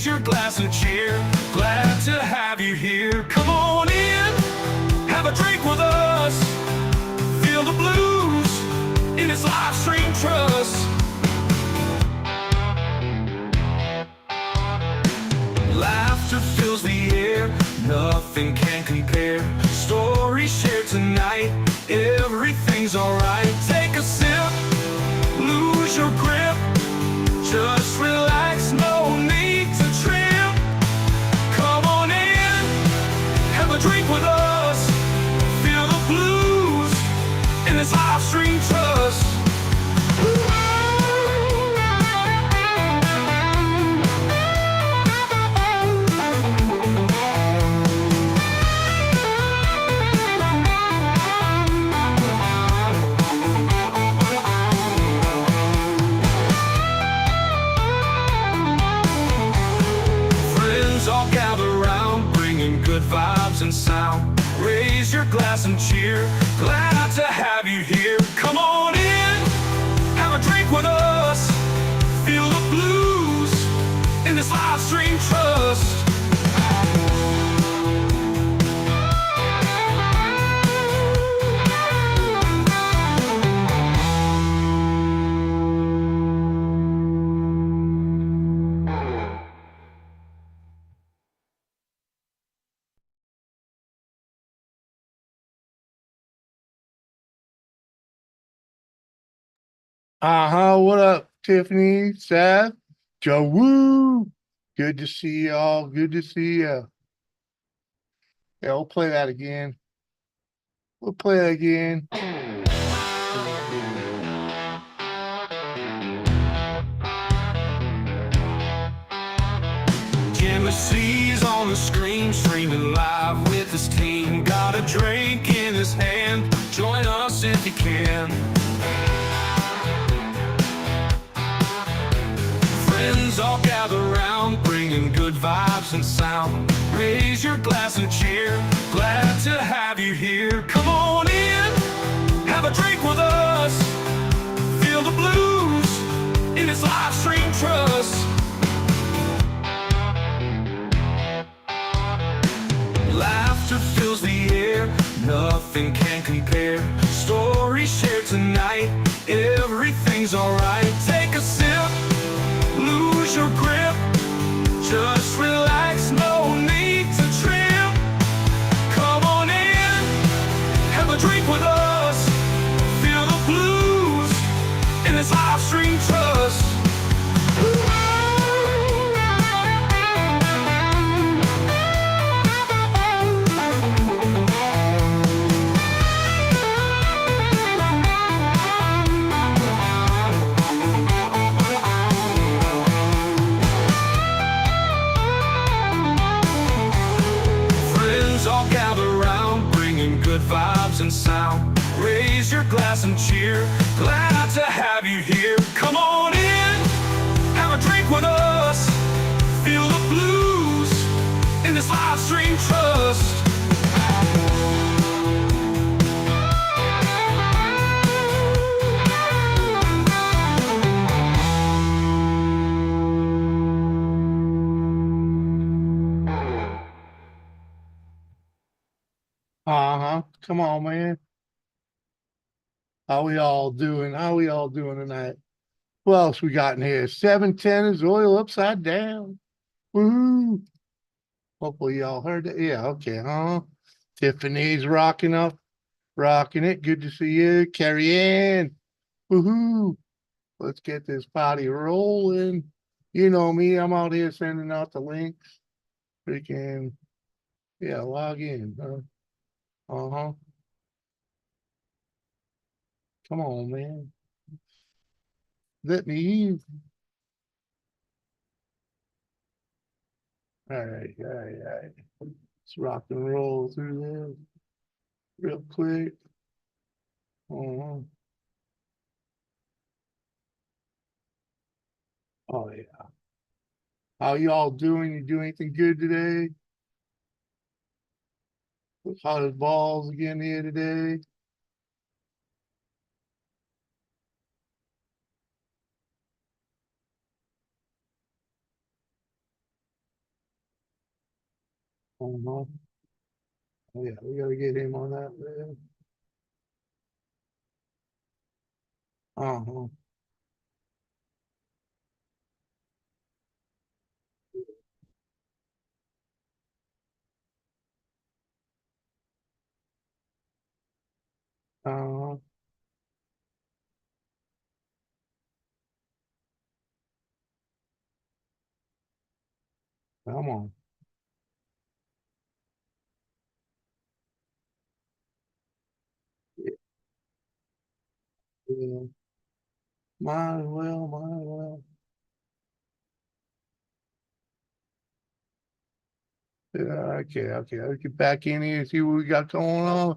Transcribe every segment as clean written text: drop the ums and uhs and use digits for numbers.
Raise your glass and cheer. Glad to have you here. Come on in, have a drink with us. Feel the blues in this live stream trust. Laughter fills the air, nothing can compare. Stories shared tonight, everything's alright. Take a sip, lose your grip, just relax, no need to trip. Come on in, have a drink with us. Feel the blues in this live stream trust. All gather round, bringing good vibes and sound. Raise your glass and cheer. Glad to have you here. Come on in, have a drink with us. Feel the blues in this live stream trust. What up, Tiffany, Seth, Joe Woo? Good to see y'all. Good to see you. Yeah, we'll play that again. We'll play that again. Jimmy's on the screen, streaming live with his team. Got a drink in his hand, join us if you can. Friends all gather round, bringing good vibes and sound. Raise your glass and cheer, glad to have you here. Come on in, have a drink with us. Feel the blues in this live stream trust. Laughter fills the air, nothing can compare. Stories shared tonight, everything's alright. Take a sip, lose your grip, just relax, no need to trip. Come on in, have a drink with us. Feel the blues in this live stream trust. All gather round, bringing good vibes and sound. Raise your glass and cheer, glad to have you here. Come on in, have a drink with us. Feel the blues in this live stream trust. Come on, man. How we all doing? How we all doing tonight? What else we got in here? 710 is oil upside down. Woohoo! Hopefully y'all heard that. Yeah, okay, Tiffany's rocking up, rocking it. Good to see you. Carrie Ann. Woohoo! Let's get this party rolling. You know me, I'm out here sending out the links. Freaking, yeah, log in. Come on, man. Let me in. All right. Let's rock and roll through this real quick. Oh yeah. How y'all doing? You do anything good today? Hot as balls again here today. Uh-huh. Oh, yeah, we gotta get him on that, man. Uh-huh. Uh-huh. Come on. Yeah. Might as well, might as well. Yeah, okay. Let's get back in here and see what we got going on.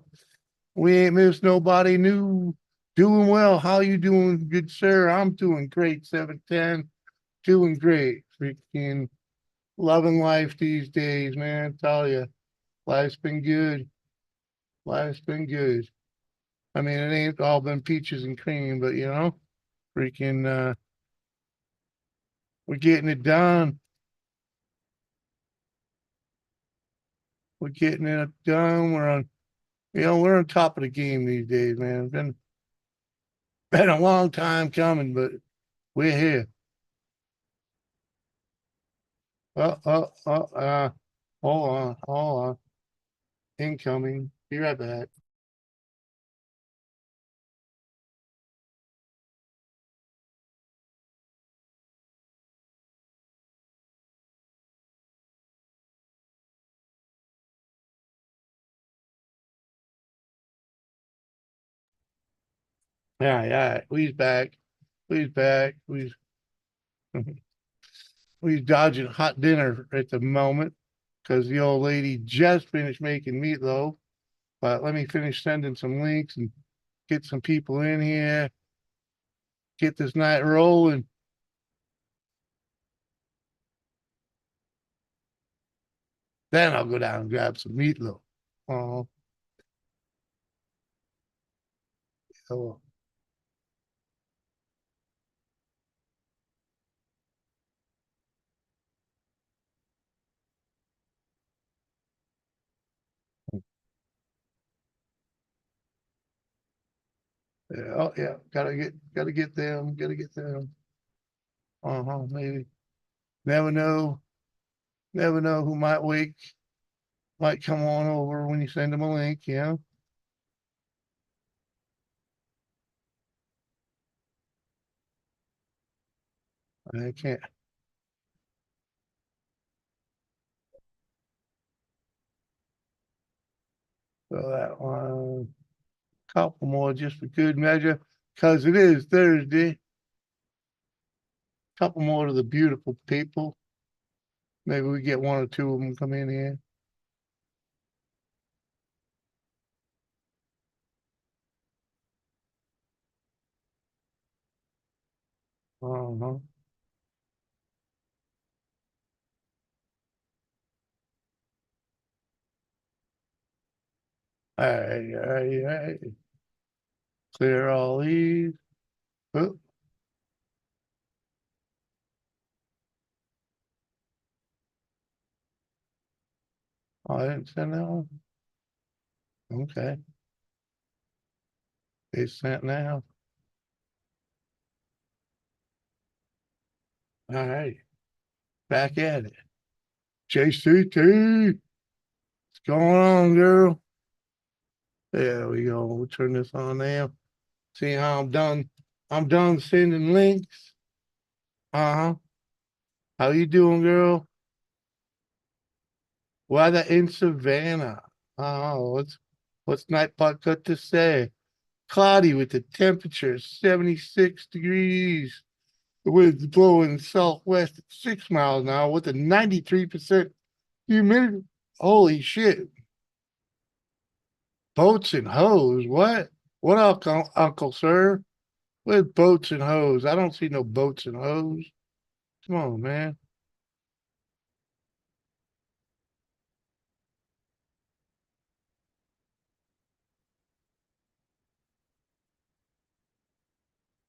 We ain't missed nobody new. Doing well. How you doing, good sir? I'm doing great. 710. Doing great. Freaking loving life these days, man. Tell you, life's been good. Life's been good. I mean, it ain't all been peaches and cream, but freaking we're getting it done. We're getting it done. We're on top of the game these days, man. Been a long time coming, but we're here. Uh, uh, uh, uh, hold on. Incoming. Be right back. Yeah. We's back. We's back. We's dodging hot dinner at the moment because the old lady just finished making meatloaf. But let me finish sending some links and get some people in here, get this night rolling. Then I'll go down and grab some meatloaf. Oh, oh, yeah, oh, yeah. Gotta get them. Uh-huh, maybe. Never know. Never know who might come on over when you send them a link, I can't throw that one. Couple more just for good measure, because it is Thursday. Couple more to the beautiful people. Maybe we get one or two of them come in here. Uh-huh. All right. Clear all these. Oh, I didn't send that one. Okay. It's sent now. All right. Back at it. JCT. What's going on, girl? There we go. We'll turn this on now. See how I'm done. I'm done sending links. Uh-huh. How you doing, girl? Weather in Savannah. Oh, what's Nightpot got to say? Cloudy with the temperature 76 degrees. The wind's blowing southwest at 6 miles an hour with a 93% humidity. Holy shit. Boats and hose. What? What Uncle Sir? With boats and hose. I don't see no boats and hose. Come on, man.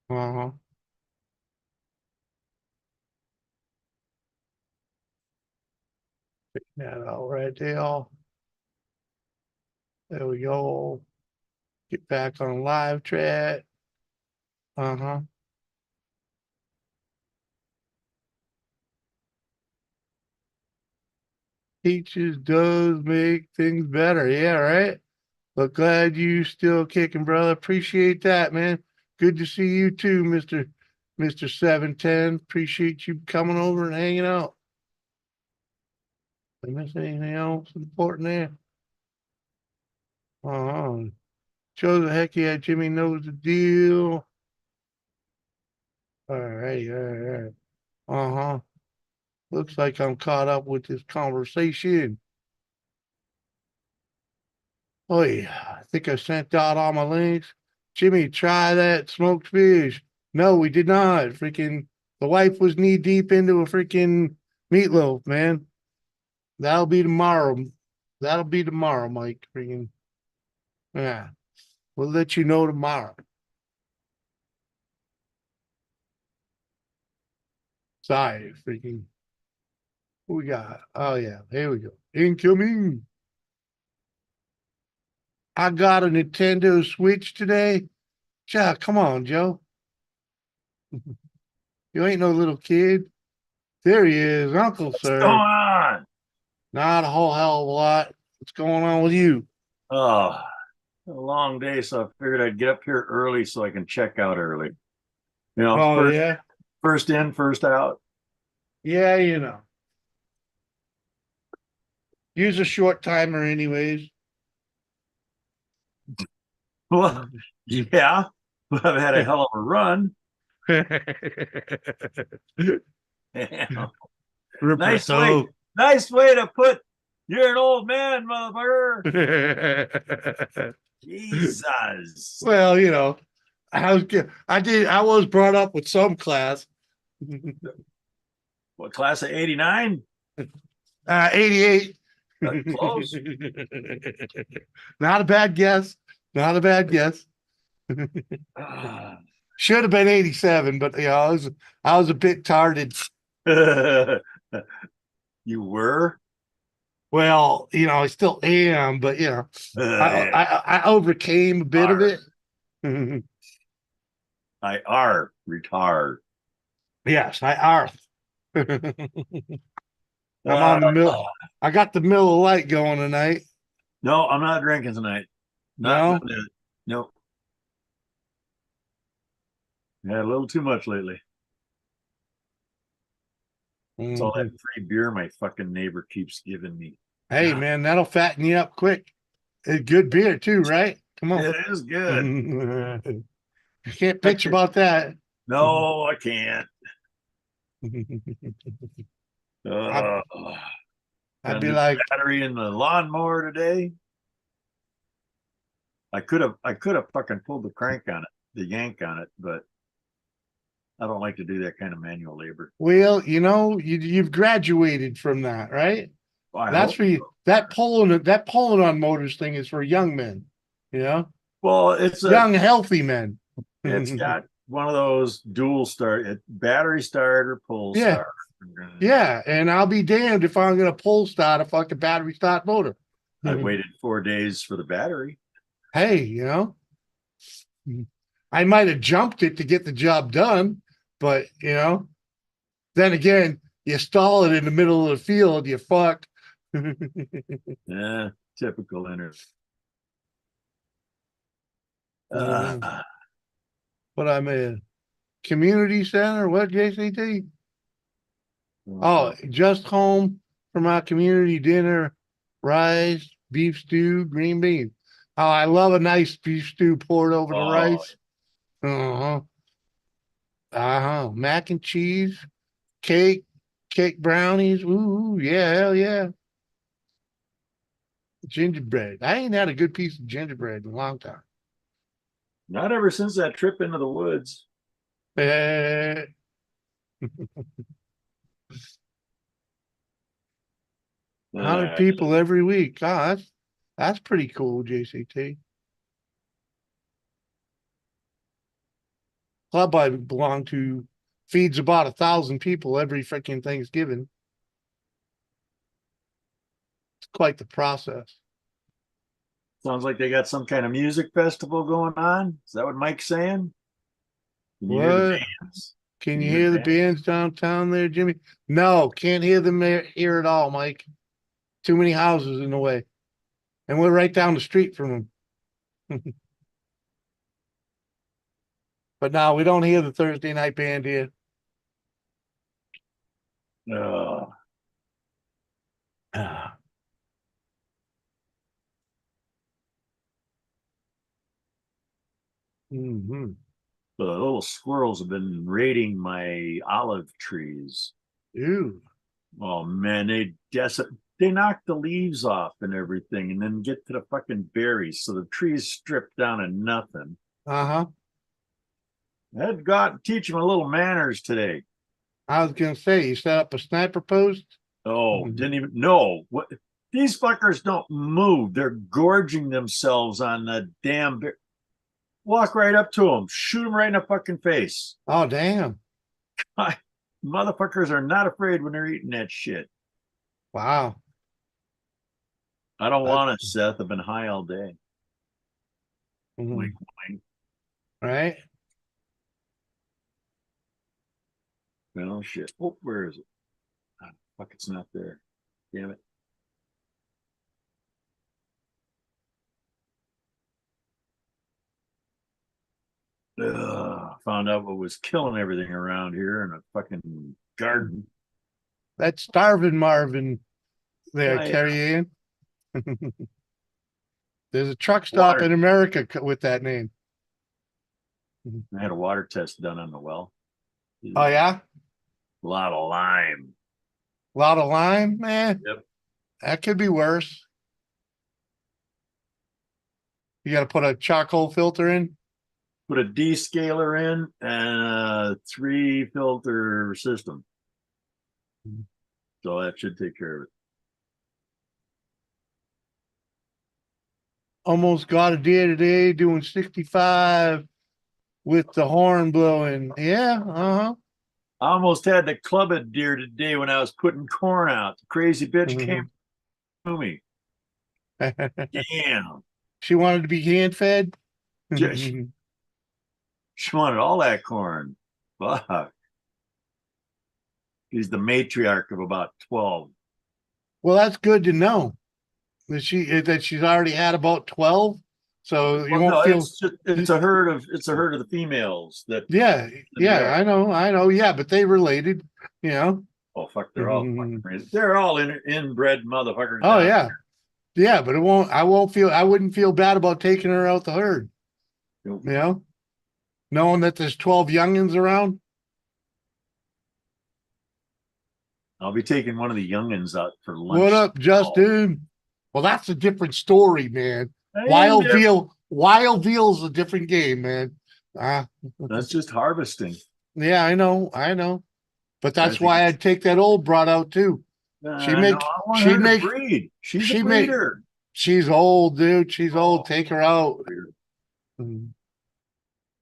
Uh-huh. That all right there. There we go. Get back on live chat. Uh-huh. Teaches does make things better. Yeah, right. But glad you still kicking, brother. Appreciate that, man. Good to see you too, Mr. 710. Appreciate you coming over and hanging out. Did I miss anything else important there? Uh-huh. Shows the heck yeah, Jimmy knows the deal. All right, all right. Uh-huh. Looks like I'm caught up with this conversation. Oh yeah, I think I sent out all my links. Jimmy, try that smoked fish. No, we did not. Freaking the wife was knee deep into a freaking meatloaf, man. That'll be tomorrow. That'll be tomorrow, Mike. Freaking yeah. We'll let you know tomorrow. Sorry, freaking. What we got? Oh yeah, here we go. Incoming. I got a Nintendo Switch today. Yeah, come on, Joe. You ain't no little kid. There he is, Uncle What's going Sir. on? Not a whole hell of a lot. What's going on with you? Oh, a long day, so I figured I'd get up here early so I can check out early. You know, Oh first yeah, first in, first out. yeah. You know, use a short timer, anyways. Well, yeah, but I've had a hell of a run. Nice way, Roberto. nice way to put you're an old man, motherfucker. Jesus. Well, you know, I was brought up with some class. What class of 89? 88. Close. Not a bad guess. Not a bad guess. Ah. Should have been 87, but you know, I was a bit tarded. You were? Well, you know, I still am, but you know, Yeah. I overcame a bit of Are. it. I are retard. Yes, I are. I'm Uh, on the mill. I got the Miller Light going tonight. no, I'm not drinking tonight. Not No, gonna. Nope. Had a little too much lately. It's all that Mhm. free beer my fucking neighbor keeps giving me. Hey God, man, that'll fatten you up quick. It's good beer too, right? Come on. it is good. You can't bitch Extra. about that. No, I can't. I'd, Uh, I'd Gonna be do like, battery in the lawnmower today. I could have fucking pulled the crank on it, the yank on it, but I don't like to do that kind of manual labor. well, you know, you've graduated from that, right? Well, I That's hope for you. so. That pulling on motors thing is for young men, you know, Well, young, healthy men. it's got one of those dual start, battery start or pull Yeah. start. Yeah. And I'll be damned if I'm going to pull start a fucking battery start motor. I waited 4 days for the battery. Hey, you know, I might have jumped it to get the job done, but, you know, then again, you stall it in the middle of the field, you fucked. Yeah, typical inner. Mhm. Uh, But I'm a community center. What, JCT? uh, Oh, just home from our community dinner, rice, beef stew, green beans. Oh, I love a nice beef stew poured over the oh, rice. Uh-huh. Uh-huh. Mac and cheese, cake, cake brownies. Ooh, yeah, hell yeah. Gingerbread. I ain't had a good piece of gingerbread in a long time. not ever since that trip into the woods. Eh, 100 Uh, people every week. Oh, that's pretty cool, JCT. Club I belong to feeds about 1,000 people every freaking Thanksgiving. It's quite the process. Sounds like they got some kind of music festival going on. Is that what Mike's saying? Can you hear the What? bands? Can Can you you hear hear the the band? bands downtown there, Jimmy? No, can't hear them here at all, Mike. Too many houses in the way. And we're right down the street from them. But now we don't hear the Thursday night band here. Uh, Ah. Mhm. the little squirrels have been raiding my olive trees. Ew. Oh man, they knock the leaves off and everything, and then get to the fucking berries. So the tree's stripped down to nothing. Uh-huh. I had to go out and teach them a little manners today. I was gonna say, you set up a sniper post? Oh, Mhm. didn't even know what these fuckers don't move. They're gorging themselves on the damn bear. Walk right up to them, shoot them right in the fucking face. Oh, damn. Motherfuckers are not afraid when they're eating that shit. Wow. I don't That- want it, Seth. I've been high all day. Mhm. Wink, wink. Right? No shit. Oh, where is it? Oh, fuck, it's not there. Damn it. Ugh, found out what was killing everything around here in a fucking garden. That's starving Marvin there, I Carrie Ann. There's a truck stop water. in America with that name. I had a water test done on the well. Oh, yeah? A lot of lime. A lot of lime, man. Yep. That could be worse. You got to put a charcoal filter in. Put a descaler in and a 3 filter system. So that should take care of it. Almost got a deer today doing 65 with the horn blowing. Yeah, I almost had to club a deer today when I was putting corn out. The crazy bitch came to me. uh-huh. Damn. She wanted to be hand fed. She wanted all that corn. Fuck. She's the matriarch of about 12. Well, that's good to know that she's already had about 12. So you Well, no, won't feel. it's a herd of the females that Yeah, yeah, I know. Yeah, but they related, you know. oh fuck, they're all fucking crazy. They're all inbred motherfuckers. Oh down yeah, yeah, but I wouldn't feel bad about taking her out the herd, there. you know, knowing that there's 12 youngins around. I'll be taking one of the youngins out for lunch. What up, Justin? Well, that's a different story, man. Hey, Wild veal's a different game, man. that's just harvesting. Yeah, I know. But I that's think why I'd take that old brat out too. no, I want her to breed. She's a breeder. She's old, dude. She's old. Take her out.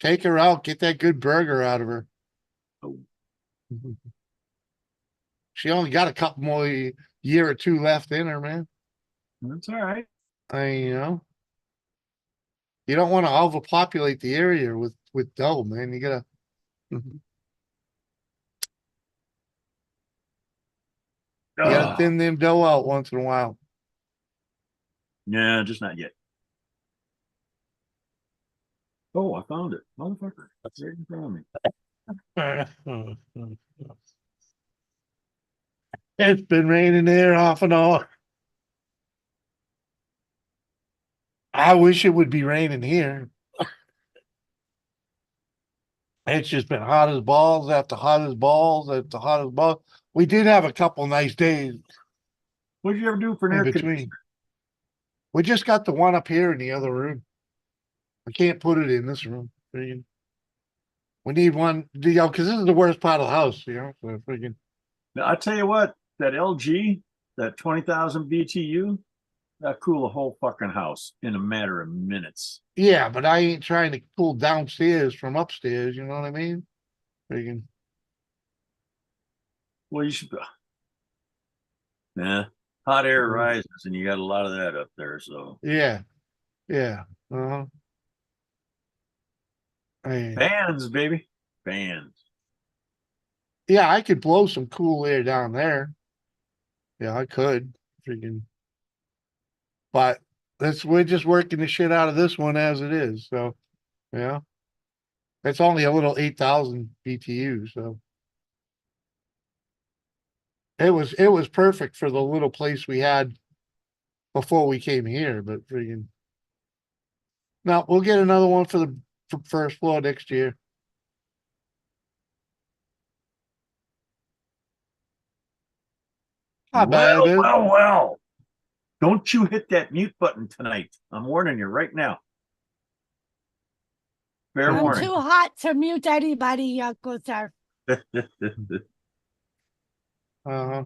Take her out. Get that good burger out of her. Oh. She only got a couple more year or two left in her, man. That's all right. You know, you don't want to overpopulate the area with dough, man. You gotta. You gotta thin them dough out once in a while. Yeah, just not yet. Oh, I found it. Motherfucker. That's right in front of me. It's been raining there off and on. I wish it would be raining here. It's just been hot as balls after hot as balls after hot as balls. We did have a couple nice days What did you ever do for an in air between. conditioner? We just got the one up here in the other room. I can't put it in this room. We need one, you know, because this is the worst part of the house, you know. So freaking. Now, I tell you what, that LG, that 20,000 BTU, that cool a whole fucking house in a matter of minutes. Yeah, but I ain't trying to cool downstairs from upstairs. You know what I mean? Freaking. Well, you should. Nah, hot air Mhm. rises, and you got a lot of that up there. So Yeah, yeah. Uh-huh. I, fans, baby, fans. yeah, I could blow some cool air down there. Yeah, I could. Freaking, but we're just working the shit out of this one as it is. So yeah, it's only a little 8,000 BTU. So it was perfect for the little place we had before we came here. But freaking, now we'll get another one for the first floor next year. Not bad, Well, man. well, well. Don't you hit that mute button tonight. I'm warning you right now. Fair I'm warning. too hot to mute anybody, Uncle Sir. Uh-huh.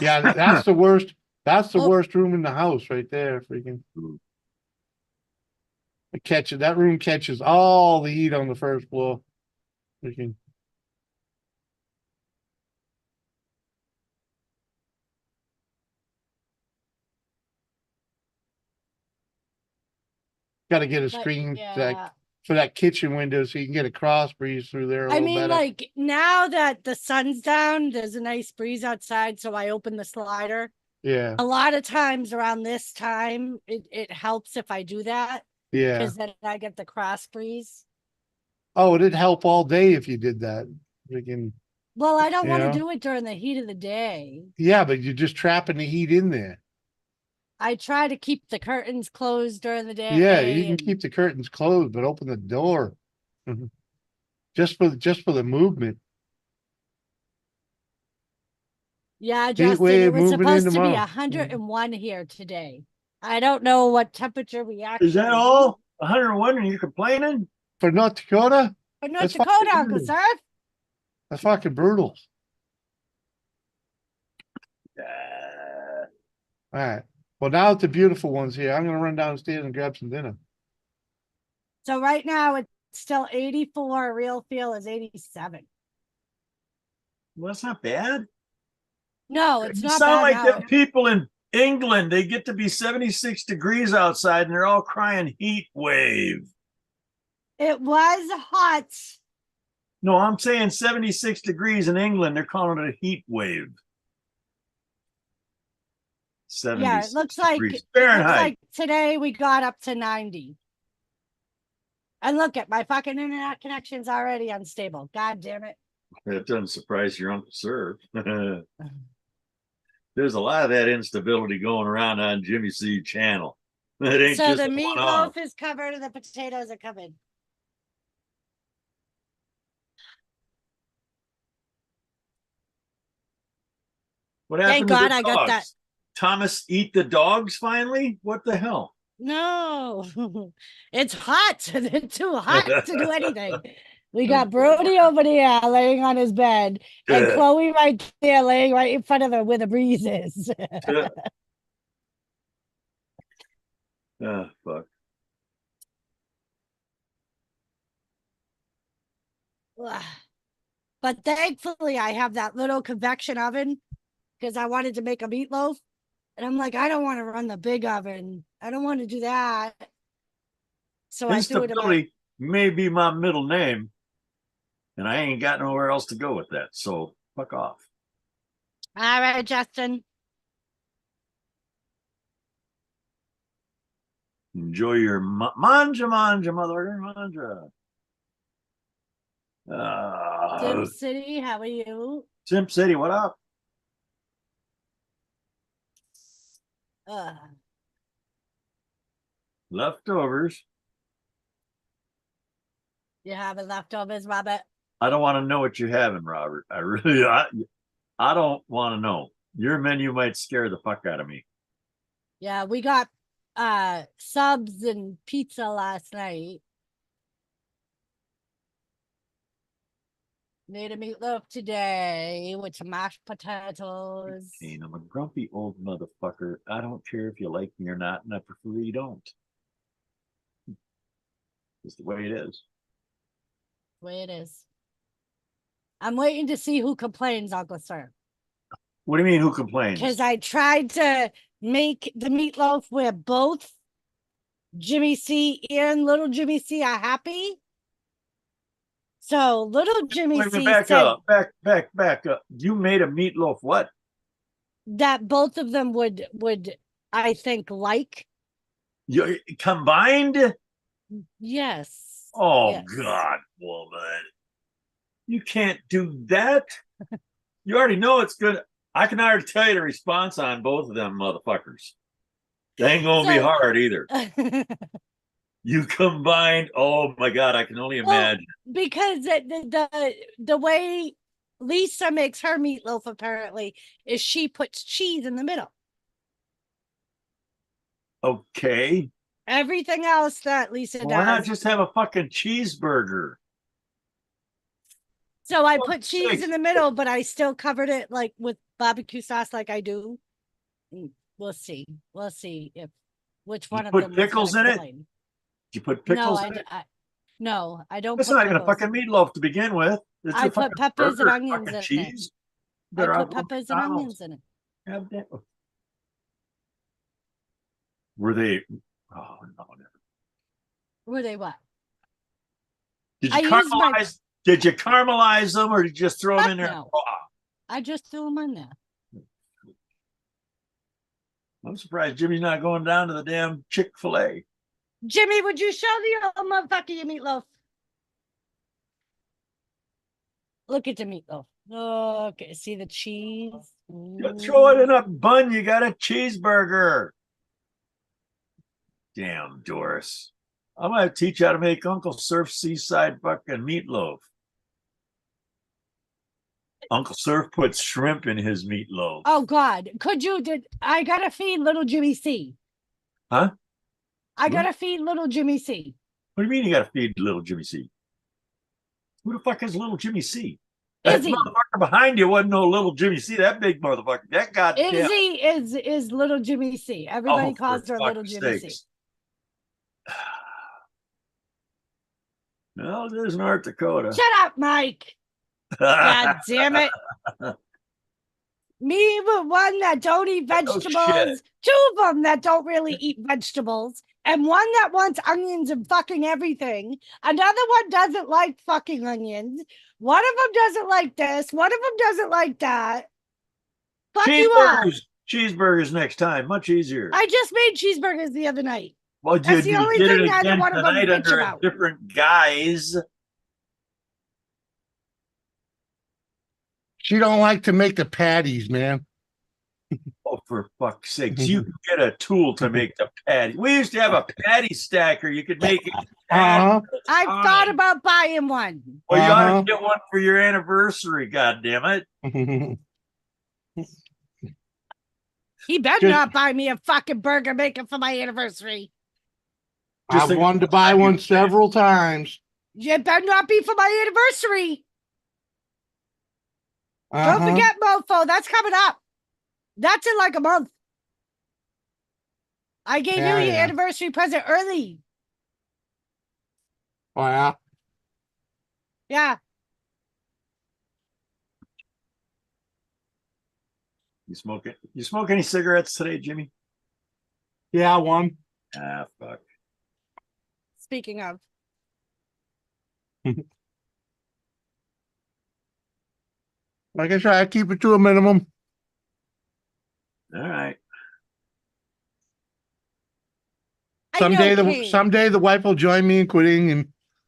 Yeah, that's the worst. That's the worst room in the house right there. Freaking. That room catches all the heat on the first floor. Freaking. Got to get a But, screen yeah. for that kitchen window so you can get a cross breeze through there a I little mean, better. like now that the sun's down, there's a nice breeze outside, so I open the slider. Yeah, A lot of times around this time, it helps if I do that yeah. because then I get the cross breeze. Oh, it'd help all day if you did that. Freaking. Well, I don't want to Yeah. do it during the heat of the day. Yeah, but you're just trapping the heat in there. I try to keep the curtains closed during the day. Yeah, you can and- keep the curtains closed, but open the door. Mhm. Just for the movement. Yeah, Heat Justin, wave it was moving in supposed to be tomorrow. 101 here today. I don't know what temperature we actually Is that all? 101 and you're complaining? For North Dakota, For North That's Dakota, fucking Uncle brutal. Sir. that's fucking brutal. All right. Well, now that the beautiful one's here, I'm gonna run downstairs and grab some dinner. So right now it's still 84. Real feel is 87. Well, that's not bad. No, it's You not sound bad like now. them people in England. They get to be 76 degrees outside and they're all crying heat wave. It was hot. No, I'm saying 76 degrees in England. They're calling it a heat wave. 76 Yeah, it looks like Fahrenheit. today we got up to 90. And look at my fucking internet connection's already unstable. God damn it. That doesn't surprise your Uncle Sir. There's a lot of that instability going around on Jimmy C channel. It ain't So just the a one-off. meatloaf is covered and the potatoes are covered. What Thank happened to God the I got dogs? that. Thomas eat the dogs finally? What the hell? No, it's hot. They're too hot to do anything. We got Brody over there laying on his bed, and Chloe right there laying right in front of her where the breeze is. Ah, fuck. But thankfully, I have that little convection oven because I wanted to make a meatloaf. And I'm like, I don't want to run the big oven. I don't want to do that. So I threw it in my. Instability may be my middle name, and I ain't got nowhere else to go with that. So fuck off. All right, Justin. Enjoy your manja, mother, manja. Sim City, how are you? Simp City, what up? Leftovers. You having leftovers, Robert? I don't want to know what you're having, Robert. I don't want to know. Your menu might scare the fuck out of me. Yeah, we got subs and pizza last night. Made a meatloaf today with some mashed potatoes. And I'm a grumpy old motherfucker. I don't care if you like me or not, and I prefer you don't. It's the way it is. The way it is. I'm waiting to see who complains, Uncle Sir. What do you mean? Who complains? Because I tried to make the meatloaf where both Jimmy C and little Jimmy C are happy. So little Jimmy Wait a minute, C back said up, back up. You made a meatloaf. What? that both of them would I think like. You combined? Yes. Oh Yes. God, woman. You can't do that. You already know it's good. I can already tell you the response on both of them motherfuckers. They ain't gonna be So- hard either. You combined. Oh my God, I can only Well, imagine. because the way Lisa makes her meatloaf apparently is she puts cheese in the middle. Okay. Everything else that Lisa Well, why not does. just have a fucking cheeseburger? So I Oh, put cheese sakes. in the middle, but I still covered it like with barbecue sauce like I do. We'll see. We'll see if which one of put them was pickles gonna in it? complain. You put No, pickles in it? no, I don't It's put not even a pickles. fucking meatloaf to begin with. It's I a fucking put peppers and burger, onions fucking in it. cheese. I Better put off going peppers to and McDonald's. onions in it. God damn. Were they? Oh no, never. Were they what? Did you I used my- caramelize? Did you caramelize them, or did you just throw them Fuck in there no. raw? I just threw them in there. I'm surprised Jimmy's not going down to the damn Chick-fil-A. Jimmy, would you show the old motherfucker your meatloaf? Look at the meatloaf. Okay, see the cheese? You throw it in a bun, you got a cheeseburger. Damn, Doris. I'm gonna teach you how to make Uncle Surf seaside fucking meatloaf. Uncle Surf puts shrimp in his meatloaf. Oh God, I gotta feed little Jimmy C. Huh? I gotta feed little Jimmy C. What do you mean you gotta feed little Jimmy C? Who the fuck is little Jimmy C? That Izzy. motherfucker behind you wasn't no little Jimmy C. That big motherfucker. That goddamn. Izzy is little Jimmy C. Everybody calls her little Jimmy C. No, there's North Dakota. Shut up, Mike. God damn it. Me with one that don't eat vegetables, two of them that don't really eat vegetables, and one that wants onions and fucking everything. Another one doesn't like fucking onions. One of them doesn't like this. One of them doesn't like that. Fuck you all. Cheeseburgers next time. Much easier. I just made cheeseburgers the other night. Well, That's the only did thing it neither again one of them tonight bitch under about. a different guise. She don't like to make the patties, man. Oh, for fuck's sakes. You can get a tool to make the patty. We used to have a patty stacker. You could make it. Uh-huh. I've thought about buying one. Well, you ought to get one for your anniversary, goddammit. He better not buy me a fucking burger maker for my anniversary. I've wanted to buy one several times. It better not be for my anniversary. Don't forget, mofo, that's coming up. That's in like a month. I gave you your anniversary present early. Oh, yeah? Yeah. You smoke any cigarettes today, Jimmy? Yeah, one. Ah, fuck. Speaking of. Like I said, I keep it to a minimum. All right. Someday the wife will join me in quitting, and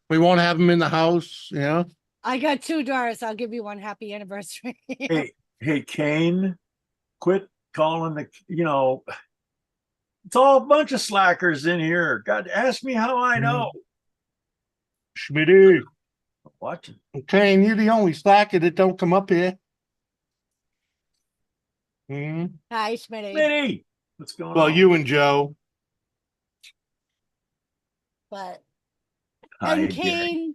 we won't have him in the house. You know. I got two Doris. I'll give you one happy anniversary. Hey, Kane, quit calling it's all a bunch of slackers in here. God, ask me how I know. Schmitty. Watching. Okay, and you're the only slacker that don't come up here. Hi, Smitty. Smitty, what's going on? Well, you and Joe. But Hi, and Gary.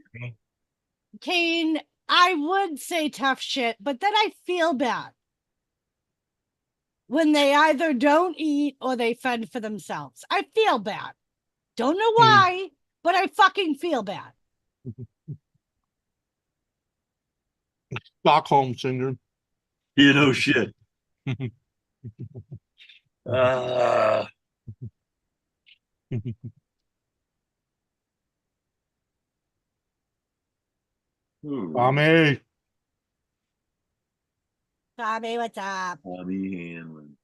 Kane, I would say tough shit, but then I feel bad when they either don't eat or they fend for themselves. I feel bad. Don't know why, but I fucking feel bad. Stockholm syndrome. You know shit. Uh, Tommy. Tommy, what's up? Tommy Hanlon.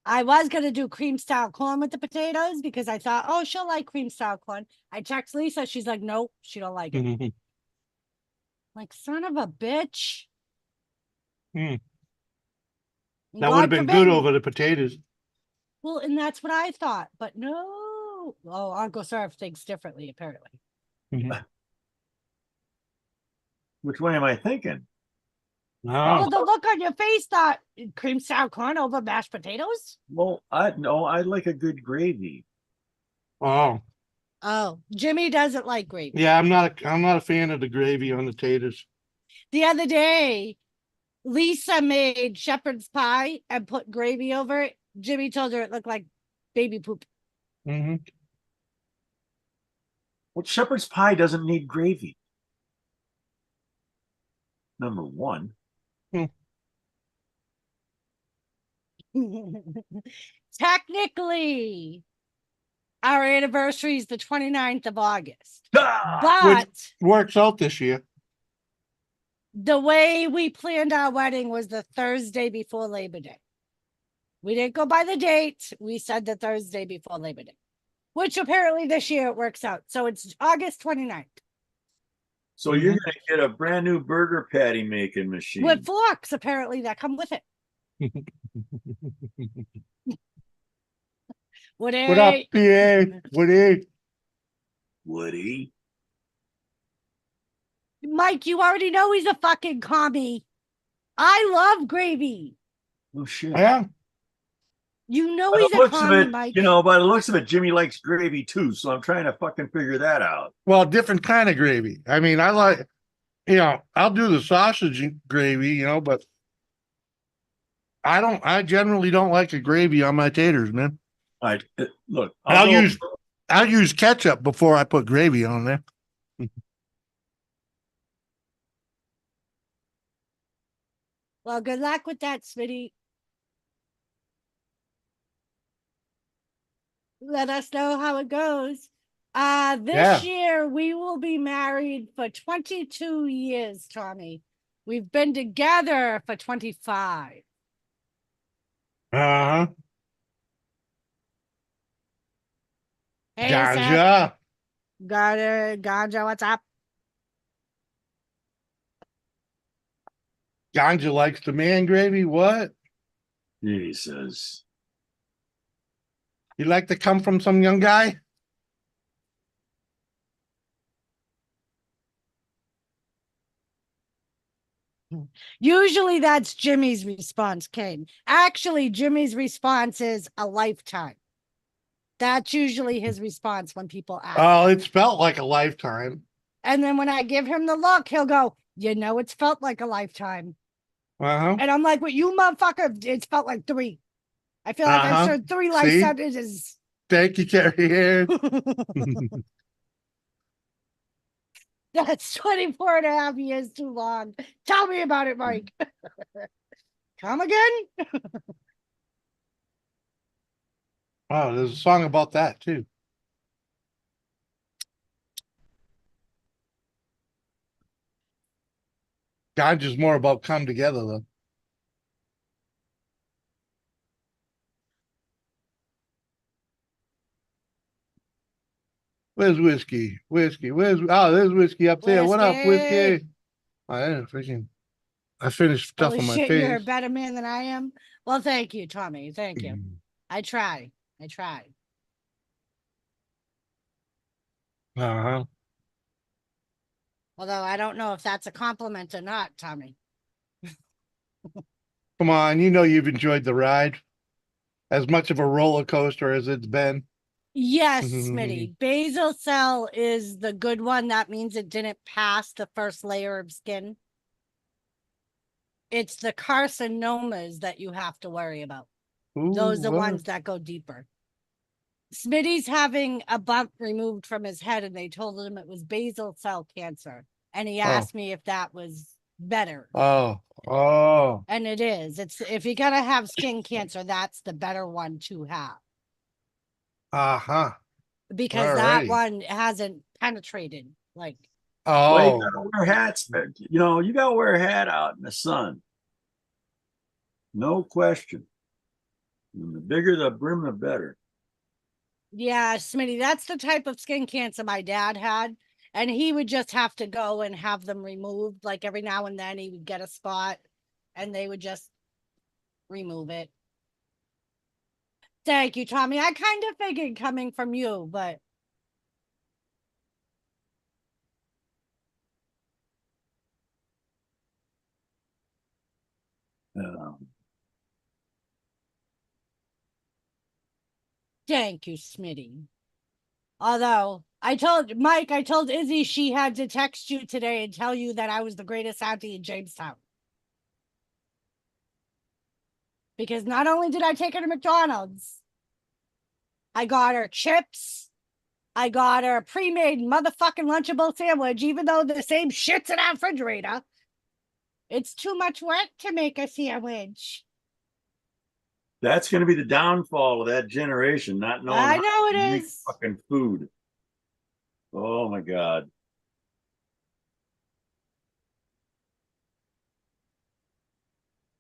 I was gonna do cream style corn with the potatoes because I thought, oh, she'll like cream style corn. I text Lisa, she's like, nope, she don't like it. Like, son of a bitch. Mm. And That would have God been good forbid- over the potatoes. Well, and that's what I thought, but no. Oh, Uncle Surf thinks differently, apparently. Which way am I thinking? No. Well, the look on your face thought cream style corn over mashed potatoes. Well, I like a good gravy. Oh, Oh, Jimmy doesn't like gravy. yeah. I'm not a fan of the gravy on the taters. The other day, Lisa made shepherd's pie and put gravy over it. Jimmy told her it looked like baby poop. Mm-hmm. Well, shepherd's pie doesn't need gravy. Number one. Technically, our anniversary is the 29th of August. Ah! But Works out this year. the way we planned our wedding was the Thursday before Labor Day. We didn't go by the date. We said the Thursday before Labor Day, which apparently this year it works out. So it's August 29th. So you're going to get a brand new burger patty making machine. With forks, apparently, that come with it. Woody. What up, PA? Woody? Woody. Mike, you already know he's a fucking commie. I love gravy. Oh shit. Yeah. You know By he's the a looks of commie, it, Mike. you know, by the looks of it, Jimmy likes gravy too. So I'm trying to fucking figure that out. Well, different kind of gravy. I mean, I like, I'll do the sausage gravy, but I generally don't like a gravy on my taters, man. Look, I'll use ketchup before I put gravy on there. Well, good luck with that, Smitty. Let us know how it goes. This year we will be married for 22 years, Tommy. We've been together for 25. Uh-huh. Hey, Ganja. Ganja, what's up? Ganja likes the man gravy. What? Jesus. You like to come from some young guy? Usually that's Jimmy's response, Kane. Actually, Jimmy's response is a lifetime. That's usually his response when people ask. Oh, it's felt like a lifetime. And then when I give him the look, he'll go, it's felt like a lifetime. Uh-huh. And I'm like, well, you motherfucker, it's felt like 3. I feel like I've served 3 life See? sentences. Thank you, Carrie Ann. That's 24 and a half years too long. Tell me about it, Mike. Come again? Oh, there's a song about that too. Ganja's more about come together though. Where's whiskey? There's whiskey up there. What up, whiskey? I finished stuff Holy on my shit, face. you're a better man than I am. Well, thank you, Tommy. Thank you. I try. Uh-huh. Although I don't know if that's a compliment or not, Tommy. Come on, you've enjoyed the ride. As much of a roller coaster as it's been. Yes, Smitty. Basal cell is the good one. That means it didn't pass the first layer of skin. It's the carcinomas that you have to worry about. Ooh, Those are what? ones that go deeper. Smitty's having a bump removed from his head, and they told him it was basal cell cancer. And he asked me if that was better. Oh. And it is. It's if you're gonna have skin cancer, that's the better one to have. Uh-huh. Because that Alrighty. one hasn't penetrated. Like, Well, you Oh. gotta wear hats. You know, you gotta wear a hat out in the sun. No question. And the bigger the brim, the better. yeah, Smitty, that's the type of skin cancer my dad had. And he would just have to go and have them removed. Like every now and then he would get a spot and they would just remove it. Thank you, Tommy. I kind of figured coming from you, but Um, thank you, Smitty. Although I told Mike, I told Izzy she had to text you today and tell you that I was the greatest auntie in Jamestown. Because not only did I take her to McDonald's, I got her chips. I got her a pre-made motherfucking Lunchable sandwich, even though the same shit's in our refrigerator. It's too much work to make a sandwich. that's going to be the downfall of that generation, not knowing I how know to it make is. fucking food. Oh my God.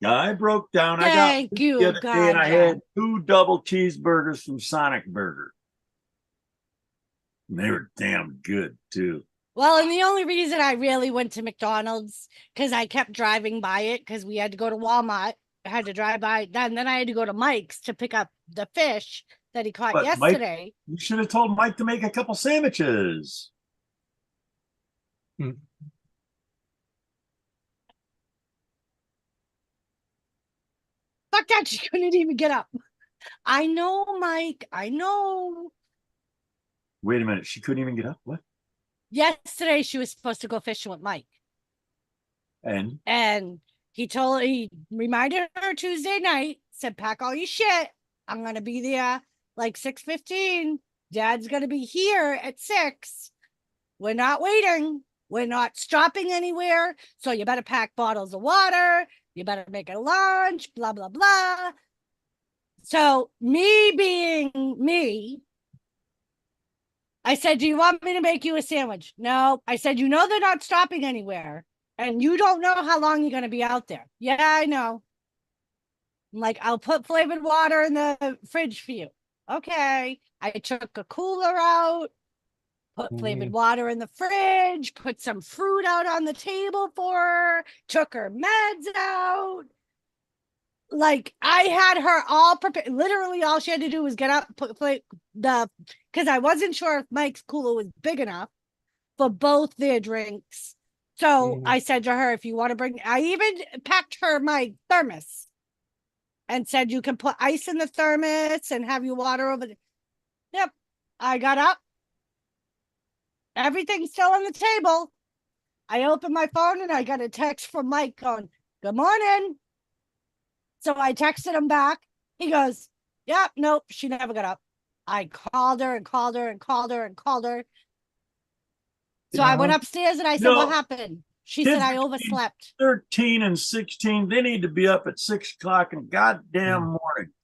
Yeah, I broke down. I got Thank the you, other day and I Ganja. had 2 double cheeseburgers from Sonic Burger. And they were damn good too. Well, and the only reason I really went to McDonald's because I kept driving by it because we had to go to Walmart. I had to drive by. Then I had to go to Mike's to pick up the fish that he caught But Mike, yesterday. you should have told Mike to make a couple sandwiches. Fuck that! She couldn't even get up. I know, Mike. I know. Wait a minute. She couldn't even get up. What? Yesterday she was supposed to go fishing with Mike, And he reminded her Tuesday night. Said, "Pack all your shit. I'm gonna be there like 6:15. Dad's gonna be here at 6. We're not waiting. We're not stopping anywhere. So you better pack bottles of water. You better make a lunch, blah, blah, blah." So me being me, I said, "Do you want me to make you a sandwich?" No. I said, "You know they're not stopping anywhere. And you don't know how long you're going to be out there." "Yeah, I know." I'm like, "I'll put flavored water in the fridge for you." Okay. I took a cooler out. Put flavored water in the fridge, put some fruit out on the table for her, took her meds out. Like I had her all prepared. Literally, all she had to do was get up, because I wasn't sure if Mike's cooler was big enough for both their drinks. So I said to her, "If you want to bring," I even packed her my thermos and said, "You can put ice in the thermos and have your water over." Yep. I got up. Everything's still on the table. I opened my phone and I got a text from Mike going, "Good morning." So I texted him back. He goes, "Yep, nope, she never got up." I called her and called her and called her and called her. So I went upstairs and I said, "What happened?" She said, "I overslept." 13 and 16, they need to be up at 6 o'clock in the goddamn morning.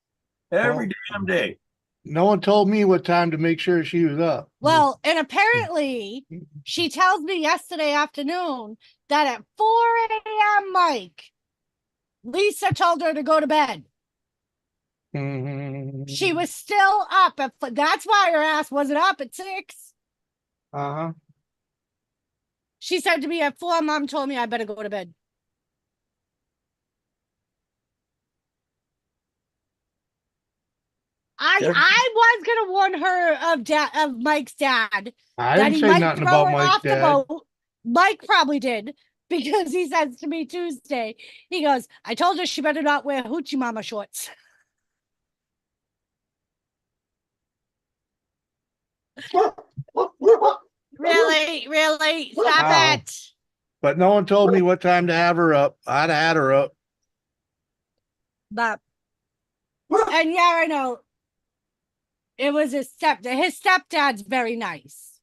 Every damn day. No one told me what time to make sure she was up. Well, and apparently she tells me yesterday afternoon that at 4 a.m., Mike, Lisa told her to go to bed. She was still up. That's why her ass wasn't up at 6. Uh-huh. She said to me at 4, Mom told me I better go to bed. I was gonna warn her of Mike's dad I that didn't he say might nothing throw about her Mike's off the dad. boat. Mike probably did, because he says to me Tuesday, he goes, "I told her she better not wear hoochie mama shorts." Really? Stop Ow. it. But no one told me what time to have her up. I'd have had her up. But and yeah, I know. It was his stepdad. His stepdad's very nice.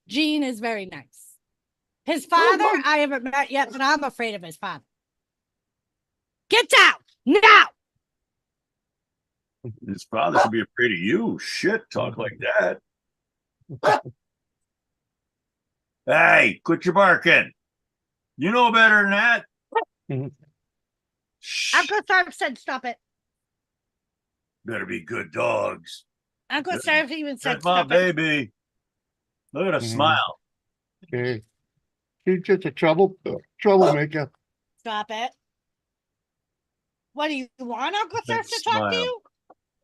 Gene is very nice. His father, I haven't met yet, but I'm afraid of his father. Get down now. His father should be afraid of you. Shit, talk like that. Hey, quit your barking. You know better than that. Shh, Uncle Sarv said stop it. better be good dogs. Uncle Good. Sarv even said That's my stop it. baby. Look at her Mhm. smile. Okay. He's just a troublemaker. Stop it. What do you want Uncle Sarv That to talk to smile. you?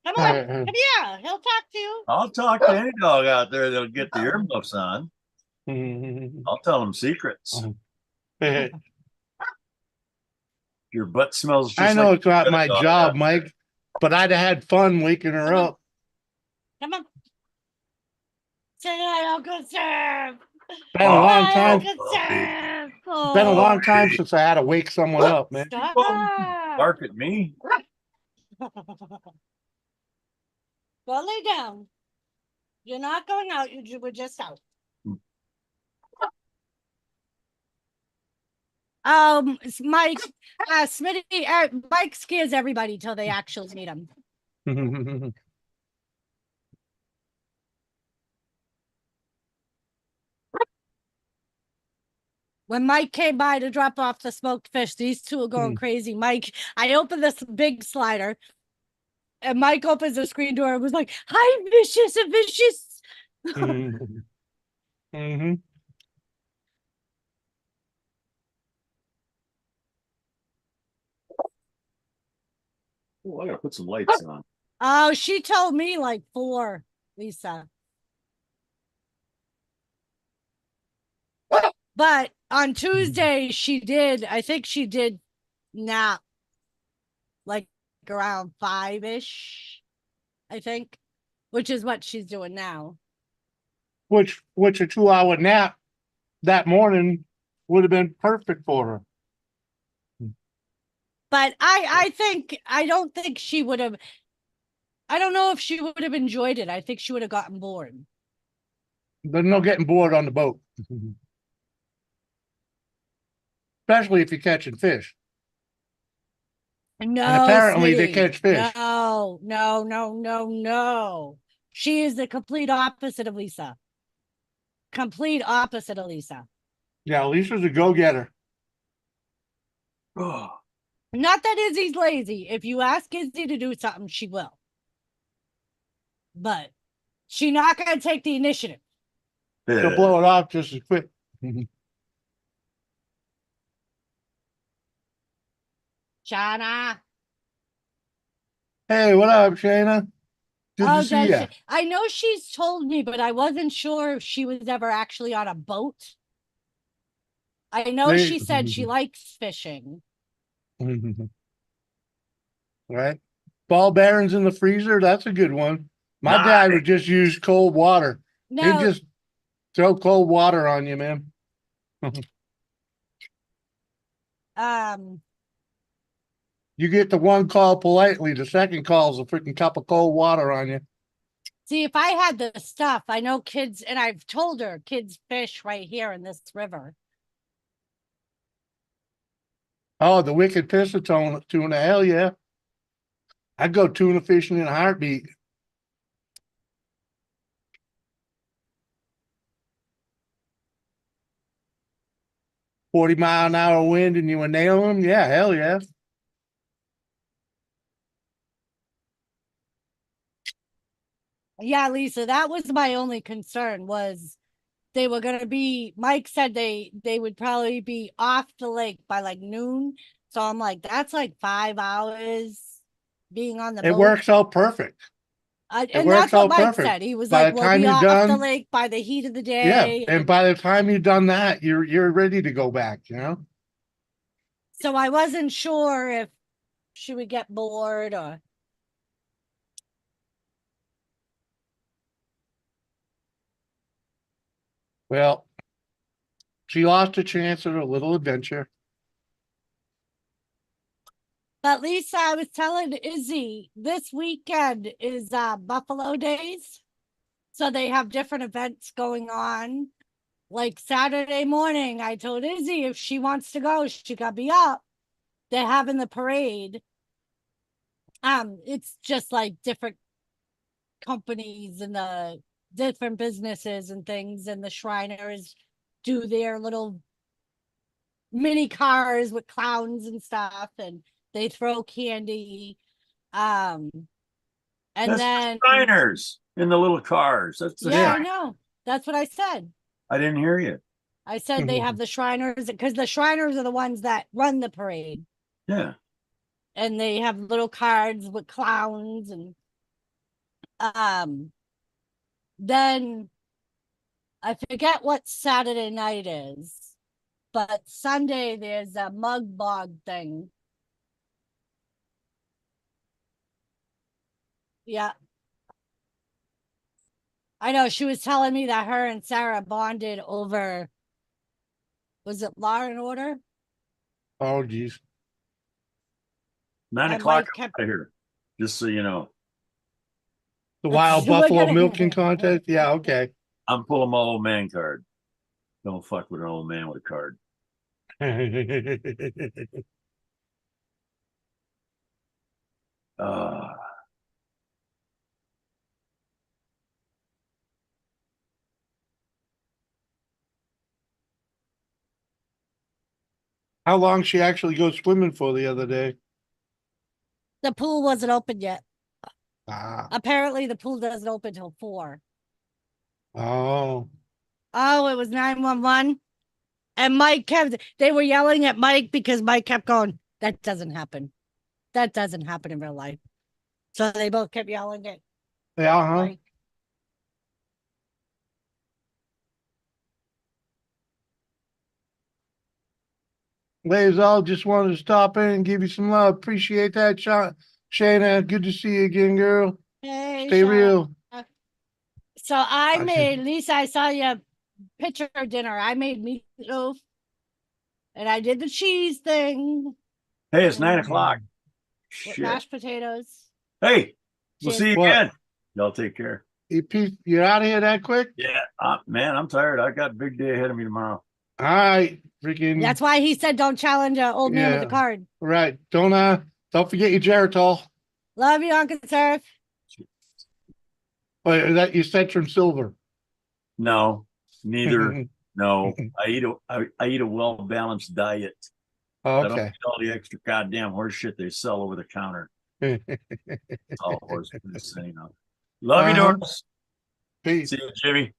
Come on, come here. He'll talk to you. I'll talk to any dog out there that'll get the earmuffs on. I'll tell them secrets. Your butt smells just I know like it's not a my dog job, out Mike, but I'd have had fun waking her Come on. up. Come on. Say hi, Uncle Sarv. Been a long Hi, time. Uncle Sarv. Been a Oh, long time since I had to wake someone up, man. stop. Bark at me. Go lay down. You're not going out. You were just out. Mike, Smitty, Mike scares everybody till they actually meet him. When Mike came by to drop off the smoked fish, these two are going crazy. Mike, I opened this big slider, and Mike opens the screen door and was like, "Hi, vicious and vicious." Mhm. Oh, I gotta put some lights on. Oh, she told me like 4, Lisa. But on Tuesday, I think she did nap like around 5-ish, I think, which is what she's doing now. Which a 2-hour nap that morning would have been perfect for her. But I don't think she would have, I don't know if she would have enjoyed it. I think she would have gotten bored. There's no getting bored on the boat. Especially if you're catching fish. No, And apparently they Smitty. catch fish. No. She is the complete opposite of Lisa. Complete opposite of Lisa. Yeah, Lisa's a go-getter. Oh, Not that Izzy's lazy. If you ask Izzy to do something, she will. But she's not going to take the initiative. She'll blow it off just as quick. Shauna. Hey, what up, Shayna? Good to see you. I know she's told me, but I wasn't sure if she was ever actually on a boat. I know she said she likes fishing. Right? Ball bearings in the freezer, that's a good one. My dad would just use cold water. He'd No, just throw cold water on you, man. You get the one call politely, the second call is a freaking cup of cold water on you. see, if I had the stuff, I know kids, and I've told her kids fish right here in this river. Oh, the wicked piscatone tuna, hell yeah. I'd go tuna fishing in a heartbeat. $40-mile-an-hour wind and you would nail them? Yeah, hell yeah. Yeah, Lisa, that was my only concern was they were going to be, Mike said they would probably be off the lake by like noon. So I'm like, that's like 5 hours being on the It boat. works out perfect. And that's what Mike said. He was like, we'll be off the lake by the heat of the day. Yeah, and by the time you've done that, you're ready to go back, you know? So I wasn't sure if she would get bored or. Well, she lost a chance at a little adventure. But Lisa, I was telling Izzy, this weekend is Buffalo Days. So they have different events going on. like Saturday morning, I told Izzy if she wants to go, she got me up. They're having the parade. It's just like different companies and the different businesses and things, and the Shriners do their little mini cars with clowns and stuff, and they throw candy. And That's then the Shriners in the little cars. That's the yeah, I Shriners. know. That's what I said. I didn't hear you. I said they have the Shriners because the Shriners are the ones that run the parade, Yeah. and they have little cards with clowns. And then I forget what Saturday night is, but Sunday there's a mug bog thing. Yeah. I know, she was telling me that her and Sarah bonded over, was it Law and Order? Oh, geez. 9 And o'clock Mike kept- out of here. Just so you know. The wild We're buffalo gonna- milking contest. Yeah, okay. I'm pulling my old man card. Don't fuck with an old man with a card. Uh, How long she actually go swimming for the other day? The pool wasn't open yet. Ah, Apparently the pool doesn't open till 4. oh. Oh, it was 911. And Mike kept, they were yelling at Mike because Mike kept going, that doesn't happen. That doesn't happen in real life. So they both kept yelling at Yeah, huh? Mike. Ladies, all just wanted to stop in and give you some love. Appreciate that, Shayna. Good to see you again, girl. Hey, Stay Sean. real. So I I made, should- Lisa, I saw your picture of dinner. I made meatloaf. And I did the cheese thing hey, it's Mm. 9 o'clock. with Shit. mashed potatoes. Hey, we'll Cheers. see you What? again. Y'all take care. You're out of here that quick? Yeah, man, I'm tired. I got a big day ahead of me tomorrow. All right, freaking. That's why he said don't challenge an old man with a Yeah. card. Right. Don't forget your Geritol. Love you, Uncle Surf. But that you Centrum Silver. No, neither. No, I eat a well balanced diet. I don't Okay. eat all the extra goddamn horse shit they sell over the counter. It's all horse piss, anyhow. Love you, Uh-huh. Doris. Peace. See you, Jimmy.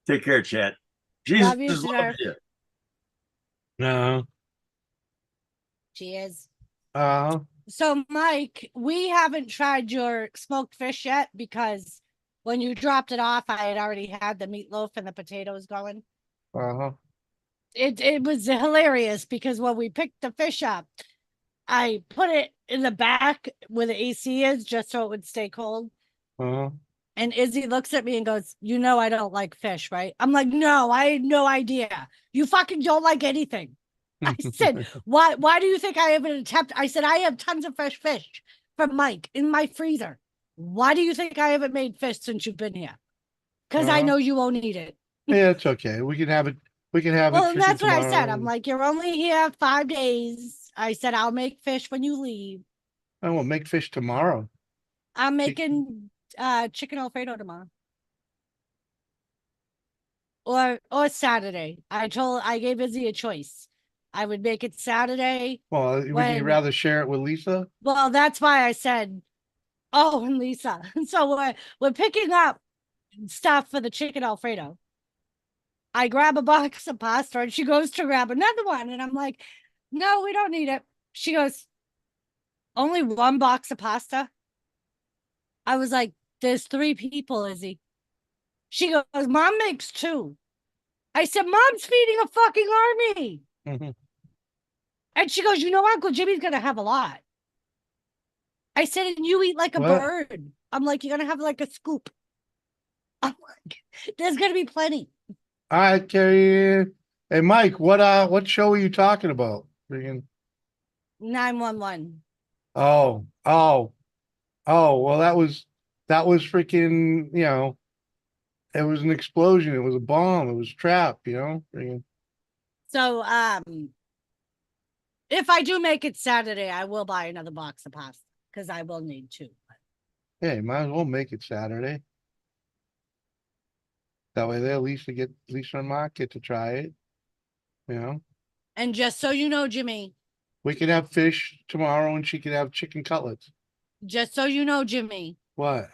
Take care, chat. Jesus Love you, loves Surf. you. No. Cheers. Uh, So, Mike, we haven't tried your smoked fish yet because when you dropped it off, I had already had the meatloaf and the potatoes going. uh-huh. It was hilarious because when we picked the fish up, I put it in the back where the AC is just so it would stay cold. Uh-huh. And Izzy looks at me and goes, "You know I don't like fish, right?" I'm like, "No, I had no idea. You fucking don't like anything." I said, why do you think I haven't attempted? I said, I have tons of fresh fish from Mike in my freezer. Why do you think I haven't made fish since you've been here? Because I Uh-huh. know you won't eat it. Yeah, it's okay. We can have it. We can have Well, it. and freaking that's what I said. tomorrow. I'm like, you're only here 5 days. I said, I'll make fish when you leave. I will make fish tomorrow. I'm making chicken Alfredo tomorrow. Or Saturday. I gave Izzy a choice. I would make it Saturday. Well, would you When- rather share it with Lisa? Well, that's why I said, oh, and Lisa. So we're picking up stuff for the chicken Alfredo. I grab a box of pasta and she goes to grab another one. And I'm like, no, we don't need it. She goes, only one box of pasta? I was like, there's 3 people, Izzy. She goes, Mom makes 2. I said, Mom's feeding a fucking army. Mhm. And she goes, you know, Uncle Jimmy's going to have a lot. I said, and you eat like a What? bird. I'm like, you're going to have like a scoop. I'm like, there's going to be plenty. All right, Carrie. Hey, Mike, what show are you talking about? Freaking. 911. Oh, well, that was freaking, It was an explosion. It was a bomb. It was a trap, you know? So, if I do make it Saturday, I will buy another box of pasta because I will need two. Hey, might as well make it Saturday. That way there, at least on market to try it. You know? And just so you know, Jimmy, We could have fish tomorrow and she could have chicken cutlets. just so you know, Jimmy, What?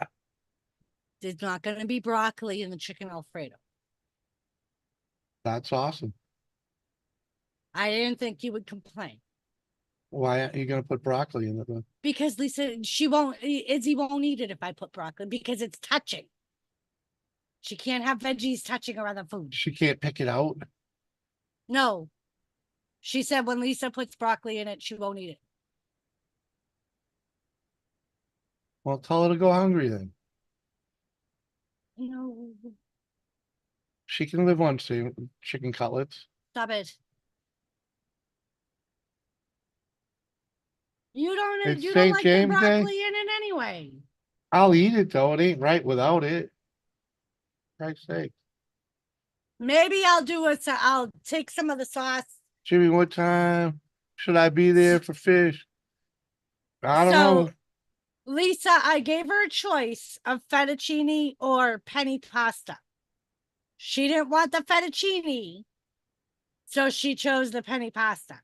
there's not going to be broccoli in the chicken Alfredo. That's awesome. I didn't think you would complain Why aren't you gonna put broccoli in it then? because Lisa, Izzy won't eat it if I put broccoli because it's touching. She can't have veggies touching her other food. She can't pick it out. No. She said when Lisa puts broccoli in it, she won't eat it. Well, tell her to go hungry then. No. She can live on chicken cutlets. Stop it. You It's don't St. like James the Day. broccoli in it anyway. I'll eat it though. It ain't right without it. Christ's sake. Maybe I'll take some of the sauce. Jimmy, what time should I be there for fish? I don't So, know. Lisa, I gave her a choice of fettuccine or penny pasta. She didn't want the fettuccine, so she chose the penny pasta.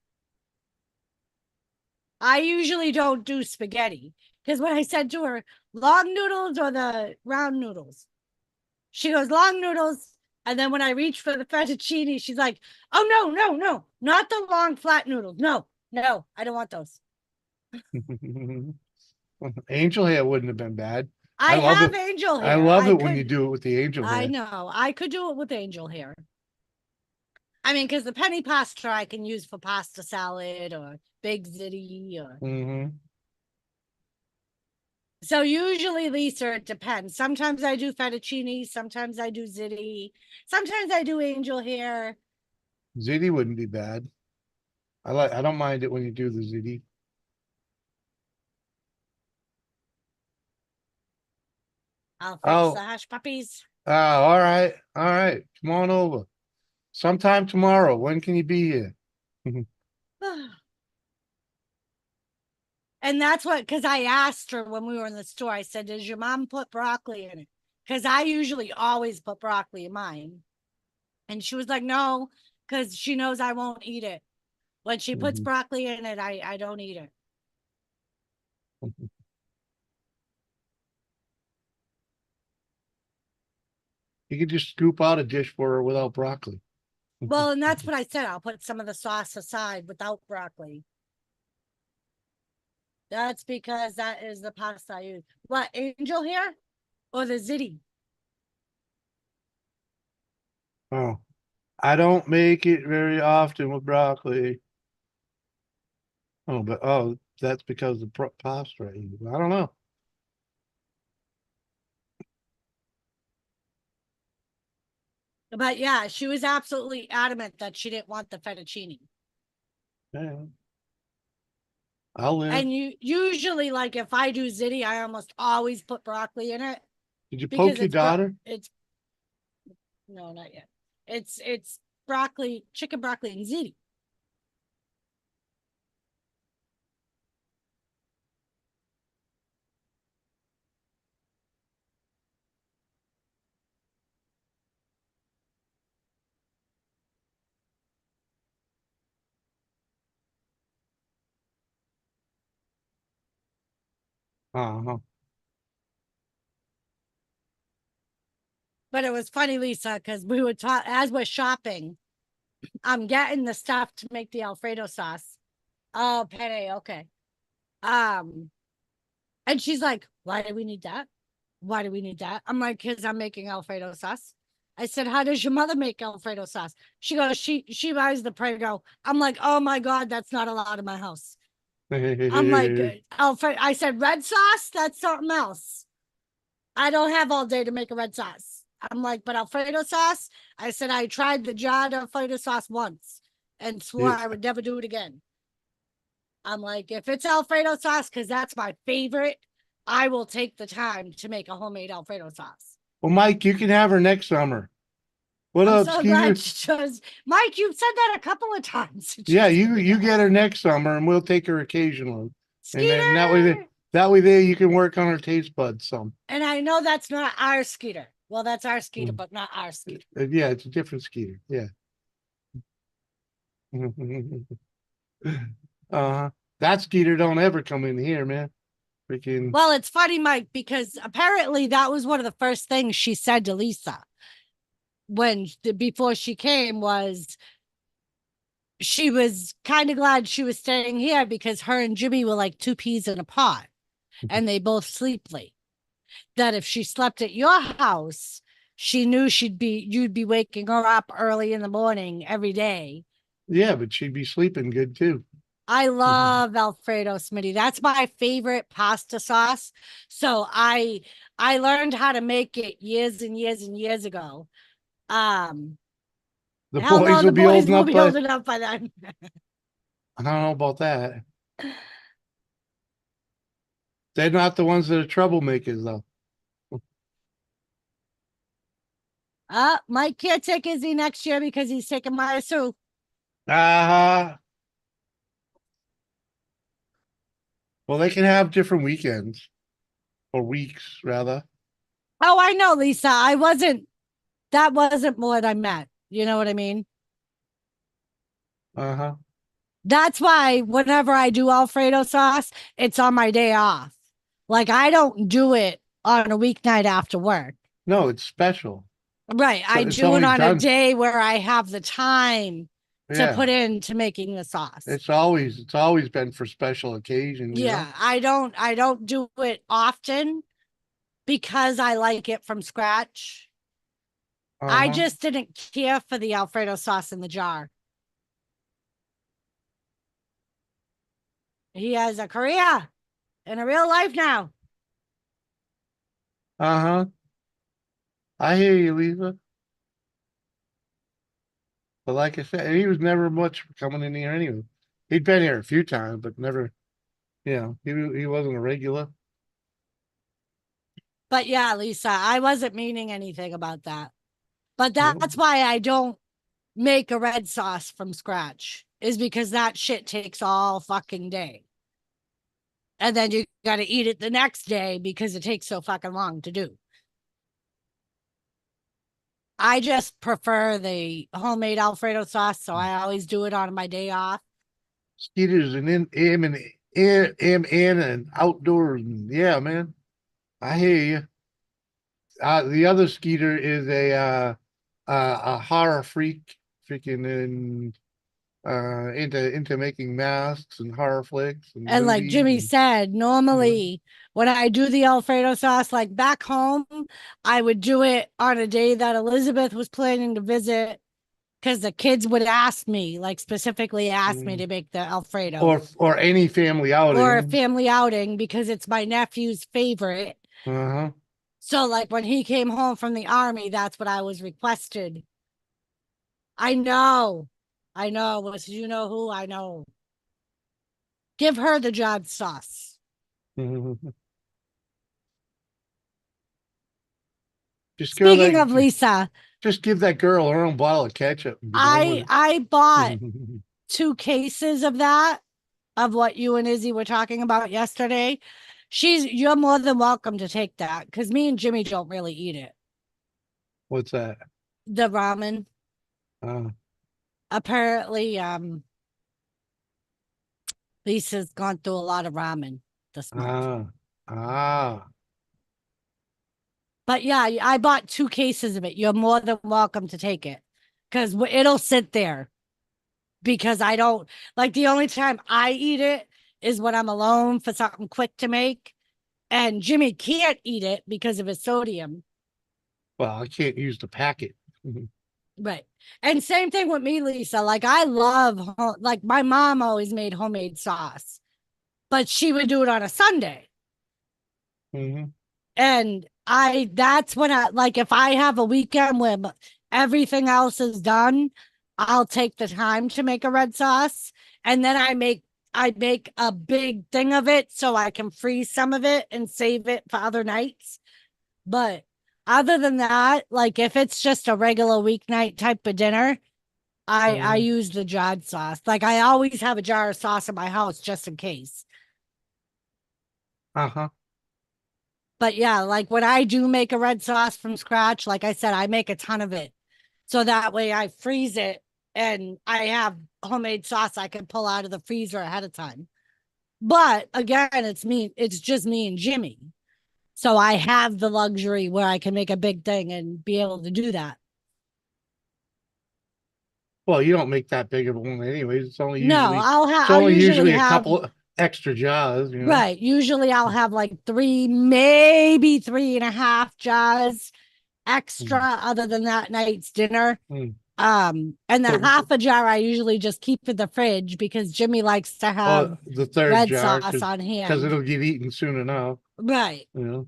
I usually don't do spaghetti because when I said to her, long noodles or the round noodles, she goes, long noodles. And then when I reach for the fettuccine, she's like, oh, no, not the long flat noodles. No, I don't want those. Angel hair wouldn't have been bad. I love have it. angel hair. I love it when you do it with the angel hair. I know. I could do it with angel hair. I mean, because the penny pasta I can use for pasta salad or big ziti or. So usually, Lisa, it depends. Sometimes I do fettuccine. Sometimes I do ziti. Sometimes I do angel hair. Ziti wouldn't be bad. I don't mind it when you do the ziti. I'll fix Oh. the hush puppies. All right. All right. Come on over. Sometime tomorrow. When can you be here? And that's what, because I asked her when we were in the store, I said, does your mom put broccoli in it? Because I usually always put broccoli in mine. And she was like, no, because she knows I won't eat it. When she puts broccoli in it, I don't eat it. You could just scoop out a dish for her without broccoli. Well, and that's what I said. I'll put some of the sauce aside without broccoli. That's because that is the pasta I use. What, angel hair or the ziti? Oh, I don't make it very often with broccoli. Oh, that's because the pasta I use. I don't know. But yeah, she was absolutely adamant that she didn't want the fettuccine. Yeah. I'll live. And you usually, like, if I do ziti, I almost always put broccoli in it. Did you poke your daughter? No, not yet. It's broccoli, chicken broccoli, and ziti. But it was funny, Lisa, because we were as we're shopping, I'm getting the stuff to make the Alfredo sauce. Oh, penne, okay. And she's like, why do we need that? Why do we need that? I'm like, because I'm making Alfredo sauce. I said, how does your mother make Alfredo sauce? She goes, she buys the Prego. I'm like, oh my God, that's not allowed in my house. I'm like, Alfredo. I said, red sauce? That's something else. I don't have all day to make a red sauce. I'm like, but Alfredo sauce? I said, I tried the jarred Alfredo sauce once and swore I would never do it again. I'm like, if it's Alfredo sauce, because that's my favorite, I will take the time to make a homemade Alfredo sauce. Well, Mike, you can have her next summer. What I'm up, so Skeeter? glad she chose. Mike, you've said that a couple of times. Yeah, you get her next summer, and we'll take her occasionally. And then Skeeter. that way there you can work on her taste buds some. And I know that's not our Skeeter. Well, that's our Skeeter, Mm. but not our Skeeter. Yeah, it's a different Skeeter. Yeah. That Skeeter don't ever come in here, man. Freaking. Well, it's funny, Mike, because apparently that was one of the first things she said to Lisa before she came was she was kind of glad she was staying here because her and Jimmy were like two peas in a pod and they both sleep late. That if she slept at your house, she knew you'd be waking her up early in the morning every day. Yeah, but she'd be sleeping good too. I love Alfredo Smitty. That's my favorite pasta sauce. So I learned how to make it years and years and years ago. The Hell boys no, will the be boys old will be enough old by. enough by then. I don't know about that. They're not the ones that are troublemakers, though. Mike can't take Izzy next year because he's taking Maya Sue. Uh Well, they can have different weekends or weeks, rather. Oh, I know, Lisa. That wasn't what I meant. You know what I mean? Uh huh. That's why whenever I do Alfredo sauce, it's on my day off. Like I don't do it on a weeknight after work. No, it's special. Right. So I it's do it always on a done. day where I have the time to Yeah, put into making the sauce. it's always been for special occasions. Yeah, I don't do it often because I like it from scratch. I Uh-huh. just didn't care for the Alfredo sauce in the jar. He has a career and a real life now. Uh-huh. I hear you, Lisa. But like I said, he was never much for coming in here anyway. He'd been here a few times, but never, he wasn't a regular. But yeah, Lisa, I wasn't meaning anything about that. But Yeah. that's why I don't make a red sauce from scratch, is because that shit takes all fucking day. And then you got to eat it the next day because it takes so fucking long to do. I just prefer the homemade Alfredo sauce, so I always do it on my day off. Skeeter's in and outdoors. And yeah, man. I hear you. The other Skeeter is a horror freak, freaking into making masks and horror flicks and And like movies Jimmy said, normally when I do the Alfredo sauce, like back home, I would do it on a day that Elizabeth was planning to visit because the kids would ask me, like specifically ask me to make the Alfredo or any family outing. or a family outing because it's my nephew's favorite. Uh-huh. So like when he came home from the army, that's what I was requested. I know. Was you know who? I know. Give her the job sauce. Speaking of Lisa, just give that girl her own bottle of ketchup. I bought 2 cases of that, of what you and Izzy were talking about yesterday. You're more than welcome to take that because me and Jimmy don't really eat it. What's that? The ramen. Uh, Apparently, Lisa's gone through a lot of ramen this month. But yeah, I bought 2 cases of it. You're more than welcome to take it because it'll sit there. Because I don't like, the only time I eat it is when I'm alone for something quick to make. And Jimmy can't eat it because of his sodium. Well, I can't use the packet. Right. And same thing with me, Lisa. Like I love, like my mom always made homemade sauce, but she would do it on a Sunday. And that's when like, if I have a weekend where everything else is done, I'll take the time to make a red sauce. And then I make a big thing of it so I can freeze some of it and save it for other nights. But Other than that, like if it's just a regular weeknight type of dinner, I Mhm. use the jarred sauce. Like I always have a jar of sauce in my house just in case. Uh-huh. But yeah, like when I do make a red sauce from scratch, like I said, I make a ton of it. So that way I freeze it and I have homemade sauce I can pull out of the freezer ahead of time. But again, it's just me and Jimmy. So I have the luxury where I can make a big thing and be able to do that. Well, you don't make that big of a one anyways. No, It's I'll only usually usually a have couple extra jars, you know. right. Usually I'll have like three, maybe 3.5 jars extra other than that night's dinner. Mm. And the So, half a jar I usually just keep in the fridge because Jimmy likes to have the third red jar, sauce on because hand. it'll get eaten soon enough, Right. you know.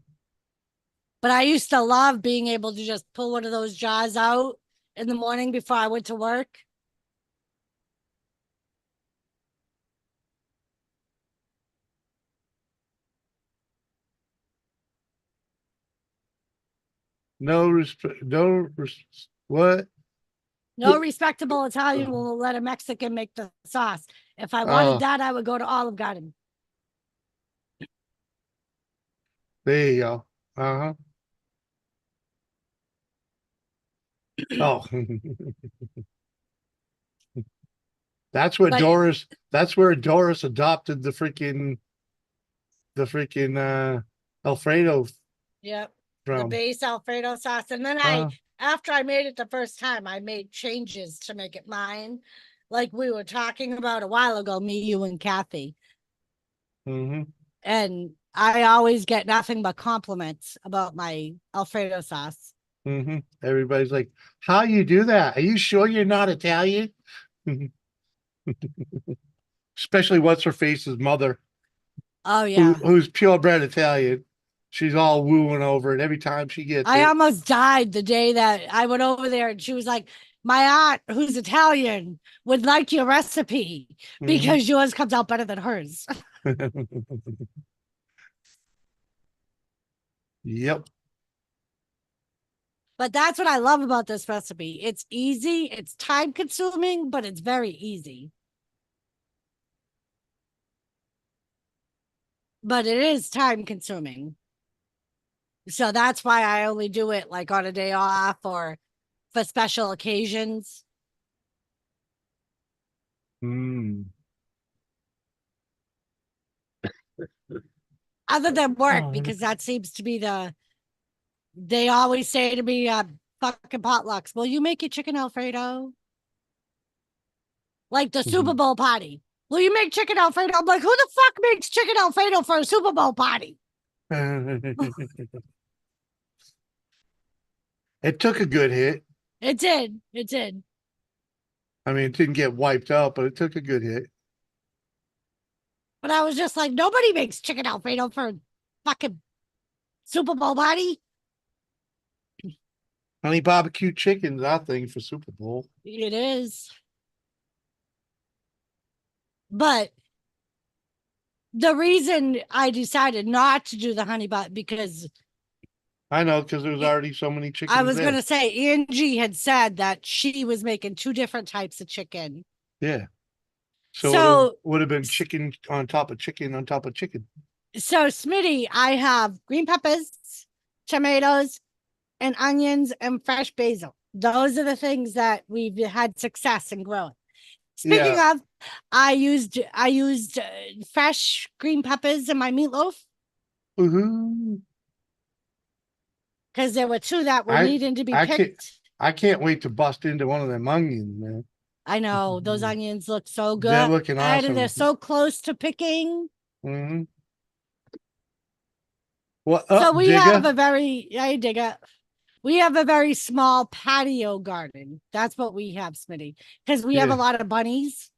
But I used to love being able to just pull one of those jars out in the morning before I went to work. What? No respectable Italian will let a Mexican make the sauce. If I wanted Oh, that, I would go to Olive Garden. there you go. Uh-huh. Oh, But that's where Doris adopted the freaking Alfredo yep, the from. base Alfredo sauce. And then Uh, after I made it the first time, I made changes to make it mine. Like we were talking about a while ago, me, you, and Kathy. mm-hmm, And I always get nothing but compliments about my Alfredo sauce. mm-hmm. Everybody's like, how you do that? Are you sure you're not Italian? Especially what's her face's mother, Oh yeah. who's purebred Italian. She's all wooing over it every time she gets I it. almost died the day that I went over there and she was like, my aunt, who's Italian, would like your recipe because yours comes out better than hers. Yep. But that's what I love about this recipe. It's easy, it's time consuming, but it's very easy. But it is time consuming. So that's why I only do it like on a day off or for special occasions. Mm. Other than work, Oh, because that seems to be they always say to me, fucking potlucks, will you make your chicken Alfredo? Like the Super Bowl party. Will you make chicken Alfredo? I'm like, who the fuck makes chicken Alfredo for a Super Bowl party? it took a good hit. It did. It did. I mean, it didn't get wiped out, but it took a good hit. But I was just like, nobody makes chicken Alfredo for a fucking Super Bowl party. Honey barbecue chicken's our thing for Super Bowl. It is. But the reason I decided not to do the honey butt because I know, because there was already so many chickens. I was there. going to say Angie had said that she was making 2 different types of chicken. Yeah. So it would have been chicken on top of chicken on top of chicken. So Smitty, I have green peppers, tomatoes, and onions and fresh basil. Those are the things that we've had success in growing. Speaking of, I used fresh green peppers in my meatloaf because there were 2 that were needing to be picked. I can't wait to bust into one of them onions, man. I know those onions look so good. They're looking awesome. And they're so close to picking. Mm-hmm. Well, So we have a very we have a very small patio garden. That's what we have, Smitty, because we have a lot of bunnies.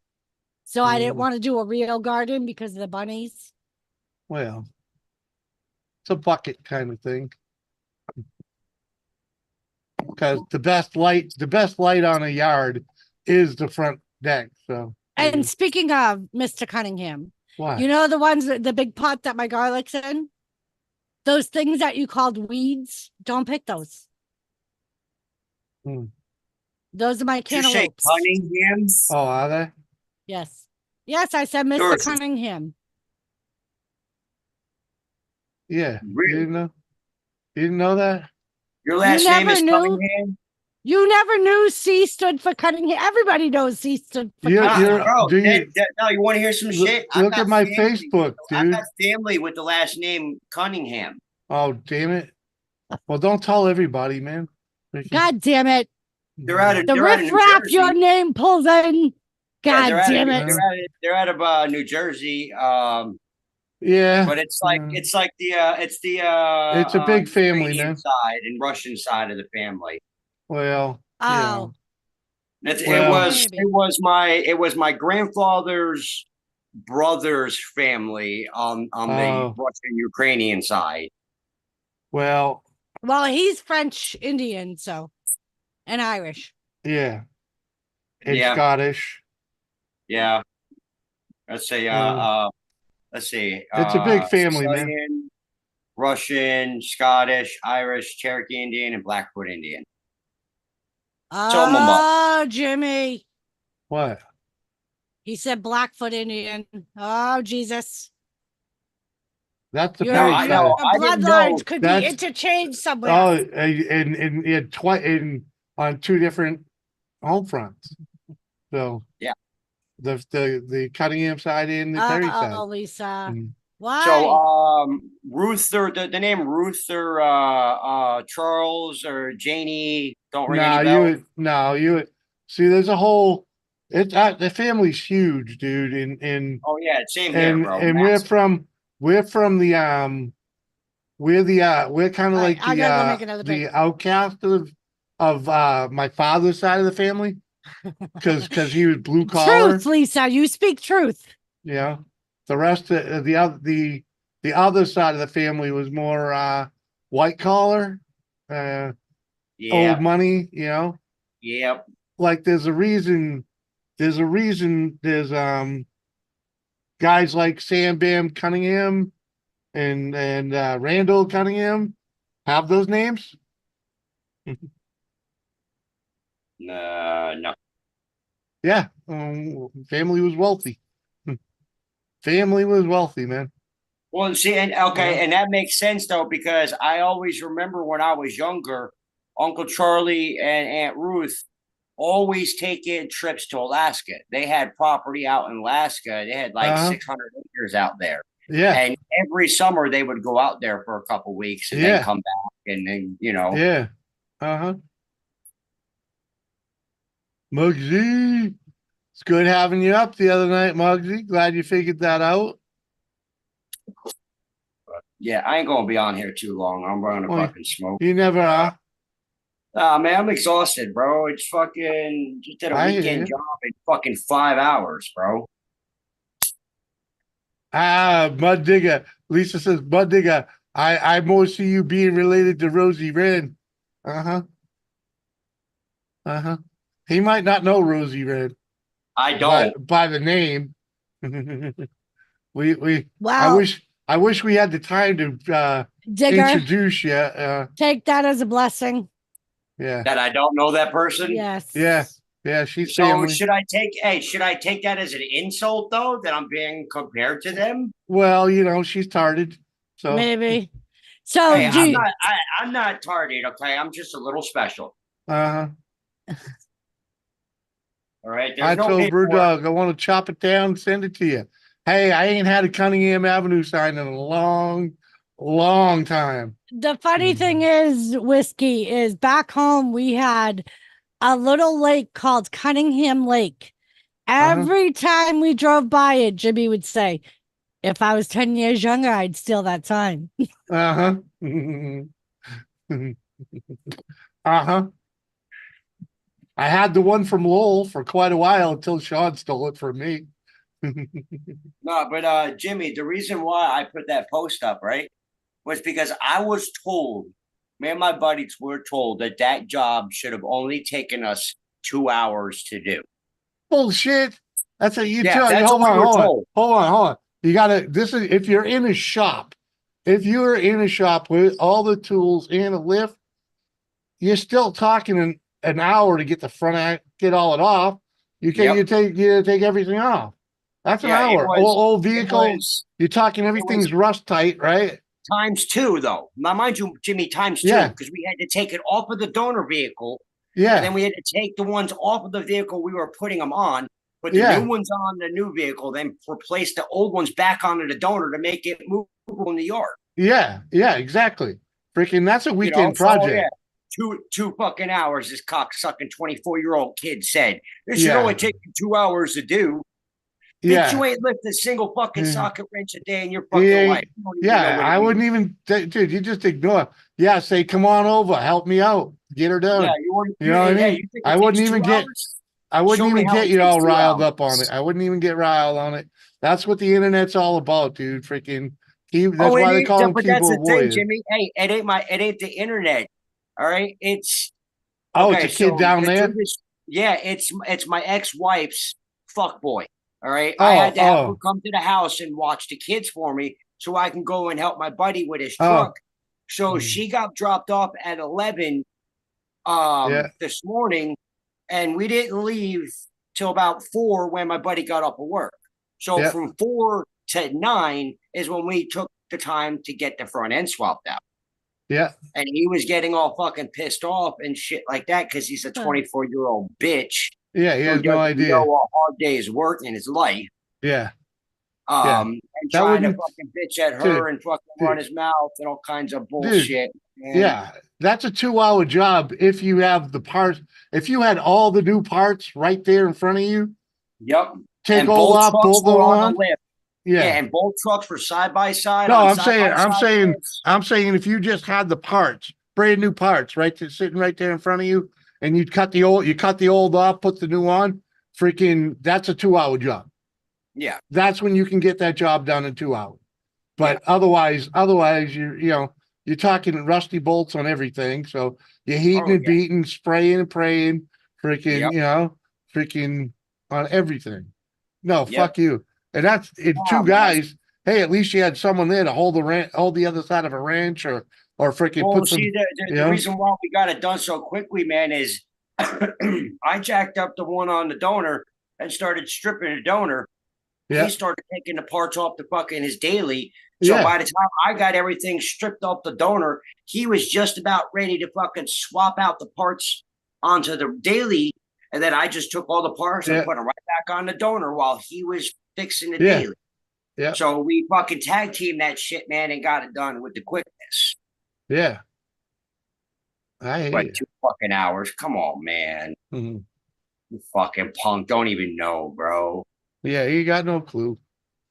So I didn't want to do a real garden because of the bunnies. Well, it's a bucket kind of thing. Because the best light on a yard is the front deck. So, and speaking of Mr. Cunningham, what? You know the big pot that my garlic's in? those things that you called weeds, don't pick those. Hmm. Those are my Did you say cantaloupes. Cunningham? Oh, are they? Yes. Yes, I said Mr. Doris. Cunningham. Yeah. You Really? didn't know? You didn't know that? Your last name never is knew? Cunningham? You never knew C stood for Cunningham. Everybody knows C stood for You're- Cunningham. you're- Bro, do you- no, you want to hear some Look, shit? look at my Facebook, I've dude. got family with the last name Cunningham. Oh, damn it. Well, don't tell everybody, man. God damn it. They're out of The they're out of New riffraff Jersey. your name pulls in. Yeah, God damn it. They're out of New Jersey. Yeah. But it's like Mm. it's It's a big family, Ukrainian man. side and Russian side of the family. Well, Oh. Well- It was my grandfather's brother's family on the Oh. Russian Ukrainian side. well, Well, he's French Indian, so and Irish. yeah. And Yeah. Scottish. Yeah. Let's say let's see. It's a big family, man. Sicilian, Russian, Scottish, Irish, Cherokee Indian, and Blackfoot Indian. So I'm a monk. Oh, Jimmy. What? He said Blackfoot Indian. Oh, Jesus. That's the Your, Perry I your know. side. I didn't bloodlines know. could be That's- interchanged somewhere. Oh, and in on two different home fronts. So Yeah. the Cunningham side and the Perry side. Oh, Lisa. Mm. Why? So Ruth or the name Ruth or Charles or Janie don't ring any bells. You would see. There's a whole. It's the family's huge, dude, and Oh yeah, same here, bro. and Massive. we're from the we're kind of All right, like I gotta go make another the drink. outcast of my father's side of the family because he was blue collar. Truth, Lisa. You speak truth. Yeah, the rest of the other side of the family was more white collar, Yeah, old money. You know, yep. like there's a reason. There's guys like Sam Bam Cunningham and Randall Cunningham have those names. No. Yeah, family was wealthy. Family was wealthy, man. Well, see, and and that makes sense though, because I always remember when I was younger, Uncle Charlie and Aunt Ruth always taking trips to Alaska. They had property out in Alaska. They had like 600 acres out there. Yeah, And every summer they would go out there for a couple weeks and then come back and then, yeah, Muggsy, it's good having you up the other night, Muggsy. Glad you figured that out. Yeah, I ain't gonna be on here too long. I'm gonna Well, fucking smoke. You never are. Man, I'm exhausted, bro. It's fucking just did a I hear weekend you. job in fucking 5 hours, bro. Mud Digger. Lisa says, Mud Digger, I more see you being related to Rosie Red. Uh-huh. Uh-huh. He might not know Rosie Red I don't. by the name. we Wow. I wish we had the time to Digger, introduce you. take that as a blessing. Yeah. That I don't know that person. Yes. Yeah. Yeah, she's So family. should I take that as an insult though, that I'm being compared to them? Well, she's tarded. So Maybe. So, Hey, do you, I'm not tardy, okay? I'm just a little special. uh-huh. All right. I There's no told paperwork. Brewdog I want to chop it down and send it to you. Hey, I ain't had a Cunningham Avenue sign in a long time. the funny thing is, Whiskey, is back home we had a little lake called Cunningham Lake. Every time we drove by it, Jimmy would say, if I was 10 years younger, I'd steal that sign. Uh-huh. Uh-huh. I had the one from Lowell for quite a while until Sean stole it from me. No, but Jimmy, the reason why I put that post up, right, was because I was told, me and my buddies were told that job should have only taken us 2 hours to do. Bullshit. That's what you Yeah, tell. that's Hold what we were on. told. Hold on. You gotta. This is if you're in a shop if you're in a shop with all the tools and a lift, you're still talking an hour to get the front end, get all it off. You can you take everything off. That's an Yeah, it hour. was- Old It vehicle. was You're talking everything's rust tight, right? times two, though. Now, mind you, Jimmy, times two, Yeah. because we had to take it off of the donor vehicle, Yeah. and then we had to take the ones off of the vehicle we were putting them on, put the Yeah. new ones on the new vehicle, then replace the old ones back onto the donor to make it movable in the yard. Yeah. Yeah. Exactly. Freaking, that's a You know, weekend so, project. yeah, two fucking hours. This cocksucking 24-year-old kid said this should Yeah. only take you 2 hours to do. Yeah. Bitch, you ain't lifted a single fucking Yeah. socket wrench a day in your fucking Yeah. life. You don't even know Yeah. what it I means. wouldn't even, dude, you just ignore. Yeah. Say, come on over, help me out, get her done. Yeah, you wouldn't. You know what I yeah, mean? you think it I wouldn't takes even 2 get, hours? I wouldn't Show me even how get it you takes all 2 riled up on hours. it. I wouldn't even get riled on it. That's what the internet's all about, dude. Freaking, that's Oh, why it they is, call them but that's the keyboard thing, warriors. Jimmy. Hey, it ain't the internet. All right, it's Oh, okay. it's a kid down the there. dude is- yeah, it's my ex-wife's fuck boy. All right, I Oh, had to have her oh, come to the house and watch the kids for me, so I can go and help my buddy with his Oh. truck. So Mm. she got dropped off at 11 Yeah. this morning, and we didn't leave till about 4 when my buddy got up at work. So Yeah. from 4 to 9 is when we took the time to get the front end swapped out. Yeah. And he was getting all fucking pissed off and shit like that because he's a 24-year-old bitch Yeah. He who has no doesn't idea. know a hard day's work in his life. Yeah. And That trying to wouldn't- fucking bitch at her Dude, and fucking dude. run his mouth and all kinds of bullshit. man. Yeah. That's a 2-hour job if you have the parts. If you had all the new parts right there in front of you, Yep. take And all both off, trucks both were on on. the lift. Yeah. Yeah, and both trucks were side by side. No, on I'm saying, side-by-side lifts. I'm saying if you just had the parts, brand new parts, right, sitting right there in front of you, and you cut the old off, put the new on, freaking, that's a 2-hour job. Yeah. That's when you can get that job done in 2 hours. But otherwise, you're talking rusty bolts on everything. So you're heating and beating, spraying and praying, freaking, freaking on everything. No, fuck you. And that's it. Two guys. Hey, at least you had someone there to hold the other side of a wrench or freaking Well, put some. see, the reason why we got it done so quickly, man, is I jacked up the one on the donor and started stripping the donor. Yeah. He started taking the parts off the fucking his daily. So by the time I got everything stripped off the donor, he was just about ready to fucking swap out the parts onto the daily. And then I just took all the parts and put them right back on the donor while he was fixing the daily. Yeah. So we fucking tag teamed that shit, man, and got it done with the quickness. Yeah. I hate Like it. 2 fucking hours. Come on, man. Mm-hmm. You fucking punk. Don't even know, bro. Yeah, you got no clue.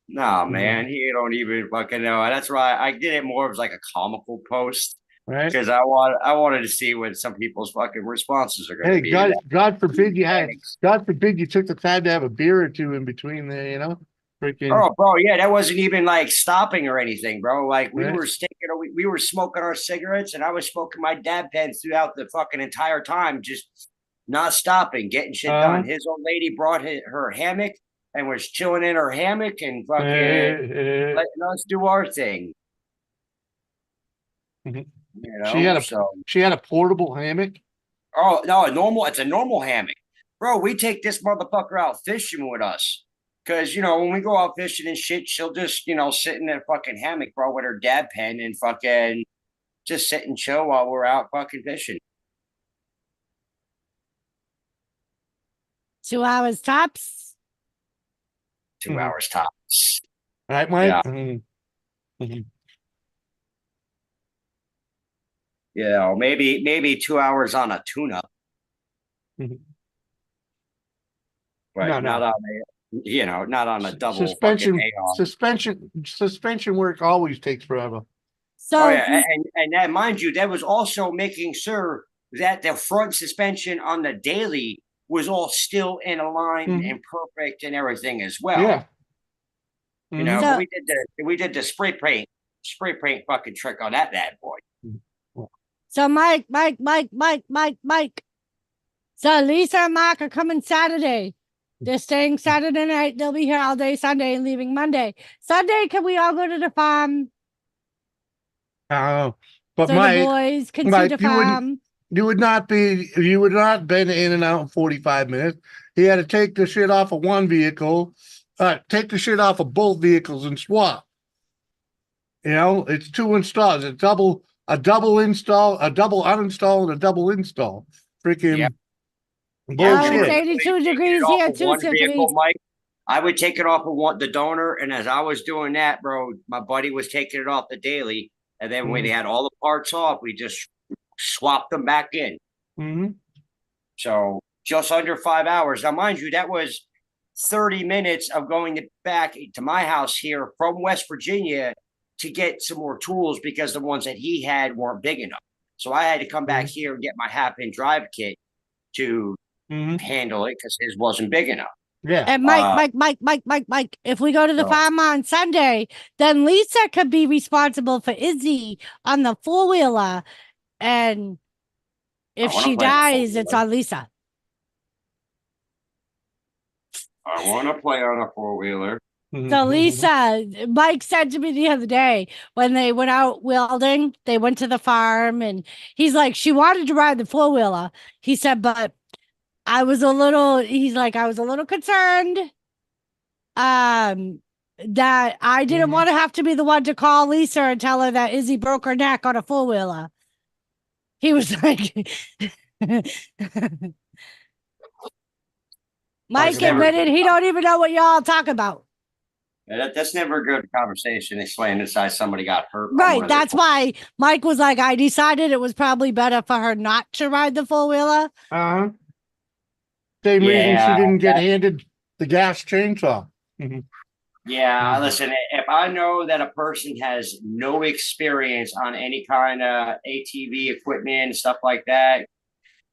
Nah, man. He don't even fucking know. That's why I did it more as like a comical post. Right. Because I wanted to see what some people's fucking responses are going to Hey, be. God forbid you took the time to have a beer or two in between there, you know? Freaking. Oh, bro, yeah, that wasn't even like stopping or anything, bro. Like we Right. we were smoking our cigarettes, and I was smoking my dab pens throughout the fucking entire time, just not stopping, getting shit done. His old lady brought her hammock and was chilling in her hammock and fucking letting us do our thing. Mhm. You know, She had a portable hammock. Oh no, it's a normal hammock, bro. We take this motherfucker out fishing with us. Cause when we go out fishing and shit, she'll just sit in that fucking hammock, bro, with her dab pen and fucking just sit and chill while we're out fucking fishing. 2 hours tops. 2 hours tops. Right, Mike? Yeah. Mm-hmm. Yeah, or maybe 2 hours on a tune-up. Mhm. Right, No. not on not on a double Suspension, fucking A-on. suspension work always takes forever. So Oh yeah, and that, mind you, that was also making sure that the front suspension on the daily was all still in alignment and perfect and everything as well. Yeah. So- we did the spray paint fucking trick on that bad boy. So Mike. So Lisa and Mark are coming Saturday. They're staying Saturday night. They'll be here all day Sunday and leaving Monday. Sunday, can we all go to the farm? But So the Mike, boys can see Mike, the you wouldn't farm. you would not been in and out in 45 minutes. He had to take the shit off of one vehicle, take the shit off of both vehicles and swap. You know, it's 2 installs, a double install, a double uninstall, and a double install. Freaking Yep. Well, it's bullshit. 82 Taking it degrees off here of too, one Tiffany. vehicle, Mike. I would take it off of the donor, and as I was doing that, bro, my buddy was taking it off the daily, and then when he had all the parts off, we just swapped them back in. Mm-hmm. So just under 5 hours. Now, mind you, that was 30 minutes of going back to my house here from West Virginia to get some more tools because the ones that he had weren't big enough. So I had to come back here and get my half-pin drive kit to handle it because his wasn't big enough. Yeah. And Mike, if we go to the farm on Sunday, then Lisa could be responsible for Izzy on the 4-wheeler. And if I wanna she play the dies, it's 4-wheeler. on Lisa. I want to play on a 4-wheeler. So Lisa, Mike said to me the other day when they went out welding, they went to the farm and he's like, she wanted to ride the 4-wheeler. He said, but I was a little concerned that I didn't want to have to be the one to call Lisa and tell her that Izzy broke her neck on a 4-wheeler. He was like, Mike admitted he don't even know what y'all talk about. That's never a good conversation explaining inside somebody got hurt. Right. That's why Mike was like, I decided it was probably better for her not to ride the 4-wheeler. Same reason she didn't get handed the gas chainsaw. Yeah, listen, if I know that a person has no experience on any kind of ATV equipment, stuff like that,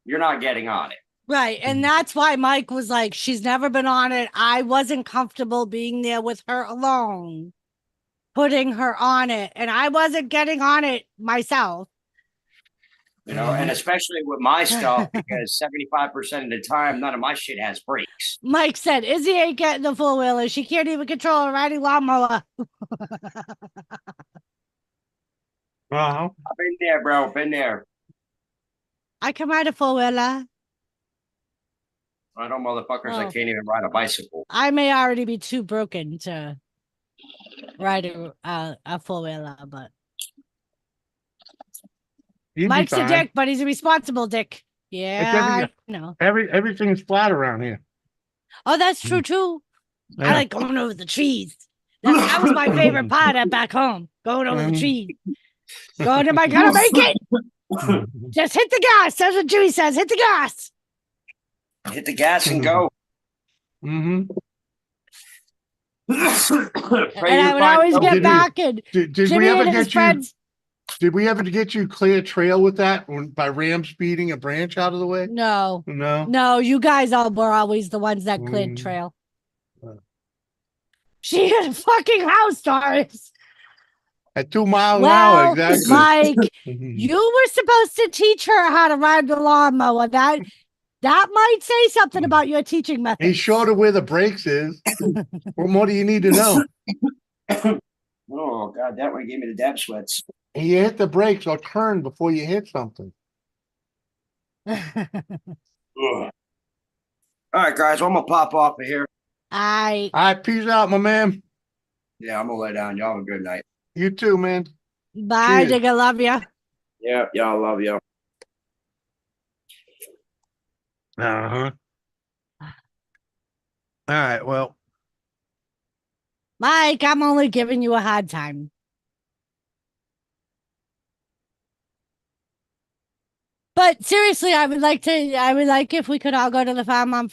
you're not getting on it. Right. And that's why Mike was like, she's never been on it. I wasn't comfortable being there with her alone, putting her on it. And I wasn't getting on it myself. You know, and especially with my stuff, because 75% of the time, none of my shit has brakes. Mike said, Izzy ain't getting the 4-wheeler. She can't even control a riding lawnmower. I've been there, bro. Been there. I can ride a 4-wheeler. I know motherfuckers that can't even ride a bicycle. I may already be too broken to ride a 4-wheeler, but Mike's a dick, but he's a responsible dick. Yeah, I know. Everything's flat around here. Oh, that's true too. I like going over the trees. That was my favorite part of back home. Going over the trees. Going, am I gonna make it? Just hit the gas. That's what Jimmy says. Hit the gas. Hit the gas and go. And I would always get back and did Jimmy we ever and his get friends. Did we ever get you clear trail with that by ram speeding a branch out of the way? No. No. You guys all were always the ones that cleared trail. She hit a fucking house, Doris. At 2 miles an hour, exactly. Mike, you were supposed to teach her how to ride the lawnmower. That might say something about your teaching method. He showed her where the brakes is. What more do you need to know? Oh, God, that one gave me the dab sweats. You hit the brakes or turn before you hit something. All right, guys, I'm going to pop off of here. All right, peace out, my man. Yeah, I'm going to lay down. Y'all have a good night. You too, man. Bye, nigga. Love ya. Yeah, y'all love you. All right, well. Mike, I'm only giving you a hard time. But seriously, I would like if we could all go to the farm on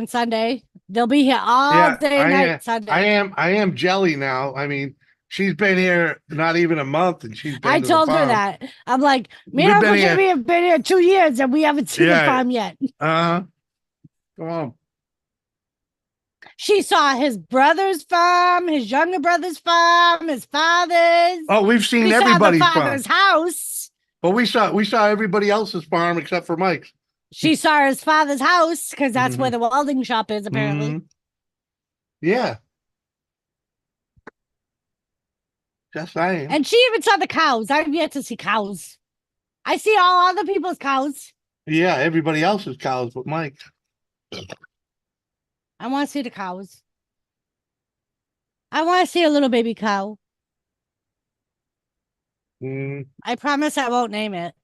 Sunday. They'll be here all day night Sunday. I am jelly now. I mean, she's been here not even a month, and she's been I told her that. I'm like, me and Uncle Jimmy have been here 2 years, and we haven't seen the farm yet. Come on. She saw his brother's farm, his younger brother's farm, his father's. Oh, we've seen everybody's farm. Father's house. Well, we saw everybody else's farm except for Mike's. She saw his father's house because that's where the welding shop is, apparently. Yeah. Just saying. And she even saw the cows. I've yet to see cows. I see all other people's cows. Yeah, everybody else's cows, but Mike. I want to see the cows. I want to see a little baby cow. Mm. I promise I won't name it.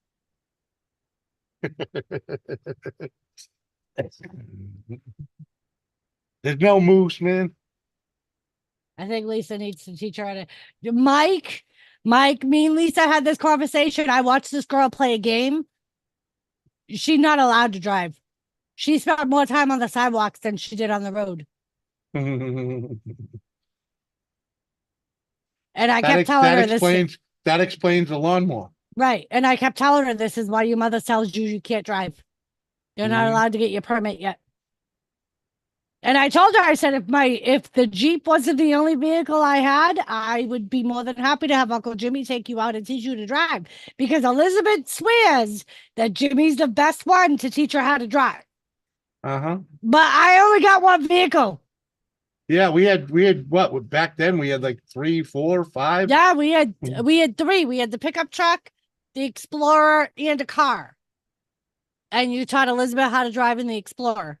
There's no moose, man. I think Lisa needs to teach her how to. Mike, me and Lisa had this conversation. I watched this girl play a game. She's not allowed to drive. She spent more time on the sidewalks than she did on the road. And I kept telling her this. That explains the lawnmower. Right. And I kept telling her this is why your mother tells you can't drive. You're not allowed to get your permit yet. And I told her, I said, if the Jeep wasn't the only vehicle I had, I would be more than happy to have Uncle Jimmy take you out and teach you to drive. Because Elizabeth swears that Jimmy's the best one to teach her how to drive. Uh-huh. But I only got one vehicle. Yeah, we had what back then we had like 3, 4, 5. Yeah, we had 3. We had the pickup truck, the Explorer, and a car. And you taught Elizabeth how to drive in the Explorer.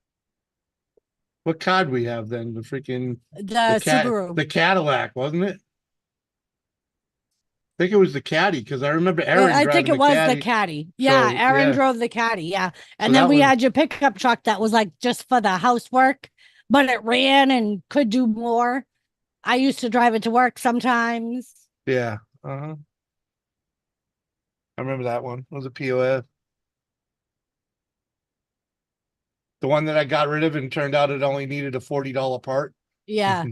What car did we have then? The freaking Subaru. The Cadillac, wasn't it? I think it was the Caddy because I remember Aaron. I think it was the Caddy. Yeah, Aaron drove the Caddy. Yeah, and then we had your pickup truck that was like just for the housework, but it ran and could do more. I used to drive it to work sometimes. Yeah. I remember that one. It was a POF. The one that I got rid of and turned out it only needed a $40 part. Yeah.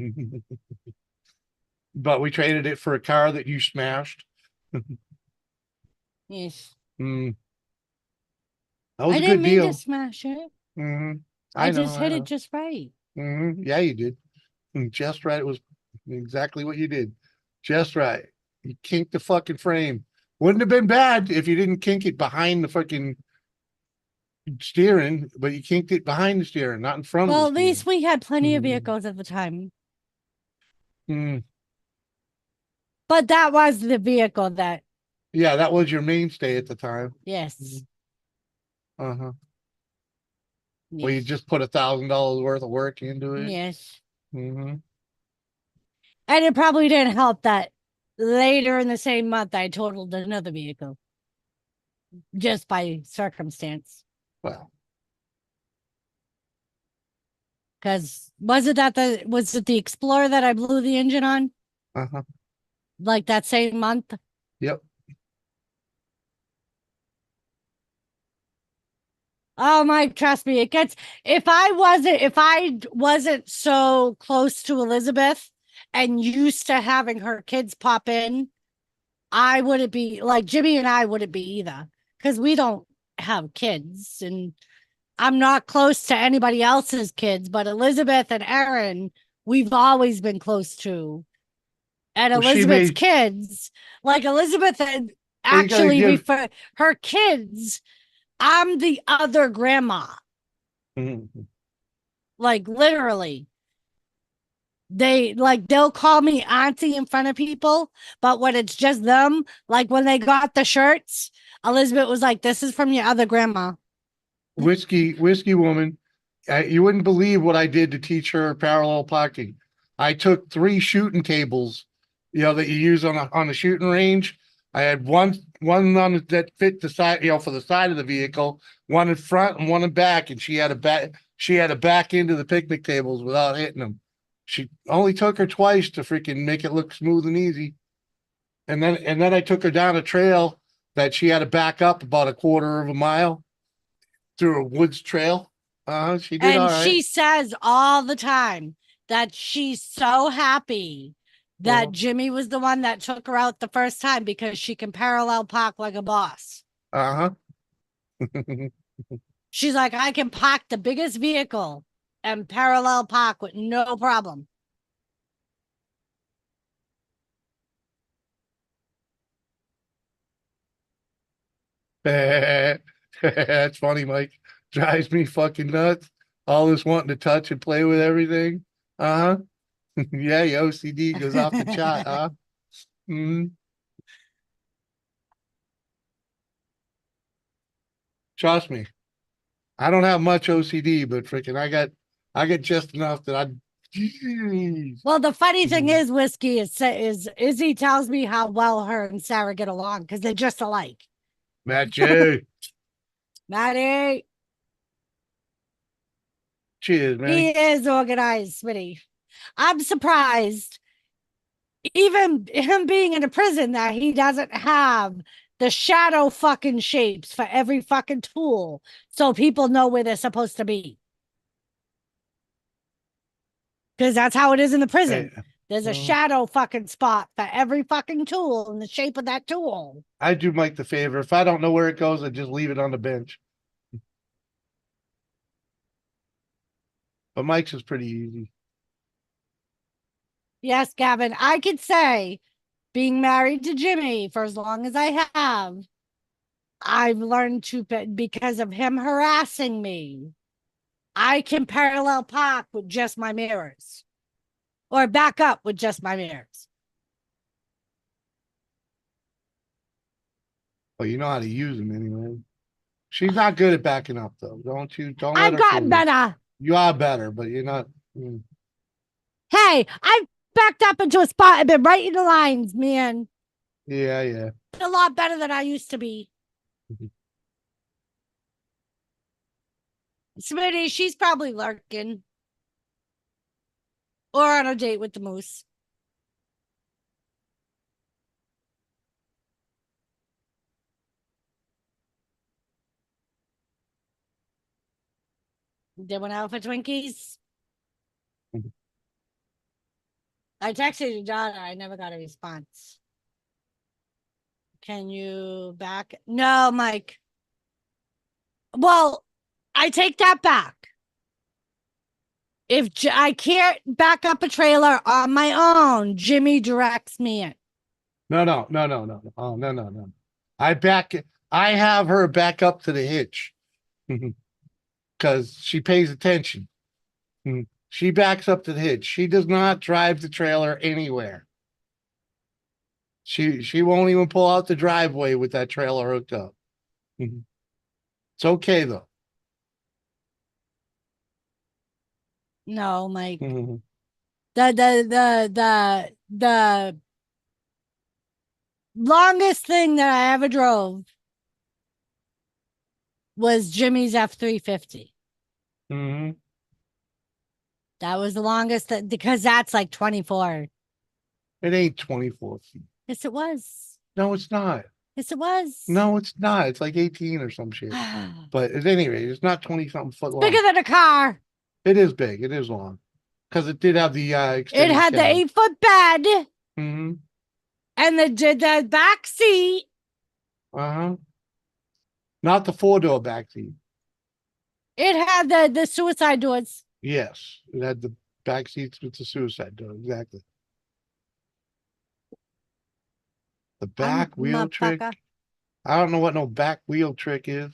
But we traded it for a car that you smashed. Yes. That was I a didn't good deal. mean to smash it. I just hit it just right. Yeah, you did. Just right. It was exactly what you did. Just right. You kinked the fucking frame. Wouldn't have been bad if you didn't kink it behind the fucking steering, but you kinked it behind the steering, not in front of the Well, steering. at least we had plenty of vehicles at the time. But that was the vehicle that. Yeah, that was your mainstay at the time. Yes. Uh-huh. Yes. Well, you just put $1,000 worth of work into it. Yes. And it probably didn't help that later in the same month I totaled another vehicle. Just by circumstance. Well. Because was it the Explorer that I blew the engine on? Uh-huh. Like that same month? Yep. Oh my, trust me, it gets, if I wasn't so close to Elizabeth and used to having her kids pop in, I wouldn't be like Jimmy and I wouldn't be either. Because we don't have kids and I'm not close to anybody else's kids, but Elizabeth and Aaron, we've always been close to. And Elizabeth's kids, like Elizabeth and actually refer her kids, I'm the other grandma. Like literally. They'll call me auntie in front of people, but when it's just them, like when they got the shirts, Elizabeth was like, "This is from your other grandma." Whiskey woman, you wouldn't believe what I did to teach her parallel parking. I took 3 shooting tables, that you use on a shooting range. I had one on that fit the side, for the side of the vehicle, one in front and one in back, and she had to back into the picnic tables without hitting them. She only took her twice to freaking make it look smooth and easy. And then I took her down a trail that she had to back up about a quarter of a mile through a woods trail. She did all right. She says all the time that she's so happy that Jimmy was the one that took her out the first time because she can parallel park like a boss. She's like, I can park the biggest vehicle and parallel park with no problem. That's funny, Mike. Drives me fucking nuts. All this wanting to touch and play with everything. Yeah, your OCD goes off the chart, huh? Mhm. Trust me. I don't have much OCD, but freaking I get just enough that I jeez. Well, the funny thing Mhm. is, Whiskey is Izzy tells me how well her and Sarah get along because they're just alike. Matt J. Maddie, Cheers, man. he is organized, Smitty. I'm surprised, even him being in a prison, that he doesn't have the shadow fucking shapes for every fucking tool so people know where they're supposed to be. Because that's how it is in the prison. Hey, There's a shadow fucking spot for every fucking tool in the shape of that tool. I do Mike the favor. If I don't know where it goes, I just leave it on the bench. But Mike's is pretty easy. Yes, Gavin, I could say being married to Jimmy for as long as I have, I've learned to, because of him harassing me, I can parallel park with just my mirrors or back up with just my mirrors. But you know how to use them anyway. She's not good at backing up though. Don't let I've her fool gotten you. better. You are better, but you're not. Hey, I've backed up into a spot. I've been right in the lines, man. Yeah, yeah. A lot better than I used to be. Smitty, she's probably lurking or on a date with the moose. They went out for Twinkies. I texted your daughter. I never got a response. Can you back? No, Mike. Well, I take that back. If I can't back up a trailer on my own, Jimmy directs me in. No. Oh, no. I have her back up to the hitch. Because she pays attention. She backs up to the hitch. She does not drive the trailer anywhere. She won't even pull out the driveway with that trailer hooked up. It's okay though. No, Mike. The longest thing that I ever drove was Jimmy's F-350. That was the longest because that's like 24. It ain't 24 feet. Yes, it was. No, it's not. Yes, it was. No, it's not. It's like 18 or some shit. But at any rate, it's not 20 something foot long. Bigger than a car. It is big. It is long. Because it did have the It had the 8-foot bed. Mm-hmm. And the back seat. Uh-huh. Not the 4-door back seat. It had the suicide doors. Yes. It had the back seats with the suicide door. Exactly. The back wheel trick. I don't know what no back wheel trick is.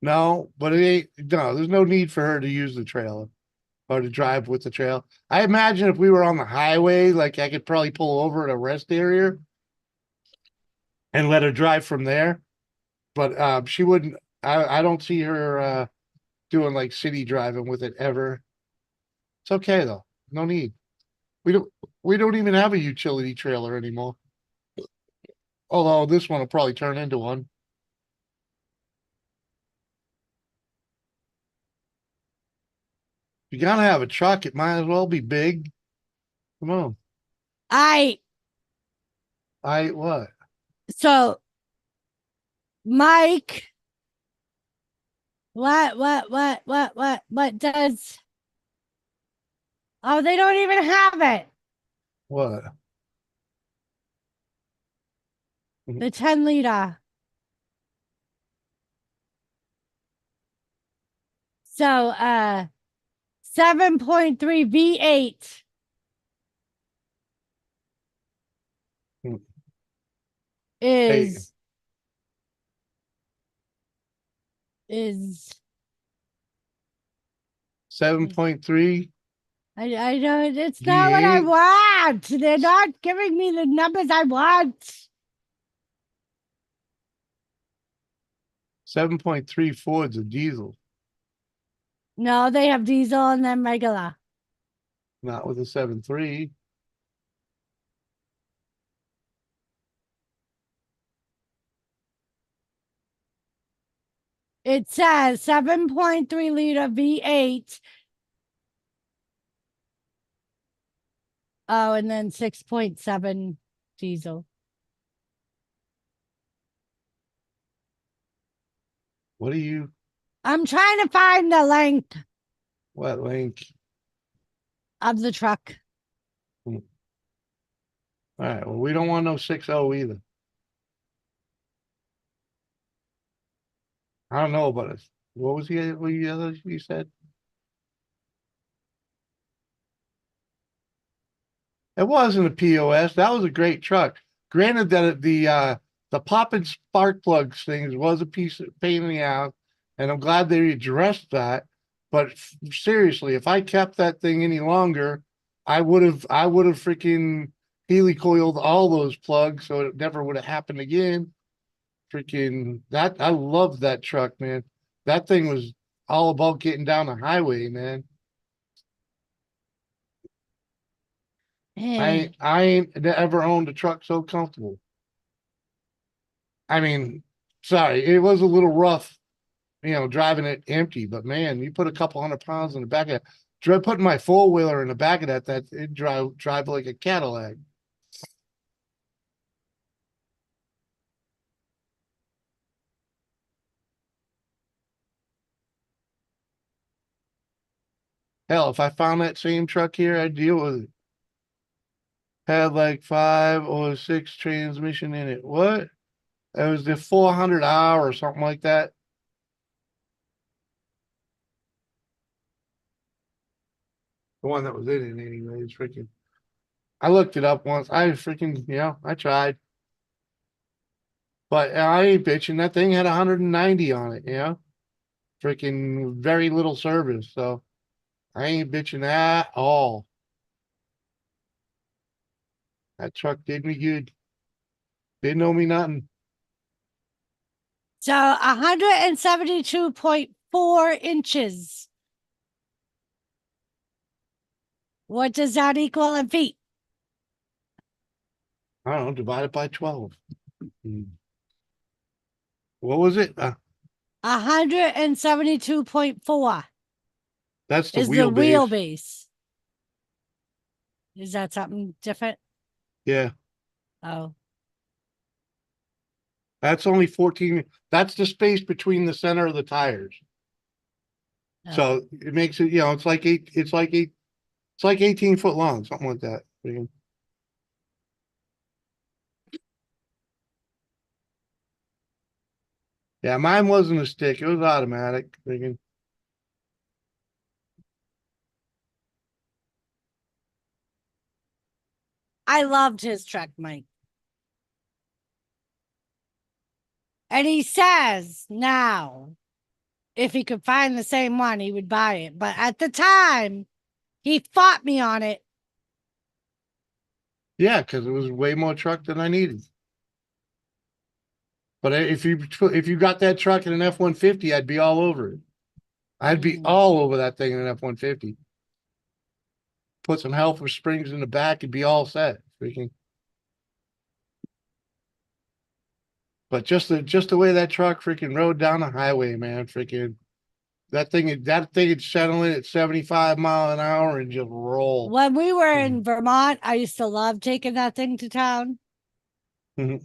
No, but it ain't. No, there's no need for her to use the trailer or to drive with the trail. I imagine if we were on the highway, like I could probably pull over at a rest area and let her drive from there. But she wouldn't. I don't see her doing like city driving with it ever. It's okay though. No need. We don't even have a utility trailer anymore. Although this one will probably turn into one. If you're gonna have a truck, it might as well be big. Come on. I What? So Mike, what does, oh, they don't even have it. What? The 10-liter. So 7.3 V8 is 7.3. I know it's not what I V8. want. They're not giving me the numbers I want. 7.3 Ford's a diesel, No, they have diesel and then regular. not with a 7.3. It says 7.3 liter V8. Oh, and then 6.7 diesel. What are you? I'm trying to find the length What link? of the truck. All right. Well, we don't want no 6.0 either. I don't know about it. What was the other you said? It wasn't a POS. That was a great truck. Granted that the popping spark plugs things was a piece of pain in the ass, and I'm glad they addressed that. But seriously, if I kept that thing any longer, I would have freaking Healy coiled all those plugs so it never would have happened again. Freaking that I loved that truck, man. That thing was all about getting down the highway, man. Eh. I ain't ever owned a truck so comfortable. I mean, sorry, it was a little rough, driving it empty, but man, you put a couple 100 pounds in the back of it. Try putting my four wheeler in the back of that it drive like a Cadillac. Hell, if I found that same truck here, I'd deal with it. Had like 5 or 6 transmission in it. What? It was the 400R or something like that. The one that was in it anyways, freaking. I looked it up once. I freaking, I tried. But I ain't bitching. That thing had 190 on it, freaking very little service. So I ain't bitching at all. That truck did me good. Didn't owe me nothing. So 172.4 inches. What does that equal in feet? I don't know, divide it by 12. What was it? 172.4 That's the is the wheelbase. wheelbase. Is that something different? Yeah. Oh, That's only 14. That's the space between the center of the tires. oh. So it makes it, it's like 18 foot long, something like that. Yeah, mine wasn't a stick, it was automatic. I loved his truck, Mike. And he says now, if he could find the same one, he would buy it. But at the time, he fought me on it. Yeah, because it was way more truck than I needed. But if you got that truck in an F-150, I'd be all over it. I'd be all over that thing in an F-150. Put some helper springs in the back and be all set. Freaking. But just the way that truck freaking rode down the highway, man, freaking that thing is settling at 75 mile an hour and just roll. When we were in Vermont, I used to love taking that thing to town. Yeah,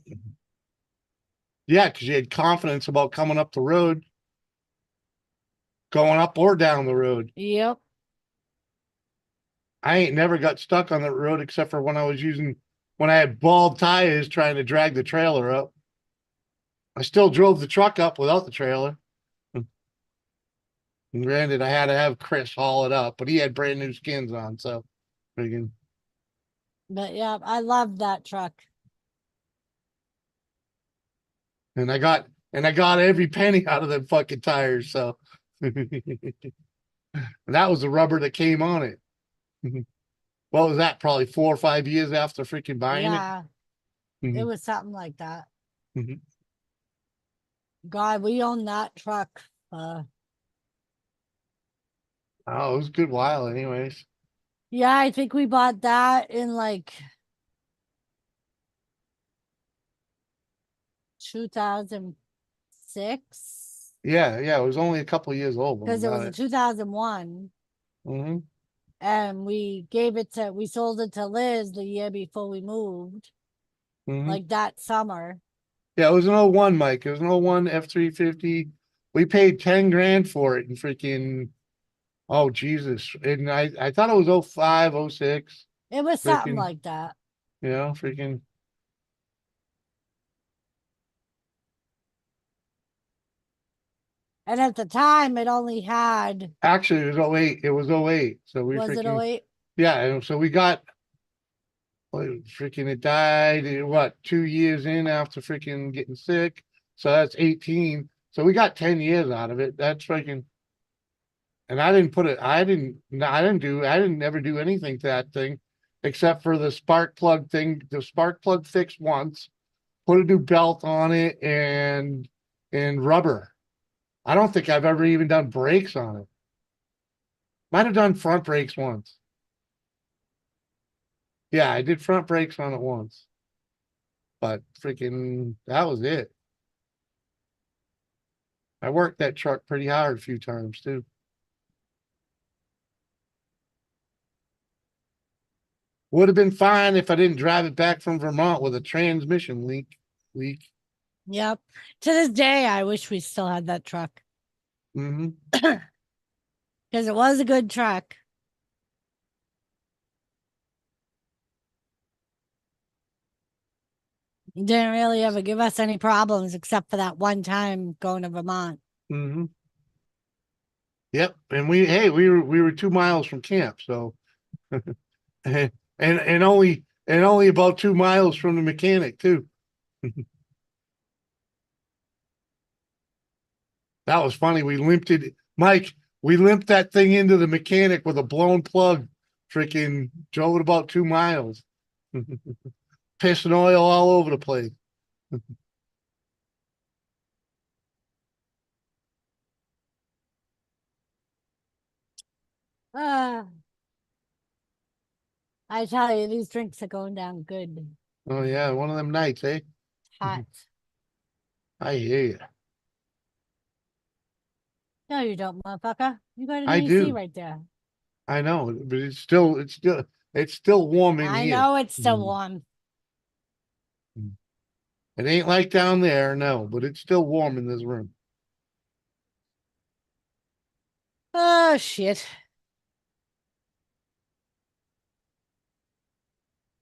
because you had confidence about coming up the road, going up or down the road. Yep. I ain't never got stuck on the road except for when I had bald tires trying to drag the trailer up. I still drove the truck up without the trailer. And granted, I had to have Chris haul it up, but he had brand new skins on, so freaking. But yeah, I loved that truck. And I got every penny out of them fucking tires, so And that was the rubber that came on it. What was that? Probably 4 or 5 years after freaking buying Yeah, it. it Mhm. was something like that. Mhm. God, we owned that truck. Oh, it was a good while, anyways. Yeah, I think we bought that in like 2006 Yeah, it was only a couple of years old when we because it was got a it. 2001. Hmm. And we sold it to Liz the year before we moved, Hmm. like that summer. Yeah, it was an '01, Mike. It was an '01 F-350. We paid 10 grand for it and freaking, oh Jesus. And I thought it was '05, '06. It was something Freaking, like that. freaking. And at the time, it only had, Actually, it was '08. It was '08. So we was it freaking, 08? yeah. And so we got, freaking, it died, what, 2 years in after freaking getting sick. So that's 18. So we got 10 years out of it. That's freaking, and I didn't put it, I didn't ever do anything to that thing except for the spark plug thing, the spark plug fixed once, put a new belt on it and rubber. I don't think I've ever even done brakes on it. Might have done front brakes once. Yeah, I did front brakes on it once. But freaking, that was it. I worked that truck pretty hard a few times too. Would have been fine if I didn't drive it back from Vermont with a transmission leak. Yep. To this day, I wish we still had that truck Hmm. because it was a good truck. It didn't really ever give us any problems except for that one time going to Vermont. Hmm. Yep. And we were 2 miles from camp, so and only about 2 miles from the mechanic too. That was funny. We limped it, Mike. We limped that thing into the mechanic with a blown plug. Freaking drove it about 2 miles. Pissing oil all over the place. Ah, I tell you, these drinks are going down good. Oh yeah, one of them nights, eh? Hot. I hear you. No, you don't, motherfucker. You got an I AC do. right there. I know, but it's still warm in I here. know it's still Mhm. warm. It ain't like down there, no, but it's still warm in this room. Oh, shit.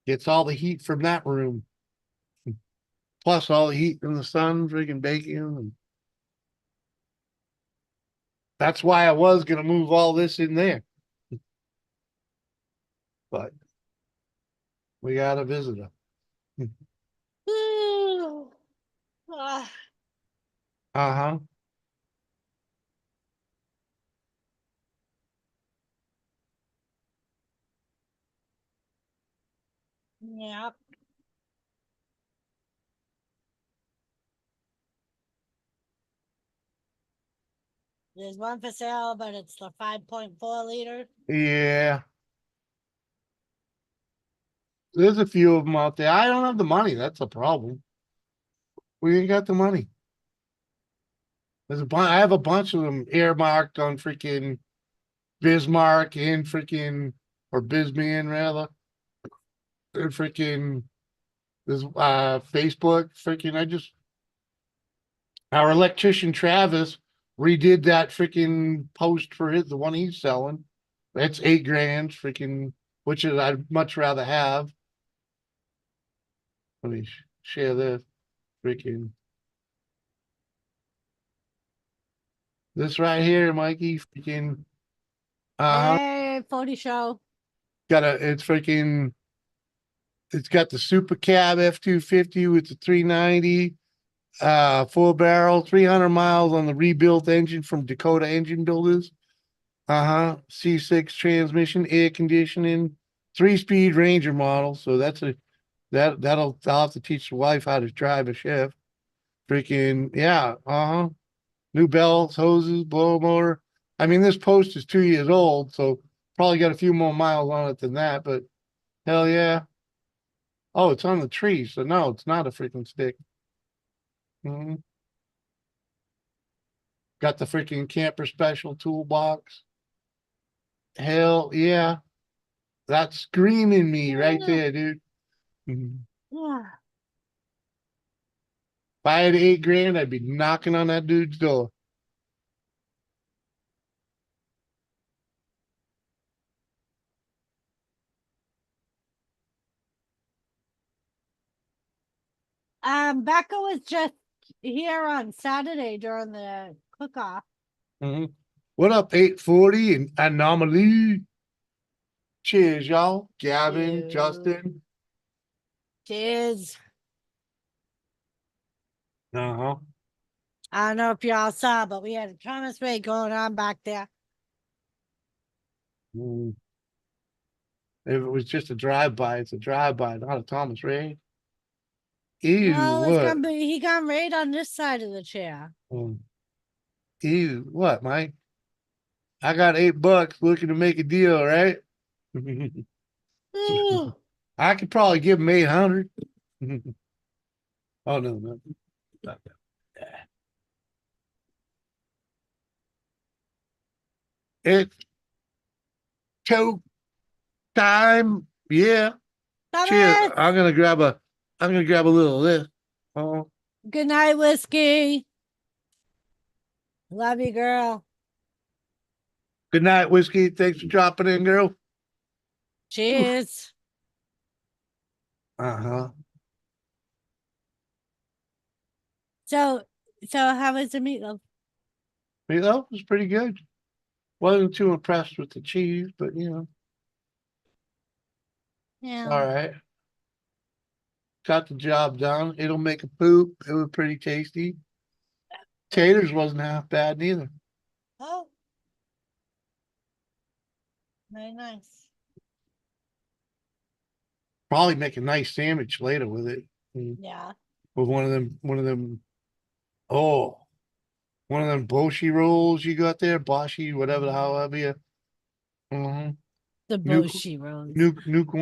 Gets all the heat from that room. Plus all the heat from the sun, freaking baking. And that's why I was gonna move all this in there. But we got a visitor. Ah, Uh-huh. yeah. There's one for sale, but it's the 5.4 liter. Yeah. There's a few of them out there. I don't have the money. That's the problem. We ain't got the money. I have a bunch of them earmarked on freaking Bismarck and freaking, or Bisman rather. And freaking this Facebook. Freaking, our electrician Travis redid that freaking post for the one he's selling. That's 8 grand, freaking, which is I'd much rather have. Let me share this. Freaking this right here, Mikey. Freaking Hey, 40 show. it's got the super cab F-250 with the 390 full barrel, 300 miles on the rebuilt engine from Dakota Engine Builders. C6 transmission, air conditioning, 3-speed Ranger model. So that's I'll have to teach the wife how to drive a shift. Freaking yeah, new belts, hoses, blower motor. I mean, this post is 2 years old, so probably got a few more miles on it than that, but hell yeah. Oh, it's on the tree, so no, it's not a freaking stick. Mhm. Got the freaking camper special toolbox. Hell yeah. That's screaming me right there, dude. Mhm. Yeah. If I had 8 grand, I'd be knocking on that dude's door. Becca was just here on Saturday during the cook-off. Mhm. What up, 840 and Anomaly? Cheers, y'all. Gavin, Ew. Justin. Cheers. Uh-huh. I don't know if y'all saw, but we had a Thomas Ray going on back there. Mm. If it was just a drive-by, it's a drive-by, not a Thomas Ray. Ew, No, what? he got right on this side of the chair. Mm. Ew, what, Mike? I got $8 looking to make a deal, right? Ooh. I could probably give him 800. Oh, no, no. Not that. It's choke time. Yeah. Cheers. Thomas! I'm gonna grab a little of this. Oh, Good night, Whiskey. Love you, girl. good night, Whiskey. Thanks for dropping in, girl. Cheers. Uh-huh. So how was the meatloaf? Meatloaf was pretty good. Wasn't too impressed with the cheese, but Yeah. all right. Got the job done. It'll make a poop. It was pretty tasty. Taters wasn't half bad neither. Oh. Very nice. Probably make a nice sandwich later with it. Yeah. With one of them, oh, one of them boshi rolls you got there, boshi, whatever, however you. Mm-hmm. The Nuke, Boshi rolls. nuke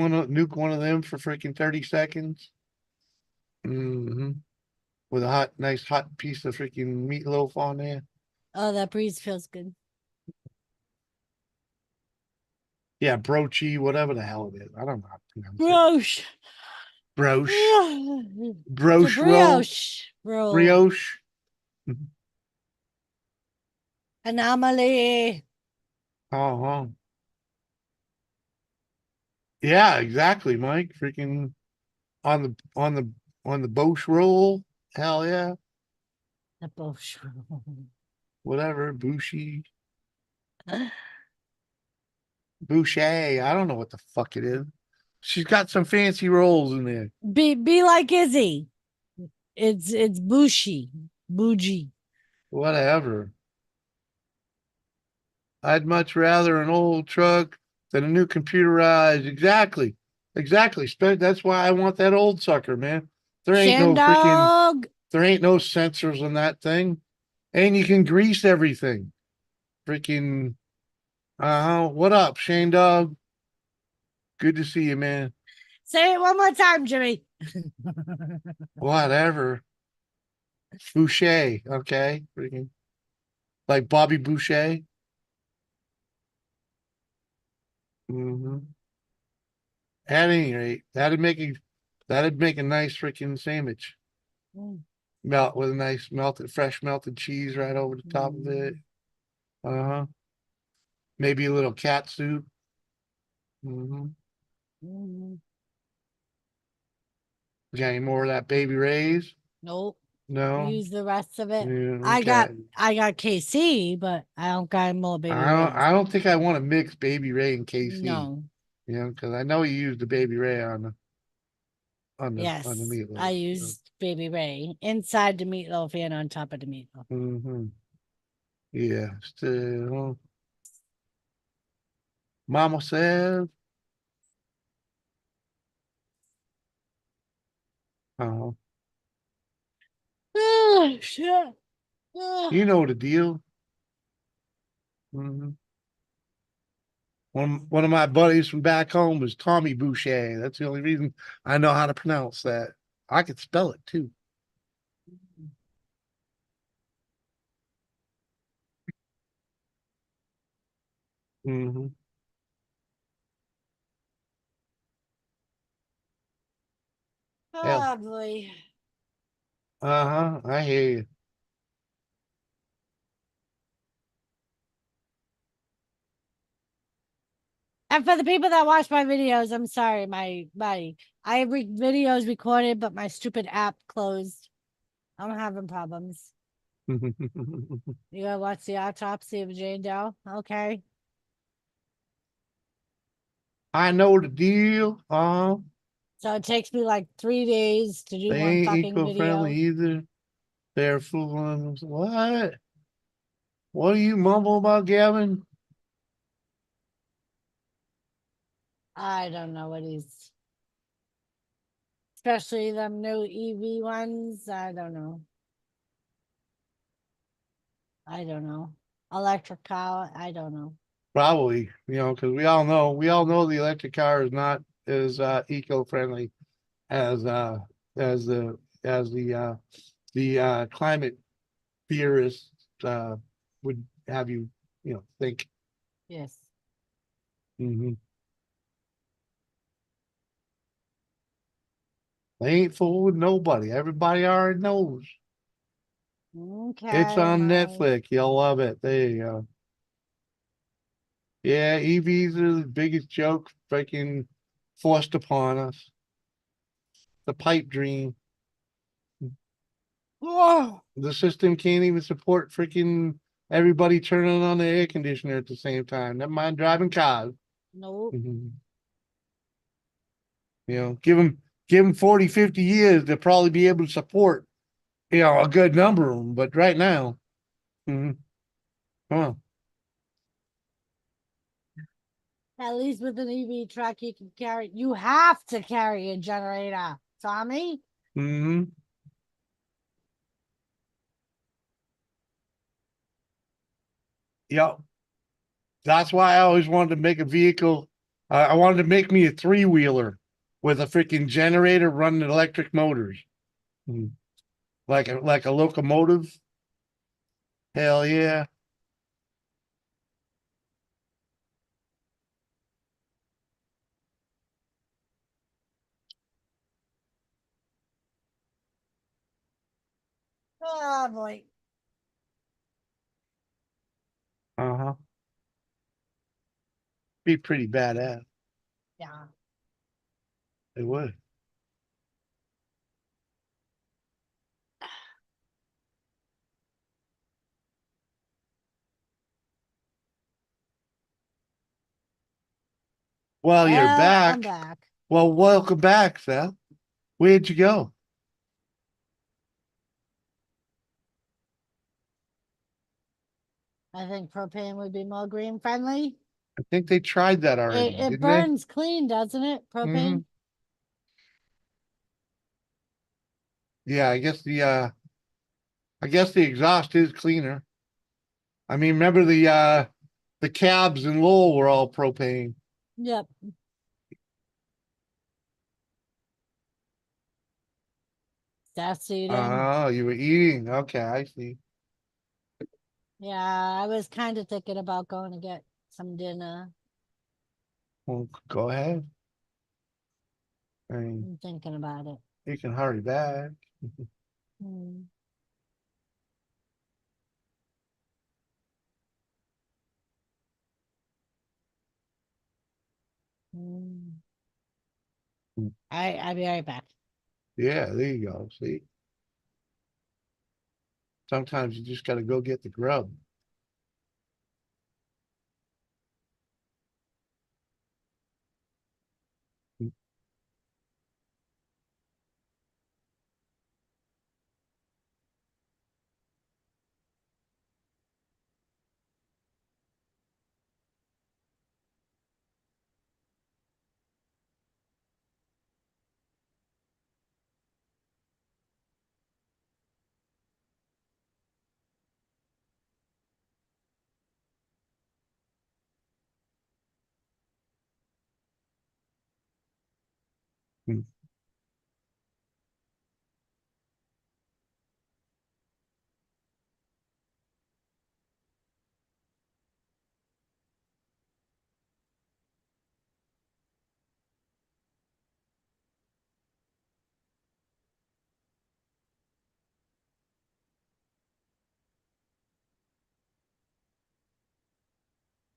one of them for freaking 30 seconds. Mm-hmm. With a nice hot piece of freaking meatloaf on there. Oh, that breeze feels good. Yeah, brochi, whatever the hell it is. I don't know how to pronounce it. Brioche. Broche. It's a Broche roll. brioche roll. Brioche. Anomaly. Uh-huh. Yeah, exactly, Mike. Freaking on the Bosch roll. Hell yeah. The Bosch roll. Whatever. Bushy. Boucher. I don't know what the fuck it is. She's got some fancy rolls in there. Be like Izzy. It's Bushi. Bougie. Whatever. I'd much rather an old truck than a new computerized. Exactly. Exactly. That's why I want that old sucker, man. There ain't no freaking, Shandog. there ain't no sensors on that thing. And you can grease everything. Freaking, what up, Shane Dog? Good to see you, man. Say it one more time, Jimmy. Whatever. Boucher, okay. Freaking, like Bobby Boucher. Mm-hmm. At any rate, that'd make a nice freaking sandwich. Melt with a nice fresh melted cheese right over the top of it. Uh-huh. Maybe a little cat soup. Mm-hmm. Got any more of that Baby Ray's? Nope. No. Use the rest of it. Yeah, I got okay. KC, but I don't got more baby. I don't think I want to mix Baby Ray and KC. No. Because I know you used the Baby Ray on the Yes, meatloaf. I used Baby Ray inside the meatloaf and on top of the meatloaf. Mm-hmm. Yeah. Still. Mama says. Oh, Oh, shit. Oh, you know the deal. Mhm. One of my buddies from back home was Tommy Boucher. That's the only reason I know how to pronounce that. I could spell it too. Hmm. Yeah. oh boy. Uh-huh. I hear you. And for the people that watch my videos, I'm sorry, I have videos recorded, but my stupid app closed. I'm having problems. You gotta watch the autopsy of Jane Doe. Okay. I know the deal. So it takes me like 3 days to do They one ain't fucking eco-friendly video. either. They're fooling us. What? What do you mumble about, Gavin? I don't know what he's, especially them new EV ones. I don't know. I don't know. Electric car. I don't know. Probably, because we all know the electric car is not as eco-friendly as as the climate theorists would have you, think. Yes. Hmm. They ain't fooling nobody. Everybody already knows. It's Okay. on Well, Netflix. You'll love it. There you go. Yeah, EVs are the biggest joke freaking forced upon us. The pipe dream. whoa. The system can't even support freaking everybody turning on the air conditioner at the same time. Never mind driving cars. Nope. Mhm. Give them 40, 50 years, they'll probably be able to support, a good number of them. But right now, mhm, come on. At least with an EV truck, you can carry, you have to carry a generator, Tommy. Hmm. Yep. That's why I always wanted to make a vehicle. I wanted to make me a three-wheeler with a freaking generator running electric motors. Mhm. Like a locomotive. Hell yeah. Oh boy. Uh-huh. Be pretty badass. Yeah. It would. Well, you're Well, I'm back. back. Well, welcome back, Seth. Where'd you go? I think propane would be more green friendly. I think they tried that already, It didn't they? burns clean, doesn't it? Hmm. Propane. Yeah, I guess the exhaust is cleaner. I mean, remember the cabs in Lowell were all propane. Yep. That's eating. Oh, you were eating. Okay, I see. Yeah, I was kind of thinking about going to get some dinner. Well, go ahead. I mean, I'm thinking about it. you can hurry back. Hmm. Hmm. I'll be right back. Yeah, there you go. See, sometimes you just got to go get the grub. Hmm.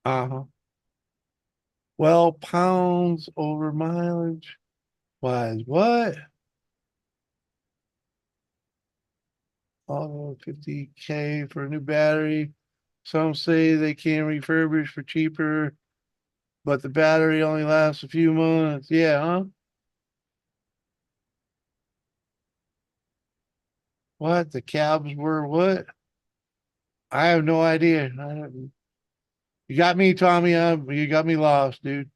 Uh-huh. Well, pounds over mileage wise, what? Oh, 50K for a new battery. Some say they can refurbish for cheaper, but the battery only lasts a few months. Yeah, huh? What? The cabs were what? I have no idea. You got me, Tommy. You got me lost, dude.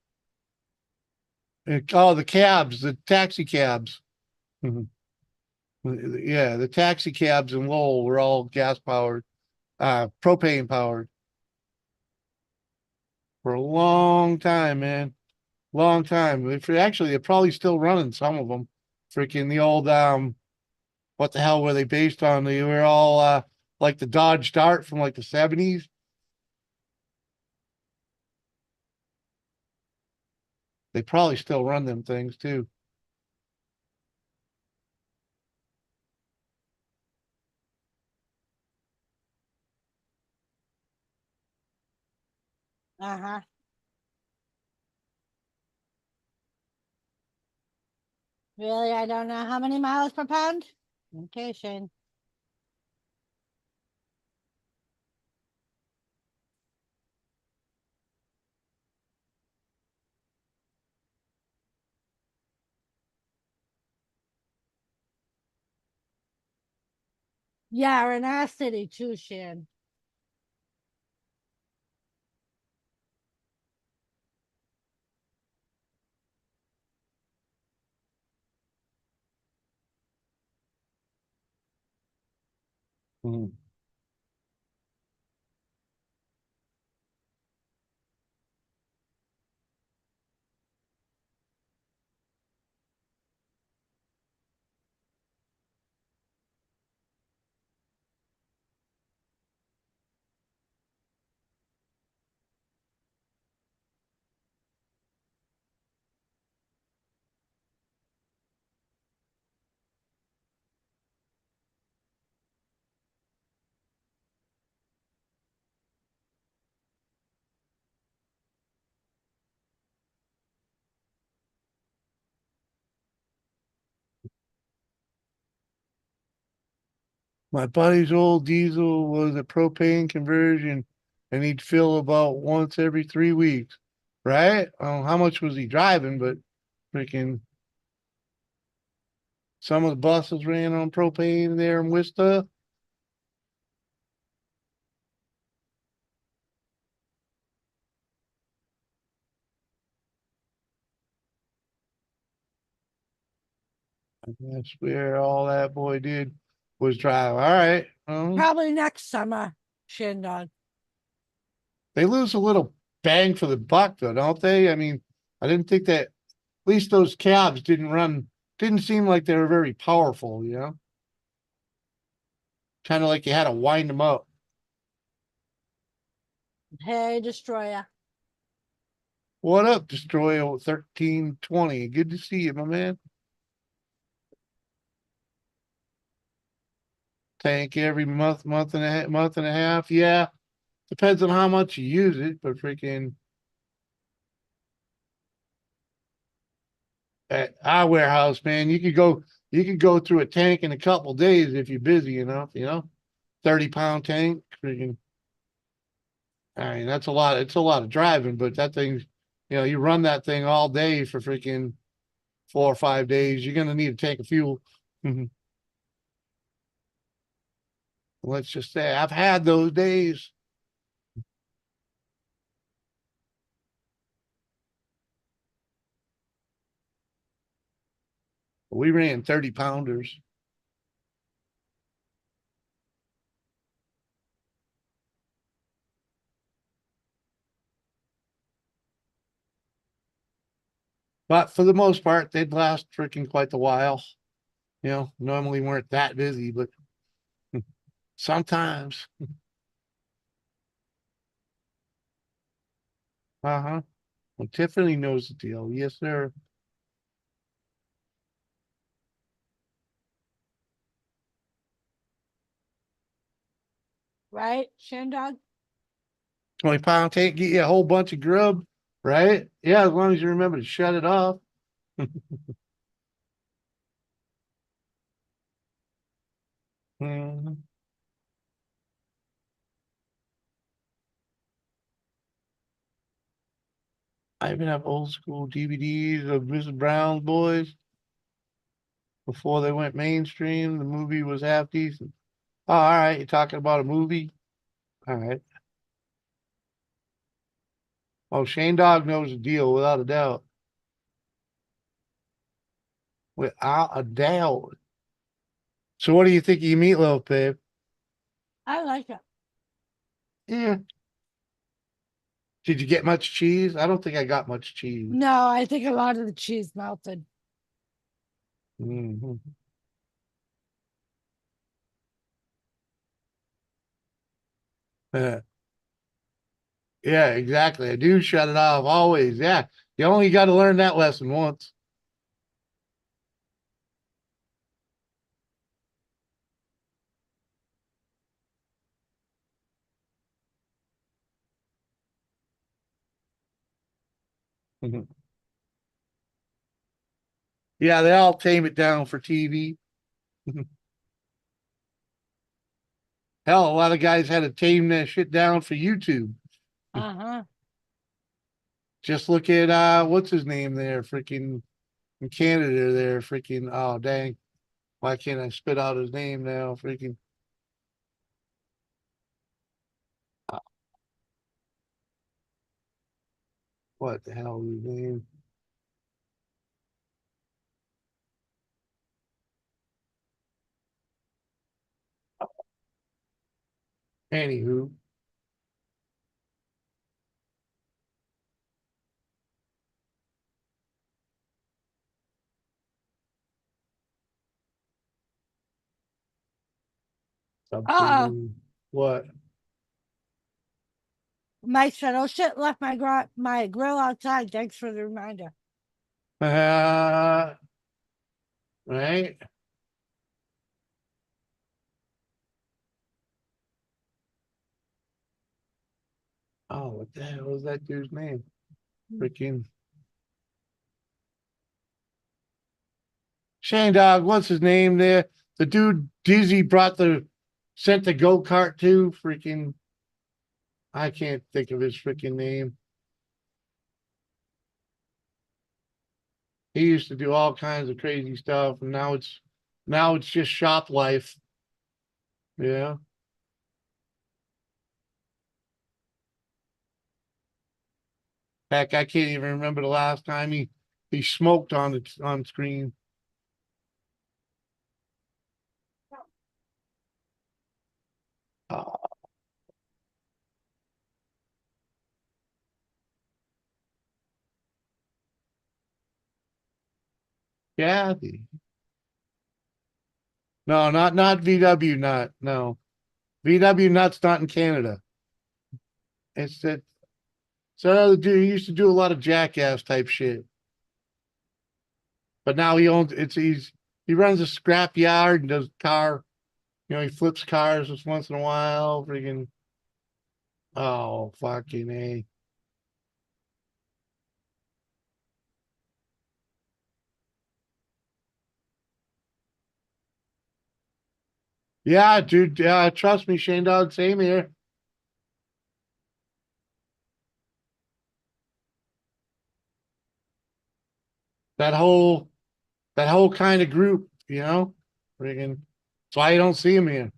Oh, the cabs, the taxi cabs. Mhm. Yeah, the taxi cabs in Lowell were all gas powered, propane powered for a long time, man. Long time. Actually, they're probably still running some of them. Freaking the old what the hell were they based on? They were all like the Dodge Dart from like the 70s. They probably still run them things too. Uh-huh. Really? I don't know how many miles per pound? Okay, Shane. Yeah, we're in our city too, Shan. Mhm. My buddy's old diesel was a propane conversion, and he'd fill about once every 3 weeks. Right? I don't know how much was he driving, but freaking some of the buses ran on propane there in Worcester. That's where all that boy did was drive. All right. Probably next summer, Shin Dog. They lose a little bang for the buck, though, don't they? I mean, I didn't think that. At least those cabs didn't run. Didn't seem like they were very powerful. You know, kind of like you had to wind them up. Hey, Destroyer. What up, Destroyer 1320? Good to see you, my man. Tank every month and a half. Yeah, depends on how much you use it, but freaking at our warehouse, man, you could go through a tank in a couple days if you're busy enough, 30-pound tank. Freaking, I mean, that's a lot. It's a lot of driving, but that thing's, you run that thing all day for freaking 4 or 5 days. You're gonna need a tank of fuel. Mhm. Let's just say I've had those days. We ran 30-pounders. But for the most part, they'd last freaking quite a while. Normally weren't that busy, but sometimes. Uh-huh. Well, Tiffany knows the deal. Yes, sir. Right, Shandog? 20-pound tank, get you a whole bunch of grub, right? Yeah, as long as you remember to shut it off. Mhm. I even have old school DVDs of Mrs. Brown's Boys before they went mainstream. The movie was half decent. Oh, all right. You're talking about a movie? All right. Oh, Shane Dog knows the deal without a doubt. Without a doubt. So what do you think of your meatloaf, babe? I like it. Yeah. Did you get much cheese? I don't think I got much cheese. No, I think a lot of the cheese melted. Mhm. Uh, yeah, exactly. I do shut it off always. Yeah. You only got to learn that lesson once. Mhm. Yeah, they all tame it down for TV. Hell, a lot of guys had to tame that shit down for YouTube. Uh-huh. Just look at what's his name there, freaking in Canada there, freaking oh dang. Why can't I spit out his name now? Freaking uh, what the hell is his name? Anywho. Uh-oh. Something what? My shuttle shit left my grill outside. Thanks for the reminder. Right? Oh, what the hell was that dude's name? Freaking Shane Dog, what's his name there? The dude Dizzy sent the go-kart to freaking I can't think of his freaking name. He used to do all kinds of crazy stuff, and now it's just shop life. Yeah. Heck, I can't even remember the last time he smoked on screen. Oh, yeah. No, not VW nut. No. VW nut's not in Canada. It's that so other dude he used to do a lot of jackass type shit. But now he runs a scrap yard and does he flips cars just once in a while. Freaking oh fucking A. Yeah, dude. Trust me, Shane Dog. Same here. That whole that whole kind of group, Friggin'. That's why you don't see him here.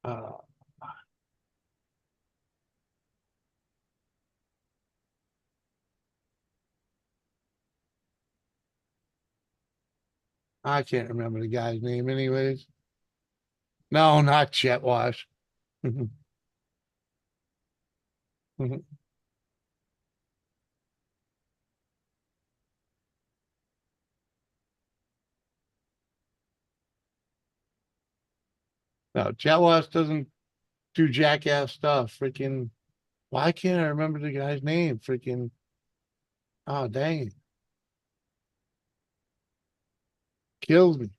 Uh, I can't remember the guy's name anyways. No, not Chet Wash. No, Chet Wash doesn't do jackass stuff. Freaking, why can't I remember the guy's name? Freaking, oh, dang it. Kills me.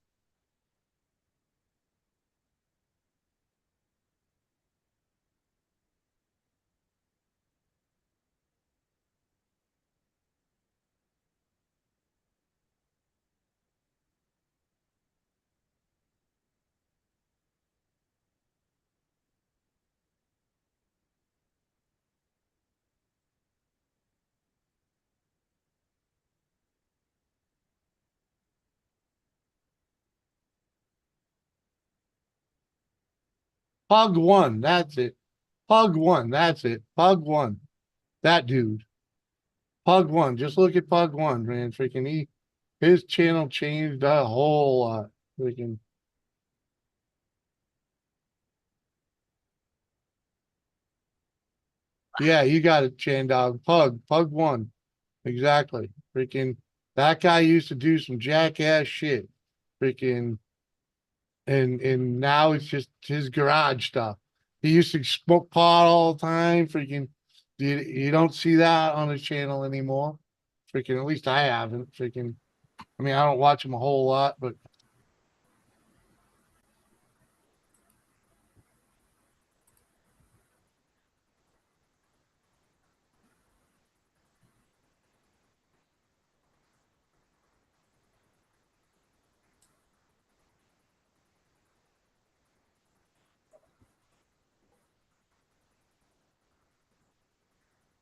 Pug one, that's it. Pug one, that's it. Pug one. That dude. Pug one. Just look at Pug one, man. Freaking his channel changed a whole lot. Freaking yeah, you got it, Chan Dog. Pug one. Exactly. Freaking that guy used to do some jackass shit. Freaking and now it's just his garage stuff. He used to smoke pot all the time. Freaking you don't see that on his channel anymore. Freaking at least I haven't. Freaking I mean I don't watch him a whole lot, but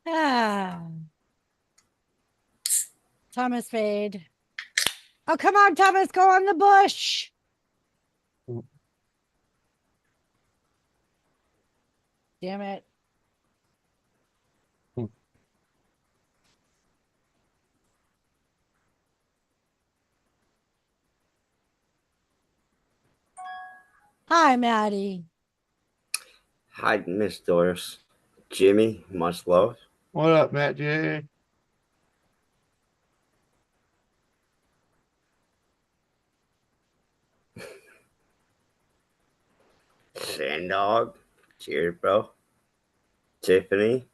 Ah. Thomas Fade. Oh, come on, Thomas, go on the bush. Damn it. Hi, Maddie. Hi, Miss Doris. Jimmy, much love. what up, Matt J? Sandog. Cheers, bro. Tiffany.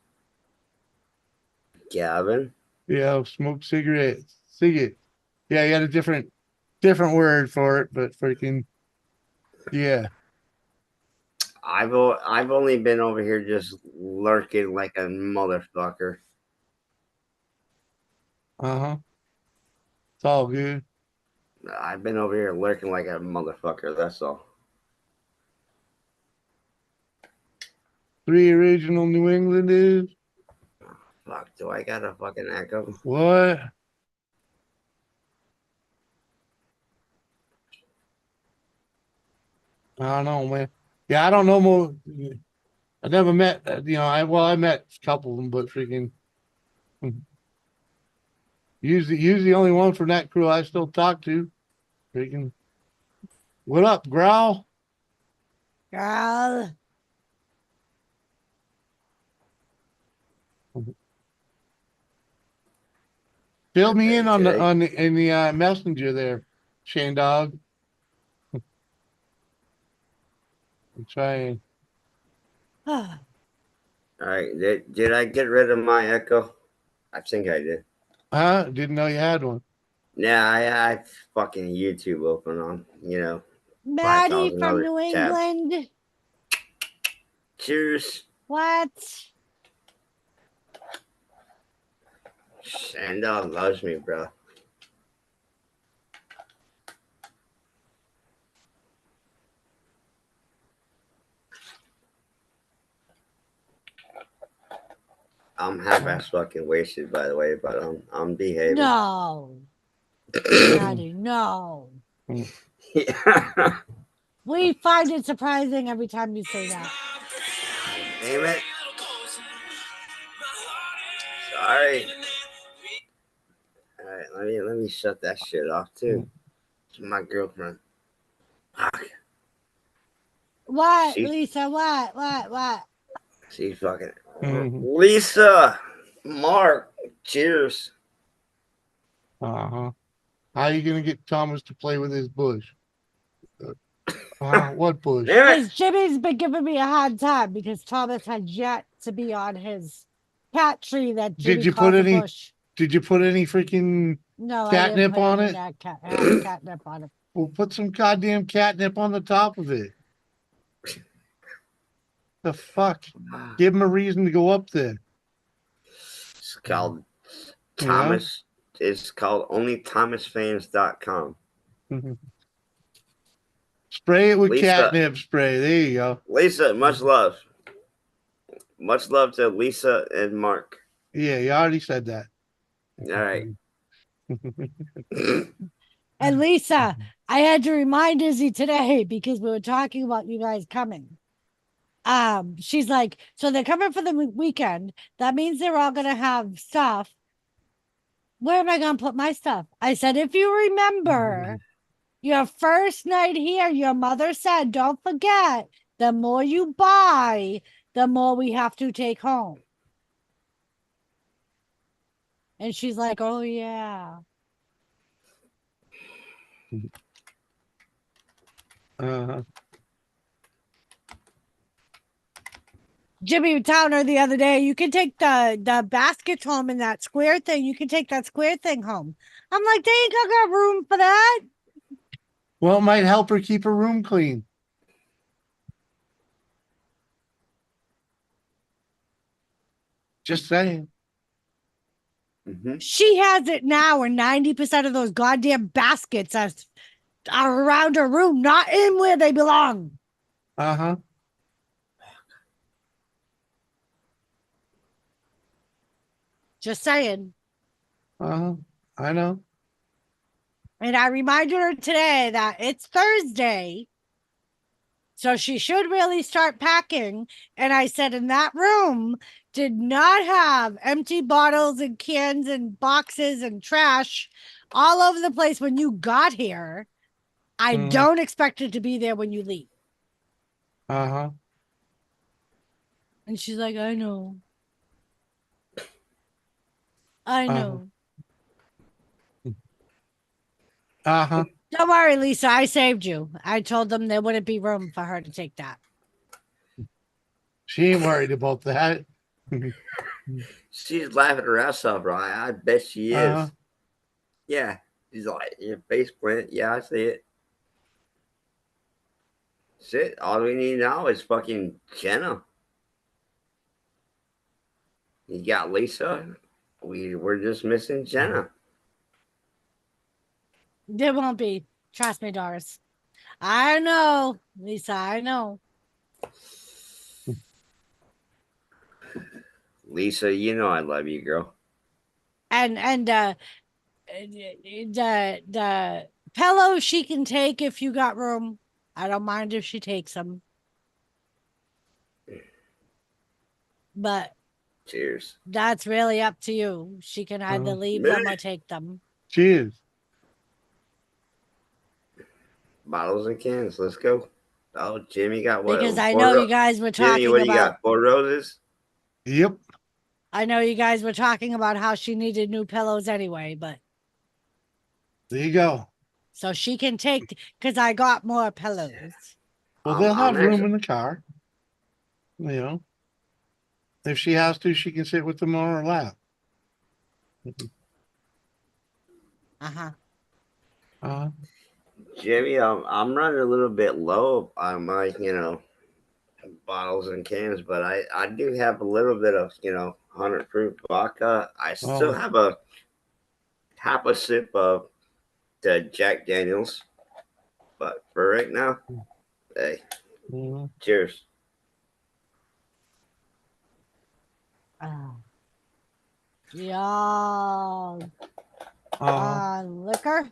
Gavin. Yeah, smoke cigarettes. Cigarette. Yeah, you got a different word for it, but freaking yeah. I've only been over here just lurking like a motherfucker. Uh-huh. It's all good. I've been over here lurking like a motherfucker. That's all. 3 original New Englanders. Fuck, do I got a fucking echo? What? I don't know, man. Yeah, I don't know more. I never met, I met a couple of them, but freaking use the only one from that crew I still talk to. Freaking, what up, Growl? Girl. Fill me in on Today? in the messenger there, Shane Dog. I'm trying. All right. Did I get rid of my echo? I think I did. Huh? Didn't know you had one. Yeah, I fucking YouTube open on, Maddie 5,000 from other New tabs. England. Cheers. What? Sandog loves me, bro. I'm half-ass fucking wasted, by the way, but I'm behaving. No. Maddie, no. Yeah. We find it surprising every time you say that. Damn it. Sorry. All right, let me shut that shit off too. It's my girlfriend. Fuck. What, She, Lisa? What? she fucking. Mhm. Lisa, Mark, cheers. Uh-huh. How you gonna get Thomas to play with his bush? What bush? Damn it. Because Jimmy's been giving me a hard time because Thomas had yet to be on his cat tree that Jimmy Did you calls put a any? bush. Did you put any freaking No, I didn't catnip put on any it? that catnip on it. Well, put some goddamn catnip on the top of it. The fuck? Give him a reason to go up there. It's called You know? Thomas. It's called onlythomasfans.com. Spray it with Lisa. catnip spray. There you go. Lisa, much love. Much love to Lisa and Mark. Yeah, you already said that. All right. And Lisa, I had to remind Izzy today because we were talking about you guys coming. She's like, so they're coming for the weekend. That means they're all gonna have stuff. Where am I gonna put my stuff? I said, if you remember your first night here, your mother said, don't forget, the more you buy, the more we have to take home. And she's like, oh yeah. Uh-huh. Jimmy telling her the other day, you can take the baskets home in that square thing. You can take that square thing home. I'm like, they ain't got room for that. Well, it might help her keep her room clean. Just saying. Mm-hmm. She has it now, and 90% of those goddamn baskets are around her room, not in where they belong. Uh-huh. Just saying. Uh-huh. I know. And I reminded her today that it's Thursday, so she should really start packing. And I said, in that room did not have empty bottles and cans and boxes and trash all over the place when you got here. I don't expect it to be there when you leave. Uh-huh. And she's like, I know. I know. Uh-huh. Don't worry, Lisa. I saved you. I told them there wouldn't be room for her to take that. She ain't worried about that. She's laughing her ass off, bro. I bet she is. Uh-huh. Yeah. She's like, your face plant. Yeah, I see it. Shit. All we need now is fucking Jenna. You got Lisa. We're just missing Jenna. There won't be. Trust me, Doris. I know, Lisa. I know. Lisa, you know I love you, girl. And the pillows she can take if you got room. I don't mind if she takes them. But cheers. That's really up to you. She can either leave them or take them. Cheers. Bottles and cans. Let's go. Oh, Jimmy got what? Because I know you guys were talking Jimmy, what do you about. got? 4 roses? Yep. I know you guys were talking about how she needed new pillows anyway, but There you go. so she can take because I got more pillows. Well, they'll have room actually, in the car. You know, if she has to, she can sit with them on her lap. Jimmy, I'm running a little bit low on my, bottles and cans, but I do have a little bit of, 100 proof vodka. I still have a half a sip of the Jack Daniels, but for right now, hey, cheers. Y'all liquor.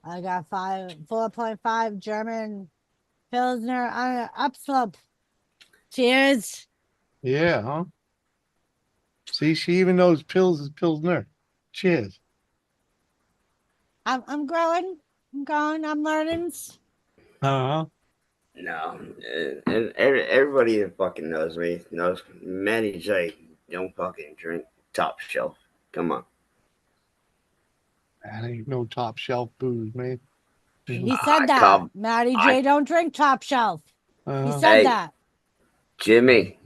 I got 4.5 German Pilsner upslope. Cheers. Yeah, huh? See, she even knows pills is Pilsner. Cheers. I'm growing. I'm going. I'm learning. Uh-huh. No, and everybody that fucking knows me knows Manny J don't fucking drink top shelf. Come on. That ain't no top shelf booze, man. He I said that. call- Matty I- J don't drink top shelf. He Uh-huh. said Hey. that. Jimmy,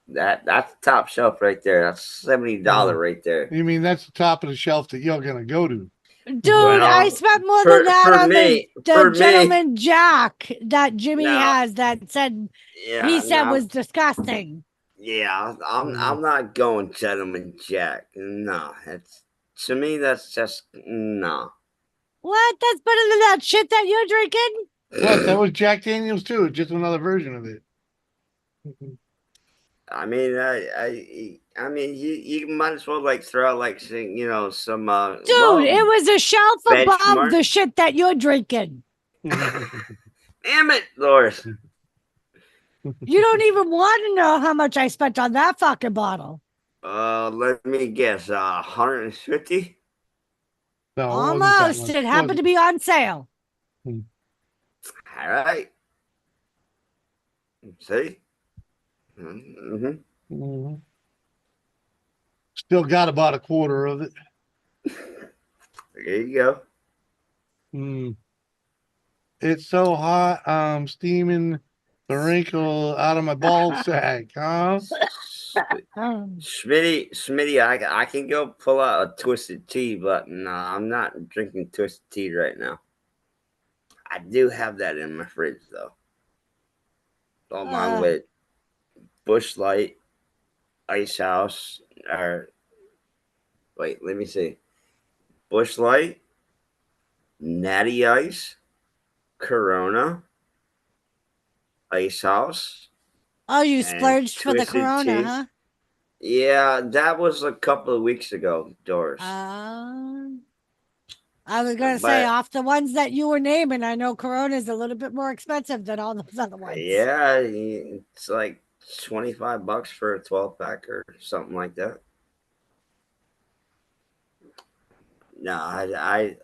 that's top shelf right there. That's $70 right there. You mean that's the top of the shelf that you're gonna go to? Dude, Well, I spent more than that for on me, the for me, gentleman Jack that Jimmy No. has that said yeah, he said no, was disgusting. yeah. I'm not going gentleman Jack. No, it's to me that's just no. What? That's better than that shit that you're drinking? What? That was Jack Daniels too, just another version of it. I mean, I mean, you might as well like throw out like some Dude, it was a shelf above benchmark. the shit that you're drinking. Damn it, Doris. You don't even want to know how much I spent on that fucking bottle. Let me guess. 150. No, it wasn't that Almost. much. It happened to be on sale. All right. See. Mm-hmm. Mhm. Still got about a quarter of it. There you go. Mm. It's so hot, I'm steaming the wrinkle out of my ball sack, huh? Smitty, I can go pull out a twisted tea, but no, I'm not drinking twisted tea right now. I do have that in my fridge though, along with Bush Light, Ice House, or wait, let me see, Bush Light, Natty Ice, Corona, Ice House. Oh, you and splurged for the Twisted Corona, Tea. huh? Yeah, that was a couple of weeks ago, Doris. I was going to say, off the ones that you were naming, I know Corona is a little bit more expensive than all those other ones. Yeah, it's like $25 for a 12-pack or something like that. No, I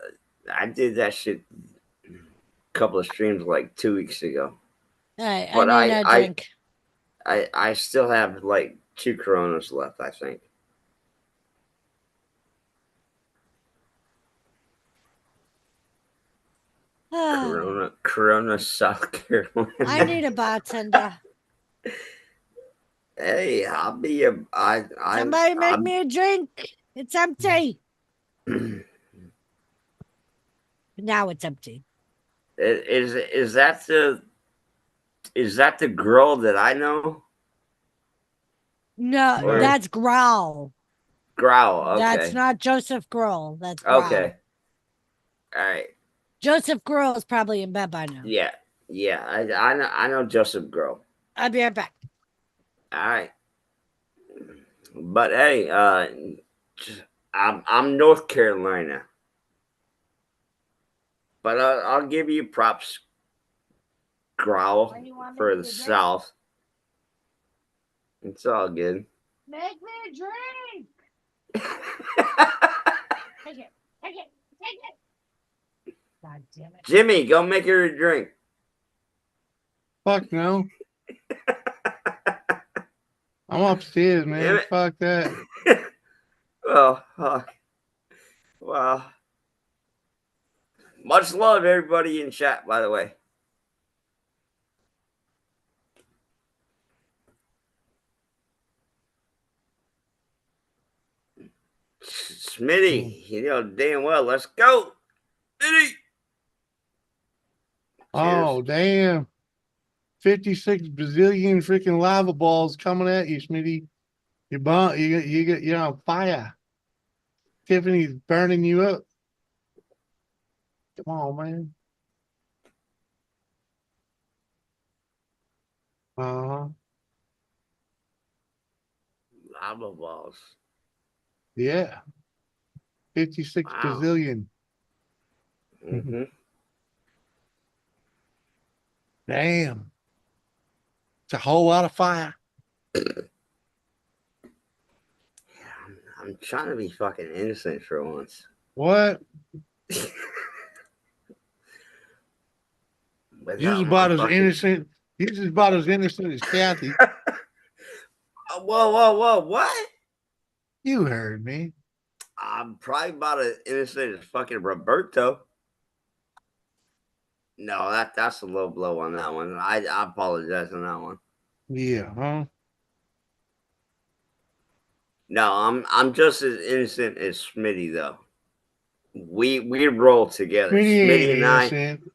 did that shit a couple of streams like 2 weeks ago. Hey, But I need a drink. I still have like 2 Coronas left, I think. Corona, South Carolina. I need a bartender. Hey, I'll be a. Somebody make me a drink. It's empty. Now it's empty. Is that the girl that I know? No, Or- that's Growl. Growl. Okay. That's not Joseph Grohl. That's Growl. Okay. All right. Joseph Grohl is probably in bed by now. Yeah. Yeah. I know Joseph Grohl. I'll be right back. All right. But hey, I'm North Carolina. But I'll give you props, Growl, for the South. It's all good. Make me a drink. Take it. Take it. Take it. God damn it. Jimmy, go make her a drink. Fuck no. I'm upstairs, man. Damn it. Fuck that. Oh, fuck. Well, much love, everybody in chat, by the way. Smitty, you know damn well. Let's go. Smitty. Oh, damn. 56 bazillion freaking lava balls coming at you, Smitty. You're on fire. Tiffany's burning you up. Come on, man. Uh-huh. Lava balls. Yeah. 56 Wow. bazillion. Mm-hmm. Damn. It's a whole lot of fire. I'm trying to be fucking innocent for once. What? He's without my about as fucking. innocent. He's about as innocent as Kathy. Whoa, whoa, whoa! What? You heard me. I'm probably about as innocent as fucking Roberto. No, that's a low blow on that one. I apologize on that one. Yeah, huh? No, I'm just as innocent as Smitty though. We roll together. Smitty ain't innocent.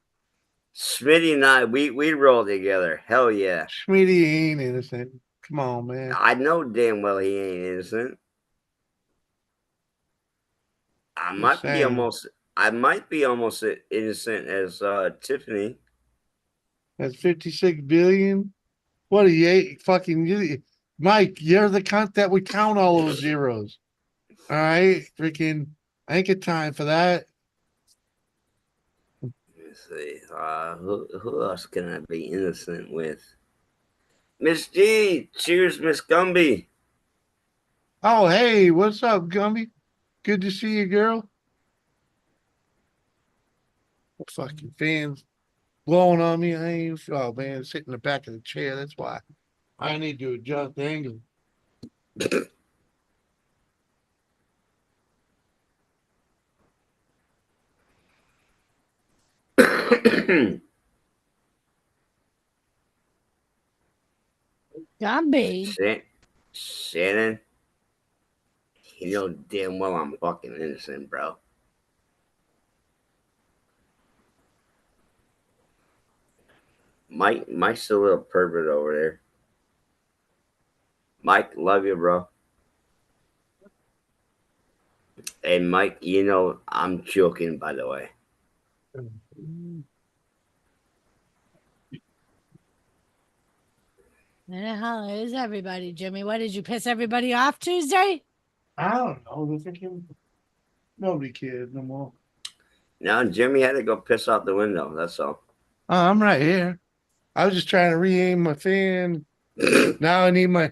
Smitty and I, we roll together. Hell yeah. Smitty ain't innocent. Come on, man. I know damn well he ain't innocent. Just saying. I might be almost as innocent as Tiffany. That's 56 billion. What are you fucking Mike? You're the cunt that would count all those zeros. All right, freaking. I ain't got time for that. Let's see. Who else can I be innocent with? Miss G. Cheers, Miss Gumby. Oh, hey, what's up, Gumby? Good to see you, girl. Fucking fans blowing on me. I ain't. Oh man, sitting in the back of the chair. That's why I need to adjust the angle. Gumby. Shannon, you know damn well I'm fucking innocent, bro. Mike's a little pervert over there. Mike, love you, bro. And Mike, you know I'm joking, by the way. Where the hell is everybody, Jimmy? What did you piss everybody off Tuesday? I don't know. They're thinking nobody cares no more. No, Jimmy had to go piss out the window. That's all. Oh, I'm right here. I was just trying to re-aim my fan. Now I need my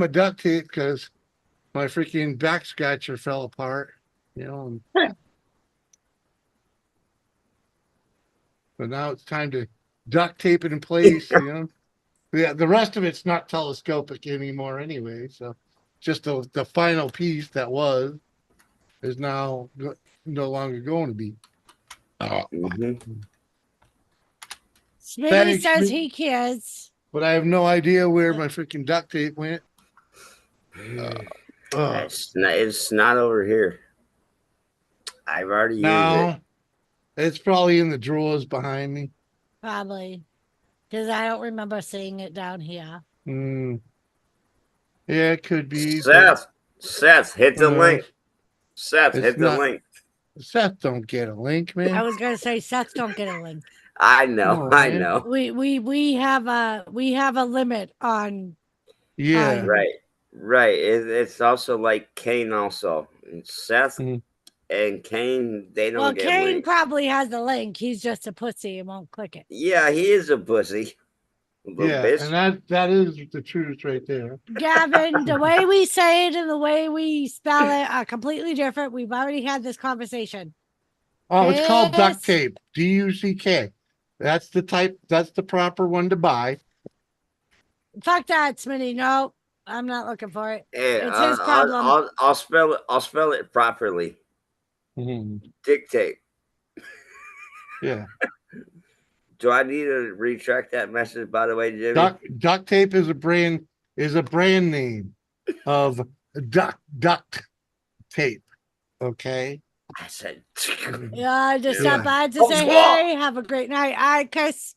duct tape because my freaking back scratcher fell apart. You know. So now it's time to duct tape it in place. You know. Yeah, the rest of it's not telescopic anymore anyway. So just the final piece that was is now no longer going to be. Mm-hmm. Smitty Thanks, says Smitty. he cares. But I have no idea where my freaking duct tape went. It's not over here. I've already used it. No, it's probably in the drawers behind me. Probably. Because I don't remember seeing it down here. Yeah, it could be. Seth, hit the link. Seth, It's hit the not- link. Seth don't get a link, man. I was gonna say Seth don't get a link. I know, No, I man. know. We have a limit on Yeah. Right. It's also like Kane also. And Seth Mhm. and Kane, they don't well, get Kane links. probably has the link. He's just a pussy and won't click it. Yeah, he is a pussy. Yeah, Bitch. and that is the truth right there. Gavin, the way we say it and the way we spell it are completely different. We've already had this conversation. Oh, it's called duct Yes. tape. DUCK. That's the proper one to buy. Fuck that, Smitty. No, I'm not looking for it. Yeah, It's his problem. I'll spell it properly. Mhm. Dictate. Yeah. Do I need to retract that message, by the way, Jimmy? Duct tape is a brand name of duct tape. Okay. I said. Yeah, just Yeah. stop by to Oh, say what? hey. Have a great night. All right, Chris.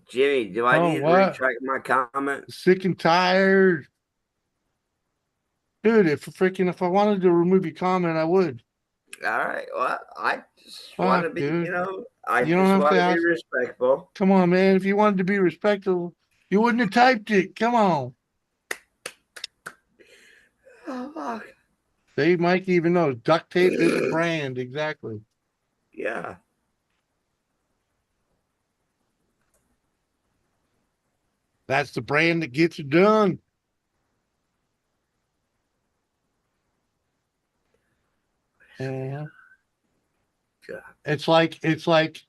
Jimmy, do I need to what? retract my comment? Sick and tired. Dude, if I wanted to remove your comment, I would. All right. Well, I just want to Fuck, be, dude. you know, I You just don't have want to to be ask. respectful. Come on, man. If you wanted to be respectful, you wouldn't have typed it. Come on. Oh, fuck. Dave Mike even knows duct tape is a brand. Exactly. Yeah. That's the brand that gets it done. Yeah. God. It's like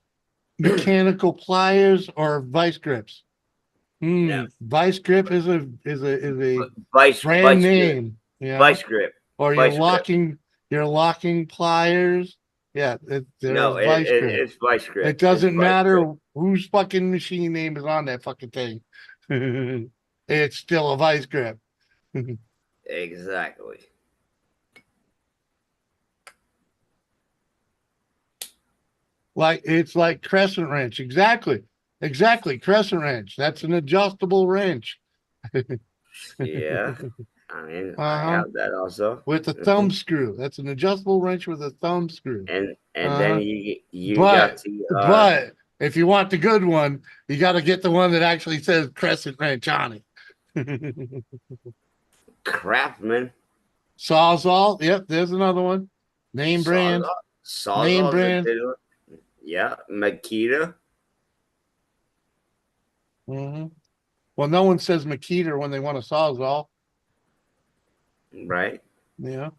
mechanical pliers or vice grips. Yeah. Vice grip is a Vice brand grip. name. Yeah. Vice grip. Or you're Vice grip. locking pliers. Yeah, they're No, a vice grip. it's vice grip. It doesn't It's vice matter grip. whose fucking machine name is on that fucking thing. It's still a vice grip. Exactly. Like it's like crescent wrench. Exactly. Crescent wrench. That's an adjustable wrench. Yeah. I mean, I Uh-huh. have that also. With a thumb screw. That's an adjustable wrench with a thumb screw. And Uh-huh. then you got the but if you want the good one, you got to get the one that actually says crescent wrench on it. Craftsman. Sawzall. Yep, there's another one. Name brand. Sawzall. Name brand. Yeah, Makita. Mm-hmm. Well, no one says Makita when they want a Sawzall. Right. Yeah.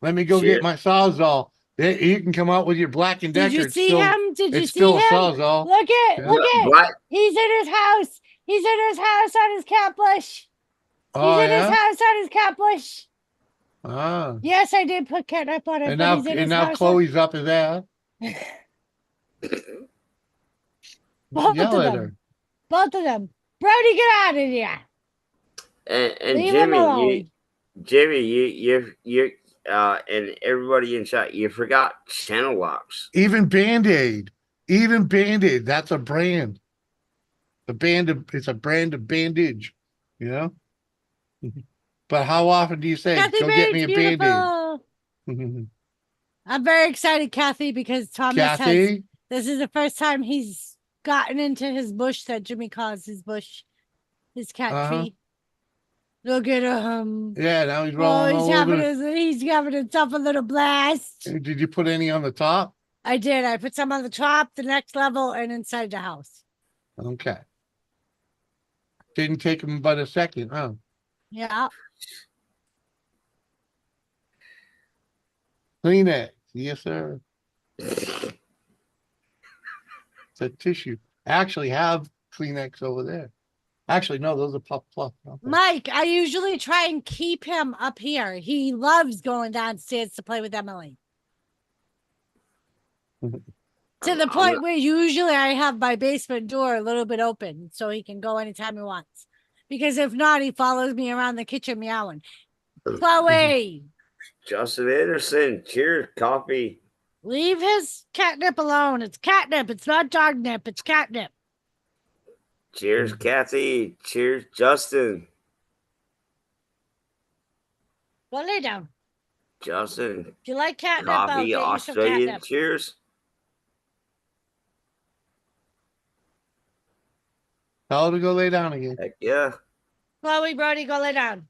Let me go get my Sawzall. You can come out with your Black and Decker. Did you see him? Did you it's see still him? a Sawzall. Look at, Yeah. look at. Black. He's in his house. He's in his house on his cat bush. Oh, He's in his yeah? house on his cat bush. Ah. Yes, I did put catnip on it. And but now, he's in his now house Chloe's up his ass. Both Yell of at them. her. Both of them. Brody, get out of here. And Leave him alone. Jimmy, you and everybody in chat, you forgot channel locks. Even Band-Aid. That's a brand. It's a brand of bandage, you know? But how often do you say, Kathy go get me a Bates, Band-Aid? beautiful. I'm very excited, Kathy, because Thomas has. Kathy? This is the first time he's gotten into his bush that Jimmy calls his bush, his cat tree. Look at him. Yeah, now he's rolling all over. He's having himself a little blast. Did you put any on the top? I did. I put some on the top, the next level, and inside the house. Okay. Didn't take him but a second, huh? Yeah. Kleenex. Yes, sir. It's a tissue. I actually have Kleenex over there. Actually, no, those are puff. Okay. Mike, I usually try and keep him up here. He loves going downstairs to play with Emily. To the point where usually I have my basement door a little bit open so he can go anytime he wants. Because if not, he follows me around the kitchen meowing. Chloe! Justin Anderson, cheers, coffee. Leave his catnip alone. It's catnip. It's not dog nip. It's catnip. Cheers, Kathy. Cheers, Justin. Go lay down. Justin. If you like catnip, Coffee, I'll get you some Australian. catnip. Cheers. Tell her to go lay down again. Heck yeah. Chloe, Brody, go lay down.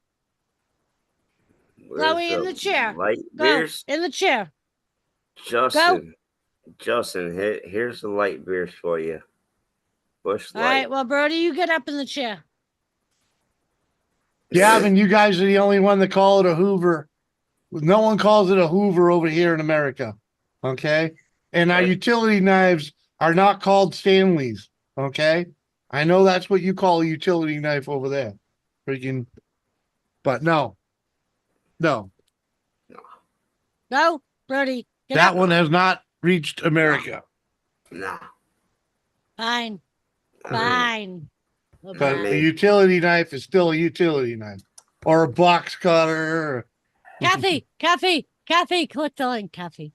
Where's Chloe, in the chair. Light Go beers. in the chair. Justin. Here's the light beers for you. Bush All light. right, well, Brody, you get up in the chair. Gavin, you guys are the only one that call it a Hoover. No one calls it a Hoover over here in America. Okay. And our utility knives are not called Stanleys. Okay. I know that's what you call a utility knife over there. Freaking, but no. Go, Brody. Get That up. one has not reached America. Nah. Fine. Fine. We'll But back. a utility knife is still a utility knife. Or a box cutter. Kathy, click the link, Kathy.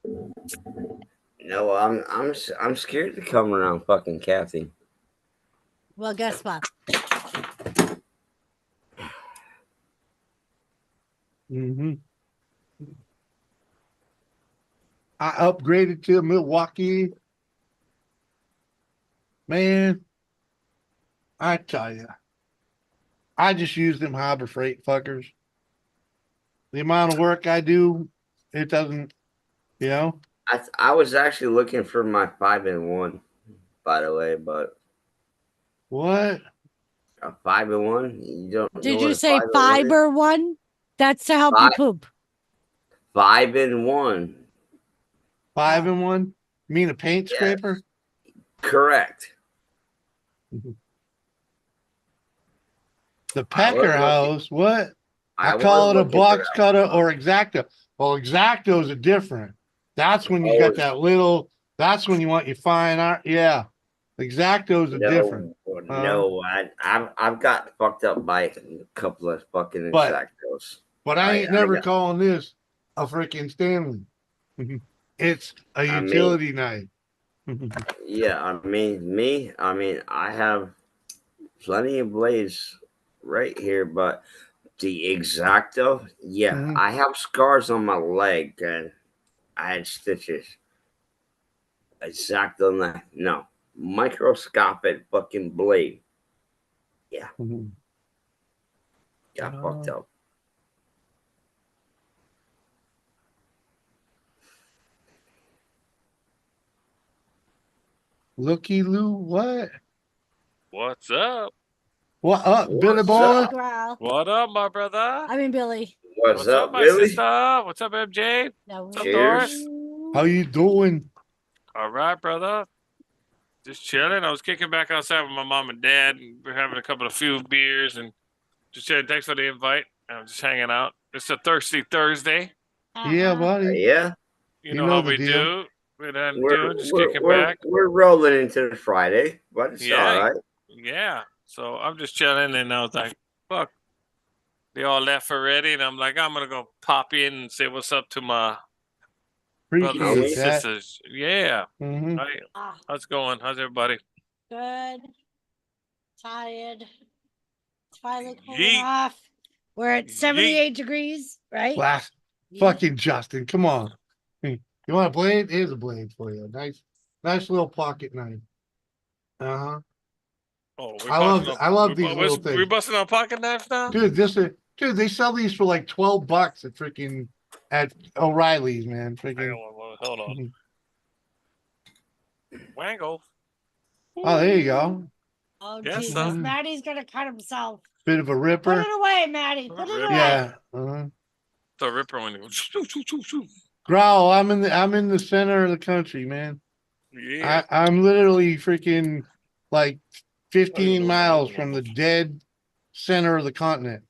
No, I'm scared to come around fucking Kathy. Well, guess what? Mm-hmm. I upgraded to Milwaukee. Man, I tell you, I just use them Harbor Freight fuckers. The amount of work I do, it doesn't, you know. I was actually looking for my 5-in-1, by the way, but What? a 5-in-1? You don't know Did what you a say 5-in-1 is? fiber one? That's to help you poop. 5-in-1. 5-in-1? You mean a paint Yes. scraper? Correct. The I was pecker looking- house? What? I was call it a looking for box that. cutter or exacto. Well, exactos are different. That's when you got Oh, that little. That's when you want your fine art. Yeah, exactos are different. No, I've got fucked up by a couple of fucking But- exactos. But I ain't I never got- calling this a freaking Stanley. It's a I mean- utility knife. Yeah, I mean, I have plenty of blades right here, but the exacto, yeah, Mhm. I have scars on my leg and I had stitches. Exacto knife, no, microscopic fucking blade. Mhm. Got fucked up. Looky Lou, what? What's up? What up, Billy What's boy? up? Growl. What up, my brother? I mean, Billy. What's up, my Billy? sister? What's up, MJ? No. What's up, Cheers. Doris? How you doing? All right, brother. Just chilling. I was kicking back outside with my mom and dad, and we're having a few beers and just chilling. Thanks for the invite. I'm just hanging out. It's a thirsty Thursday. Yeah, buddy. Yeah, You You know know how the we deal. do. We're done doing, just kicking we're, back. we're rolling into the Friday, but it's Yeah. all right. Yeah. So I'm just chilling, and I was like, fuck. They all left already, and I'm like, I'm gonna go pop in and say what's up to my brothers and Appreciate that. sisters. Yeah. Mhm. Right. Ah, How's it going? How's everybody? good. Tired. It's finally cooling Yeet. off. We're at 78 degrees, right? Last Yeah. fucking Justin, come on. Hey, you want a blade? Here's a blade for you. Nice little pocket knife. Uh-huh. Oh, I love these little We're things. busting on pocket knife now. Dude, they sell these for like $12 at freaking at O'Reilly's, man. Hang Freaking. on, hold on. Mhm. Wango. Oh, there you go. Oh, Yes, Jesus. sir. Maddie's going to cut himself. Bit of a Put ripper. it away, Maddie. Put it Ripper. away. Yeah. Uh-huh. The ripper when it goes. Shoo, shoo, shoo, shoo. Growl, I'm in the center of the country, man. Yeah. I'm literally freaking like Oh, 15 miles from the dead center of the continent.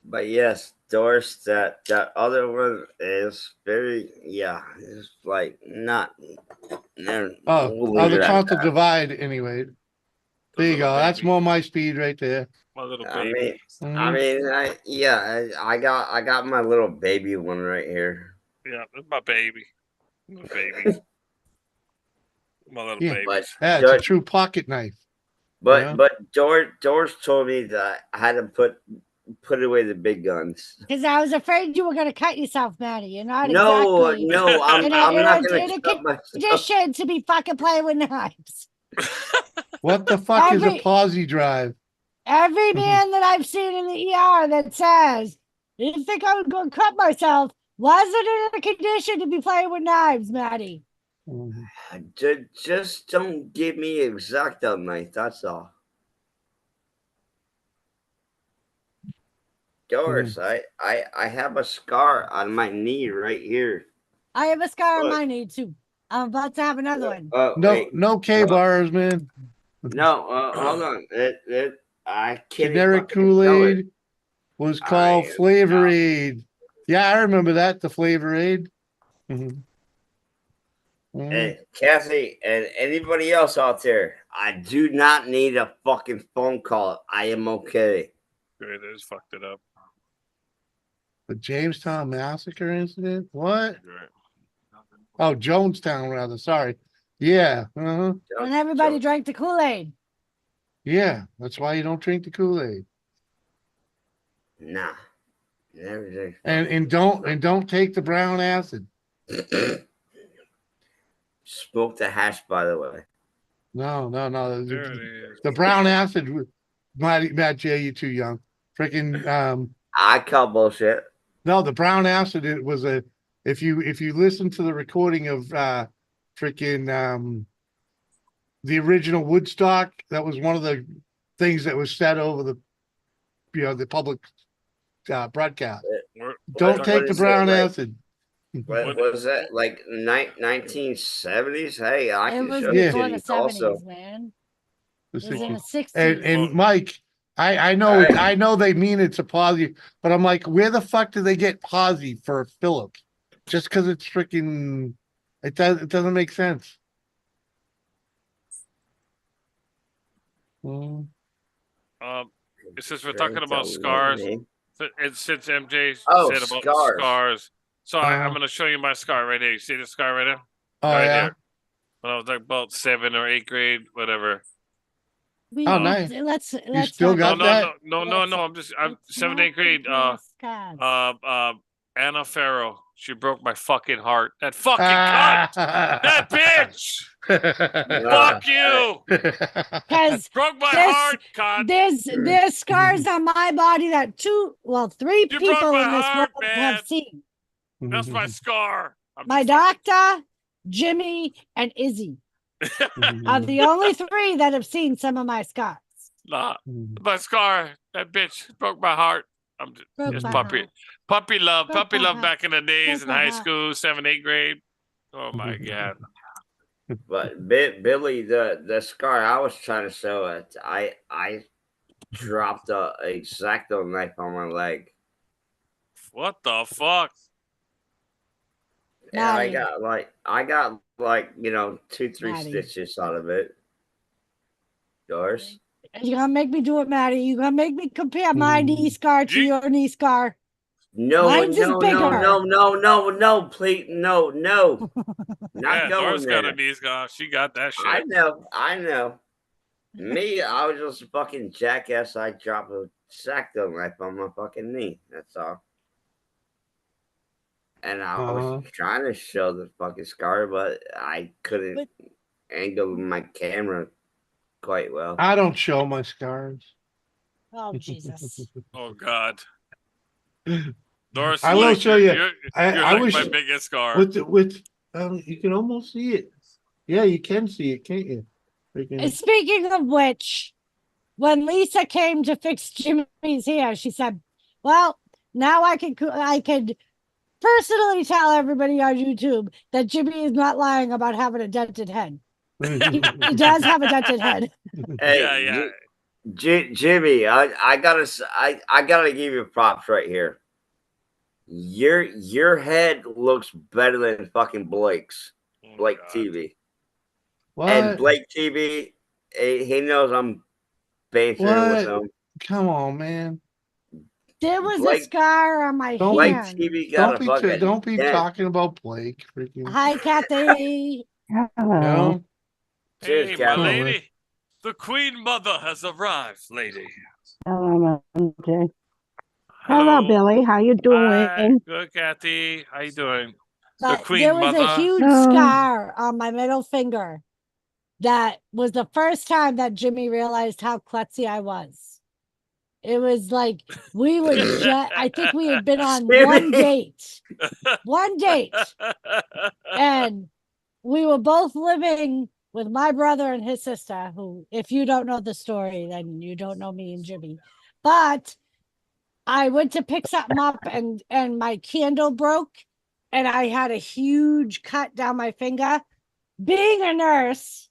But yes, Doris, that other one is very, it's like not. No, Oh, we'll leave the it at constant that. divide anyway. There you go. That's more my speed right there. My little I baby. mean, Mhm. I got my little baby one right here. Yeah, that's my baby. My baby. My little Yeah. baby. But Yeah, it's a true pocket knife. Yeah. Doris told me that I had to put away the big guns. Because I was afraid you were going to cut yourself, Maddie. You're not No, exactly no, I'm in not a gonna cut myself. condition to be fucking playing with knives. What the fuck is a Every- posi drive? Every man that I've seen in the ER that says, didn't think I was going to cut myself, wasn't in a condition to be playing with knives, Maddie. Mhm. Just don't give me exacto knife. That's all. Doris, I have a scar on my knee right here. I have a scar on Look. my knee, too. I'm about to have another one. Oh, No, wait. no K bars, man. No, hold on. I can't Generic fucking smell it. Kool-Aid was called I- Flavor no. Aid. Yeah, I remember that, the Flavor Aid. Mhm. Mhm. And Kathy and anybody else out there, I do not need a fucking phone call. I am okay. Great, they just fucked it up. The Jamestown Massacre incident? What? Great. Oh, Jonestown, rather. Sorry. Yeah. Uh-huh. And everybody drank the Kool-Aid. Yeah. That's why you don't drink the Kool-Aid. Nah. Never. And don't take the brown acid. Smoke the hash, by the way. No. There it is. The brown acid, Matt J, you too young. Freaking I call bullshit. no, the brown acid, it was if you listen to the recording of freaking the original Woodstock, that was one of the things that was said over the public broadcast. We're- Don't What take the is it, brown like- acid. What was that? Like 1970s? Hey, I It can was show you Yeah. before the titties also. 70s, man. The It was in the 60s. 60s. And Mike, I know Hey. I know they mean it's a posy, but I'm like, where the fuck do they get posy for Philip? Just because it's freaking, it doesn't make sense. Mm. Since we're talking about scars, and since MJ Oh, said about scars. scars, so I'm Uh, going to show you my scar right here. You see the scar right there? Oh right yeah. here. When I was like about 7th or 8th grade, whatever. We, Oh, nice. let's still not- got that? I'm let's 7th, not 8th grade. compare scars. Anna Farrow. She broke my fucking heart. That fucking cunt. That bitch. Fuck you. Because Broke my This- heart, cunt. there's scars on my body that three You broke people my in this heart, world man. have seen. That's my scar. I'm My just fucking- doctor, Jimmy, and Izzy are the only three that have seen some of my scars. Nah, my scar. That bitch broke my heart. I'm Broke just my puppy. heart. Puppy love. Broke Puppy my love heart. back in the days Broke in my high heart. school, 7th, 8th grade. Oh my god. But Billy, the scar I was trying to show it, I dropped a X-Acto knife on my leg. What the fuck? And I Maddie. got like, 2-3 Maddie. stitches out of it. Doris? You're gonna make me do it, Maddie. You're gonna make me compare my knee scar to your knee scar. No, Mine's is no, bigger. no, please, no. Not Yeah, going Doris got there. her knees gone. She got that shit. I know. Me, I was just a fucking jackass. I dropped a X-Acto knife on my fucking knee. That's all. And I was trying to show the fucking scar, but I couldn't angle my camera quite well. I don't show my scars. Oh Jesus. Oh god. Doris, I will show you. You're I like wish my biggest scar. with you can almost see it. Yeah, you can see it, can't you? And speaking of which, when Lisa came to fix Jimmy's hair, she said, "Well, now I could personally tell everybody on YouTube that Jimmy is not lying about having a dented head. He does have a dented head." Hey, yeah. Jimmy, I gotta give you props right here. Your head looks better than fucking Blake's. Oh, Blake God. TV. What? And Blake TV, he knows I'm bantering with him. Come on, man. There was a Blake- scar on my Blake hand. TV got a fucking Don't be dent. talking about Blake. Freaking. Hi, Kathy. No. Cheers, Hey, my Captain. lady. The Queen Mother has arrived, lady. Hello, MJ. Hello, Billy. How you Hi. doing? Good, Kathy. How you doing? But Queen there was Mother. a huge No. scar on my middle finger. That was the first time that Jimmy realized how klutzy I was. It was like we were I think we had been on one date. One date. And we were both living with my brother and his sister, who, if you don't know the story, then you don't know me and Jimmy. But I went to pick something up and my candle broke and I had a huge cut down my finger. Being a nurse,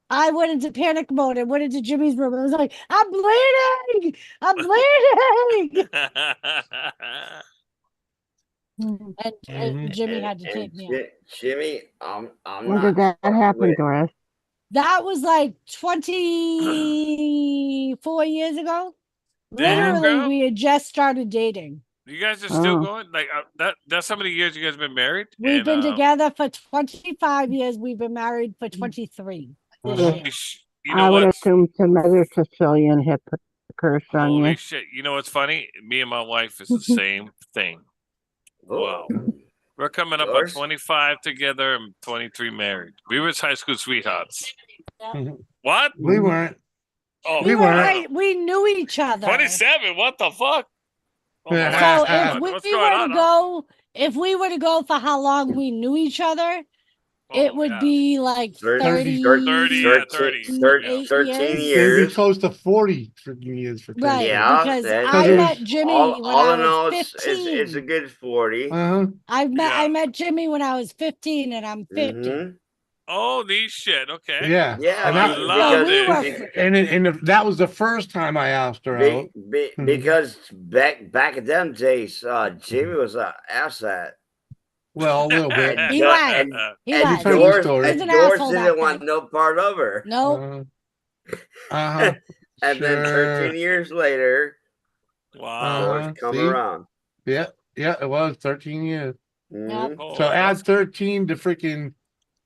I went into panic mode and went into Jimmy's room. I was like, I'm bleeding! I'm bleeding! And Jimmy had to take me out. Jimmy, I'm When not did that happen, with- Doris? That was like 24 years ago. Damn, Literally, girl. we had just started dating. You guys are still Oh. going? Like that's how many years you guys been married? We've And, been together for 25 years. We've been married for 23 this Yeah. year. You know I would what? assume some other Sicilian hit put the curse on Holy you. shit. You know what's funny? Me and my wife is the same thing. Wow. We're coming up on Doris? 25 together and 23 married. We were high school sweethearts. Yeah. What? We weren't. Oh, We weren't. We knew each other. 27. What the fuck? Oh, my So God. So What's if we going were on? to go, if we were to go for how long we knew each other, It would be like 30, 30, yeah, 30. 13 years. It'd be years. close to 40 freaking years for 10 Right, cents. Yeah, because that I is- met Jimmy when all I in all, was it's a 15. good 40. Uh-huh. I Yeah. met Jimmy when I was 15 and I'm 50. Mhm. Holy shit. Okay. Yeah. Yeah, And I I- love we were- it. And that was the first time I asked her out. Because back in them days, Jimmy was an asset. Well, a little bit. And, He Do- was. and, He and was. Heard the Doris, story. He's and an Doris asshole didn't back want then. no part of her. No. Uh-huh. And then 13 years later, Wow. Doris Uh-huh. come See? around. Yeah, it was 13 years. Mhm. Oh, So add that's 13 to freaking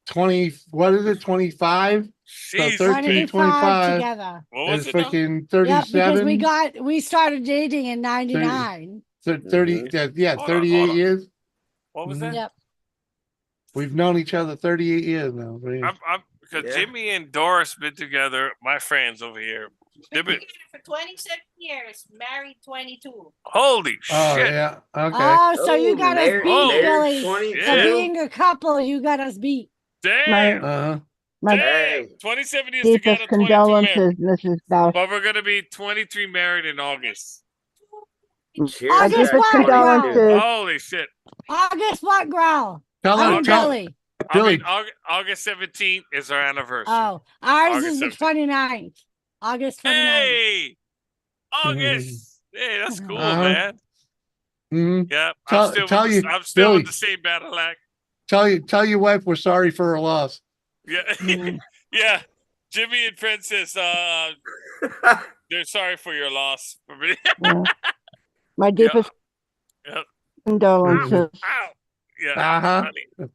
20, what is it, 25? So jeez, 13, 25 25 together. What was is it? Now? freaking Yeah, because 37. we started dating in 99. 30, yeah, Hold on, 38 hold on. years. What was Mhm. that? Yep. We've known each other 38 years now. Because Yeah. Jimmy and Doris been together. My friends over here. They've been For 27 years, married 22. holy Oh, shit. yeah. Okay. Oh, so you got us married- beat, Oh, Billy. married For 22. being a couple, you got us beat. Damn. Uh-huh. My Damn. Hey. 27 years deepest together, 22 married. condolences, Mrs. Bausch. But we're gonna be 23 married in August. Cheers, My to deepest that 22. condolences. Holy shit. August what, Growl? Tell I her, mean, tell, Billy. I mean, Billy. August 17th is our anniversary. Oh, ours August is the 17th. 29th. August 29th. Hey, August. Hey, that's cool, Uh-huh. man. Mhm. Yeah, Tell- tell I'm you, still Billy. with the same battle act. Tell your wife we're sorry for her loss. Yeah, Mm. yeah. Jimmy and Princess, they're sorry for your loss. Yeah. My deepest Yeah. condolences. Ow. Yeah, Uh-huh. honey.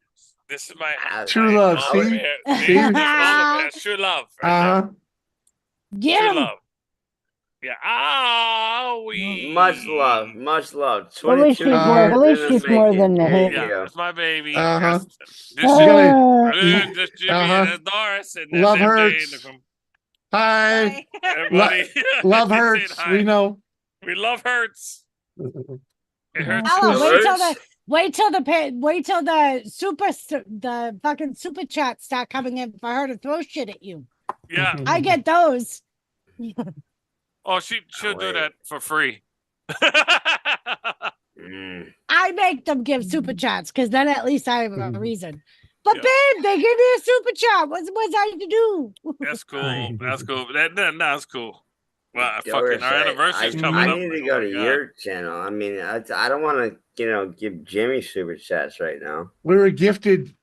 This is my True my love, polar see? bear. See? This polar bear. True love. Right Uh-huh. Get there. True him. love. Yeah. Ah, we. Much love. 22 At least she's more. Uh, At least years in she's the more making. than the There you hate. Yeah, go. that's my baby. Uh-huh. This You is gotta- this Jimmy Uh-huh. and Doris and that's Love MJ hurts. Hi. Bye. Everybody. Love Saying hurts. hi. We know. We love hurts. It hurts. Ella, Still wait till the fucking super chats start coming in for her to throw shit at you. Yeah. I get those. Oh, she'll do wait. that for free. Mm. I make them give super chats because then at least I have a reason. But Yeah. babe, they give me a super chat. What's I to do? That's cool. That's cool. That's cool. Well, Doris, fucking our anniversary's I coming up. need to Oh go my to God. your channel. I mean, I don't want to, give Jimmy super chats right now. We were gifted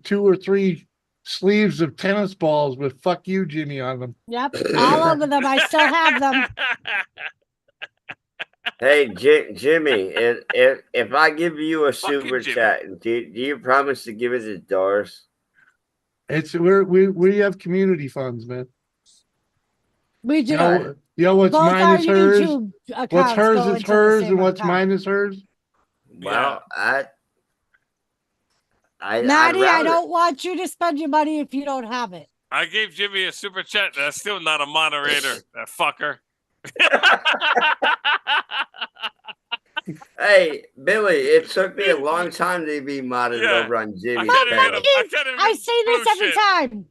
2 or 3 sleeves of tennis balls with "fuck you, Jimmy" on them. Yep, all over them. I still have them. Hey, Jimmy, if I give you a Fucking super Jimmy. chat, do you promise to give it to Doris? We have community funds, man. We do. What's Both mine our is hers. YouTube accounts What's hers go is into the hers, same and what's account. mine is hers. Well, I'd Maddie, I rather- don't want you to spend your money if you don't have it. I gave Jimmy a super chat. That's still not a moderator. That fucker. Hey, Billy, it took me a long time to be modded Yeah. over on Jimmy's can't even channel. get I can't even I get say this blue every shit. time.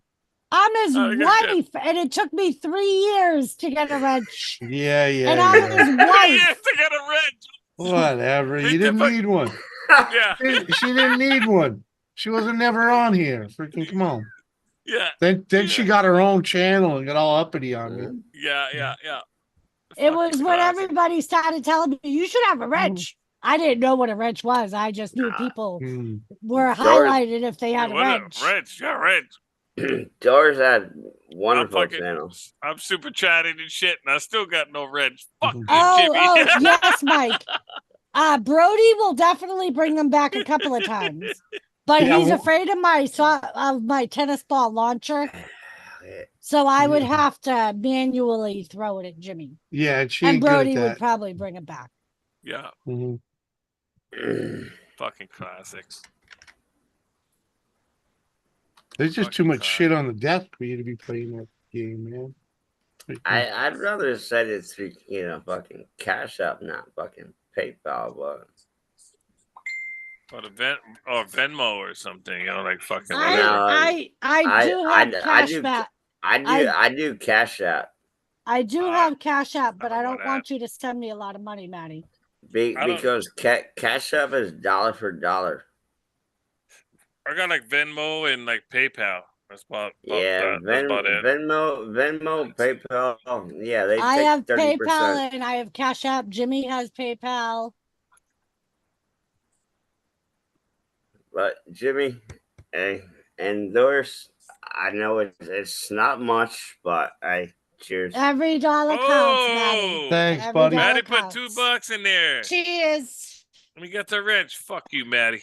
I'm his Oh, good wife, and it took me 3 years to get a wrench. Yeah, And I'm his Yeah, wife. to get a wrench. Whatever. Beat You the didn't fuck- need one. Yeah, She didn't need one. She wasn't never on here. Freaking come on. yeah, Then she Yeah. got her own channel and got all uppity on me. yeah. It Fucking was when classic. everybody started telling me, you should have a wrench. I didn't know what a wrench was. I just knew people Hmm. were Doris- highlighted if they Yeah, had a what wrench. wrench. Yeah, wrench. Doris had I'm wonderful fucking. channels. I'm super chatting and shit, and I still got no wrench. Fuck you, Oh, Jimmy. yes, Mike. Brody will definitely bring them back a couple of times, but Yeah, he's well- afraid of my tennis ball launcher. So I would have to manually throw it at Jimmy, Yeah, she and ain't good Brody at would that. probably bring it back. Yeah, Mhm. fucking classics. There's just too Fucking much class. shit on the desk for you to be playing that game, man. I'd rather send it through, fucking Cash App, not fucking PayPal, but Or Venmo or something, you know, like fucking I whatever. I do have Cash App. I do Cash App I do have Cash App, but I I don't don't want want you to send me a lot of money, Maddie. I don't- because Cash App is dollar for dollar. I got like Venmo and like PayPal. That's about Yeah, that's about it. Venmo, PayPal. Yeah, they I take have 30%. PayPal and I have Cash App. Jimmy has PayPal. But Jimmy and Doris, I know it's not much, but cheers. Every dollar counts, Maddie. Oh, Thanks, Every buddy. dollar Maddie put counts. $2 in there. Cheers. Let me get the wrench. Fuck you, Maddie.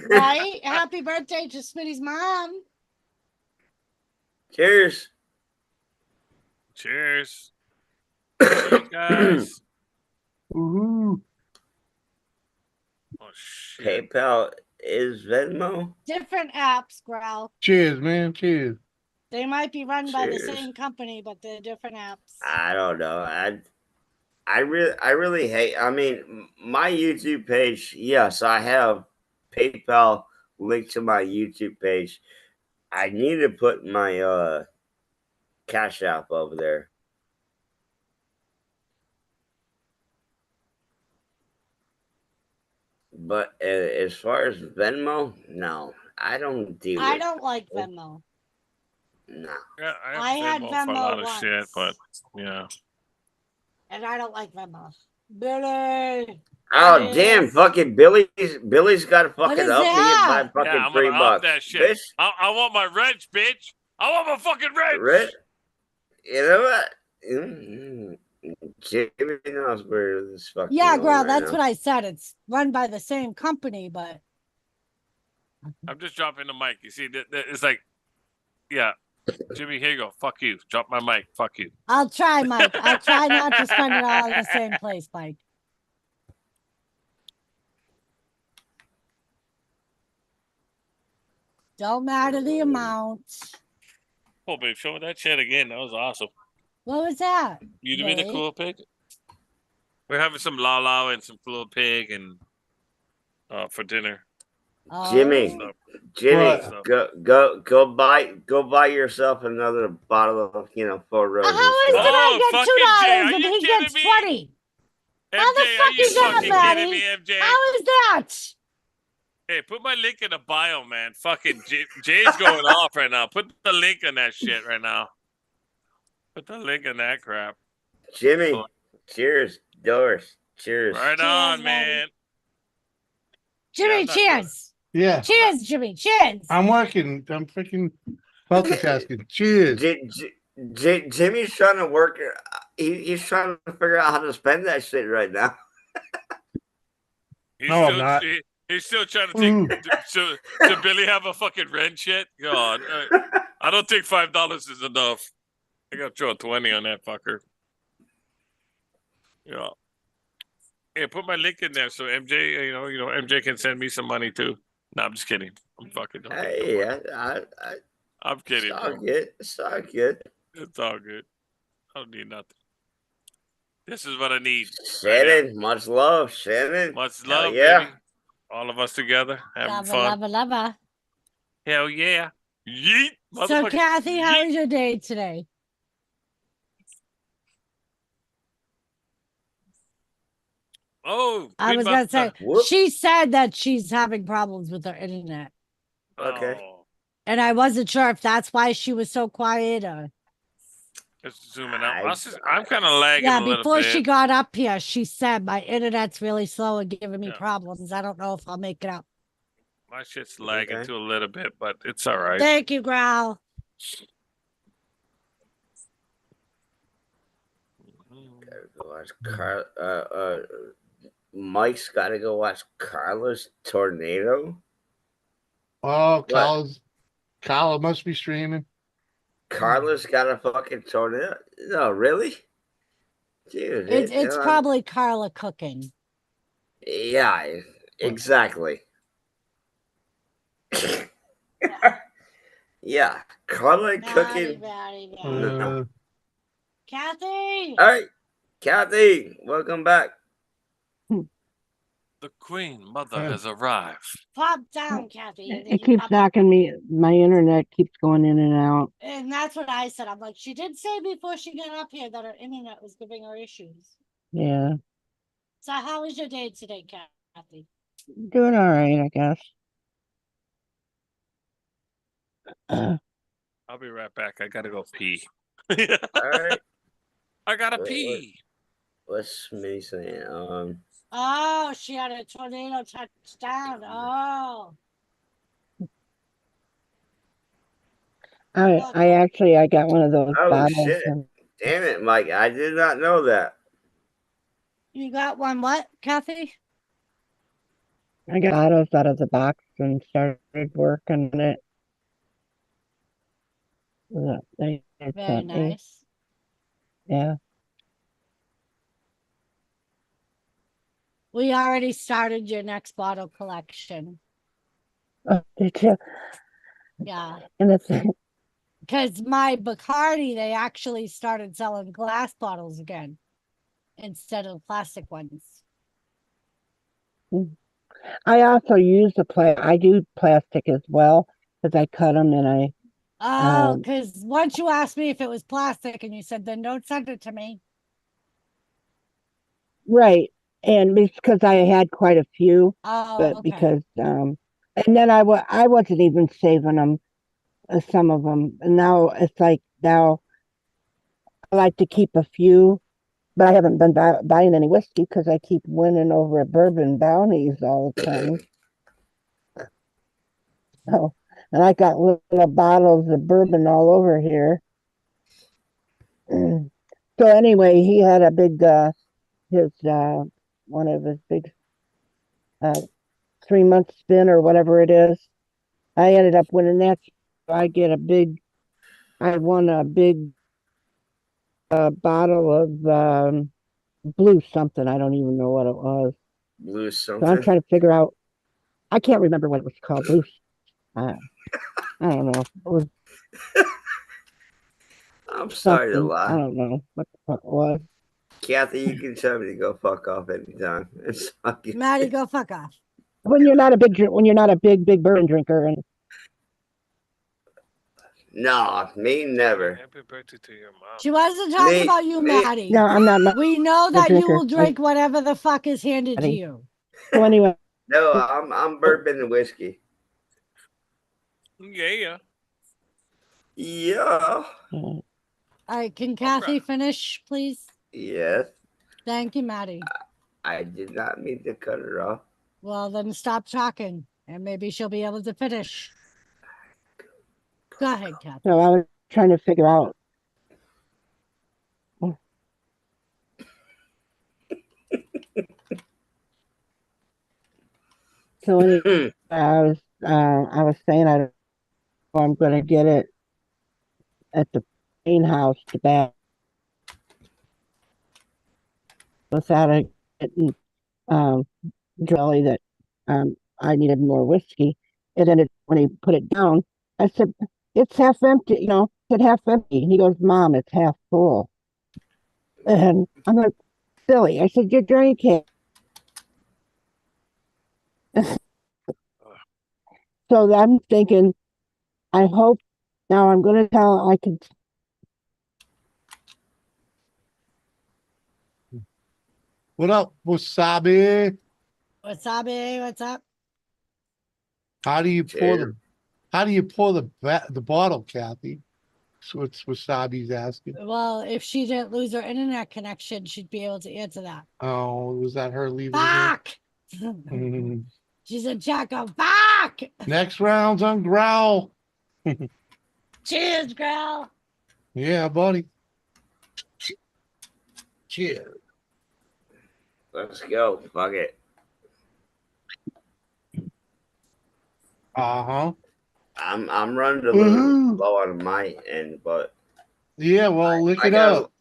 Right? Happy birthday to Smitty's mom. Cheers. Cheers. Cheers, guys. Woohoo. Oh shit. PayPal is Venmo. Different apps, Growl. Cheers, man. Cheers. They might be run by the Cheers. same company, but they're different apps. I don't know. I really hate. I mean, my YouTube page. Yes, I have PayPal linked to my YouTube page. I need to put my Cash App over there. But as far as Venmo, no, I don't do I it. don't like Venmo. No. Yeah, I had Venmo for a lot Venmo of shit, once. but yeah. And I don't like Venmo. Billy. Oh Yes. damn! Fucking Billy's got to What fucking is up me that? by fucking Yeah, I'm gonna $3. up that shit. Bitch, I want my wrench, bitch. I want my fucking wrench. Rich, you know what? Jimmy knows where this fucking. Yeah, going girl, right that's now. what I said. It's run by the same company, but I'm just dropping the mic. You see, it's like, yeah, Jimmy, here you go. Fuck you. Drop my mic. Fuck you. I'll try, Mike. I'll try not to spend it all in the same place, Mike. Don't matter the amount. Oh, babe, show me that shit again. That was awesome. What was that? You did me the Babe? cool pig. We're having some lala and some cool pig and for dinner. Jimmy, Oh. Jimmy, What? go buy yourself another bottle of 4 roses. How is it I get fucking Jay, are $2 and you he kidding gets me? 20? MJ, How the are fuck you is that, fucking Maddie? kidding me, MJ? How is that? Hey, put my link in the bio, man. Fucking Jay's going off right now. Put the link in that shit right now. Put the link in that crap. Jimmy, cheers, Doris, cheers. Right Cheers, on, Maddie. man. Jimmy, I'm not cheers. Yeah. Cheers, Jimmy. Cheers. I'm working. I'm freaking multitasking. Cheers. Jimmy's trying to work. He's trying to figure out how to spend that shit right now. He's No, I'm still, not. He's still trying to Ooh. take. So Billy have a fucking rent yet? God, I don't think $5 is enough. I gotta throw a 20 on that fucker. Yeah. Yeah, put my link in there so MJ, MJ can send me some money too. No, I'm just kidding. I'm fucking. Hey, I'm kidding. it's all Bro. good. It's all good. It's all good. I don't need nothing. This is what I need. Shannon, much love, Shannon. Much Hell love, yeah. baby. All of us together having Lava, fun. lava, lava. Hell yeah. Yeet. So, motherfucker. Kathy, how Yeet. was your day today? Oh, I we was about gonna say Whoop. she said that she's having problems with her internet, Okay. Oh, and I wasn't sure if that's why she was so quiet. Or just zooming out. I- I'm kind of lagging yeah, a little before bit. she got up here, she said my internet's really slow and giving me Yeah. problems. I don't know if I'll make it up. My shit's lagging Okay. too a little bit, but it's all right. Thank you, Growl. Gotta go watch Mike's got to go watch Carla's Tornado. Oh, Carla must be streaming. Carla's got a fucking tornado. No, really? Dude, It's probably Carla cooking. Yeah, exactly. Yeah, Carla cooking. Batty. Uh, Kathy. All right, Kathy, welcome back. The Queen Mother Yeah. has arrived. Pop down, Kathy. and then It you keeps pop up. knocking me. My internet keeps going in and out. And that's what I said. I'm like, she did say before she got up here that her internet was giving her issues. Yeah, So how was your day today, Kathy? doing all right, I guess. I'll be right back. I gotta go pee. All right. I gotta What- pee. What's me saying? Oh, she had a tornado touchdown. Oh, I got one of those Oh bottles. shit! Damn it, Mike! I did not know that. you got one what, Kathy? I got bottles out of the box and started working on it. They Very sent me. nice. Yeah. We already started your next bottle collection. Oh, did you? Yeah. And it's Because my Bacardi, they actually started selling glass bottles again instead of plastic ones. I also use I do plastic as well because I cut them and I Oh, because once you asked me if it was plastic and you said, then don't send it to me. right. And because I had quite a few, Oh, but okay. because and then I wasn't even saving them, some of them. And now it's like now I like to keep a few, but I haven't been buying any whiskey because I keep winning over at bourbon bounties all the time. Oh, and I got little bottles of bourbon all over here. So anyway, he had a big his one of his big 3 month spin or whatever it is. I ended up winning that. So I won a big bottle of blue something. I don't even know what it was. Blue So I'm something. trying to figure out. I can't remember what it was called. Blue. I don't know. It was I'm sorry to something. I lie, don't know what the fuck it was. Kathy. You can tell me to go fuck off anytime. It's not good. Maddie, go fuck off. When you're not a big bourbon drinker, and No, me never. Happy birthday to your mom. She wasn't talking Me- about you, me- Maddie. no, I'm not We know a that you drinker. will drink whatever the fuck is handed to Maddie. you. So anyway, No, I'm bourbon and whiskey. Yeah. Yeah. All right, can Kathy finish, please? Yes. Thank you, Maddie. I did not mean to cut her off. Well, then stop talking, and maybe she'll be able to finish. Go ahead, Kathy. so I was trying to figure out. So anyway, I was saying I'm going to get it at the main house to back without it getting jelly that I needed more whiskey. And then when he put it down, I said, "It's half empty, it's half empty." And he goes, "Mom, it's half full." And I'm like, "Silly." I said, "You're drinking." So I'm thinking, I hope now I'm going to tell I can. What up, Wasabi? Wasabi, what's up? How do you pour the bottle, Kathy? That's what Wasabi's asking. Well, if she didn't lose her internet connection, she'd be able to answer that. Oh, was that her leaving? Fuck! Mhm. She's a jacko. Fuck! Next round's on Growl. Cheers, girl. Yeah, buddy. Cheers. Let's go. Fuck it. Uh-huh. I'm running a little Woohoo. low on my end, but Yeah, well, lick I it got up.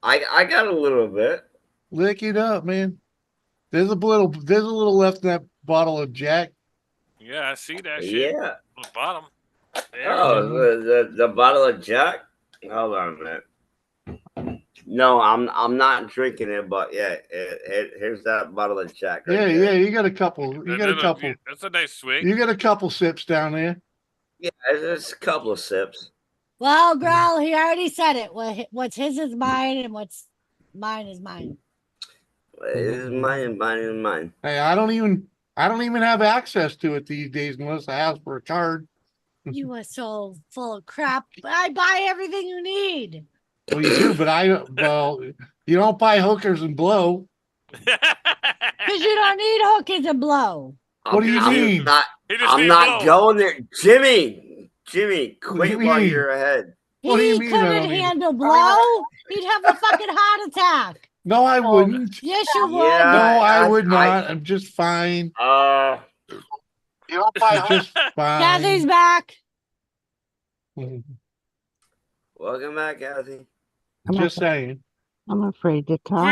I got a little bit. Lick it up, man. There's a little left in that bottle of Jack. Yeah, I see that shit. Yeah. On the bottom. There. Oh, the bottle of Jack. Hold on a minute. No, I'm not drinking it, but yeah, here's that bottle of Jack. Right Yeah, there. yeah, you got a couple. You got a Little- couple. That's a nice swig. You got a couple sips down there. Yeah, it's a couple of sips. Well, Growl, he already said it. What's his is mine, and what's mine is mine. It's mine. Hey, I don't even have access to it these days unless I ask for a card. You are so full of crap. I buy everything you need. Well, you do, but you don't buy hookers and blow. Because you don't need hookers and blow. What do you mean? I'm not going there, Jimmy. Jimmy, What do quit you while mean? you're ahead. What do He you mean I couldn't don't need- handle blow. He'd have a fucking heart attack. No, I wouldn't. Yes, you would. No, I would not. I'm just fine. Uh, You don't buy just fine. Kathy's back. welcome back, Kathy. Just saying. I'm afraid to talk.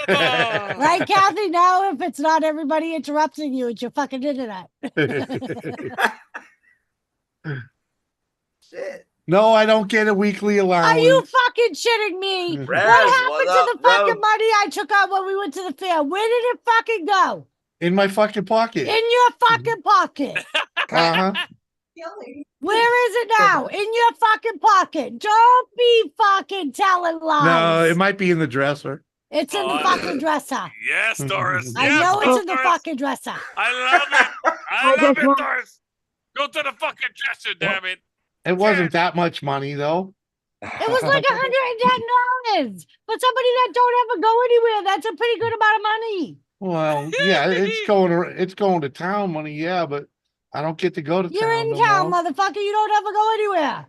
Right, Kathy? Now, if it's not everybody interrupting you, it's your fucking internet. Shit. No, I don't get a weekly allowance. Are you fucking shitting me? Rez, What happened what to up, the fucking bro? money I took out when we went to the fair? Where did it fucking go? In my fucking pocket. In your fucking pocket. Uh-huh. Where is it now? In your fucking pocket. Don't be fucking telling lies. No, it might be in the dresser. It's in the fucking dresser. Yes, Doris. I yes, know it's in the Doris. fucking dresser. I love it. I love just it, want- Doris. Go to the fucking dresser, damn it. It wasn't that much money though. It was like $110. But somebody that don't ever go anywhere, that's a pretty good amount of money. Well, yeah, it's going to town money, yeah, but I don't get to go to You're town. in no town, more. motherfucker. You don't ever go anywhere.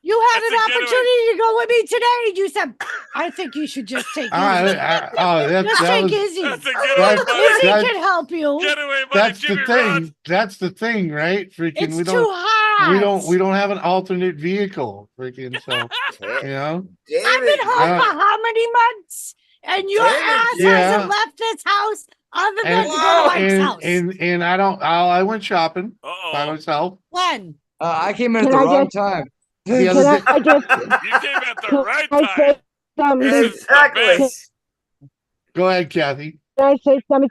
You had That's an a getaway. opportunity to go with me today, and you said, I think you should just take Izzy. Just take Izzy. That's a That's- getaway Izzy money. can help you. Getaway money, That's Jimmy the thing. Rod. That's the thing, right? Freaking, It's we too don't, hot. we don't have an alternate vehicle. Freaking, so you know. Damn I've been it. home for how many months? And your Damn it, ass yeah. hasn't left this house other than to go to Mike's house. and I went shopping by Uh-oh. myself. When? I came in at Can the I wrong get- time. The Can other day, I just You came at the can right I time. say something? This is the Exactly. best. go ahead, Kathy. Can I say something?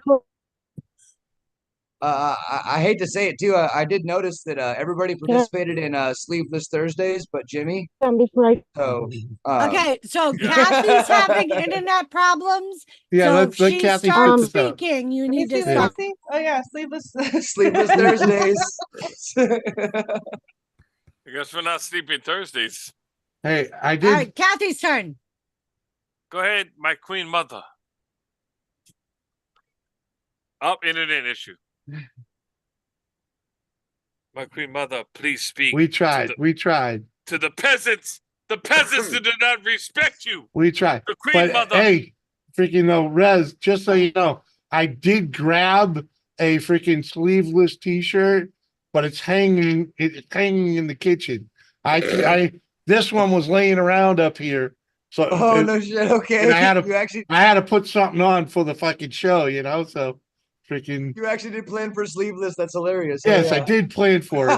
I hate to say it too. I did notice that everybody participated in Sleeveless Thursdays, but Jimmy. Before I So Okay, so Kathy's having internet problems. Yeah, so let if she Kathy starts fix this up. speaking, you Let me need to see, let me stop. see. Oh yeah, sleeveless. Sleeveless Thursdays. I guess we're not sleeping Thursdays. Hey, I All did. right, Kathy's turn. Go ahead, my queen mother. Up, internet issue. My queen mother, please speak. We tried. We tried. To the peasants. The peasants that do not respect you. We tried. The queen But mother. hey, freaking no, Rez, just so you know, I did grab a freaking sleeveless t-shirt, but it's hanging in the kitchen. This one was laying around up here. So Oh no shit. Okay. and I had You actually I had to put something on for the fucking show, you know, so freaking did plan for sleeveless. That's hilarious. yes, I did plan for it.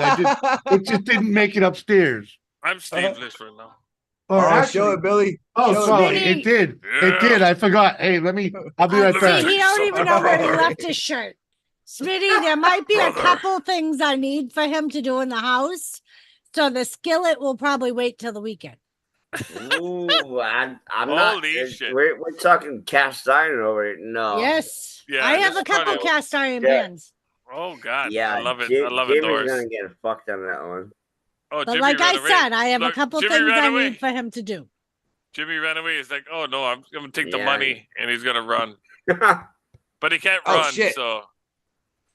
It just didn't make it upstairs. I'm sleeveless right now. Oh, Show actually, it, Billy. oh, Show it, sorry, Billy. it did. Yeah. It did. I forgot. Hey, I'll be right Let me back. See, he don't even know where he Sorry. left his shirt. Smitty, there might be a Brother. couple things I need for him to do in the house. So the skillet will probably wait till the weekend. Ooh, I'm not. Holy shit. We're talking cast iron over here. No. Yes. Yeah, I have this a couple probably- cast iron Yeah. pans. Oh God. Yeah, I love it. Jim- I love it, Jimmy's Doris. gonna get fucked on that one. Oh, But Jimmy like I ran away. said, I have a Look, couple Jimmy things ran I away. need for him to do. Jimmy ran away. He's like, oh no, I'm gonna take the Yeah. money and he's gonna run. But he can't Oh, run, shit. so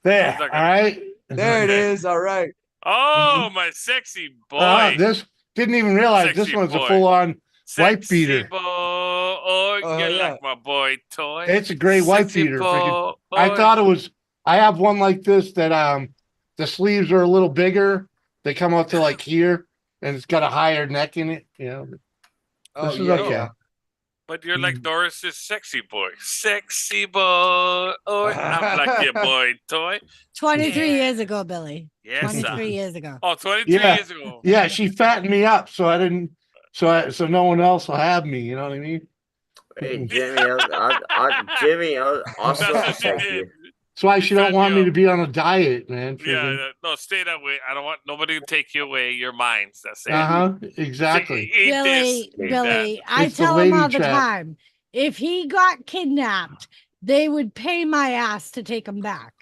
There, He's like all right. There it is. All right. oh Mm-hmm. my sexy boy. This didn't even realize this Sexy one's boy. a full-on. wife Sexy beater. Boy. Oh, you yeah. like my boy toy. It's a great wife Sexy beater. boy. Freaking, I thought it was. I have one like this that the sleeves are a little bigger. They come up to like here, and it's got a higher neck in it. You know, Oh this is yeah. okay. yeah. But you're like Doris's sexy boy. Sexy boy. Oh, I'm like your boy toy. 23 Yeah. years ago, Billy. Yes, 23 years ago. Oh, 23 Yeah. years ago. Yeah, she fattened me up, so I didn't. so no one else will have me. You know what I mean? Hey, Jimmy, Jimmy, I'll still That's what she protect did. you. That's why She she don't fed want me me to up. be on a diet, man. Yeah, no, stay that way. I don't want nobody to take you away. You're mine. That's it. Exactly. Eat this. Billy, Eat that. Billy, I It's the tell him lady all the trap. time, if he got kidnapped, they would pay my ass to take him back.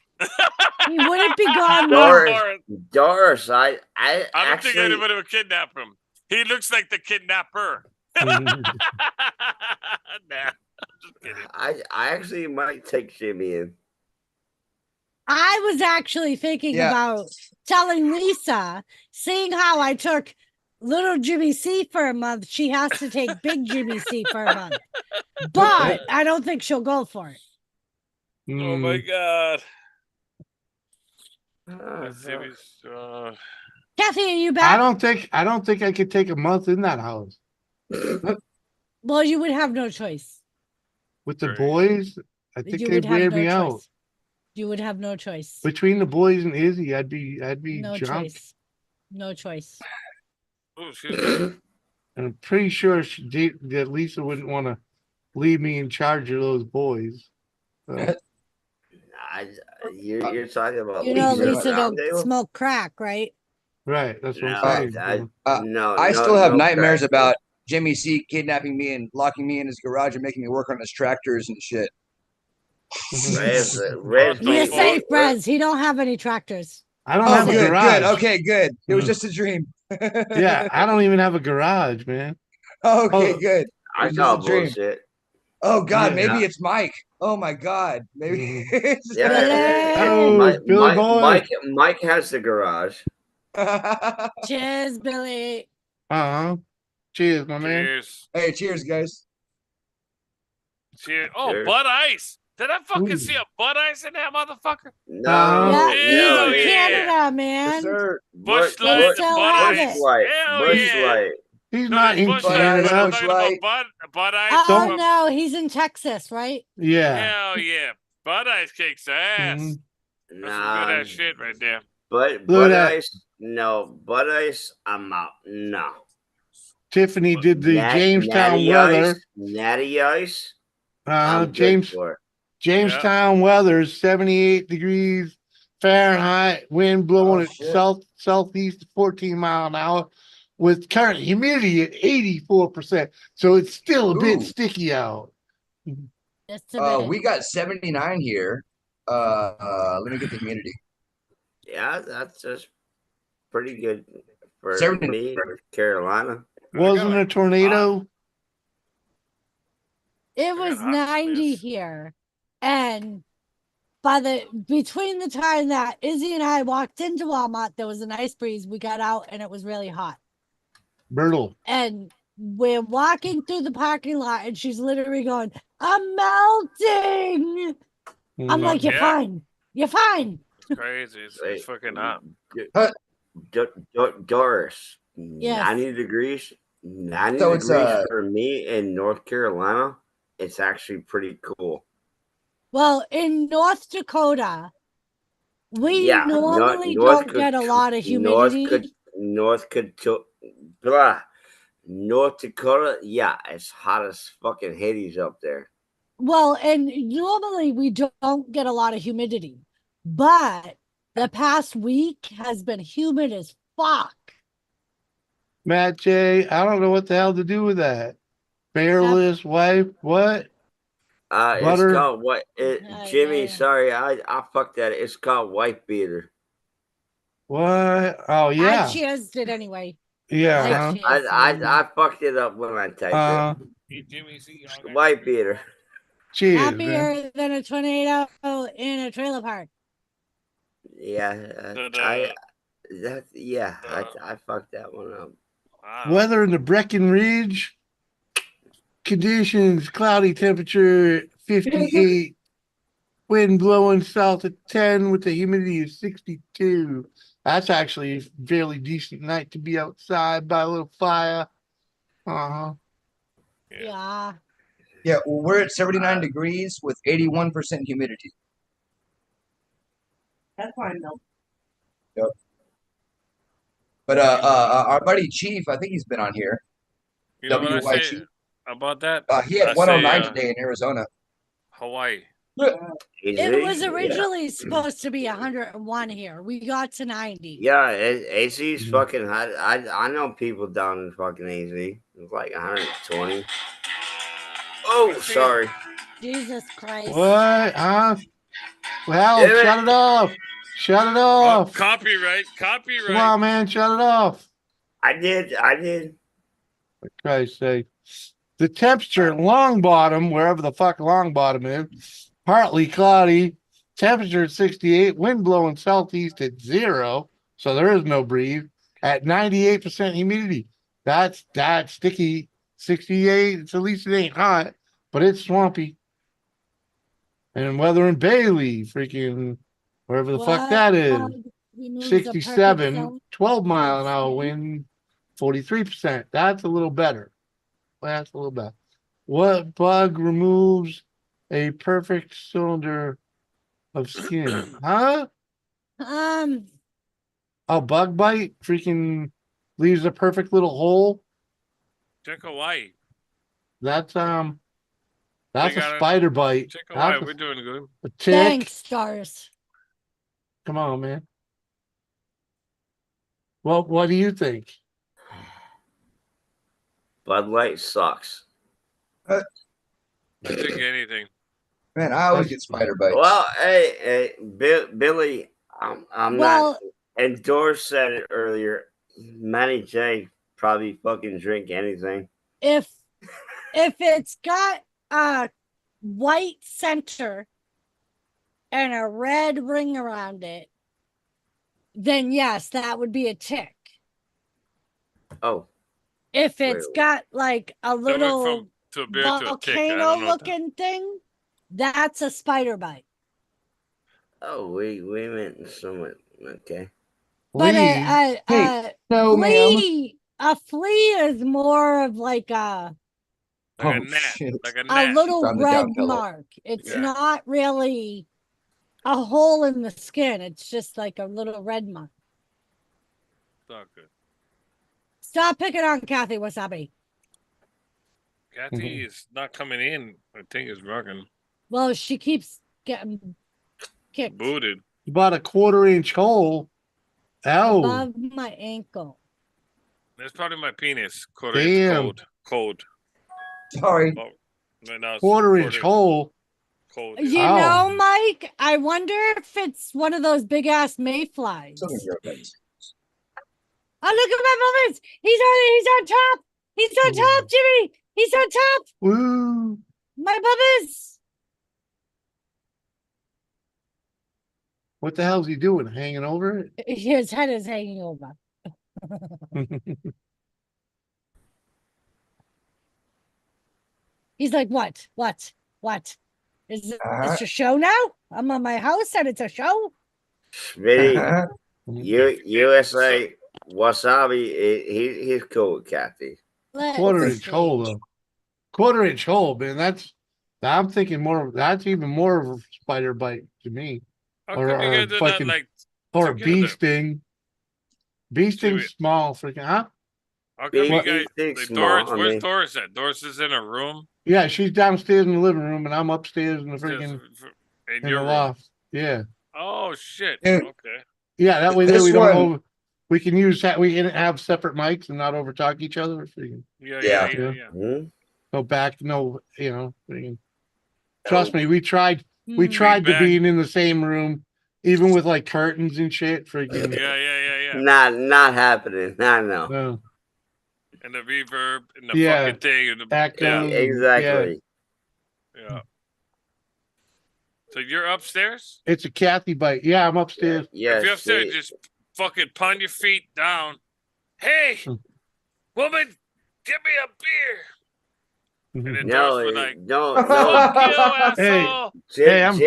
He wouldn't be gone long. Doris, I I don't actually, think anybody would kidnap him. He looks like the kidnapper. Mhm. Nah, I'm just kidding. I actually might take Jimmy in. I was actually thinking Yeah. about telling Lisa, seeing how I took little Jimmy C for a month, she has to take big Jimmy C for a month. But I don't think she'll go for it. Oh my god. Uh, Kathy, are you I back? don't think I could take a month in that house Well, you would have no choice. with the Right. boys. I think You they'd would have wear no me choice. out. You would have no choice. Between the boys and Izzy, I'd be No jumped. choice. No choice. Oh, excuse me. And I'm pretty sure that Lisa wouldn't want to leave me in charge of those boys. So, you're talking about You know, Lisa, Lisa don't Roundtable? smoke crack, right? right, that's what No, I'm saying. no, I no, still have no nightmares crack, about Jimmy C kidnapping me and locking me in his garage and making me work on his tractors and shit. Rez, You're Don't safe, fall. Brez. He don't have any tractors. I don't Oh, have a good, garage. good. Okay, good. It was Mhm. just a dream. Yeah, I don't even have a garage, man. Okay, Oh. good. It I was just call a dream. bullshit. Oh God, Yeah. maybe it's Mike. Oh my God, maybe. Mhm. it's just- Yeah, Billy! Billy boy. Mike has the garage. Cheers, Billy. Cheers, my man. Cheers. Hey, cheers, guys. Cheers. Oh, Cheers. Bud Ice. Did I fucking Ooh. see a Bud Ice in that motherfucker? No, Yeah, Hell he's in yeah. Canada, man. sir. Bush They Light, still Bud have Ice. it. Light. Hell Bush yeah. Light. He's No, not there's in Bush Light, but I'm Canada. talking about Bud Ice. Oh from- no, he's in Texas, right? Yeah. Hell yeah. Bud Ice kicks ass. Mhm. That's some good ass shit right there. But Look at Bud that. Ice, no. Bud Ice, I'm out. No. Tiffany did the Jamestown Natty weather. Ice, Natty Ice. I'm good for it. Jamestown weather is 78 degrees Fahrenheit, wind blowing Oh, at shit. southeast 14 mile an hour with current humidity at 84%. So it's still a bit Ooh. sticky out. Just a bit. We got 79 here. Let me get the humidity. Yeah, that's just pretty good for 70. me, North Carolina. Wasn't a tornado? It was 90 here. And between the time that Izzy and I walked into Walmart, there was a nice breeze. We got out and it was really hot. Brutal. And we're walking through the parking lot and she's literally going, I'm melting. I'm like, you're fine. You're fine. It's crazy. It's fucking hot. Doris, Yes. 90 degrees. 90 So it's, degrees for me in North Carolina. It's actually pretty cool. Well, in North Dakota, we normally don't get a lot of humidity. North Dakota, yeah, it's hot as fucking Hades up there. Well, and normally we don't get a lot of humidity, but the past week has been humid as fuck. Matt J, I don't know what the hell to do with that. Bearless wife, what? It's Butter? called what? Jimmy, yeah. sorry, I fucked that. It's called white beater. What? Oh, yeah. I cheersed it anyway. Yeah. I fucked it up when I typed it. White beater. Cheers, Happier man. than a tornado in a trailer park. Yeah, I fucked that one up. Weather in the Breckenridge. Conditions, cloudy temperature 58. Wind blowing south at 10 with the humidity of 62. That's actually a fairly decent night to be outside by a little fire. Uh-huh. Yeah. Yeah, well, we're at 79 degrees with 81% humidity. That's fine though. Yep. But our buddy Chief, I think he's been on here. You know what I say WYG. about that? He had I 109 say, today in Arizona. Hawaii. It was Yeah. originally supposed to be 101 here. We got to 90. Yeah, AZ's Mhm. fucking hot. I know people down in fucking AZ. It's like 120. Oh, sorry. Jesus Christ. What? Huh? Well, Damn it. shut it off. Shut it Oh, off. copyright. Come Copyright. on, man. Shut it off. I did. For Christ's sake. The temperature, long bottom, wherever the fuck long bottom is, partly cloudy. Temperature at 68, wind blowing southeast at 0, so there is no breeze. At 98% humidity. That's sticky. 68, it's at least it ain't hot, but it's swampy. And weather in Bailey, freaking wherever the fuck that is. He moves a perfect 67, zone. 12-mile-an-hour wind, 43%. That's a little better. That's a little better. What bug removes a perfect cylinder of skin? Huh? A bug bite freaking leaves a perfect little hole. Check Hawaii. That's a got it. spider bite. Check Hawaii. That's We're doing good. a tick. Thanks, stars. Come on, man. Well, what do you think? Bud Light sucks. I drink anything. Man, I always get spider bites. Well, hey, Billy, I'm Well- not. And Doris said it earlier. Manny J probably fucking drink anything. If it's got a white center and a red ring around it, then yes, that would be a tick. Oh, If it's Wait. got like a So it went little from to a beer to a tick. I volcano don't know what that- looking thing, that's a spider bite. oh, we meant somewhat. Okay. But Lee, Hey, no, ma'am. a flea is more of like Like Oh, a gnat. shit. Like a a gnat. little found the red down pillow. mark. It's Yeah. not really a hole in the skin. It's just like a little red mark. It's not good. Stop picking on Kathy Wasabi. Kathy is not coming in. I think is rocking. Well, she keeps getting kicked Booted. about a 1/4-inch hole. Ow. above my ankle. That's probably my penis. Quarter Damn. inch cold. Sorry. Oh, right now it's 1/4-inch hole. cold. You Ow. know, Mike, I wonder if it's one of those big ass mayflies. Some of your bites. Oh, look at my bubbers. He's on top. He's on top, Jimmy. He's on top. Woo. My bubbers. What the hell's he doing? Hanging over it? His head is hanging over. He's like, what? Is this a show now? I'm on my house and it's a show? Smitty, USA Wasabi, he's cool with Kathy. Let's 1/4-inch see. hole though. 1/4-inch hole, man. I'm thinking more. That's even more of a spider bite to me, How Or- come you or guys are not fucking- like or a together? bee sting. Bee sting's Jimmy. small, freaking. Huh? How come you What? guys Big, like small, Doris? I Where's mean- Doris at? Doris is in her room. Yeah, she's downstairs in the living room, and I'm upstairs in the freaking In in your the room. loft. Yeah, Oh shit. Yeah. Okay. yeah. That way, there This we don't. one- We can use that. We can have separate mics and not overtalk each other. Freaking Yeah. Yeah. Hmm? no back, no. Freaking. Trust me, we tried. We Hmm. tried to back. being in the same room, even with like curtains and shit. Freaking. Yeah. Not happening. No. No. And the reverb and the Yeah. fucking thing. And the, Echo. yeah. Exactly. Yeah. So you're upstairs? It's a Kathy bite. Yeah, I'm upstairs. Yes. If you're upstairs, see- just fucking pound your feet down. Hey, Hmm. woman, give me a beer. And then No, Doris would like, no, fuck no. you, asshole. Hey, I'm-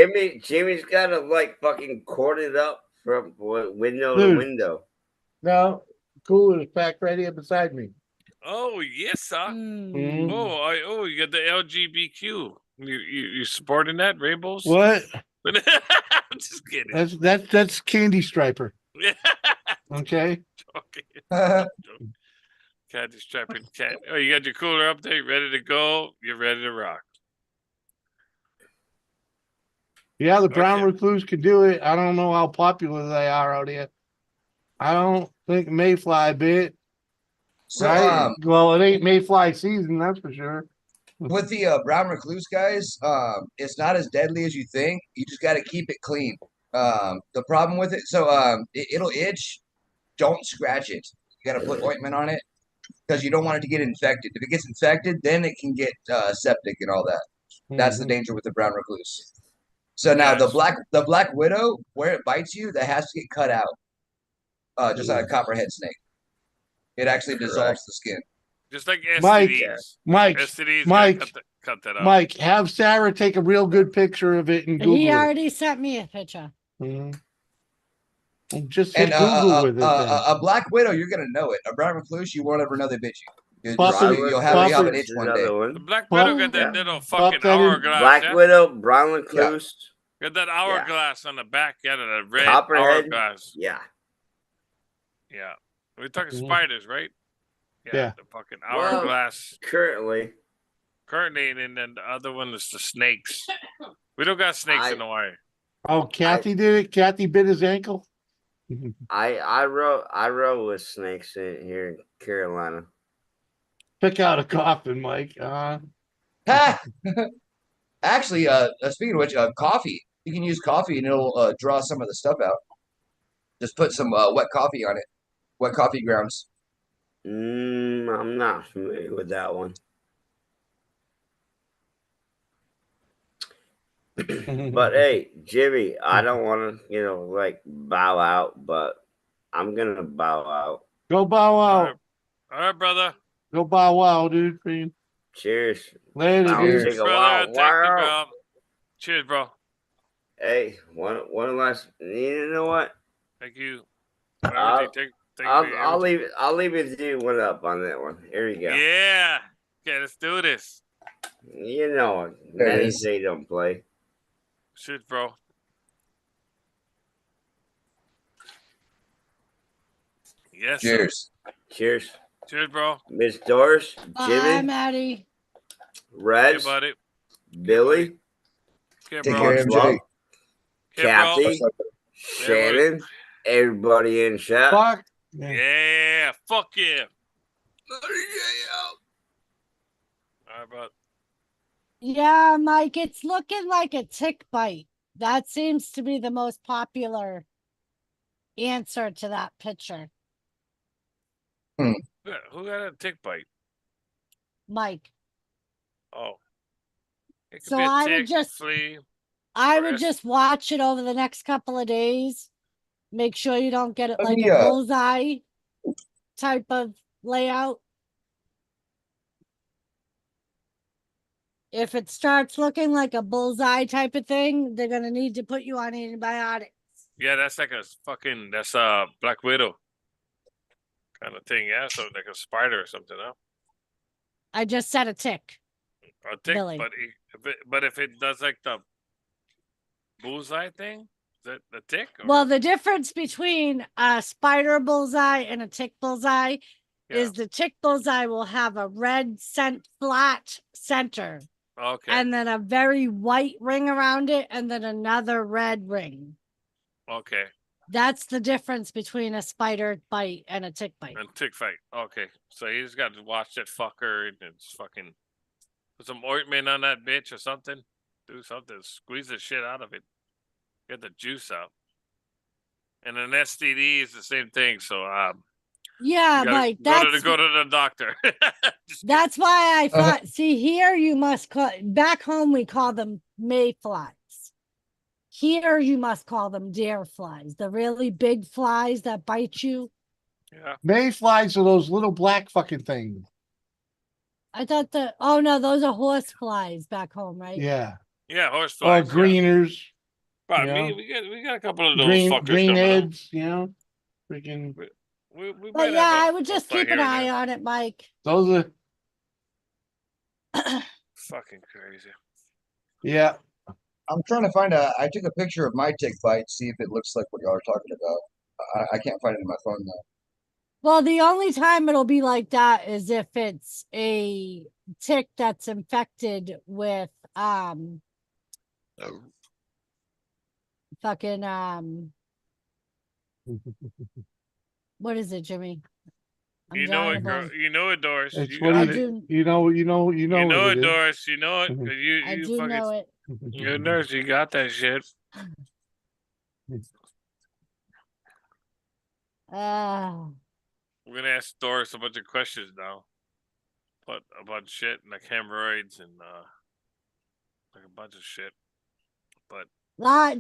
Jimmy's got to like fucking cord it up from window Dude. to window. No, cooler is packed right here beside me. Oh, yes, sir. Hmm. Mhm. Oh, you got the LGBTQ. You supporting that, rainbows? What? I'm just kidding. That's Candy Striper. Okay. Okay. Cat distracted cat. Oh, you got your cooler update ready to go. You're ready to rock. Yeah, the brown Okay. recluse can do it. I don't know how popular they are out here. I don't think mayfly bit. So Right? Well, it ain't mayfly season, that's for sure. with the brown recluse guys, it's not as deadly as you think. You just got to keep it clean. The problem with it, so it'll itch. Don't scratch it. You got to put ointment on it because you don't want it to get infected. If it gets infected, then it can get septic and all that. That's the Mhm. danger with the brown recluse. So now the black widow, where it bites you, that has to get cut out. Just like a copperhead snake. It actually dissolves the skin. Just like Mike, STDs. Mike, STDs Mike, gotta cut that out. Mike, have Sarah take a real good picture of it and Google He it. already sent me a picture. Mhm. And just And hit Google with it then. a black widow, you're gonna know it. A brown recluse, you won't ever know they bit you. Puppet- You'll have puppet- an itch one day. The Black Widow got that little fucking that in- hourglass. Black yeah? Widow, brown recluse. Got that hourglass on the back. Yeah, that red Copperhead. hourglass. Yeah. Yeah. We're talking Mhm. spiders, right? Yeah. The fucking Well, hourglass. Currently. And then the other one is the snakes. We don't got snakes in Hawaii. Oh, Kathy did it. Kathy bit his ankle. I row with snakes in here in Carolina. Pick out a coffin, Mike. Actually, speaking of which, coffee. You can use coffee and it'll draw some of the stuff out. Just put some wet coffee on it. Wet coffee grounds. I'm not familiar with that one. But hey, Jimmy, I don't want to, like bow out, but I'm gonna bow out. Go bow out. All right, brother. Go bow wow, dude. Cream. Cheers. Later, I'll dude. take a Brother, wow. bro. Cheers, bro. Hey, one last. You know what? Thank you. I'll leave it. I'll leave it to you one up on that one. Here you go. Yeah. Okay, let's do this. You know it. There it Many is. say don't play. Cheers, bro. Yes. sir. Cheers. Cheers. Cheers, bro. Miss Doris, Bye, Jimmy, Maddie. Hey, Reds, buddy. Billy, Okay, Take bro. care, Much MJ. love, Okay, bro. Kathy, Shannon, everybody in chat. Fuck. Yeah. Fuck yeah. All right, bro. Yeah, Mike, it's looking like a tick bite. That seems to be the most popular answer to that picture, Yeah, who got a tick bite? Mike. Oh. It could So be a I would tick, just- flea. I Or would S- just watch it over the next couple of days. Make sure you don't get it Let like me, a bullseye type of layout. If it starts looking like a bullseye type of thing, they're gonna need to put you on antibiotics. Yeah, that's like that's a Black Widow kind of thing. Yeah, so like a spider or something, huh? I just said a tick. A tick, Billy. but if it does like the bullseye thing, is that the tick? Or? Well, the difference between a spider bullseye and a tick bullseye is the tick bullseye will have a red flat center Okay. and then a very white ring around it and then another red ring. Okay. That's the difference between a spider bite and a tick bite. And tick fight. Okay. So you just got to watch that fucker and just fucking put some ointment on that bitch or something. Do something. Squeeze the shit out of it. Get the juice out. And an STD is the same thing. So Yeah, you gotta Mike, go to the doctor. that's why I thought, see here you must call, back home we call them mayflies. Here you must call them dare flies, the really big flies that bite you. Yeah. Mayflies are those little black fucking things. I thought oh no, those are horse flies back home, right? Yeah. Yeah, horse Or flies. greeners. But Yeah. we got a couple of those Green fuckers coming up. heads, freaking We But might yeah, have I would just fly keep an here and eye there. on it, Mike. those are Fucking crazy. yeah. I'm trying to find I took a picture of my tick bite, see if it looks like what y'all are talking about. I can't find it in my phone though. Well, the only time it'll be like that is if it's a tick that's infected with fucking what is it, Jimmy? I'm You know drawing a it, girl. blank. You know it, Doris. It's You what got I it. do you know You know what it, it is. Doris. You know it. 'Cause I you do fucking, know it. you're a nurse. You got that shit. Uh We're gonna ask Doris a bunch of questions now. But about shit and like hemorrhoids and like a bunch of shit. But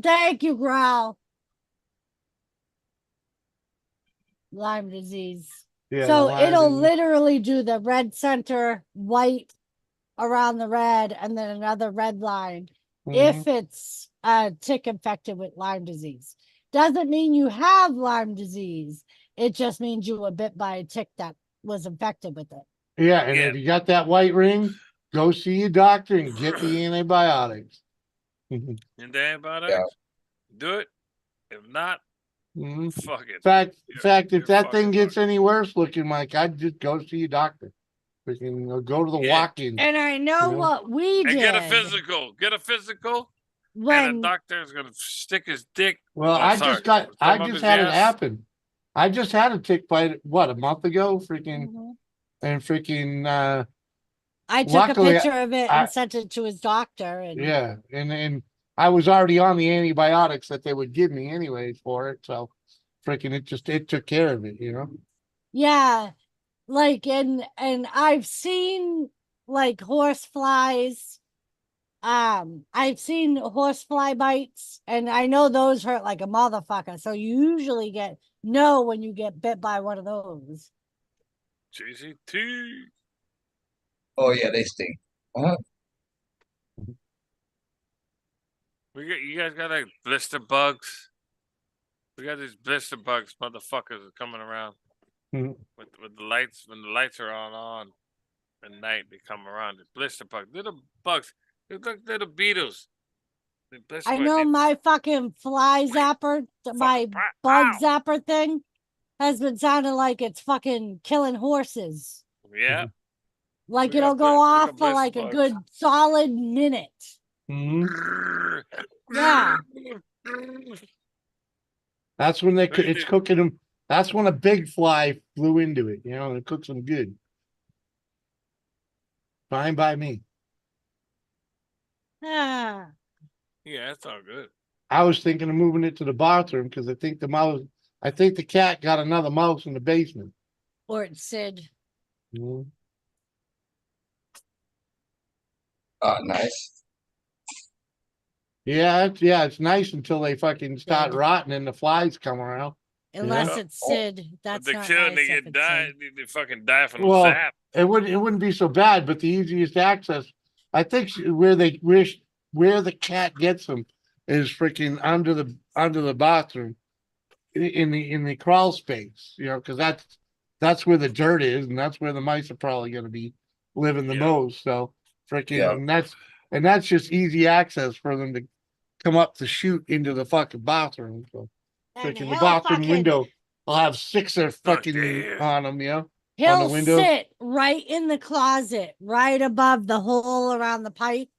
thank you, Growl. Lyme disease. Yeah, So Lyme it'll disease. literally do the red center, white around the red, and then another red line if it's a tick infected with Lyme disease. Doesn't mean you have Lyme disease. It just means you were bit by a tick that was infected with it. Yeah, and Yeah. if you got that white ring, go see your doctor and get the antibiotics. and the antibiotics, Yeah. do it. If not, In fuck it. fact, You're if that thing fucking gets any worse looking, Mike, I'd just go see your doctor. Freaking go to the Yeah. walk-in. And I know You know? what we And did. get a physical. Get a physical. And a When doctor is gonna stick his dick. Well, oh, I sorry, just thumb up had his it ass. happen. I just had a tick bite, what, a month ago? Freaking, Mhm. and freaking, I took luckily, a picture of it I- and sent it to his doctor, and yeah, and I was already on the antibiotics that they would give me anyways for it, so freaking it took care of it, you know? yeah, like and I've seen like horse flies. I've seen horsefly bites, and I know those hurt like a motherfucker. So you usually know when you get bit by one of those. JCT. Oh yeah, they stink. You guys got like blister bugs. We got these blister bugs, motherfuckers, are coming around Mhm. with the lights. When the lights are on at night, they come around. The blister bugs, little bugs. They look like little beetles. The blister I bugs, know they my fucking fly zapper, my bug ow. zapper thing, has been sounding like it's fucking killing horses. Yeah. Like We got it'll bli- go we off got for blister like a bugs. good solid minute. Mhm. Yeah. That's when What do you it's do? cooking them. That's when a big fly flew into it, you know, and it cooks them good. Fine by me. Ah. Yeah, that's all good. I was thinking of moving it to the bathroom because I think the cat got another mouse in the basement. Or it's Sid. Mhm. Nice. Yeah, it's nice until they fucking start Sid. rotting and the flies come around. Unless Yeah. it's Sid. That's They not kill and nice they if get it's die. Sid. They fucking die from the Well, zap. it wouldn't be so bad, but the easiest access, I think, where the cat gets them is freaking under the bathroom in the crawl space, you know, because that's where the dirt is, and that's where the mice are probably going to be living the Yeah. most. So freaking, Yeah. and that's just easy access for them to come up the chute into the fucking bathroom. So And freaking the bathroom window, I'll have 6 or fucking damn. on them, you know, on the He'll windows. sit right in the closet, right above the hole around the pipe,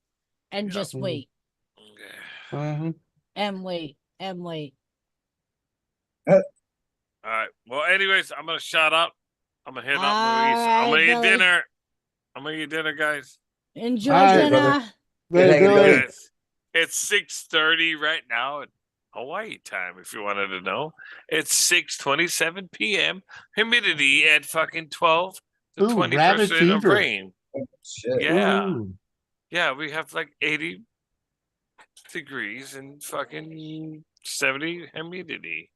and Yeah. just Mhm. wait Okay. Uh-huh. and wait and wait. All right. Well, anyways, I'm gonna shut up. I'm gonna head out, Maurice. I'm All gonna right, eat Billy. dinner. I'm gonna eat dinner, guys. Enjoy All right, dinner. brother. Hey, hanging, Billy. Billy. Guys, it's 6:30 right now at Hawaii time. If you wanted to know, it's 6:27 p.m. Humidity at fucking 12 to Ooh, 20% rabbit of fever. rain. Shit. Yeah, Ooh. yeah. We have like 80 degrees and fucking 70 humidity,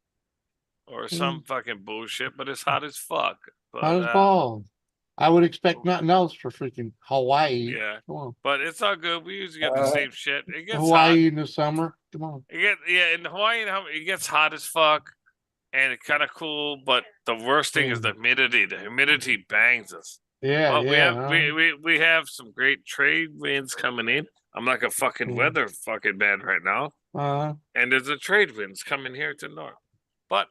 or some fucking bullshit. But it's hot as fuck. But Hot as balls. I would expect nothing else for freaking Hawaii. yeah, Come on. but it's all good. We usually get the same shit. It gets hot. Hawaii in the summer. Come on. In Hawaii, it gets hot as fuck, and it's kind of cool. But the worst thing is the humidity. The humidity bangs us. Yeah, But yeah. we have some great trade winds coming in. I'm like a fucking weather fucking bad right now, Uh, and there's a trade winds coming here to north. But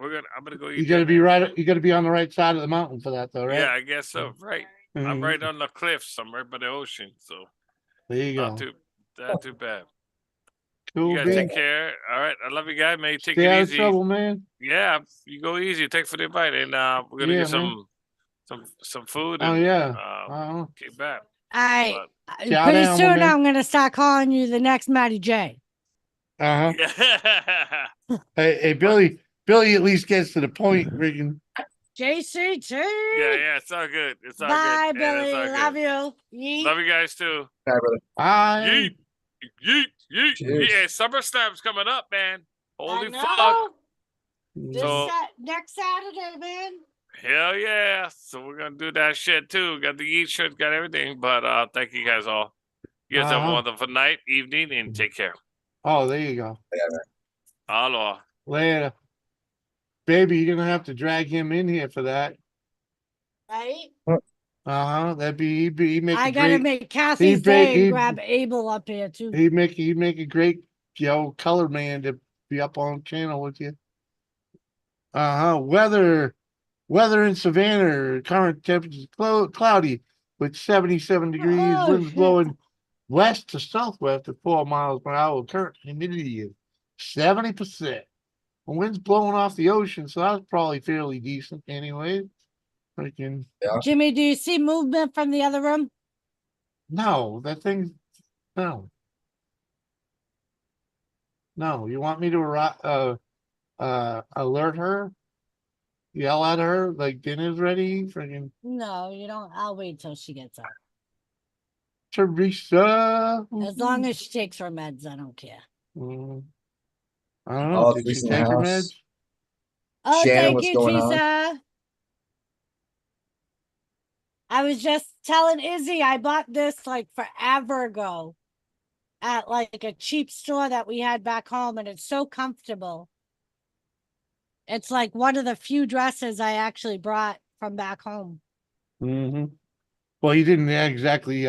I'm gonna go eat. You gotta be dinner. right. You gotta be on the right side of the mountain for that, though, right? Yeah, I guess so. Right. I'm Mhm. right on the cliffs. I'm right by the ocean, so There you not go. too bad. Cool You guys take beans. care. All right. I love you guys. May you take Stay it out of easy. trouble, man. Yeah, you go easy. Thanks for the invite, and we're gonna Yeah, get man. some food Oh and yeah. kick back. I But Chow pretty down, my soon man. I'm gonna start calling you the next Matty J. Uh huh. yeah, Hey, Billy. Billy at least gets to the point. Freaking. JCT. yeah, it's all good. It's all Bye, good. Yeah, it's Billy. all Love good. you. Yeet. Love you guys too. All right, brother. Bye. Yeet, yeet, yeet. Cheers. Yeah, SummerSlam's coming up, man. Holy I fuck! know. This So next Saturday, man. hell yeah! So we're gonna do that shit too. Got the eat shirt, got everything. But thank you guys all. You guys have a Uh-huh. wonderful night, evening, and take care. Oh, there you go. Aloha. Later. Baby, you're gonna have to drag him in here for that. Right? Uh-huh. He'd make I a gotta great make Kathy's he'd day and he'd, grab Abel up here too. he'd make a great, color man to be up on channel with you. Uh-huh. Weather in Savannah, current temperatures cloudy with 77 degrees, Oh, winds shit. blowing west to southwest at 4 miles per hour. Current humidity is 70%. The wind's blowing off the ocean, so that's probably fairly decent anyway. Freaking Jimmy, do you see movement from the other room? no, that thing's no. No, you want me to alert her? Yell at her like dinner's ready? Freaking No, you don't. I'll wait till she gets up. Teresa. As long as she takes her meds, I don't care. I don't know. All Did three's she in the take her house. meds? Oh, Shannon, thank what's you, going on? Teresa. I was just telling Izzy I bought this like forever ago at like a cheap store that we had back home, and it's so comfortable. It's like one of the few dresses I actually brought from back home. Mm-hmm. Well, you didn't exactly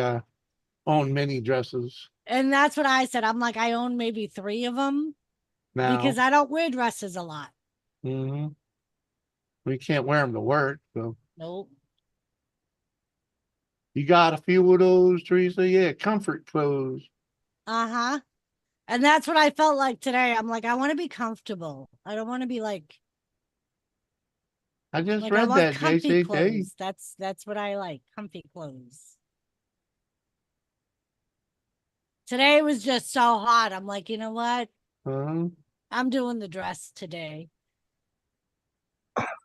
own many dresses And that's what I said. I'm like, I own maybe 3 of them now. because I don't wear dresses a lot. Mm-hmm. We can't wear them to work, so Nope. you got a few of those, Teresa. Yeah, comfort clothes. Uh-huh. And that's what I felt like today. I'm like, I want to be comfortable. I don't want to be like I just I read want that, comfy JCT. clothes. That's what I like. Comfy clothes. Today was just so hot. I'm like, you know what? Uh-huh. I'm doing the dress today.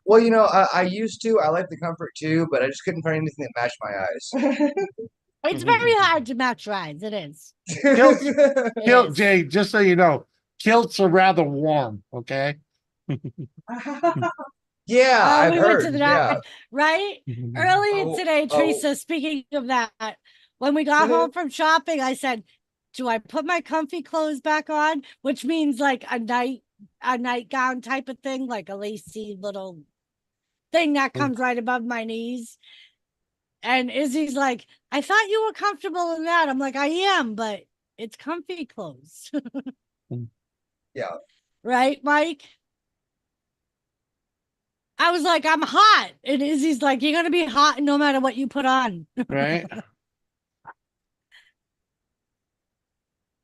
Well, I used to. I like the comfort too, but I just couldn't find anything that matched my eyes. It's very hard to match rides. It is. Kilts, It kilt, is. Jay, just so you know, kilts are rather warm, okay? Yeah, Oh, I've we went to heard. the Yeah. right earlier Oh, today, oh. Teresa. Speaking of that, when we got home from shopping, I said, "Do I put my comfy clothes back on?" Which means like a nightgown type of thing, like a lacy little thing that comes right above my knees. And Izzy's like, "I thought you were comfortable in that." I'm like, "I am, but it's comfy clothes." Yeah. Right, Mike? I was like, "I'm hot." And Izzy's like, "You're going to be hot no matter what you put on." Right?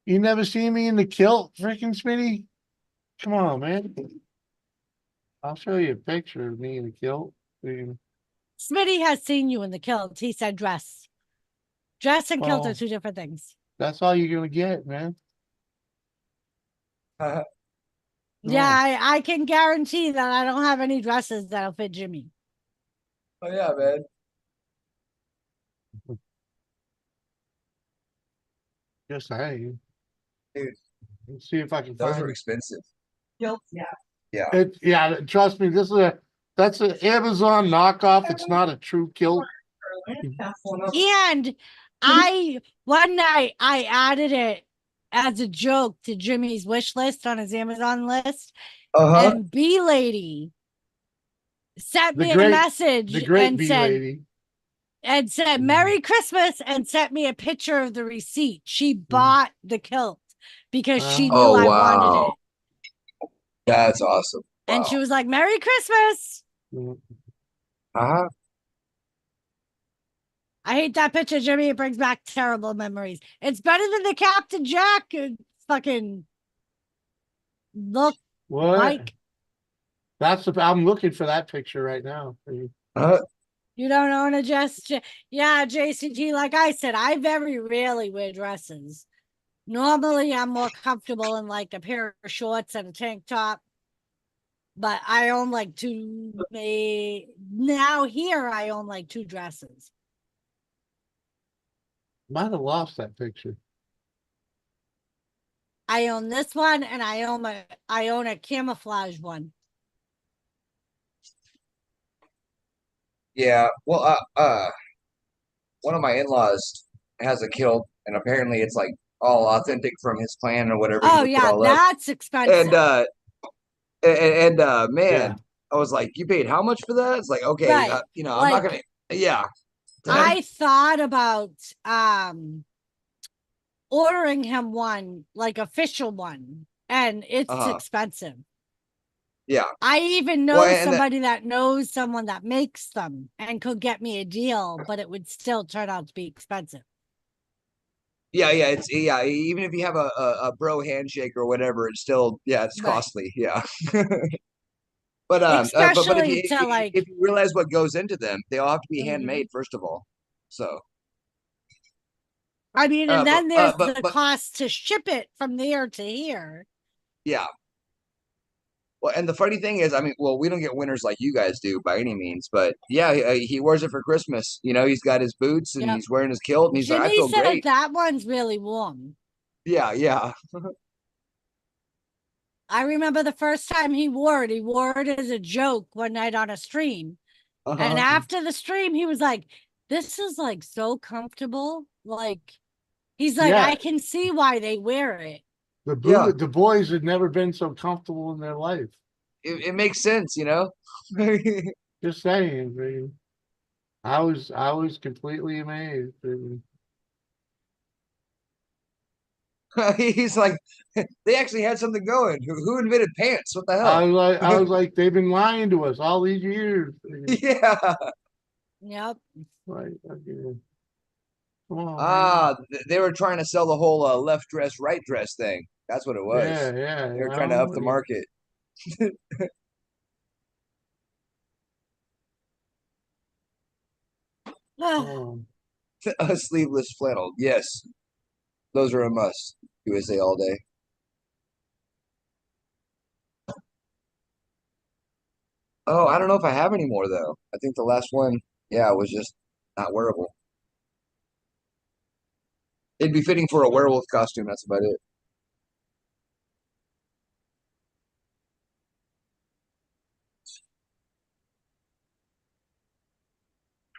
You never seen me in the kilt, freaking Smitty? Come on, man. I'll show you a picture of me in the kilt. Smitty has seen you in the kilt. He said dress. Dress and kilt Well, are 2 different things. that's all you're gonna get, man. Yeah, I can guarantee that I don't have any dresses that'll fit Jimmy. Oh yeah, man. Just saying. Dude, Let's see if I can those find were it. expensive. Yeah. Yeah, trust me, that's an Amazon knockoff. It's not a true kilt. And one night I added it as a joke to Jimmy's wish list on his Amazon list. Uh-huh. And Bee Lady sent me a The message great and Bee said, Lady. Merry Christmas, and sent me a picture of the receipt. She bought the kilt because she knew Oh, I wow. wanted it. That's awesome. And Wow. she was like, Merry Christmas. Uh-huh. I hate that picture, Jimmy. It brings back terrible memories. It's better than the Captain Jack fucking look What? like. I'm looking for that picture right now. Uh, You don't own a just. Yeah, JCT, like I said, I very rarely wear dresses. Normally, I'm more comfortable in like a pair of shorts and a tank top. But I own like now here I own like 2 dresses. Might have lost that picture. I own this one and I own a camouflage one. yeah. Well, one of my in-laws has a kilt, and apparently it's like all authentic from his clan or whatever. He Oh looked it yeah, all up. that's expensive. And man, Yeah. I was like, you paid how much for that? It's like, okay, Right. you know, I'm not Like, gonna. Yeah. I thought about ordering him one, like official one, and it's Uh-huh. expensive. Yeah. I even know Well, and somebody that knows someone that makes them and could get me a deal, but it would still turn out to be expensive. yeah, it's yeah. Even if you have a bro handshake or whatever, it's still it's Right. costly. Yeah. But but Especially to like, if you realize what goes into them, they all have to be Mhm. handmade first of all. So I mean, and then there's the but cost to ship it from there to here. yeah. Well, and the funny thing is, I mean, well, we don't get winters like you guys do by any means, but yeah, he wears it for Christmas. You know, he's got his boots and Yep. he's wearing his kilt, and he's like, I Jimmy feel said great. that one's really warm. Yeah. I remember the first time he wore it as a joke one night on a stream. And Uh-huh. after the stream, he was like, this is like so comfortable. Like, he's like, Yeah. I can see why they wear it. Yeah. The boys had never been so comfortable in their life. It makes sense, you know. Just saying, man. I was completely amazed. He's like, they actually had something going. Who invented pants? What the I hell? was like, they've been lying to us all these years. Yeah. Yep. Like, okay. Come on, man. They were trying to sell the whole left dress, right dress thing. That's what it was. Yeah. They were trying to up the market. Oh. A sleeveless flannel. Yes. Those are a must. USA all day. Oh, I don't know if I have any more though. I think the last one, was just not wearable. It'd be fitting for a werewolf costume. That's about it.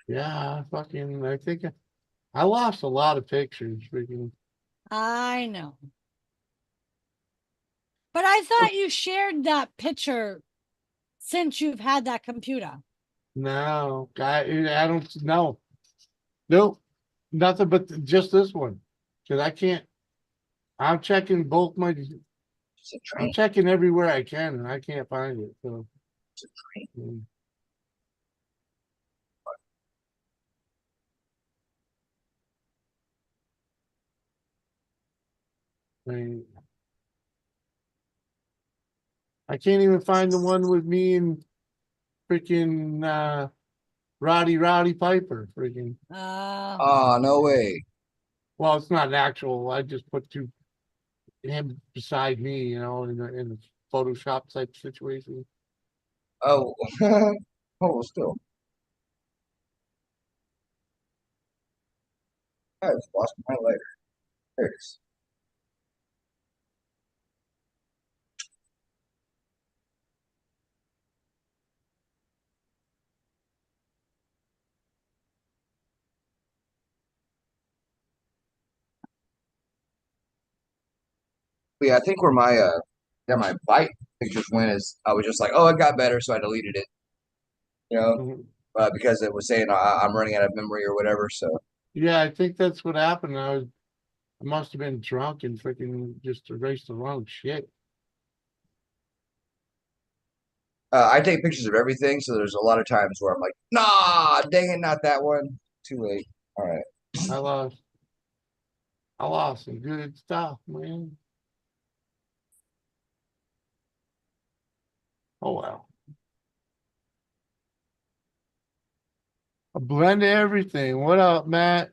Yeah, I think I lost a lot of pictures. Freaking. I know. But I thought you shared that picture since you've had that computer. No, I don't know. Nope, nothing but just this one. Cause I can't. I'm checking both my. It's a I'm train. checking everywhere I can, and I can't find it. So. It's a train. I can't even find the one with me and freaking Roddy Piper. Freaking. Oh, no way. Well, it's not an actual. I just put him beside me, you know, in a Photoshop type situation. Oh, oh, still. I just lost my lighter. There it is. But yeah, I think where my bite pictures went is I was just like, oh, it got better, so I deleted it. You know, Mhm. because it was saying I'm running out of memory or whatever. So Yeah, I think that's what happened. I must have been drunk and freaking just erased the wrong shit. I take pictures of everything, so there's a lot of times where I'm like, nah, dang it, not that one. Too late. All right. I lost some good stuff, man. Oh well. A blend of everything. What up, Matt?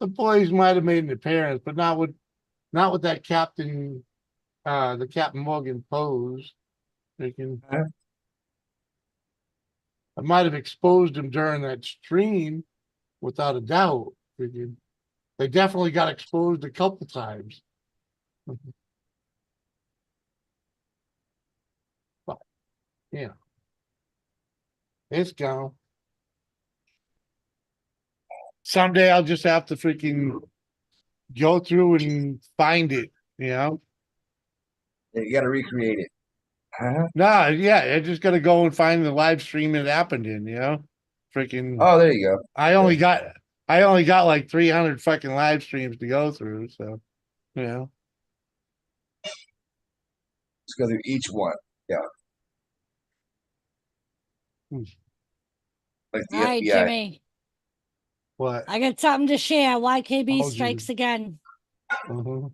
The boys might have made an appearance, but not with that Captain the Captain Morgan pose. Thinking Huh? I might have exposed him during that stream, without a doubt. Thinking they definitely got exposed a couple times. But yeah, it's gone. Someday I'll just have to freaking go through and find it, you know? You got to recreate it. Huh? Nah, yeah, I just gotta go and find the live stream it happened in, you know? Freaking Oh, there you go. I only got like 300 fucking live streams to go through, so you know. Let's go through each one. Yeah. Hmm. Like the All right, FBI. Jimmy. What? I got something to share. YKB Oh, strikes geez. again. Mhm.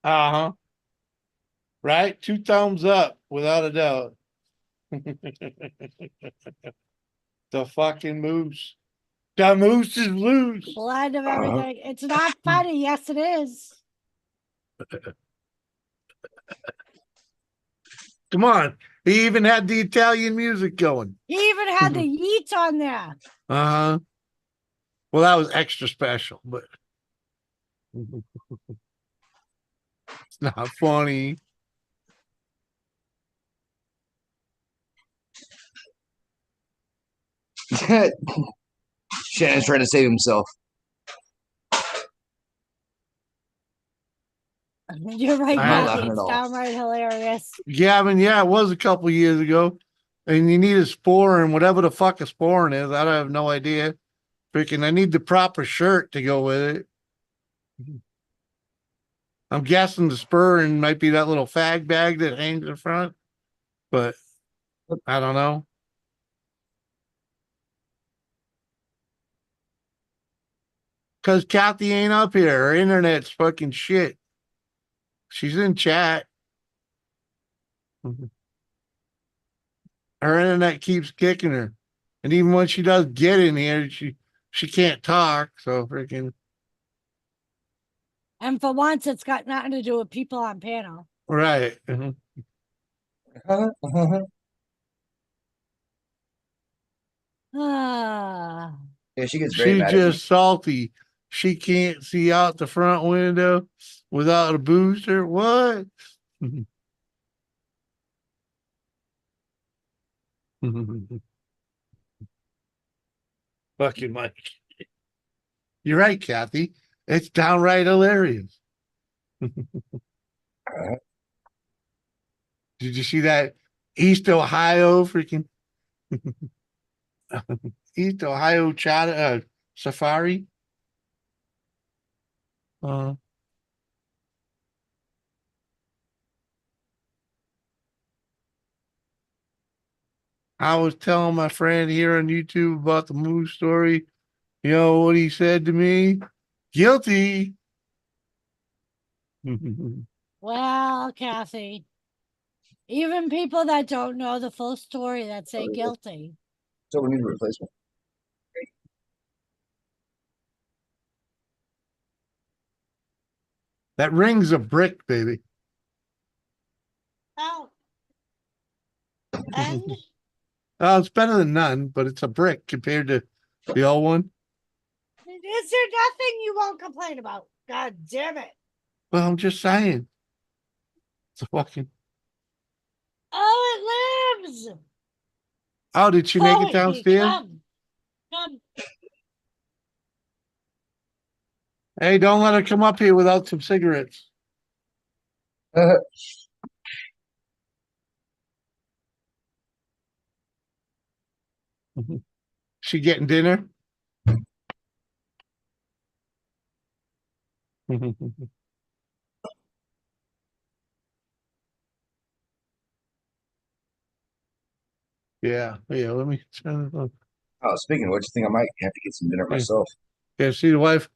Uh-huh. Right? 2 thumbs up, without a doubt. The fucking moose. The moose is loose. Blend of everything. It's not funny. Yes, it is. Come on. He even had the Italian music going. He even had the yeets on there. Uh-huh. Well, that was extra special, but it's not funny. Shannon's trying to save himself. You're right, I'm not Matthew. laughing at It's all. downright hilarious. Gavin, yeah, it was a couple years ago. And you need a spore and whatever the fuck a sporin is. I have no idea. Freaking, I need the proper shirt to go with it. I'm guessing the spurring might be that little fag bag that hangs in front, but I don't know. Cause Kathy ain't up here. Her internet's fucking shit. She's in chat. Her internet keeps kicking her. And even when she does get in here, she can't talk. So freaking And for once, it's got nothing to do with people on panel. right. Mhm. Ah. Yeah, she gets very She's mad at me. just salty. She can't see out the front window without a booster. What? Fucking Mike. You're right, Kathy. It's downright hilarious. Did you see that East Ohio freaking East Ohio safari? Uh, I was telling my friend here on YouTube about the moose story. You know what he said to me? Guilty. Well, Kathy, even people that don't know the full story that say guilty. So we need a replacement. That ring's a brick, baby. Oh. And Oh, it's better than none, but it's a brick compared to the old one. is there nothing you won't complain about? God damn it. Well, I'm just saying. It's a fucking. Oh, it lives. Oh, did she make it Chloe, downstairs? Come. Hey, don't let her come up here without some cigarettes. She getting dinner? Yeah, let me turn it on. Oh, speaking of which, I think I might have to get some dinner Yeah. myself. Yeah, see, the wife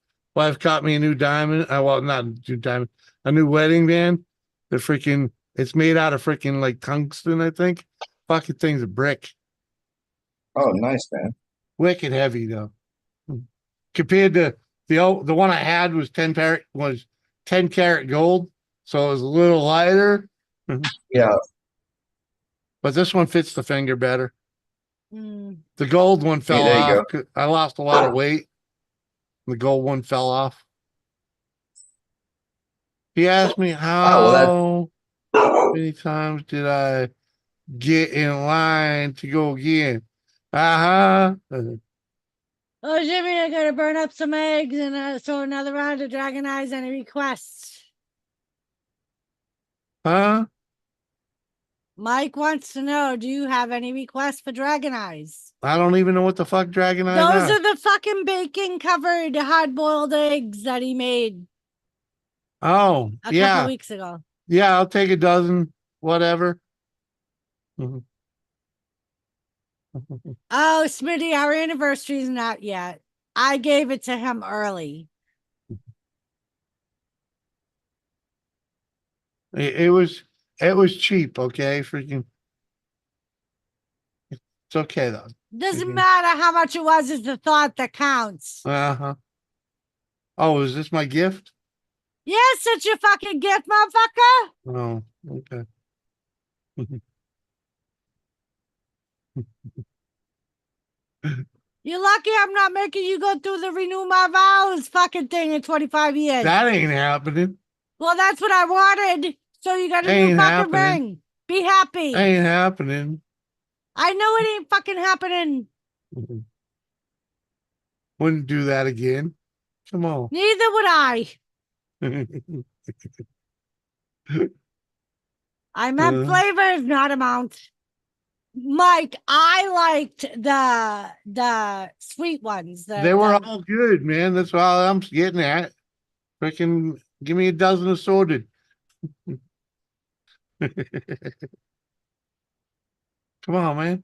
caught me a new diamond. Well, not a new diamond, a new wedding band. The freaking, it's made out of freaking like tungsten, I think. Fucking thing's a brick. Oh, nice, man. Wicked heavy though. Compared to the one I had was 10 karat gold, so it was a little lighter. Yeah. But this one fits the finger better. Mm. The gold one fell there you off. I lost a lot of weight. The gold one fell off. He asked me how many times did I get in line to go again? Uh-huh. Oh, Jimmy, I gotta burn up some eggs and so another round of Dragon Eyes. Any requests? Huh? Mike wants to know, do you have any requests for Dragon Eyes? I don't even know what the fuck Dragon Eyes Those are. are the fucking bacon covered hard boiled eggs that he made Oh, a yeah. couple weeks ago. Yeah, I'll take a dozen, whatever. Oh, Smitty, our anniversary's not yet. I gave it to him early. It was cheap, okay? Freaking. It's okay though. Doesn't matter how much it was, it's the thought that counts. Uh-huh. Oh, is this my gift? Yes, it's your fucking gift, motherfucker. Oh, okay. You're lucky I'm not making you go through the renew my vows fucking thing in 25 years. That ain't happening. Well, that's what I wanted. So you got a new fucking ring. Be happy. Ain't happening. I know it ain't fucking happening. Wouldn't do that again. Come on. Neither would I. I meant flavors, not amount. Mike, I liked the sweet ones. They were all good, man. That's all I'm getting at. Freaking give me a dozen assorted. Come on, man.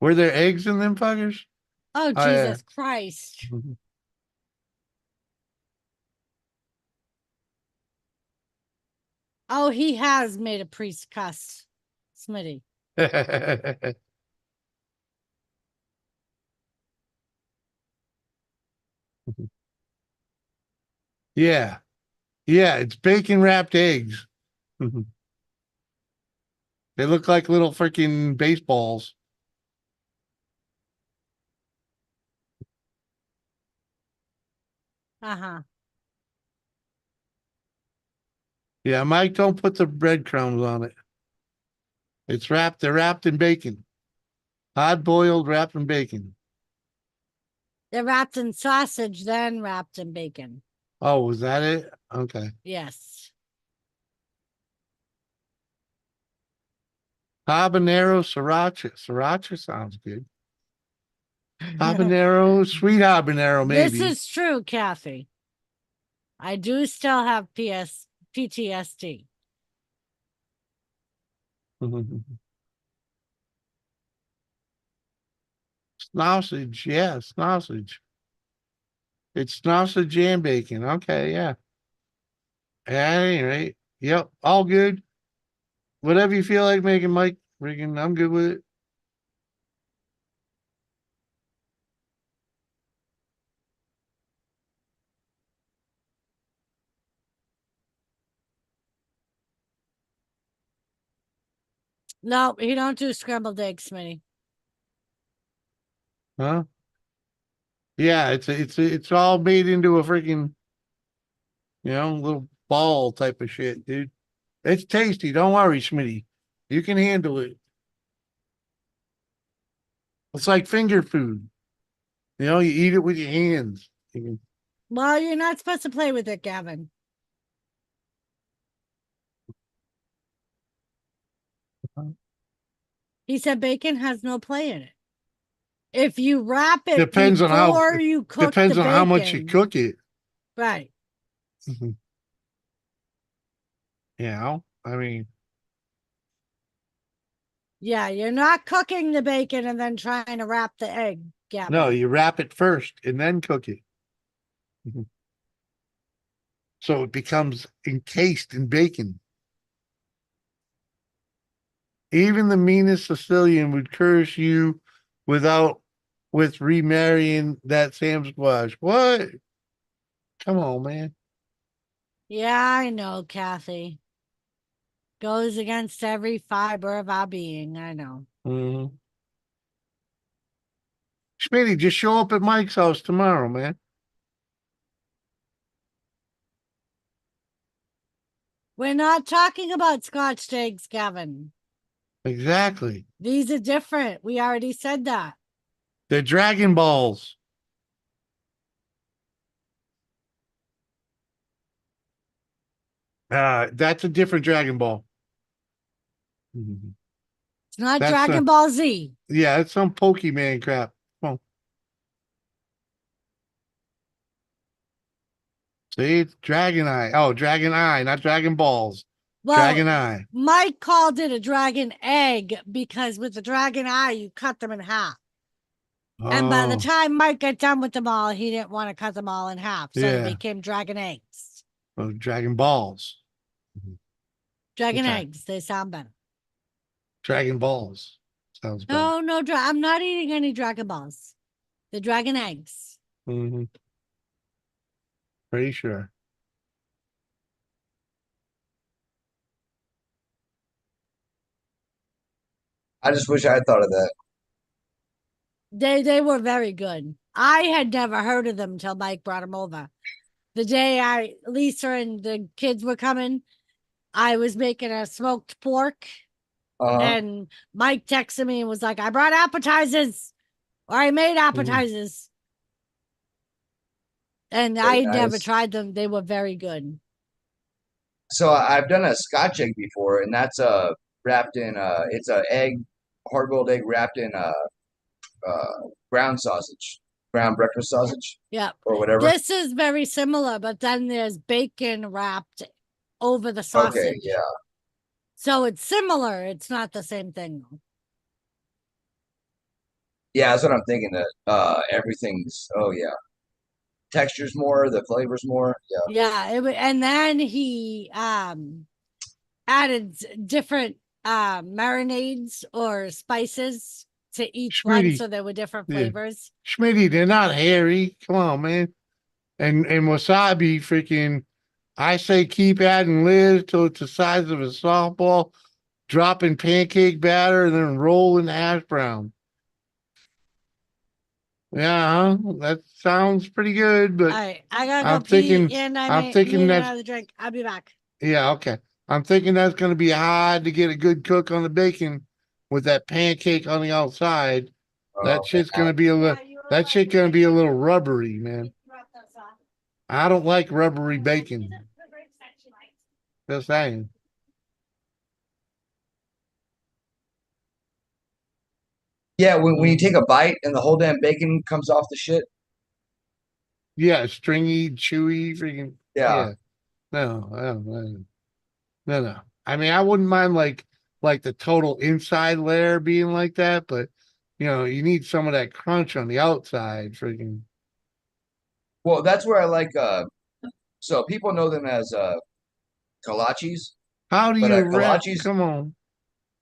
Were there eggs in them fuckers? Oh, Jesus Christ. Oh, he has made a priest cuss, Smitty. Yeah. Yeah, it's bacon wrapped eggs. They look like little freaking baseballs. Uh-huh. Yeah, Mike, don't put the breadcrumbs on it. They're wrapped in bacon. Hard boiled wrapped in bacon. They're wrapped in sausage, then wrapped in bacon. Oh, was that it? Okay. Yes. Habanero sriracha. Sriracha sounds good. Habanero, sweet habanero, maybe. This is true, Kathy. I do still have PTSD. Sausage, yeah, sausage. It's sausage and bacon. Okay, yeah. At any rate, yep, all good. Whatever you feel like making, Mike. Freaking, I'm good with it. No, he don't do scrambled eggs, Smitty. Huh? Yeah, it's all made into a freaking, little ball type of shit, dude. It's tasty. Don't worry, Smitty. You can handle it. It's like finger food. You eat it with your hands. Well, you're not supposed to play with it, Gavin. He said bacon has no play in it. If you wrap it Depends on how before you cook depends the on how much you bacon- cook it. Right. I mean, Yeah, you're not cooking the bacon and then trying to wrap the egg, Gavin. no, you wrap it first and then cook it. So it becomes encased in bacon. Even the meanest Sicilian would curse you with remarrying that Sam Squash. What? Come on, man. Yeah, I know, Kathy. Goes against every fiber of our being. I know. Mm-hmm. Schmitty, just show up at Mike's house tomorrow, man. We're not talking about scotched eggs, Gavin. Exactly. These are different. We already said that. They're Dragon Balls. That's a different Dragon Ball. It's not That's Dragon Ball Z. Yeah, it's some Pokemon crap. Come on. See, it's Dragon Eye. Oh, Dragon Eye, not Dragon Balls. Well, Dragon Eye. Mike called it a dragon egg because with the dragon eye, you cut them in half. And by the Oh, time Mike got done with them all, he didn't want to cut them all in half. So Yeah. they became dragon eggs. oh, Dragon Balls. Dragon Okay. eggs. They sound better. Dragon Balls. Sounds better. No, I'm not eating any Dragon Balls. The dragon eggs. Mm-hmm. Pretty sure. I just wish I had thought of that. They were very good. I had never heard of them until Mike brought them over. The day Lisa and the kids were coming, I was making a smoked pork. And Mike texted me and was like, I brought appetizers. Or I made appetizers. And Very I never nice. tried them. They were very good. So I've done a Scotch egg before, and that's wrapped in it's a egg, hard boiled egg wrapped in ground sausage, ground breakfast sausage, Yeah. or whatever. This is very similar, but then there's bacon wrapped over the sausage. Okay, yeah. So it's similar. It's not the same thing though. Yeah, that's what I'm thinking. That everything's textures more, the flavors more. Yeah. Yeah, and then he added different marinades or spices to each one, Schmitty. so there were different Yeah. flavors. Schmitty, they're not hairy. Come on, man. And wasabi, freaking, I say keep adding layers till it's the size of a softball, dropping pancake batter, and then rolling hash brown. Yeah, that sounds pretty good, but All right, I gotta I'm go pee, thinking- and I'm I thinking need that's- another drink. I'll be back. yeah, okay. I'm thinking that's going to be hard to get a good cook on the bacon with that pancake on the outside. That shit's going to be a little. Yeah, you That shit gonna be a little rubbery, man. I don't like rubbery bacon. Just saying. Yeah, when you take a bite and the whole damn bacon comes off the shit. Yeah, stringy, chewy, freaking. Yeah. Yeah. No, I don't. No. I mean, I wouldn't mind like the total inside layer being like that, but you need some of that crunch on the outside, freaking. Well, that's where I like so people know them as kolaches, How do but you wrap? kolaches Come on.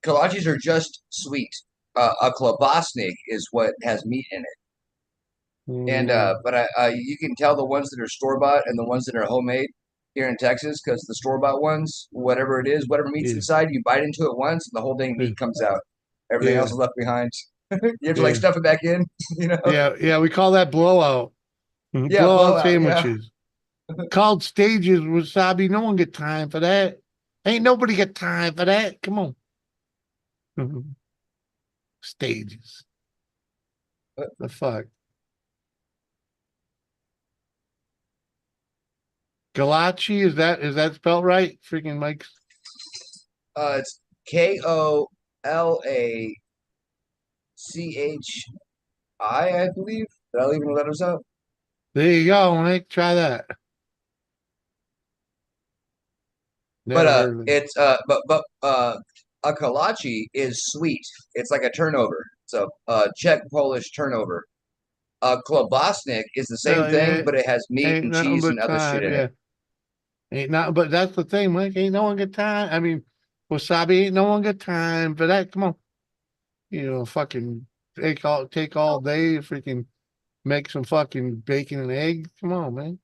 kolaches are just sweet. A klobasnik is what has meat in it. And Mm, but you can tell the ones that are store bought and the ones that are homemade here in Texas, because the store bought ones, whatever it is, whatever meat's yeah, inside, you bite into it once, and the whole dang yeah, meat comes out. Everything else yeah, is left behind. You have to like yeah, stuff it back in, you know? yeah. We call that blowout. Yeah, Blowout blowout. Yeah. sandwiches. Called stages wasabi. No one get time for that. Ain't nobody got time for that. Come on. Stages. The fuck. Galachi, is that spelled right? Freaking Mike's. It's Kolachi, I believe. Did I leave any letters out? There you go, Mike. Try that. But Never heard of it. it's a kolache is sweet. It's like a turnover. So Czech Polish turnover. A klobasnik is the same Hell thing, yeah. but it has meat Ain't and nothing cheese and but other shit time, in yeah. it. Ain't not, but that's the thing, Mike. Ain't no one got time. I mean, wasabi ain't no one got time for that. Come on. Fucking take all day, freaking make some fucking bacon and eggs. Come on, man.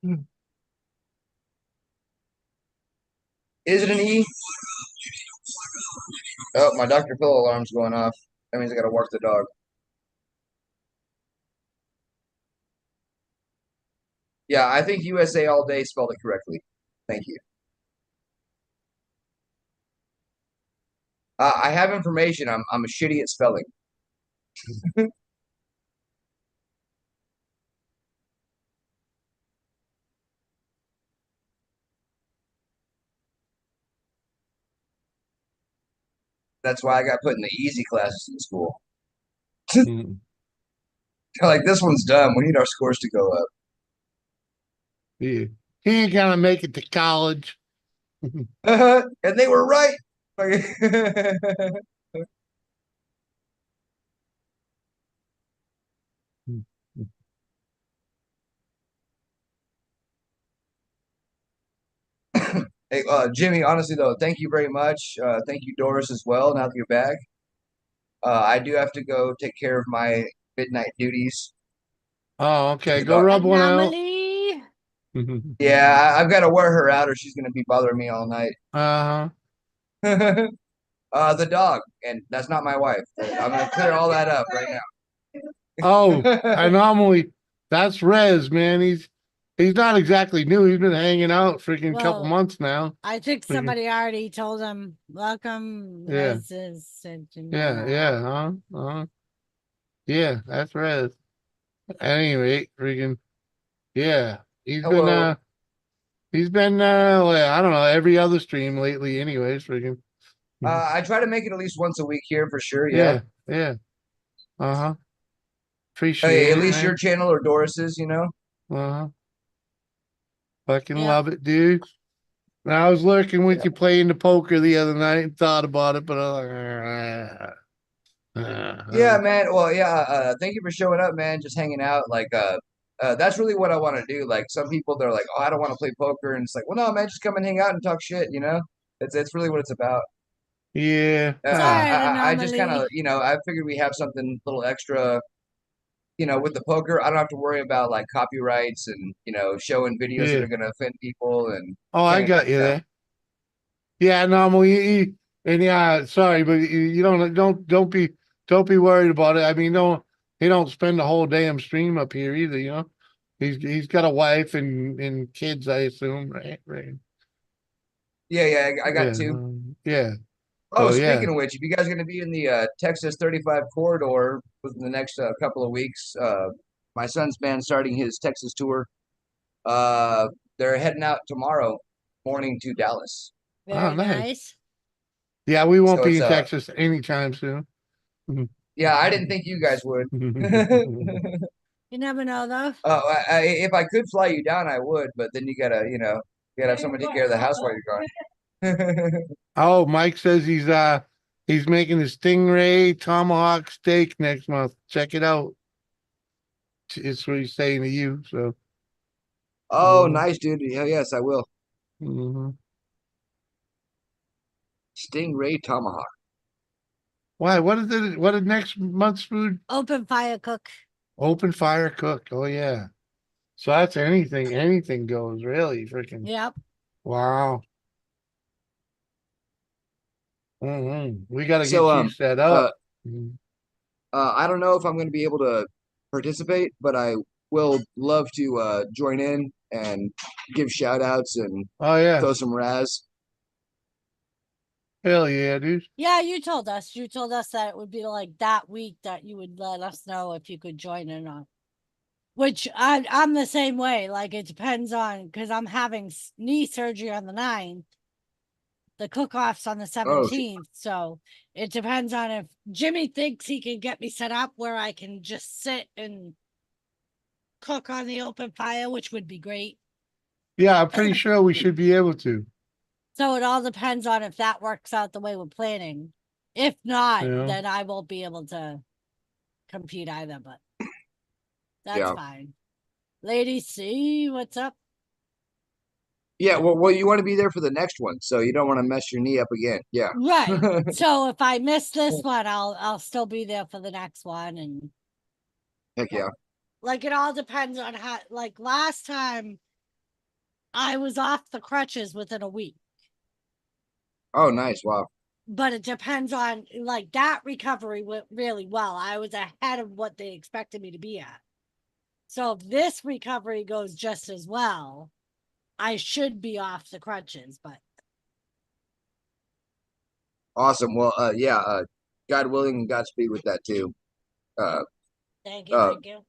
Hmm. Is it an E? Oh, my Dr. Phil alarm's going off. That means I gotta walk the dog. Yeah, I think USA all day spelled it correctly. Thank you. I have information. I'm a shitty at spelling. That's why I got put in the easy classes in school. Mm, Like this one's done. We need our scores to go up. yeah. He ain't gonna make it to college. And they were right. Hey, Jimmy, honestly though, thank you very much. Thank you, Doris, as well. Now that you're back, I do have to go take care of my midnight duties. Oh, okay. The Go dog. rub one out. Anomaly. Yeah, I've got to wear her out, or she's gonna be bothering me all night. Uh-huh. The dog, and that's not my wife. I'm gonna clear all that up right Oh, now. anomaly. That's Rez, man. He's not exactly new. He's been hanging out freaking couple Well, months now. I think Freaking- somebody already told him, welcome, Yeah. Yeah, huh? Yeah, that's Rez. Anyway, freaking yeah. Hello. He's been well, I don't know, every other stream lately anyways, freaking. I try to make it at least once a week here for sure. Yeah. Yeah. Uh-huh. Appreciate Hey, at it, least your man. channel or Doris's, you know. Uh-huh. Fucking Yeah. love it, dude. And I was lurking with you playing the poker the other night and thought about it, but I was like, Yeah, man. Well, yeah. Thank you for showing up, man. Just hanging out. Like, that's really what I want to do. Like, some people they're like, oh, I don't want to play poker, and it's like, well, no, man, just come and hang out and talk shit. You know, it's really what it's about. yeah. It's all right, I just kind of, Anomaly. you know, I figured we have something a little extra. You know, with the poker, I don't have to worry about like copyrights and showing videos that Yeah. are going to offend people and. Oh, I can't- got you there. Yeah, no, well, and yeah, sorry, but you don't be worried about it. I mean, you don't spend the whole damn stream up here either, He's got a wife and kids, I assume, right? Right. Yeah, I got two. Yeah. Oh, So yeah. speaking of which, if you guys are going to be in the Texas 35 corridor within the next couple of weeks, my son's band starting his Texas tour. They're heading out tomorrow morning to Dallas. Oh, Very nice. nice. Yeah, we won't So be it's in Texas anytime soon. yeah, I didn't think you guys would. You never know though. If I could fly you down, I would, but then you gotta have someone take care of the house while you're gone. Oh, Mike says he's making a stingray tomahawk steak next month. Check it out. It's what he's saying to you. So Oh, nice, dude. Yeah, yes, I will. mhm. Stingray tomahawk. Why? What is it? What is next month's food? Open fire cook. Open fire cook. Oh yeah. So that's anything goes, really. Freaking Yep. wow. We got to So get you set up. Mhm. I don't know if I'm going to be able to participate, but I will love to join in and give shout outs and Oh yeah. throw some Raz. Hell yeah, dude. Yeah, you told us. You told us that it would be like that week that you would let us know if you could join in on. Which I'm the same way. Like it depends on because I'm having knee surgery on the 9th. The cook-off's on the 17th. So it depends on if Jimmy thinks he can get me set up where I can just sit and cook on the open fire, which would be great. Yeah, I'm pretty sure we should be able to. So it all depends on if that works out the way we're planning. If not, Yeah. then I won't be able to compete either, but that's Yeah. fine. Lady C, what's up? Yeah, well, you want to be there for the next one, so you don't want to mess your knee up again. Yeah. Right. So if I miss this one, I'll still be there for the next one. And Heck yeah. like it all depends on how like last time I was off the crutches within a week. Oh, nice. Wow. But it depends on like that recovery went really well. I was ahead of what they expected me to be at. So if this recovery goes just as well, I should be off the crutches, but Awesome. Well, yeah, God willing, Godspeed with that too. thank you, Uh, thank you.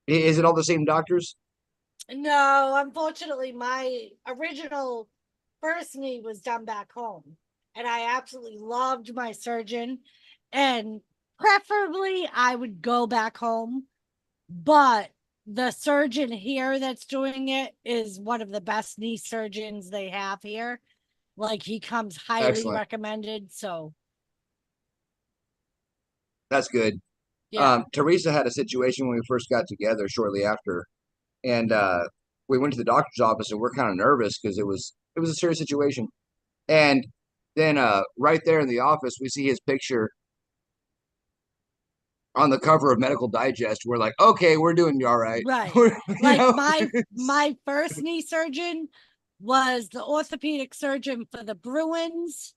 is it all the same doctors? No, unfortunately, my original first knee was done back home, and I absolutely loved my surgeon, and preferably I would go back home, but the surgeon here that's doing it is one of the best knee surgeons they have here. Like he comes highly Excellent. recommended, so That's good. yeah. Teresa had a situation when we first got together shortly after, and we went to the doctor's office and we're kind of nervous because it was a serious situation. And then right there in the office, we see his picture on the cover of Medical Digest. We're like, okay, we're doing all right. Right. You Like know? my first knee surgeon was the orthopedic surgeon for the Bruins,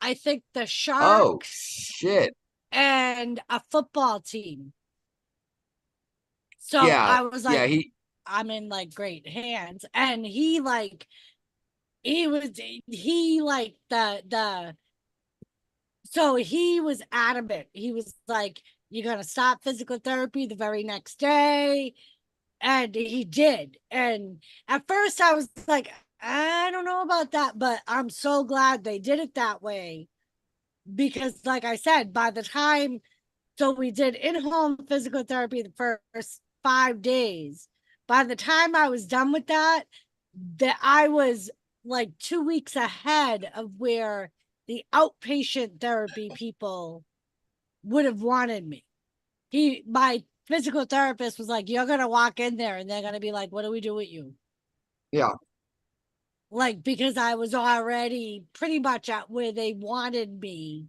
I think the Oh Sharks, shit. and a football team. So Yeah. I was Yeah. like, I'm in like great hands. And he like so he was adamant. He was like, you're gonna stop physical therapy the very next day. And he did. And at first I was like, I don't know about that, but I'm so glad they did it that way. Because like I said, by the time, so we did in-home physical therapy the first 5 days. By the time I was done with that I was like 2 weeks ahead of where the outpatient therapy people would have wanted me. My physical therapist was like, you're gonna walk in there and they're gonna be like, what do we do with you? Yeah. Like, because I was already pretty much at where they wanted me.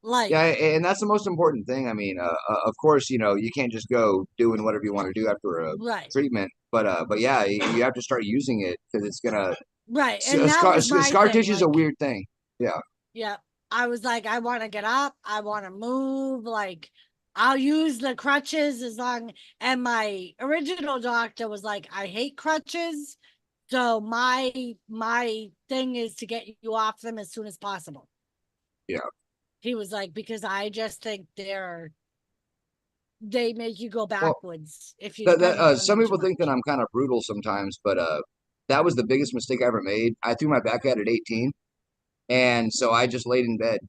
Like, Yeah, and that's the most important thing. I mean, of course, you know, you can't just go doing whatever you want to do after a right, treatment, but yeah, you have to start using it because it's gonna. right. And that was my Scar thing, tissue is a like, weird thing. Yeah. yeah. I was like, I want to get up. I want to move. Like, I'll use the crutches as long. And my original doctor was like, I hate crutches. So my thing is to get you off them as soon as possible. Yeah. He was like, because I just think they make you go backwards if you depend on Some them too people think that much. I'm kind of brutal sometimes, but that was the biggest mistake I ever made. I threw my back out at 18, and so I just laid in bed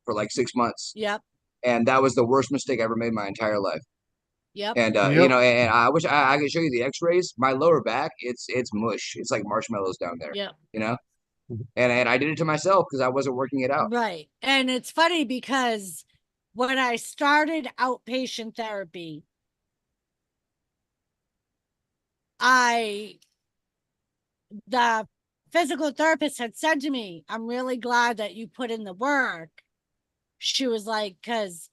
for like 6 months, Yep. and that was the worst mistake I ever made in my entire life. Yep. And you know, and I wish I could show you the X-rays. My lower back, it's mush. It's like marshmallows down there. Yep. You know, and I did it to myself because I wasn't working it out. Right. And it's funny because when I started outpatient therapy, the physical therapist had said to me, I'm really glad that you put in the work. She was like, because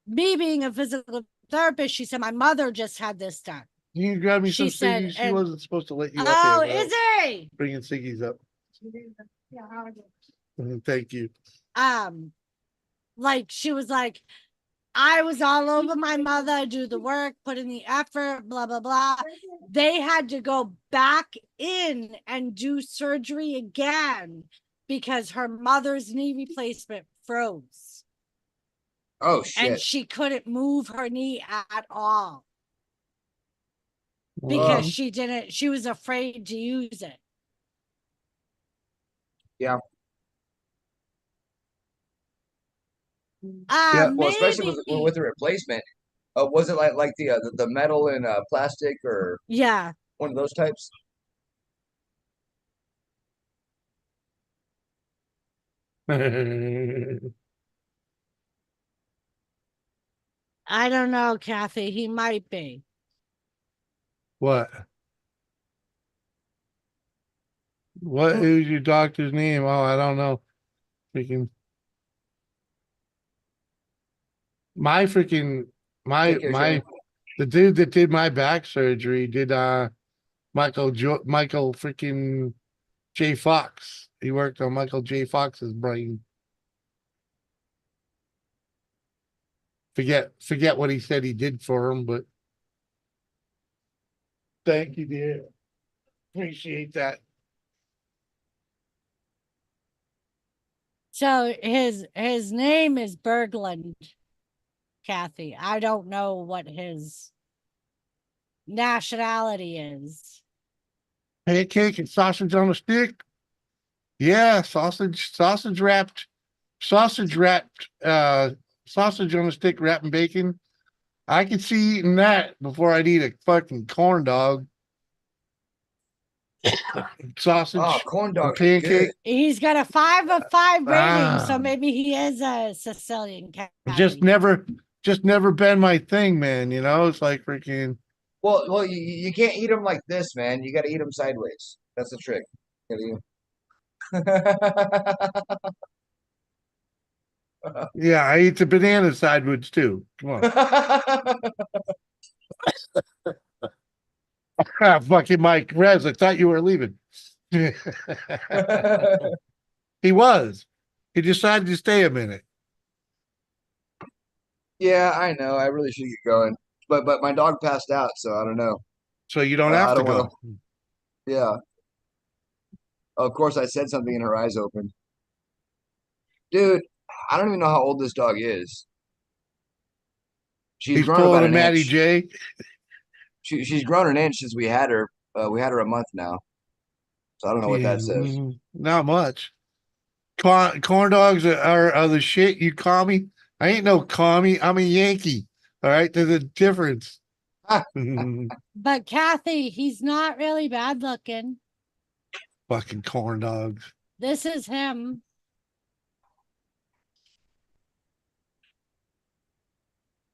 me being a physical therapist, she said, my mother just had this done. Can you grab me She some said, ciggies? She and- wasn't supposed to let you up here. Oh, without is he? bringing ciggies up. Thank you. Like she was like, I was all over my mother, do the work, put in the effort, blah, blah, blah. They had to go back in and do surgery again because her mother's knee replacement froze. Oh shit! And she couldn't move her knee at all because she was afraid to use it. Yeah. Well, especially with the replacement. Was it like the metal and plastic or yeah, one of those types? I don't know, Kathy. He might be. What? What is your doctor's name? Oh, I don't know. Freaking my freaking my Take care, my Shannon. the dude that did my back surgery did Michael freaking J. Fox. He worked on Michael J. Fox's brain. Forget what he said he did for him, but thank you, dear. Appreciate that. So his name is Berglund, Kathy. I don't know what his nationality is. Pancake and sausage on a stick. Yeah, sausage wrapped, sausage on a stick wrapped in bacon. I could see eating that before I'd eat a fucking corn dog. Sausage, Oh, corn dogs are pancake. good. He's got a 5 of 5 rating, so Ah. maybe he is a Sicilian cat. Just never been my thing, man. You know, it's like freaking. Well, you can't eat them like this, man. You got to eat them sideways. That's the trick. Yeah, I eat the banana sideways too. Come on. Fucking Mike Rez, I thought you were leaving. He was. He decided to stay a minute. Yeah, I know. I really should get going, but my dog passed out, so I don't know. So you don't I have to don't go. wanna- Yeah. Of course, I said something and her eyes opened. Dude, I don't even know how old this dog is. She's He's grown pulling about a an Matty inch. J. She's grown an inch since we had her. We had her a month now, so I don't know what that says. Not much. Corn dogs are the shit. You call me. I ain't no commie. I'm a Yankee. All right, there's a difference. But Kathy, he's not really bad looking. Fucking corn dogs. This is him.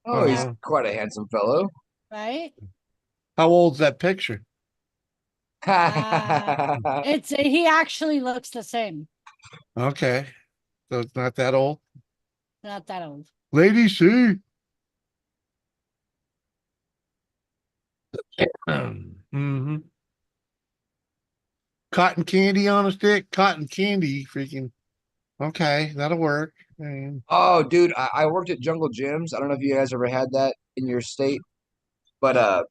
Oh, he's quite a handsome fellow. Right? How old's that picture? He actually looks the same. Okay, so it's not that old. Not that old. Lady C. Mm-hmm. Cotton candy on a stick. Cotton candy, freaking. Okay, that'll work. Man. Oh, dude, I worked at Jungle Gyms. I don't know if you guys ever had that in your state, but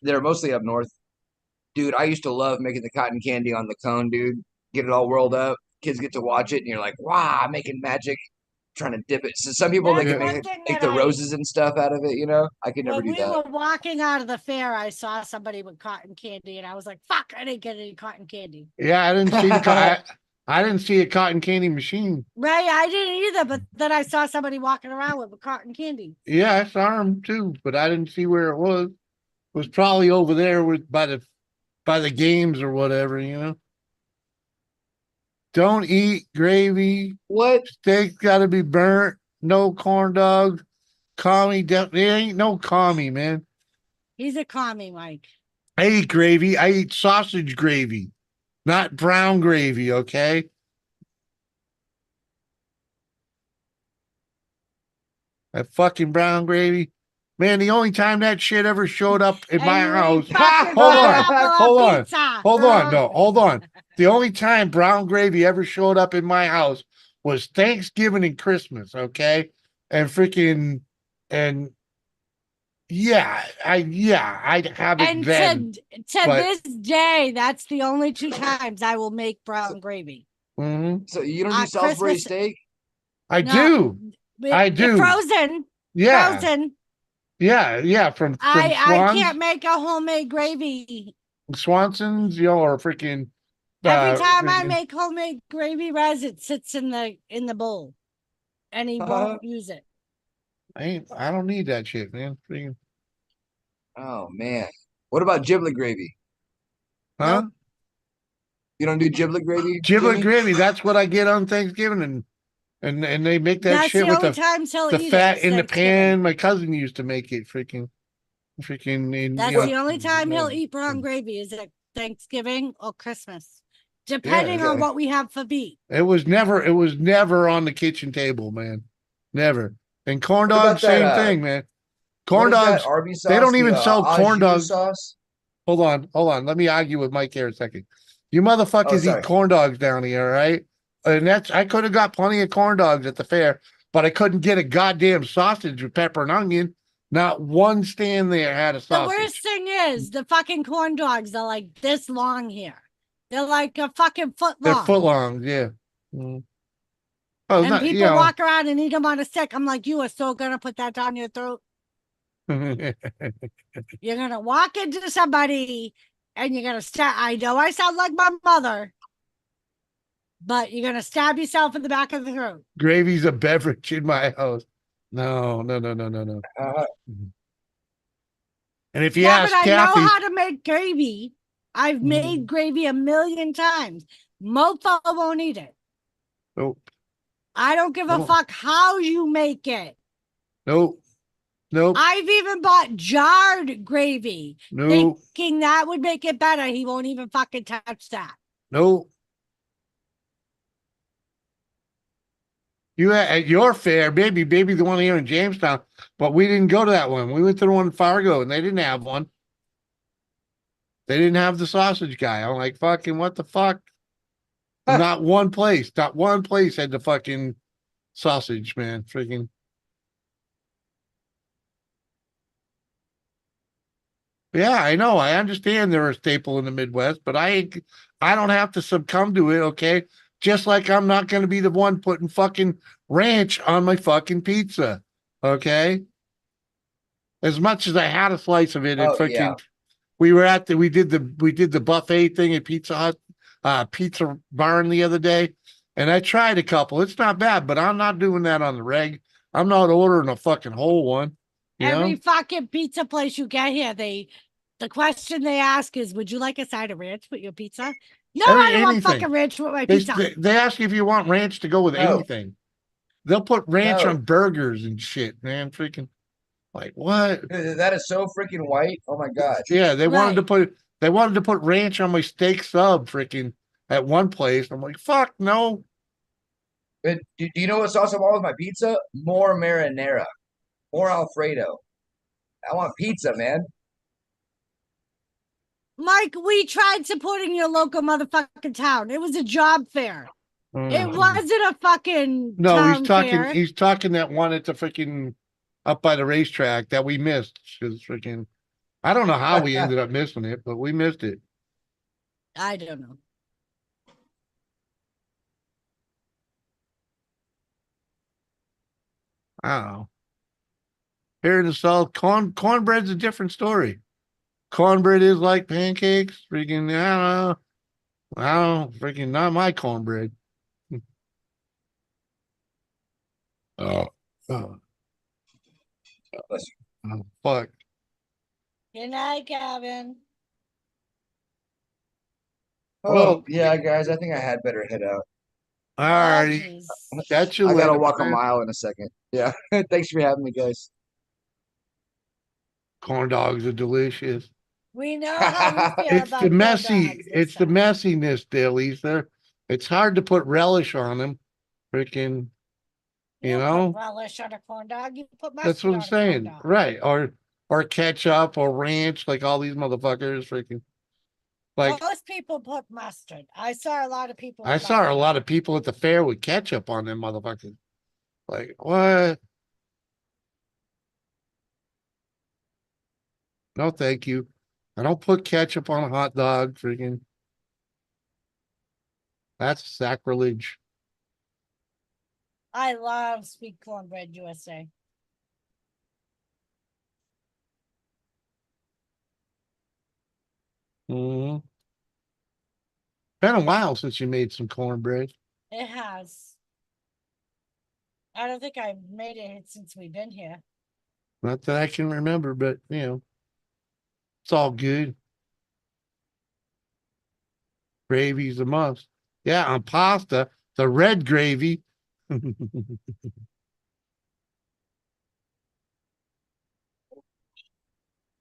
they're mostly up north. Dude, I used to love making the cotton candy on the cone, dude. Get it all whirled up. Kids get to watch it, and you're like, wow, I'm making magic, trying to dip it. So some people they That's can Yeah. one make thing make that the roses and stuff out of it, you know. I could never when do we that. were walking out of the fair, I saw somebody with cotton candy, and I was like, "Fuck! I didn't get any cotton candy." Yeah, I didn't see I didn't see a cotton candy machine. Right? I didn't either, but then I saw somebody walking around with cotton candy. Yeah, I saw them too, but I didn't see where it was. It was probably over there with by the games or whatever, you know. Don't eat gravy. What? Steak's got to be burnt. No corn dogs. Commie, there ain't no commie, man. He's a commie, Mike. I eat gravy. I eat sausage gravy, not brown gravy. Okay. That fucking brown gravy, man. The only time that shit ever showed up in And my you house. eat fucking Hold on, pineapple hold on on, pizza. hold on. No, hold on. The only time brown gravy ever showed up in my house was Thanksgiving and Christmas. Okay, and freaking and yeah, I'd have it And then. to but- this day, that's the only two times I will make brown gravy. Mhm. So you don't do Salisbury Christmas- steak? I No, do. I do. Frozen. Yeah, Frozen. yeah. From I Swans, can't make a homemade gravy. Swanson's, or freaking. Every time I freaking- make homemade gravy, Rez, it sits in the bowl, and he won't use it. I don't need that shit, man. Freaking, Oh man. What about giblet gravy? huh? Nope. You don't do giblet gravy? Giblet Jimmy? gravy. That's what I get on Thanksgiving, and they make that That's shit the with only the times he'll eat fat it. in the Thanksgiving. pan. My cousin used to make it. Freaking. That's you know, the only time he'll eat brown mm. gravy is at Thanksgiving or Christmas, depending on okay. what we have for beef. It was never on the kitchen table, man. Never. And corn What about dogs, same that, thing, man. What Corn is that dogs. Arby's They sauce? don't even The, sell au corn jus dogs. sauce? Hold on. Let me argue with Mike here a second. You Oh, motherfuckers sorry. eat corn dogs down here, all right? And I could have got plenty of corn dogs at the fair, but I couldn't get a goddamn sausage with pepper and onion. Not one stand there had a The sausage. worst thing is the fucking corn dogs are like this long here. They're like a fucking foot They're long. foot long, yeah. Mm. Oh, And not, people walk around and eat them on a stick. I'm like, you are so gonna put that down your throat. You're gonna walk into somebody and you're gonna stab. I know I sound like my mother, but you're gonna stab yourself in the back of the throat. Gravy's a beverage in my house. No. And if you Yeah, ask but I Kathy, know how to make gravy. I've made gravy a million times. Mofo won't eat it. nope, I don't give a No. fuck how you make it. nope. I've even bought jarred gravy, Nope. thinking that would make it better. He won't even fucking touch that. Nope. You at your fair, maybe the one here in Jamestown, but we didn't go to that one. We went to the one in Fargo, and they didn't have one. They didn't have the sausage guy. I'm like, fucking, what the fuck? Not one place had the fucking sausage, man. Freaking. Yeah, I know. I understand they're a staple in the Midwest, but I don't have to succumb to it, okay? Just like I'm not going to be the one putting fucking ranch on my fucking pizza, okay? As much as I had a slice of it, we did the buffet thing at Pizza Hut, Pizza Barn the other day, and I tried a couple. It's not bad, but I'm not doing that on the reg. I'm not ordering a fucking whole one. Every fucking pizza place you get here, the question they ask is, would you like a side of ranch with your pizza? No, I don't want fucking ranch with my pizza. They ask you if you want ranch to go with anything. They'll put ranch on burgers and shit, man. Freaking like what? That is so freaking white. Oh my god. Yeah, they wanted to put ranch on my steak sub freaking at one place. I'm like, fuck no. But do you know what sauce I want with my pizza? More marinara. More Alfredo. I want pizza, man. Mike, we tried supporting your local motherfucking town. It was a job fair. It wasn't a fucking No, he's town talking. fair. He's talking that one at the freaking up by the racetrack that we missed. Cause freaking, I don't know how we ended up missing it, but we missed it. I don't know. I don't know. Here in the South, cornbread's a different story. Cornbread is like pancakes. Freaking, I don't know. Freaking, not my cornbread. Oh, oh, oh, fuck. Good night, Kevin. Oh, Well, yeah, guys, I think I had better head out. Oh, alrighty. jeez. That's your I gotta letter, walk a man. mile in a second. Yeah. Thanks for having me, guys. Corn dogs are delicious. We know how you feel It's about the corn messy. dogs this It's the time. messiness, Dillies. It's hard to put relish on them. Freaking, you don't know. put relish on a corn dog. You put That's mustard what I'm on a corn saying. dog. Right. Or ketchup or ranch, like all these motherfuckers freaking like Most people put mustard. I saw a lot of people. I with saw a mustard. lot of people at the fair with ketchup on them motherfuckers. Like, what? No, thank you. I don't put ketchup on a hot dog, freaking. That's sacrilege. I love sweet cornbread USA. Hmm. Been a while since you made some cornbread. It has. I don't think I've made it since we've been here. Not that I can remember, but it's all good. Gravy's a must. Yeah, on pasta, the red gravy.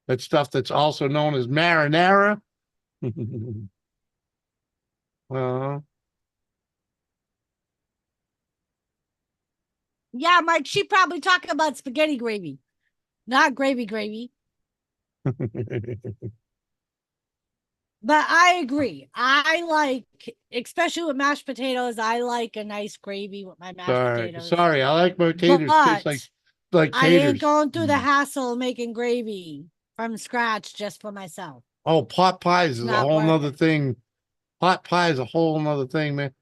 That stuff that's also known as marinara. uh, Yeah, Mike, she probably talking about spaghetti gravy, not gravy. But I agree. I like, especially with mashed potatoes, I like a nice gravy with my mashed potatoes. sorry, I like my taters. Tastes like I ain't taters. going through the hassle of making gravy from scratch just for myself. Oh, pot pies is a not whole worth nother it. thing. Pot pie is a whole nother thing, man.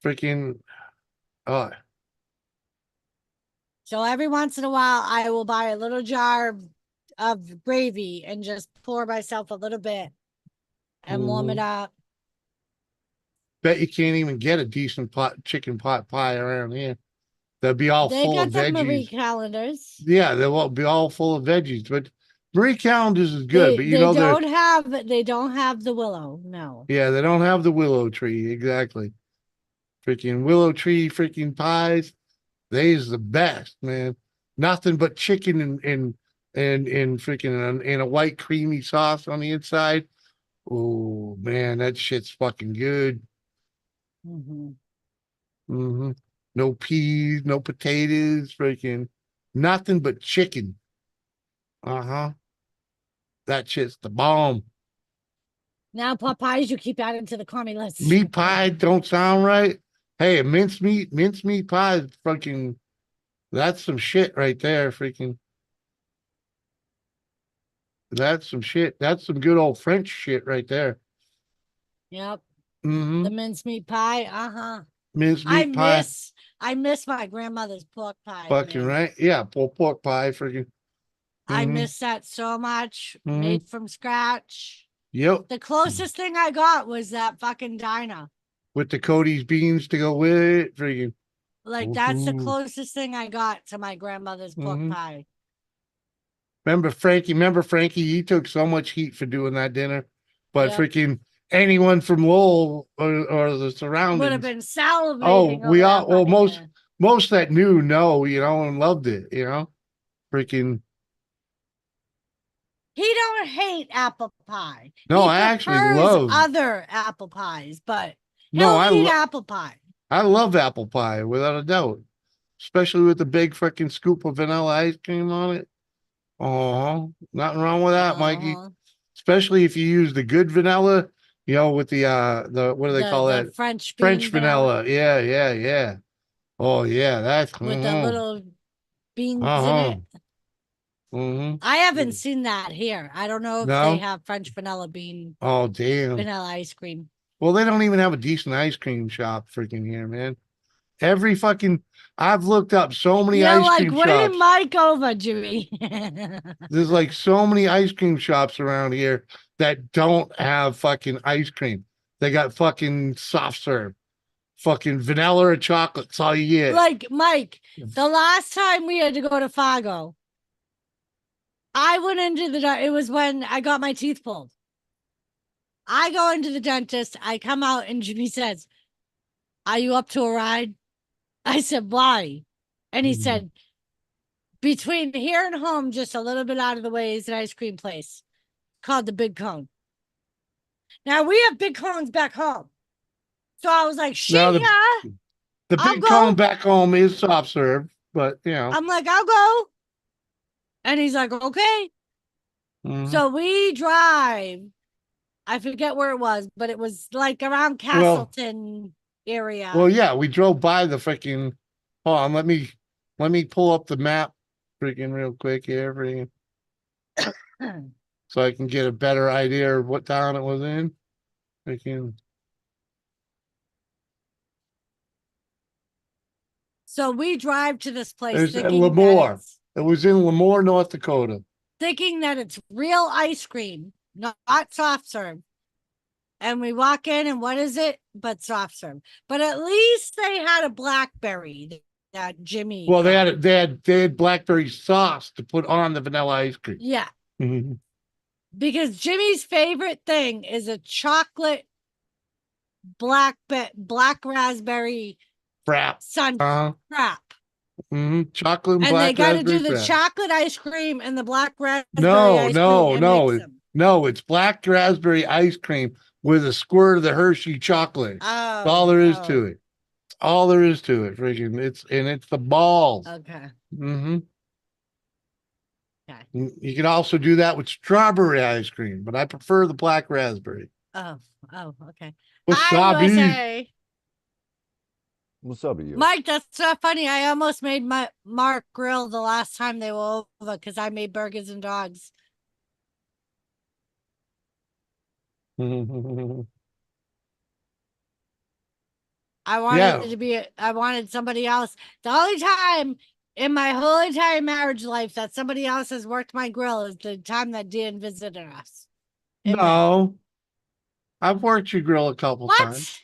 Freaking, oh, So every once in a while, I will buy a little jar of gravy and just pour myself a little bit and warm it up. bet you can't even get a decent chicken pot pie around here. They'll be all They full got of the Marie veggies. calendars. Yeah, they'll be all full of veggies. But Marie calendars is good, but they don't have the willow. No. yeah, they don't have the willow tree. Exactly. Freaking willow tree, freaking pies. They's the best, man. Nothing but chicken and freaking in a white creamy sauce on the inside. Oh man, that shit's fucking good. Mm-hmm. No peas, no potatoes, freaking nothing but chicken. Uh-huh. That shit's the bomb. Now Popeyes, you keep adding to the crummy list. Meat pie don't sound right. Hey, mincemeat pie is fucking, that's some shit right there, freaking. That's some shit. That's some good old French shit right there. Yep. Mm-hmm. The mincemeat pie. Uh-huh. Mincemeat pie. I miss my grandmother's pork pie. Fucking man. right. Yeah, pork pie, freaking. I Mhm. miss that so much. Mhm. Made from scratch. Yep. The closest thing I got was that fucking diner. With the Cody's beans to go with it, freaking. Like that's the Ooh. closest thing I got to my grandmother's pork Mhm. pie. Remember Frankie? He took so much heat for doing that dinner, but Yep. freaking anyone from Lowell or the Would have surroundings. been salivating. Oh, over we that all well fucking dinner. most that knew and loved it, freaking. He don't hate apple pie. No, He I actually prefers love. other apple pies, but No, he'll eat apple pie. I love apple pie without a doubt, especially with the big freaking scoop of vanilla ice cream on it. Oh, nothing wrong with that, Mikey. Uh-huh. Especially if you use the good vanilla, You know, with the what do they call the that? French French bean vanilla vanilla. Yeah, yeah, yeah. Oh yeah, that's with the little beans in uh-huh. it. Mm-hmm. I haven't seen that here. I don't know if they No? have French vanilla bean Oh damn. vanilla ice cream. Well, they don't even have a decent ice cream shop freaking here, man. Every fucking I've looked up so many You're ice like, cream where did shops. Mike over, Jimmy? There's like so many ice cream shops around here that don't have fucking ice cream. They got fucking soft serve, fucking vanilla or chocolate. That's all you get. Like, Mike, the last time we had to go to Fargo, I went into it was when I got my teeth pulled. I go into the dentist, I come out, and Jimmy says, "Are you up to a ride?" I said, "Why?" And he said, "Between here and home, just a little bit out of the way, is an ice cream place called the Big Cone." Now we have big cones back home. So I was like, shit, Now yeah. the I'll big go. cone back home is soft serve, but you know. I'm like, I'll go. And he's like, okay. Mhm. So we drive. I forget where it was, but it was like around Castleton area. Well, yeah, we drove by the freaking. Hold on, let me pull up the map, freaking real quick here, freaking, so I can get a better idea of what town it was in. Freaking. So we drive to this place There's thinking Lemoore. It was in Lemoore, North Dakota. thinking that it's real ice cream, not soft serve. And we walk in, and what is it but soft serve? But at least they had a blackberry that Jimmy. Well, got. they had blackberry sauce to put on the vanilla ice cream. Yeah, Mhm. because Jimmy's favorite thing is a chocolate black raspberry Frap. sun crap. Chocolate and And black they got to do raspberry the frap. chocolate ice cream and the black raspberry No, ice no, cream and no, mix them. no. It's black raspberry ice cream with a squirt of the Hershey chocolate. That's all there is to it. It's all there is to it. Freaking, it's the balls. Okay. Mm-hmm. Okay. You can also do that with strawberry ice cream, but I prefer the black raspberry. Oh, okay. Wasabi. USA. Wasabi. Yo. Mike, that's not funny. I almost made my Mark grill the last time they were over because I made burgers and dogs. I wanted it to be. I wanted somebody else. The only time in my whole entire marriage life that somebody else has worked my grill is the time that Dan visited us. No, I've worked your grill a couple times.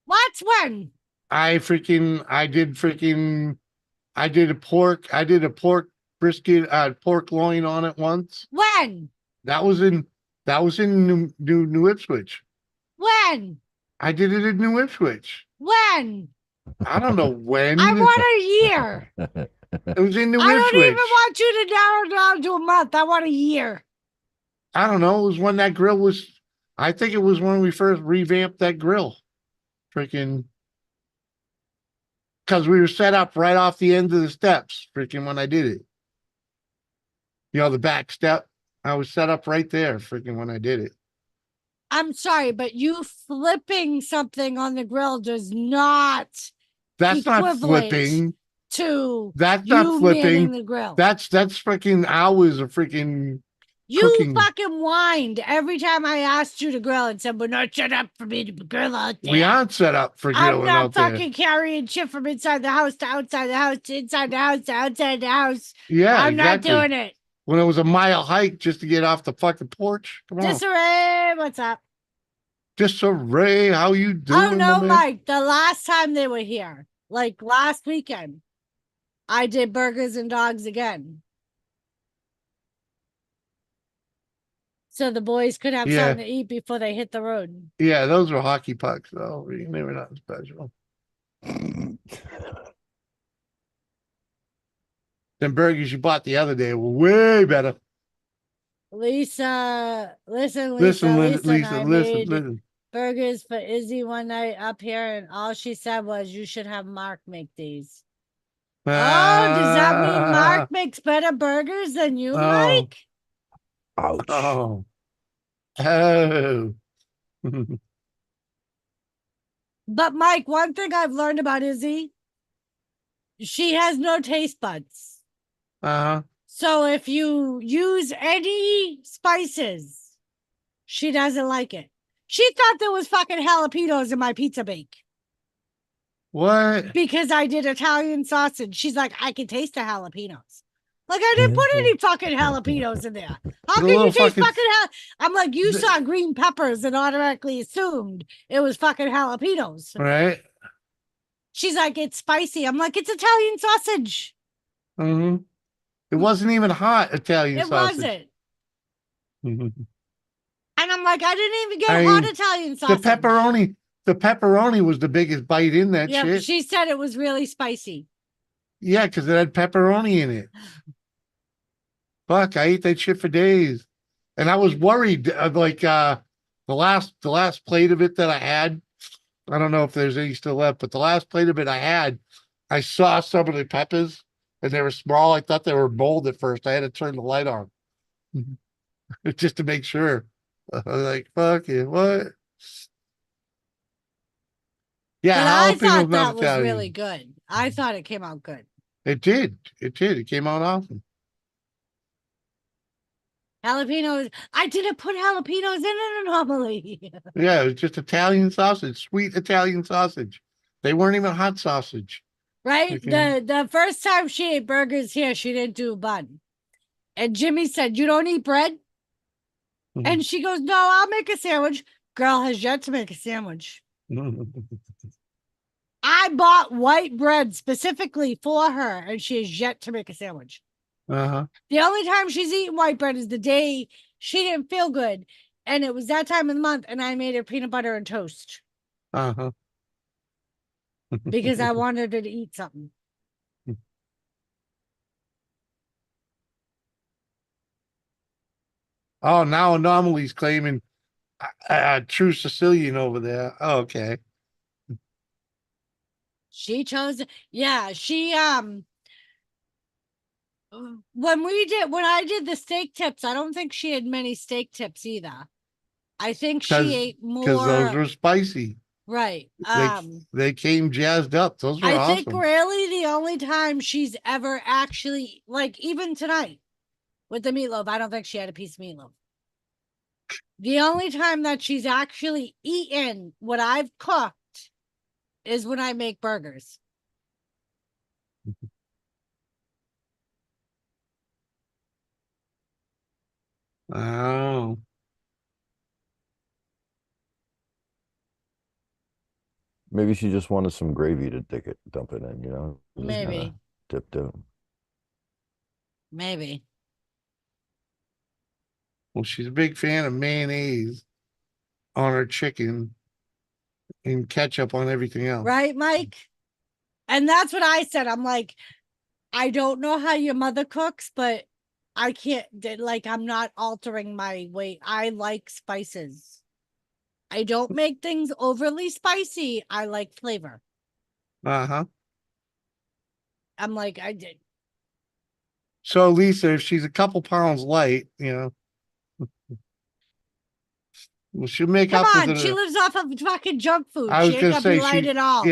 What? When? I did a pork brisket, pork loin on it once. When? That was in New Ipswich. When? I did it in New Ipswich. When? I don't know when. I want a year. It was in New I Ipswich. don't even want you to narrow down to a month. I want a year. I don't know. It was when that grill was. I think it was when we first revamped that grill. Freaking. Because we were set up right off the end of the steps. Freaking when I did it. You know, the back step. I was set up right there. Freaking when I did it. I'm sorry, but you flipping something on the grill does not. That's not flipping. That's not flipping. The grill. That's freaking hours of freaking. You cooking. fucking whined every time I asked you to grill and said, "We're not set up for me to grill out there." We aren't set up for grilling I'm not out there. fucking carrying shit from inside the house to outside the house to inside the house to outside the house. Yeah, I'm exactly. not doing it. When it was a mile hike just to get off the fucking porch. Come on. Disarray, what's up? Disarray, how you doing? Oh no, my man? Mike. The last time they were here, like last weekend, I did burgers and dogs again. So the boys could have something to eat before they hit the road. Yeah, those were hockey pucks, though. They were not special. Them burgers you bought the other day were way better. Lisa, listen, listen. Burgers for Izzy one night up here, and all she said was, "You should have Mark make these." Oh, does that mean Mark makes better burgers than you, Mike? Ouch. Oh. But Mike, one thing I've learned about Izzy, she has no taste buds. Uh-huh. So if you use any spices, she doesn't like it. She thought there was fucking jalapenos in my pizza bake What? because I did Italian sausage. She's like, I can taste the jalapenos. Like, I didn't put any fucking jalapenos in there. How The can you little taste fucking- fucking I'm like, you the- saw green peppers and automatically assumed it was fucking jalapenos. Right? She's like, it's spicy. I'm like, it's Italian sausage. Mm-hmm. It wasn't even hot Italian It sausage. wasn't. Mhm. And I'm like, I didn't even get I hot mean, Italian The sausage. pepperoni was the biggest bite in that Yeah, shit. she said it was really spicy. Yeah, because it had pepperoni in it. Fuck, I ate that shit for days. And I was worried, the last plate of it that I had, I don't know if there's any still left, but the last plate of it I had, I saw some of the peppers and they were small. I thought they were mold at first. I had to turn the light on just to make sure. I was like, fuck it, what? Yeah, But I jalapeno's thought not that was Italian. really good. I thought it came out good. It did. It did. It came out awesome. Jalapenos. I didn't put jalapenos in it normally. Yeah, it was just Italian sausage, sweet Italian sausage. They weren't even hot sausage. Right? Okay. The first time she ate burgers here, she didn't do a bun. And Jimmy said, you don't eat bread? Mhm. And she goes, no, I'll make a sandwich. Girl has yet to make a sandwich. I bought white bread specifically for her, and she has yet to make a sandwich. Uh-huh. The only time she's eaten white bread is the day she didn't feel good. And it was that time of the month, and I made her peanut butter and toast Uh-huh. because I wanted her to eat something. Oh, now Anomaly's claiming true Sicilian over there. Oh, okay. She chose, yeah, she when I did the steak tips, I don't think she had many steak tips either. I think she ate Because those more. were spicy. Right. They came jazzed up. Those were I awesome. think really the only time she's ever actually, like, even tonight with the meatloaf, I don't think she had a piece of meatloaf. The only time that she's actually eaten what I've cooked is when I make burgers. Oh. Maybe she just wanted some gravy to dump it in, you know? Just Maybe. kinda dip. Maybe. Well, she's a big fan of mayonnaise on her chicken and ketchup on everything else. Right, Mike? And that's what I said. I'm like, I don't know how your mother cooks, but I can't, like, I'm not altering my way. I like spices. I don't make things overly spicy. I like flavor. Uh-huh. I'm like, I did. So Lisa, if she's a couple pounds light, you know, well, she'll make Come up on, with it. she lives off of fucking junk food. I was She ain't gonna gonna say be light she, at all.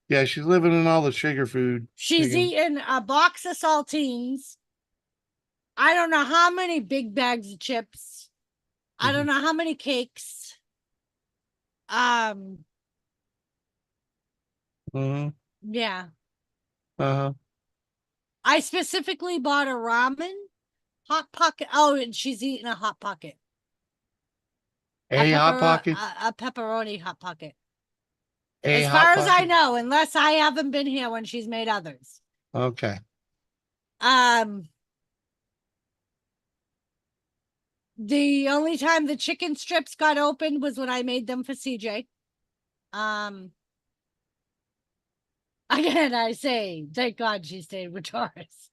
yeah, she's living in all the sugar food. She's Chicken. eating a box of saltines. I don't know how many big bags of chips. I don't know how many cakes. Yeah. Uh-huh. I specifically bought a ramen hot pocket. Oh, and she's eating a hot pocket. A hot pocket. A pepperoni hot pocket. A As hot far as I pocket? know, unless I haven't been here when she's made others. Okay. The only time the chicken strips got opened was when I made them for CJ. Again, I say, thank God she stayed with Doris.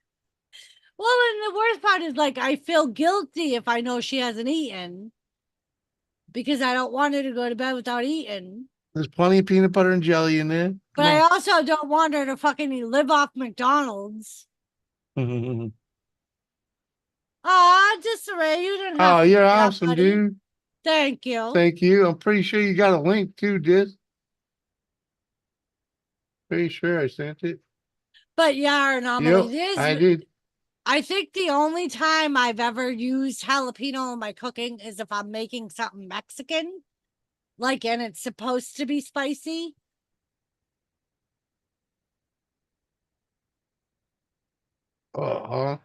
Well, and the worst part is, like, I feel guilty if I know she hasn't eaten because I don't want her to go to bed without eating. There's plenty of peanut butter and jelly in there. But I also don't want her to fucking live off McDonald's. Aw, Desiree, you didn't have Oh, to you're do that, awesome, buddy. dude. Thank you. Thank you. I'm pretty sure you got a link too, Diz. Pretty sure I sent it. But yeah, anomaly. Yep, I did. I think the only time I've ever used jalapeno in my cooking is if I'm making something Mexican, like, and it's supposed to be spicy. Uh-huh.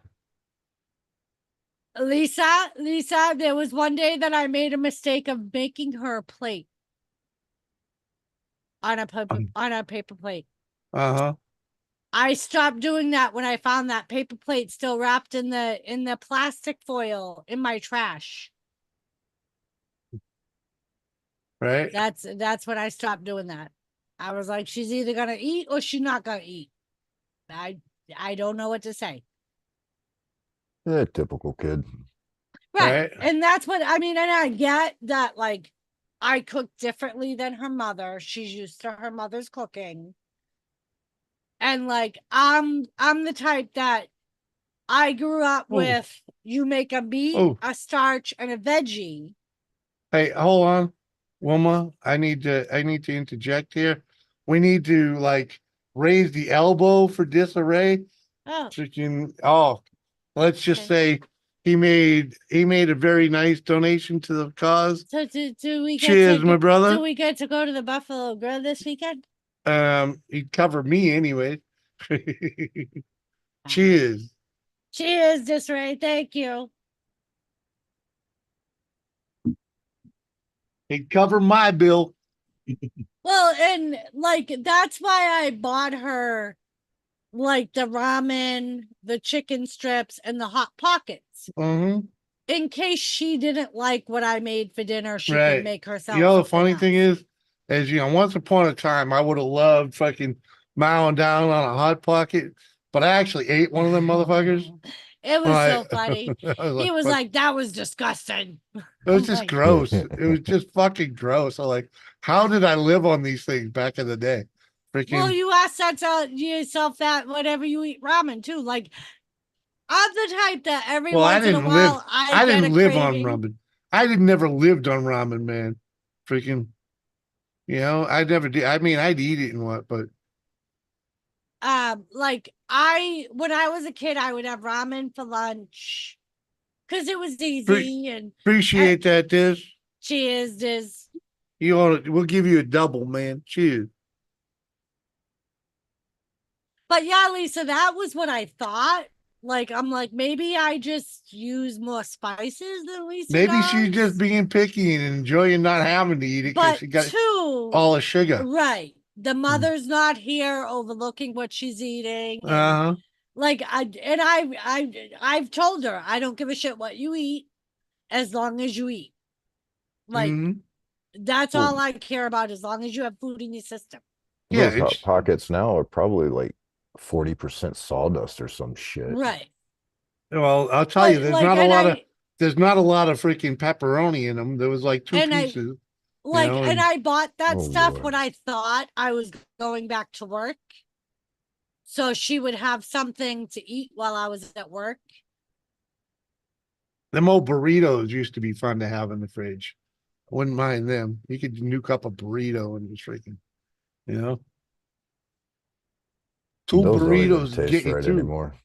Lisa, there was one day that I made a mistake of making her a plate on a paper plate. Uh-huh. I stopped doing that when I found that paper plate still wrapped in the plastic foil in my trash. Right. That's when I stopped doing that. I was like, she's either gonna eat or she's not gonna eat. I don't know what to say. Yeah, typical kid. Right. And that's what I mean. And I get that, like, I cook differently than her mother. She's used to her mother's cooking. And like, I'm the type that I grew up with you make a meat, a starch, and a veggie. Hey, hold on. Wilma, I need to interject here. We need to like raise the elbow for Disarray. Oh. Let's just say he made a very nice donation to the cause. So do we get Cheers, my brother. Do we get to go to the Buffalo Grill this weekend? He'd cover me anyway. Cheers. Cheers, Disarray. Thank you. He'd cover my bill. Well, and like that's why I bought her like the ramen, the chicken strips, and the hot pockets. Mm-hmm. In case she didn't like what I made for dinner, she Right. could make herself. You know, the something funny else. thing is, once upon a time, I would have loved fucking mowing down on a hot pocket, but I actually ate one of them motherfuckers. It was so funny. He He was like, "That was disgusting." it was I'm just like, gross. It was just fucking gross. I'm like, how did I live on these things back in the day? Freaking. Well, you asked that to yourself that whenever you eat ramen too. Like, I'm the type that every once in a while I get didn't a live on craving. ramen. I never lived on ramen, man. Freaking, you know, I never did. I mean, I'd eat it and what, but Like when I was a kid, I would have ramen for lunch because it was easy and appreciate that, Diz. cheers, Diz. We'll give you a double, man. Cheers. But yeah, Lisa, that was what I thought. Like, I'm like, maybe I just use more spices than Lisa Maybe does. she's just being picky and enjoying not having to eat it because But she got too, all the sugar. right. The mother's not here overlooking what she's eating. and, Uh-huh. Like I've told her I don't give a shit what you eat as long as you eat. Like Mhm. that's all I care about as long as you have food in your system. Yeah, Those hot pockets now are probably like 40% sawdust or some shit. Right. Well, I'll tell you, there's like, not a and lot I- of freaking pepperoni in them. There was like two And I- pieces. Like, know, and I bought that Oh, stuff Lord. when I thought I was going back to work. So she would have something to eat while I was at work. them old burritos used to be fun to have in the fridge. I wouldn't mind them. You could nuke up a burrito and just freaking, you know. Two Those don't even burritos taste get you right through. anymore.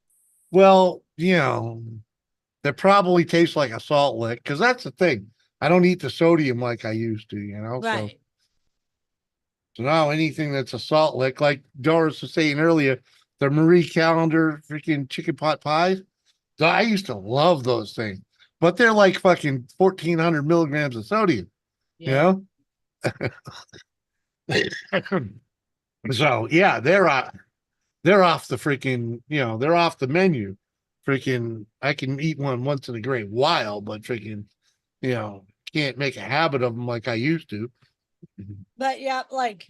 Well, you know, they probably taste like a salt lick because that's the thing. I don't eat the sodium like I used to, you know. Right. So now anything that's a salt lick, like Doris was saying earlier, the Marie Calendar freaking chicken pot pies. So I used to love those things, but they're like fucking 1,400 milligrams of sodium. Yeah. You know. So yeah, they're off the freaking, you know, they're off the menu. Freaking, I can eat one once in a great while, but freaking, you know, can't make a habit of them like I used to. But yeah, like,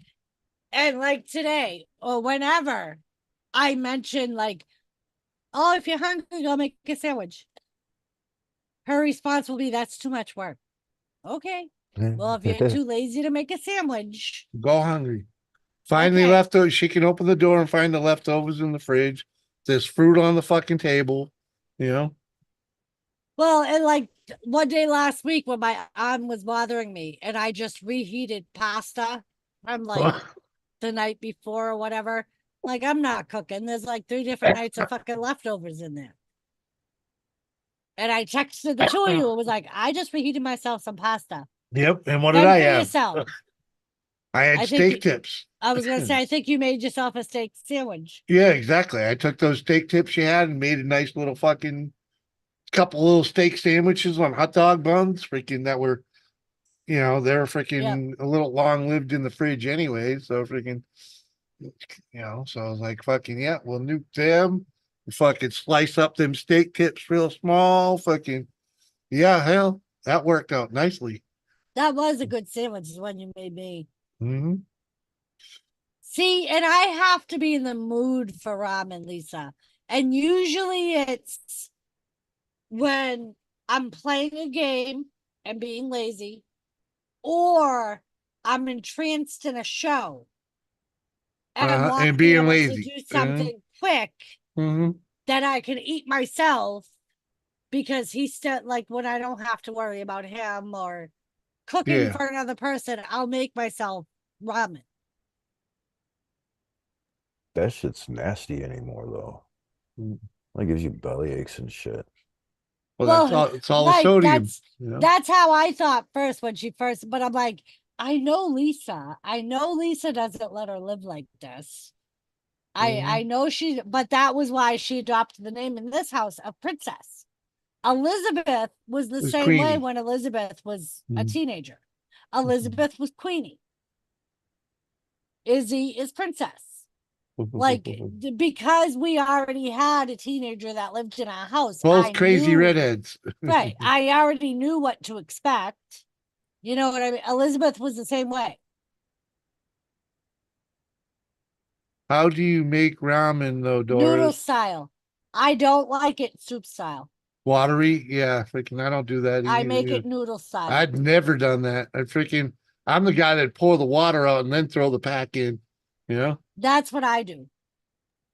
and like today or whenever I mention like, oh, if you're hungry, go make a sandwich. Her response will be, that's too much work. Okay. Well, if you're too lazy to make a sandwich, Go hungry. Find the Okay. leftovers. She can open the door and find the leftovers in the fridge. There's fruit on the fucking table, you know. Well, and like one day last week when my arm was bothering me and I just reheated pasta from like the night before or whatever. Like, I'm not cooking. There's like 3 different nights of fucking leftovers in there. And I texted the 2 of you and was like, I just reheated myself some pasta. Yep. And what did Fend I for have? yourself. I had I think steak you- tips. I was gonna say, I think you made yourself a steak sandwich. Yeah, exactly. I took those steak tips you had and made a nice little fucking couple little steak sandwiches on hot dog buns, freaking that were, they're freaking a little long lived in the fridge anyway. So freaking, so I was like, fucking, yeah, we'll nuke them. Fucking slice up them steak tips real small. Fucking, yeah, hell, that worked out nicely. That was a good sandwich, is one you made me. Mm-hmm. See, and I have to be in the mood for ramen, Lisa. And usually it's when I'm playing a game and being lazy, or I'm entranced in a show and want And to be being able lazy. to do something quick Mm-hmm. that I can eat myself, because he's still like, when I don't have to worry about him or cooking Yeah. for another person, I'll make myself ramen. That shit's nasty anymore, though. That gives you belly aches and shit. Well, it's all the sodium. That's how I thought first when she first, but I'm like, I know Lisa. I know Lisa doesn't let her live like this. I know she, but that was why she adopted the name in this house of Princess. Elizabeth was the same way Queenie. when Elizabeth was a teenager. Elizabeth was Queenie. Izzy is Princess. Like, because we already had a teenager that lived in our house. Both I crazy knew- redheads. Right. I already knew what to expect. You know what I mean? Elizabeth was the same way. How do you make ramen though, Noodle Doris? style. I don't like it soup style. Watery? Yeah, freaking I don't do that I either. make it noodle style. I'd never done that. I'm the guy that pour the water out and then throw the pack in, That's what I do.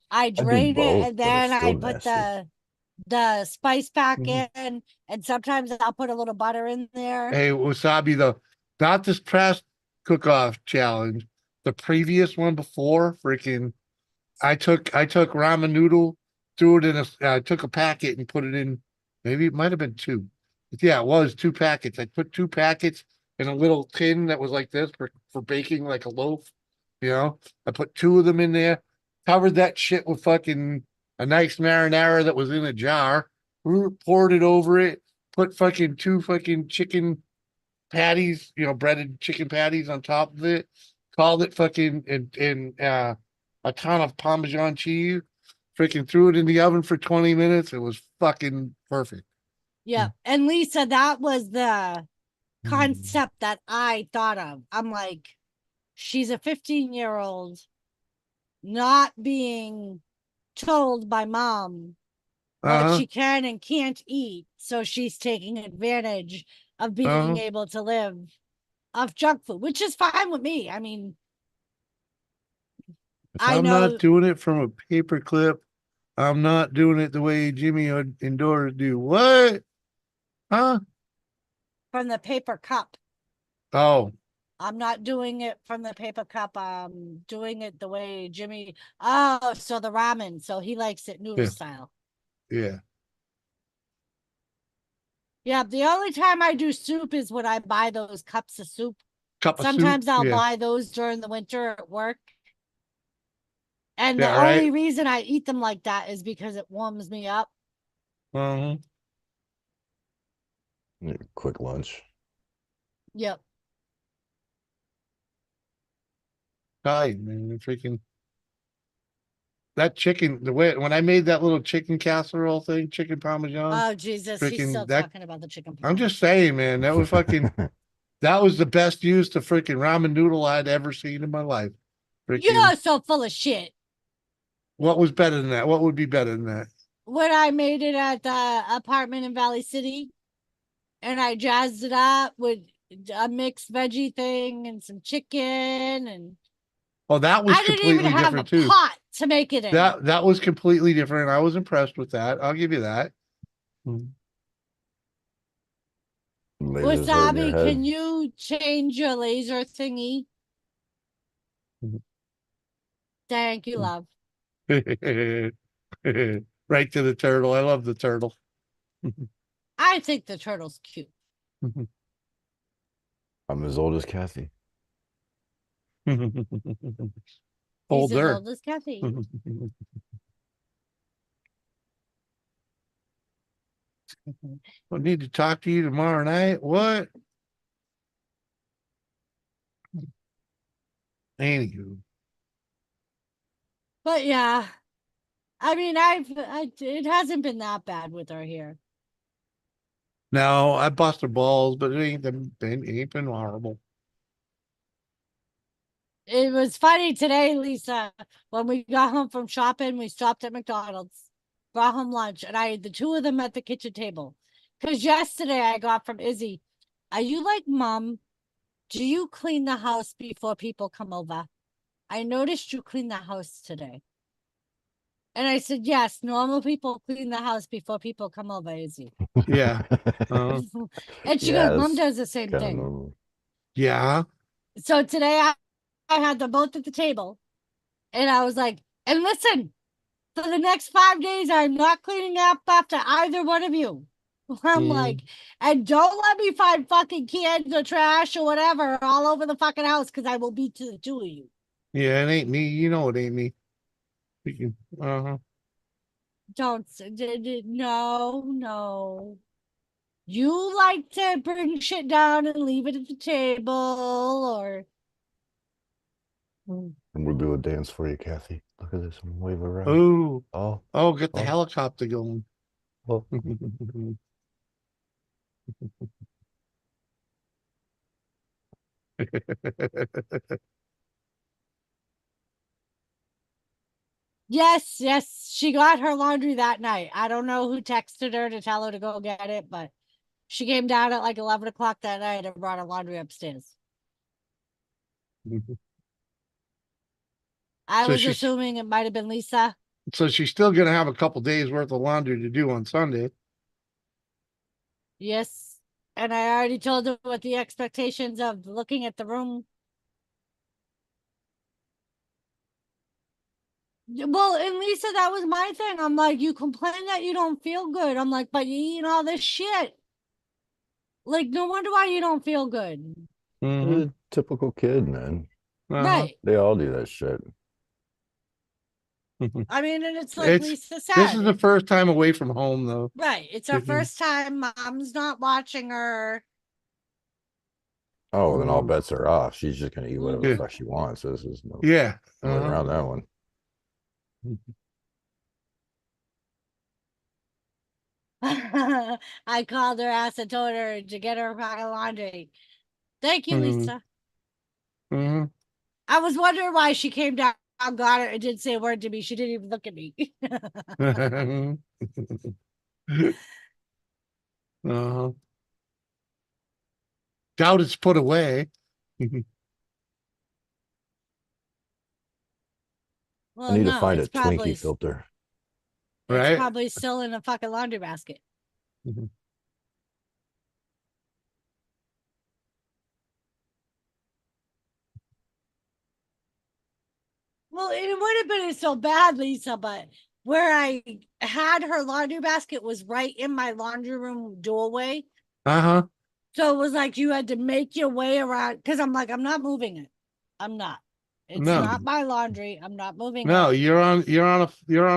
I do drain it both, and but then it's I still put nasty. the spice pack Mhm. in, and sometimes I'll put a little butter in there. Hey, wasabi though, not this past cook-off challenge. The previous one before, freaking, I took ramen noodle, threw it in I took a packet and put it in. Maybe it might have been 2. But yeah, it was 2 packets. I put 2 packets in a little tin that was like this for baking like a loaf. I put 2 of them in there, covered that shit with fucking a nice marinara that was in a jar, poured it over it, put fucking 2 fucking chicken patties, breaded chicken patties on top of it, called it fucking and a ton of Parmesan cheese, freaking threw it in the oven for 20 minutes. It was fucking perfect. Yeah. And Lisa, that was the concept that I thought of. I'm like, she's a 15-year-old not being told by mom what she can and can't eat. So she's taking advantage of being able to live off junk food, which is fine with me. I mean, If I I'm know not doing it from a paper clip, I'm not doing it the way Jimmy and Doris do. What? Huh? from the paper cup. Oh, I'm not doing it from the paper cup. I'm doing it the way Jimmy. Oh, so the ramen. So he likes it noodle Yeah. style. yeah. Yeah. The only time I do soup is when I buy those cups of soup. Cup of Sometimes soup. I'll Yeah. buy those during the winter at work. And Yeah, the right. only reason I eat them like that is because it warms me up. Uh-huh. Yeah, quick lunch. Yep. God, man, freaking that chicken, the way when I made that little chicken casserole thing, chicken parmesan. Oh, Jesus. He's freaking still that- talking about the chicken. I'm just saying, man, that was fucking that was the best use to freaking ramen noodle I'd ever seen in my life. Freaking, You're so full of shit. what was better than that? What would be better than that? When I made it at the apartment in Valley City and I jazzed it up with a mixed veggie thing and some chicken, and Oh, that was I didn't even completely have a different too. pot to make it in. That was completely different. I was impressed with that. I'll give you that. Laser's hurting your Wasabi, head. can you change your laser thingy? Mhm. Thank you, love. Right to the turtle. I love the turtle. I think the turtle's cute. I'm as old as Kathy. He's as Older. old as Kathy. I need to talk to you tomorrow night. What? Anywho. But yeah, I mean, it hasn't been that bad with her here. No, I bust her balls, but it ain't been horrible. It was funny today, Lisa. When we got home from shopping, we stopped at McDonald's, brought home lunch, and I had the two of them at the kitchen table. Because yesterday I got from Izzy, are you like Mom? Do you clean the house before people come over? I noticed you clean the house today. And I said, yes, normal people clean the house before people come over, Izzy. Yeah. And she Yeah, goes, Mom it's does the same kinda thing. normal. Yeah. So today I had them both at the table. And I was like, and listen, for the next 5 days, I'm not cleaning up after either one of you. I'm like, and don't let me find fucking cans or trash or whatever all over the fucking house because I will beat to the two of you. Yeah, it ain't me. You know it ain't me. Uh-huh. Don't, no. You like to bring shit down and leave it at the table or. And we'll do a dance for you, Kathy. Look at this and wave around. Oh, Oh, get the oh. helicopter going. oh. Yes, she got her laundry that night. I don't know who texted her to tell her to go get it, but she came down at like 11 o'clock that night and brought her laundry upstairs. I So was she's- assuming it might have been Lisa. So she's still gonna have a couple days worth of laundry to do on Sunday. Yes. And I already told her what the expectations of looking at the room. Well, and Lisa, that was my thing. I'm like, you complain that you don't feel good. I'm like, but you eat all this shit. Like, no wonder why you don't feel good. A typical kid, man. Right. They all do that shit. I mean, and it's like Lisa said. This is the first time away from home, though. Right. It's her first time. Mom's not watching her. Oh, then all bets are off. She's just gonna eat whatever the fuck she wants. This is no way around that one. I called her ass and told her to get her a pack of laundry. Thank you, Lisa. I was wondering why she came down, got it, and didn't say a word to me. She didn't even look at me. Doubt it's put away. Well, I need to no, find a it's probably Twinkie filter. it's probably still in a fucking laundry basket. Well, it would have been so bad, Lisa, but where I had her laundry basket was right in my laundry room doorway. So it was like you had to make your way around because I'm like, I'm not moving it. I'm not. It's not my laundry. I'm not moving No, it. you're on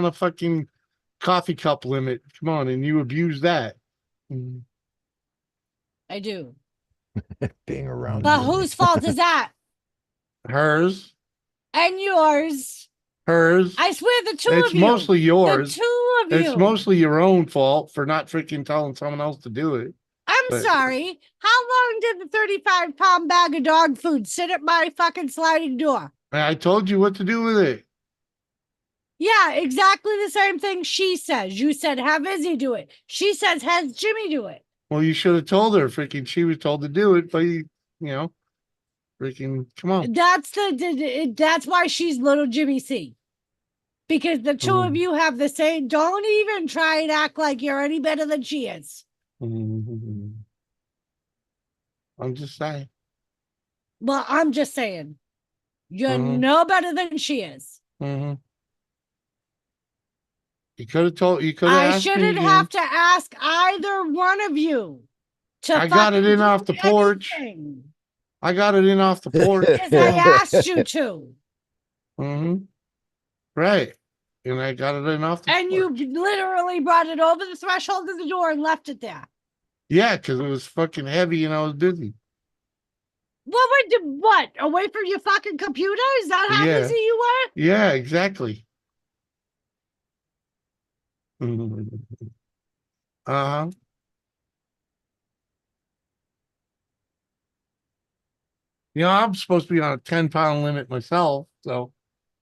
a fucking coffee cup limit. Come on, and you abuse that. I do. Being around. But whose fault is that? Hers. And yours. Hers. I swear the two It's of you. mostly yours. The two of you. It's mostly your own fault for not freaking telling someone else to do it. I'm sorry. How long did the 35-pound bag of dog food sit at my fucking sliding door? I told you what to do with it. Yeah, exactly the same thing she says. You said, have Izzy do it. She says, has Jimmy do it. Well, you should have told her. Freaking, she was told to do it, but freaking, come on. That's why she's little Jimmy C. Because the two of you have the same. Don't even try and act like you're any better than she is. I'm just saying. Well, I'm just saying. You're Mhm. no better than she is. Mm-hmm. You could have told. You could have I asked me shouldn't again. have to ask either one of you to I got it fucking in do off the porch. anything. I got it in off the porch. Because I asked you to. Mm-hmm. Right. And I got it in off the And porch. you literally brought it over the threshold of the door and left it there. Yeah, because it was fucking heavy and I was busy. What would you, what? Away from your fucking computer? Is that how Yeah. busy you were? Yeah, exactly. Uh-huh. You know, I'm supposed to be on a 10-pound limit myself. So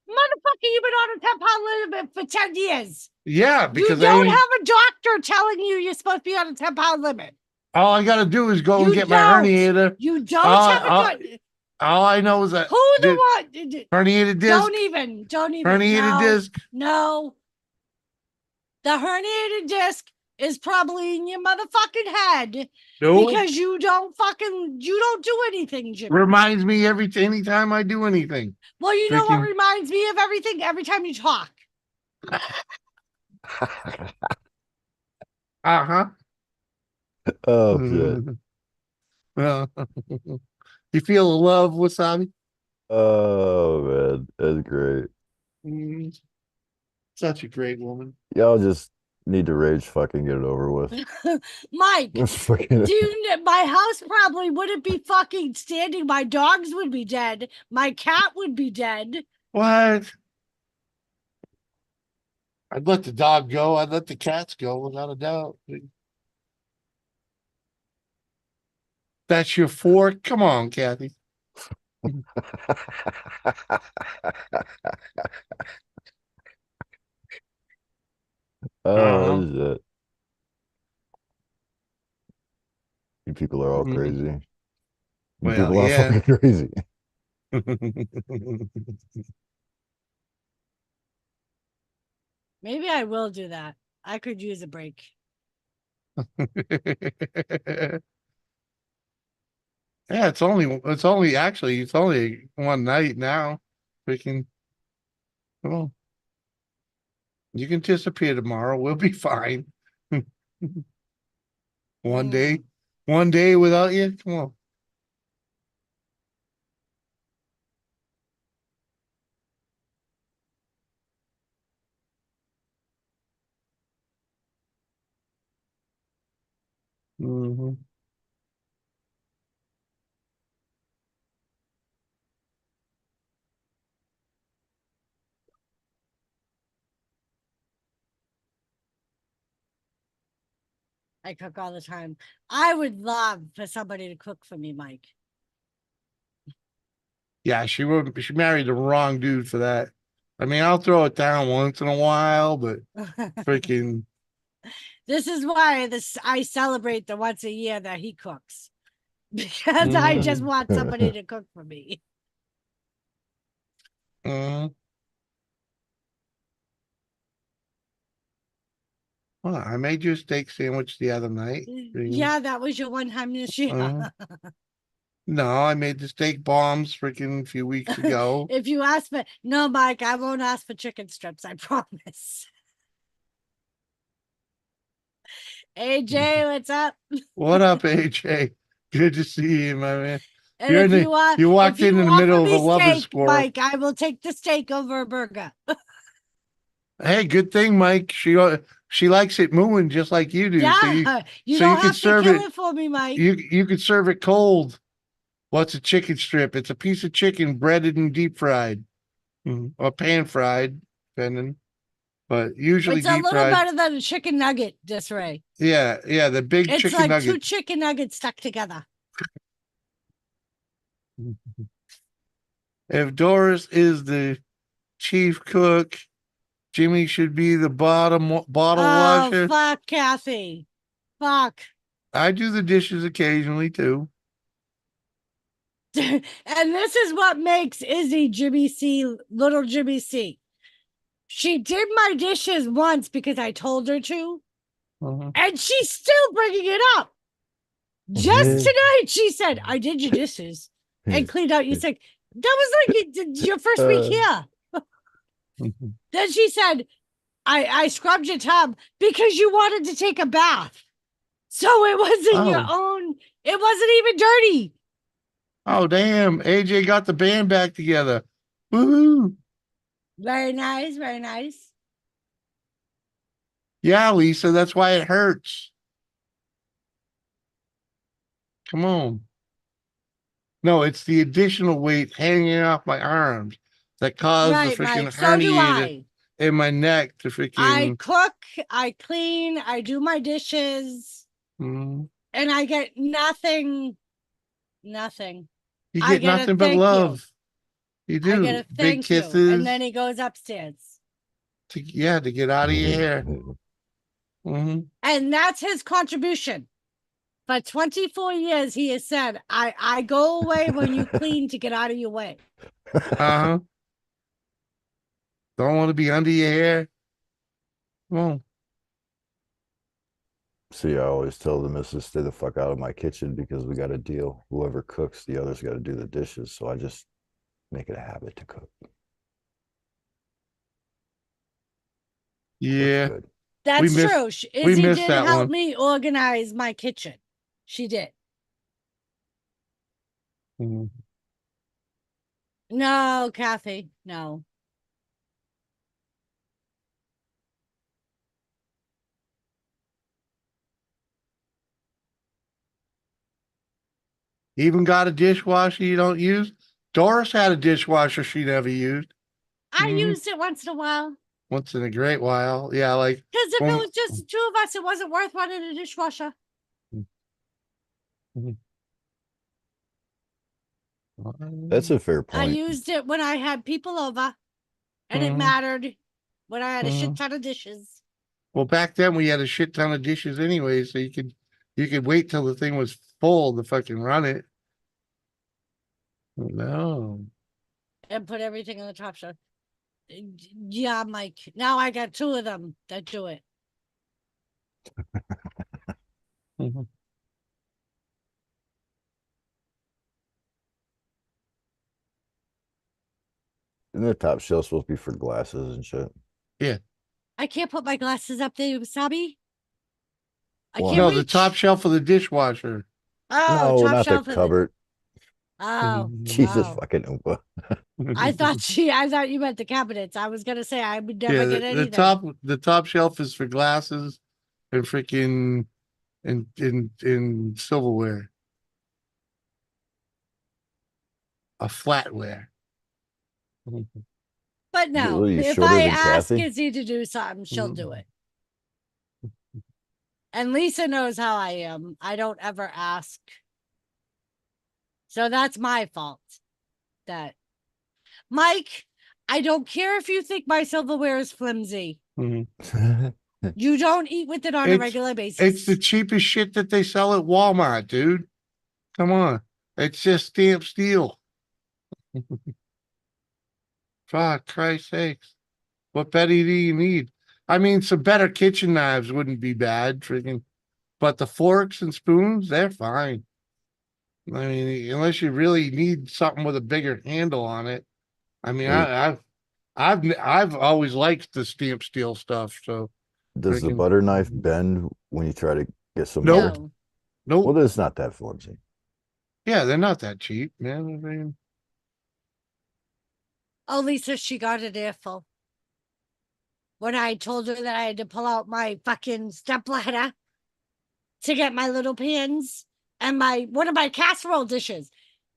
Motherfucker, you've been on a 10-pound limit for 10 years. yeah, You because don't have a doctor telling you you're supposed to be on a 10-pound limit. all I gotta do is go and You get my don't. herniator. You don't have a doctor. All I know is that Who the one? herniated disc. Don't even. Herniated No, disc. no. The herniated disc is probably in your motherfucking head No. because you don't do anything, Jimmy. Reminds me anytime I do anything. Well, you know what Freaking- reminds me of everything every time you talk. Uh-huh. Oh shit. Well, you feel the love, Wasabi? Oh man, that's great. Mm, such a great woman. Y'all just need to rage fucking get it over with. Mike, Fucking- my house probably wouldn't be fucking standing. My dogs would be dead. My cat would be dead. What? I'd let the dog go. I'd let the cats go without a doubt. That's your fork? Come on, Kathy. Oh shit. You people are all Mhm. crazy. You Well, people are yeah. fucking crazy. Maybe I will do that. I could use a break. Yeah, it's only one night now. Freaking, come on. You can disappear tomorrow. We'll be fine. One day without you. Come on. Mhm. I cook all the time. I would love for somebody to cook for me, Mike. Yeah, she married the wrong dude for that. I mean, I'll throw it down once in a while, but freaking This is why I celebrate the once a year that he cooks. Because I just want somebody to cook for me. well, I made you a steak sandwich the other night. Yeah, that was your one time this year. No, I made the steak bombs freaking a few weeks ago. If you ask for no, Mike, I won't ask for chicken strips, I promise. AJ, what's up? What up, AJ? Good to see you, my man. And if You walked in the middle of a lovers steak, squirrel. Mike, I will take the steak over a burger. Hey, good thing, Mike. She likes it mooing just like you do. Yeah, you so don't you can have to serve kill it. it for me, Mike. You could serve it cold. What's a chicken strip? It's a piece of chicken breaded and deep fried, or pan fried, depending. But usually It's a deep little fried. better than a chicken nugget, Desiree. Yeah, the big It's chicken like nugget. 2 chicken nuggets stuck together. If Doris is the chief cook, Jimmy should be the bottle washer. Oh, fuck, Kathy. Fuck. I do the dishes occasionally too. And this is what makes Izzy Jimmy C, little Jimmy C. She did my dishes once because I told her to, and she's still bringing it up. Just tonight, she said, I did your dishes and cleaned out your sink. That was like your first week here. Then she said, I scrubbed your tub because you wanted to take a bath. So it wasn't your own, it wasn't even dirty. Oh, damn. AJ got the band back together. Woohoo. Very nice, very nice. Yeah, Lisa, that's why it hurts. Come on. No, it's the additional weight hanging off my arms that caused Right, the freaking Mike. So do herniated I. in my neck to I freaking. cook, I clean, I do my dishes, Mm. and I get nothing. Nothing. You I get get a nothing but thank you. love. You I do. get a Big thank you. kisses. And then he goes upstairs. To get out of your hair. Mm-hmm. And that's his contribution. For 24 years, he has said, I go away when you clean to get out of your way. Uh-huh. Don't want to be under your hair. Come on. See, I always tell the missus, stay the fuck out of my kitchen because we got a deal. Whoever cooks, the other's got to do the dishes. So I just make it a habit to cook. Yeah. Good. That's missed- true. we Izzy missed did that help one. me organize my kitchen. She did. Mhm. No, Kathy, no. Even got a dishwasher you don't use? Doris had a dishwasher she never used. I Mhm. used it once in a while. Once in a great while. Yeah, like. Because if it when- was just the two of us, it wasn't worth running a dishwasher. That's a fair I point. used it when I had people over, and it mattered when I had a shit ton of dishes. Well, back then we had a shit ton of dishes anyway, so you could wait till the thing was full to fucking run it. No. And put everything on the top shelf. Yeah, Mike. Now I got two of them that do it. Mhm. And the top shelf's supposed to be for glasses and shit. Yeah. I can't put my glasses up there, Wasabi. I Why? can't No, reach. the top shelf of the dishwasher. Oh, No, top not shelf the of cupboard. Oh, Jesus oh. fucking Oompa. I thought you meant the cabinets. I was gonna say I would never Yeah, get the anything. top shelf is for glasses and freaking in silverware. A flatware. But no, What are you, if shorter I than ask Kathy? Izzy to do something, she'll do it. And Lisa knows how I am. I don't ever ask. So that's my fault. That Mike, I don't care if you think my silverware is flimsy. Mhm. You don't eat with it on a regular basis. It's the cheapest shit that they sell at Walmart, dude. Come on. It's just stamped steel. For Christ's sakes. What better do you need? I mean, some better kitchen knives wouldn't be bad, freaking, but the forks and spoons, they're fine. I mean, unless you really need something with a bigger handle on it. I mean, Hey. I've always liked the stamped steel stuff. So Does the freaking- butter knife bend when you try to get some Nope. more? No. Nope. Well, it's not that flimsy. Yeah, they're not that cheap, man. I mean, Oh, Lisa, she got an earful. When I told her that I had to pull out my fucking stepladder to get my little pans and one of my casserole dishes.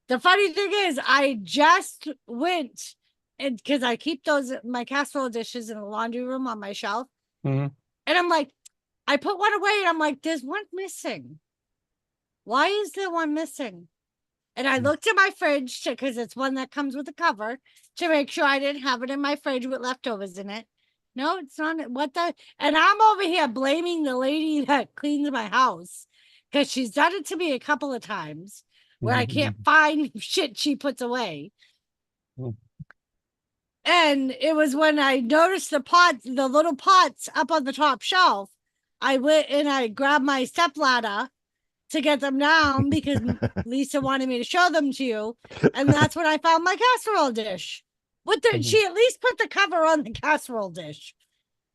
The funny thing is, I just went and because I keep my casserole dishes in the laundry room on my shelf. Mhm. And I'm like, I put one away and I'm like, there's one missing. Why is there one missing? And I looked at my fridge because it's one that comes with a cover to make sure I didn't have it in my fridge with leftovers in it. No, it's not. What the? And I'm over here blaming the lady that cleans my house because she's done it to me a couple of times where I can't find shit she puts away. And it was when I noticed the little pots up on the top shelf. I went and I grabbed my stepladder to get them down because Lisa wanted me to show them to you. And that's when I found my casserole dish. She at least put the cover on the casserole dish.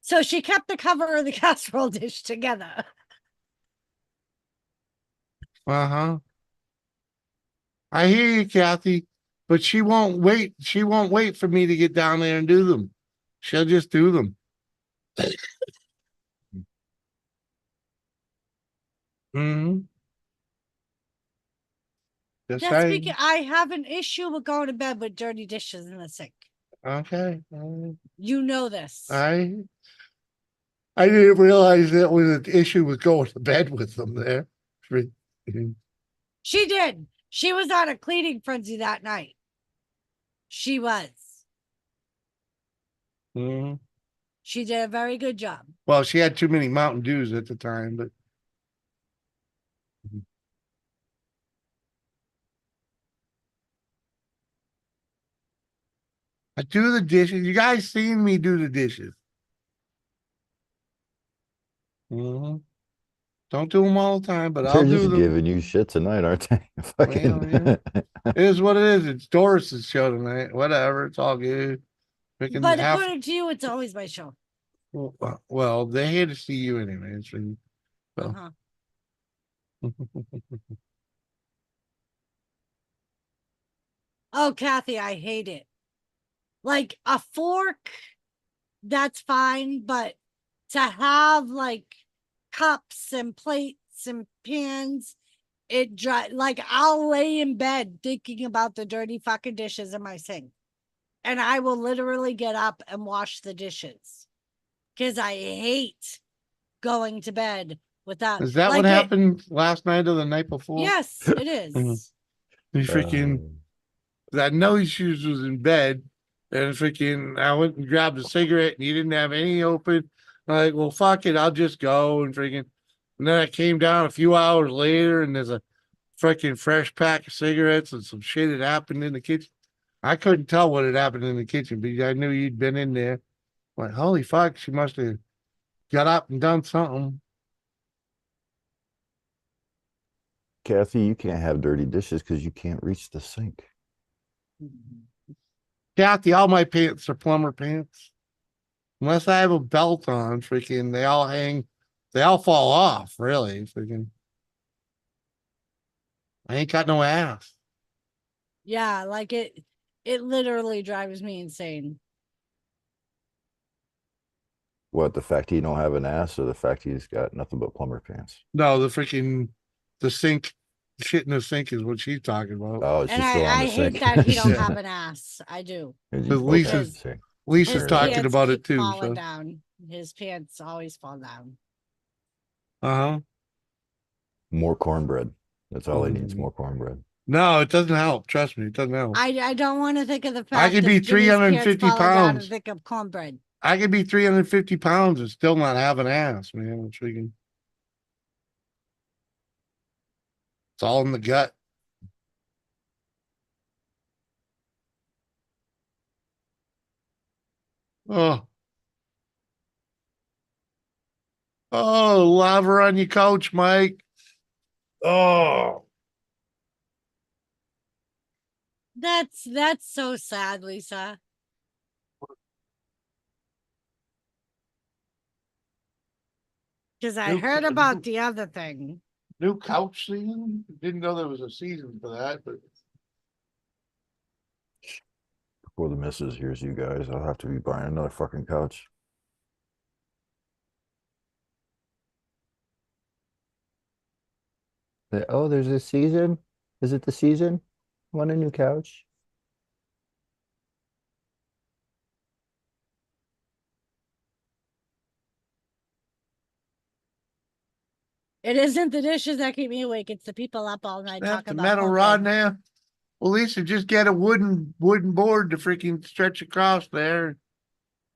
So she kept the cover of the casserole dish together. Uh-huh. I hear you, Kathy, but she won't wait. She won't wait for me to get down there and do them. She'll just do them. Mm-hmm. Just That's saying. because I have an issue with going to bed with dirty dishes in the sink. Okay. You know this. I didn't realize that was an issue with going to bed with them there. She did. She was on a cleaning frenzy that night. She was. Mm-hmm. She did a very good job. Well, she had too many Mountain Dews at the time, but I do the dishes. You guys seen me do the dishes. Mm-hmm. Don't do them all the time, but I'll They're do just them. giving you shit tonight, aren't they? Fucking. Yeah. It is what it is. It's Doris's show tonight. Whatever. It's all good. But according to you, it's always my show. Well, they're here to see you anyway. So. Uh-huh. Oh, Kathy, I hate it. Like a fork, that's fine, but to have like cups and plates and pans, like I'll lay in bed thinking about the dirty fucking dishes in my sink. And I will literally get up and wash the dishes. Because I hate going to bed without. Is that what happened last night or the night before? Yes, it is. You freaking I know shoes was in bed, and freaking I went and grabbed a cigarette, and you didn't have any open. I'm like, well, fuck it, I'll just go and freaking. And then I came down a few hours later, and there's a freaking fresh pack of cigarettes and some shit had happened in the kitchen. I couldn't tell what had happened in the kitchen, but I knew you'd been in there. I'm like, holy fuck, she must have got up and done something. Kathy, you can't have dirty dishes because you can't reach the sink. Kathy, all my pants are plumber pants. Unless I have a belt on, freaking, they all hang, they all fall off, really. Freaking, I ain't got no ass. Yeah, like it literally drives me insane. What, the fact he don't have an ass or the fact he's got nothing but plumber pants? No, the sink, shit in the sink is what she's talking about. Oh, it's And just still on I the hate sink. that he don't have an ass. I do. Lisa's His talking pants about keep it too. falling So. down. His pants always fall down. Uh-huh. More cornbread. That's all he needs, more cornbread. No, it doesn't help. Trust me, it doesn't help. I don't want to think of the fact I could be that Jimmy's 350 pants falling down and pounds. think of cornbread. I could be 350 pounds and still not have an ass, man. It's freaking. It's all in the gut. Oh. Oh, lava on your couch, Mike. Oh. That's so sad, Lisa. Because I heard about the other thing. New couch season? Didn't know there was a season for that, but Before the missus hears you guys, I'll have to be buying another fucking couch. Oh, there's a season? Is it the season? Want a new couch? It isn't the dishes that keep me awake. It's the people up all night snap talking the about metal cornbread. rod there. Well, Lisa, just get a wooden board to freaking stretch across there.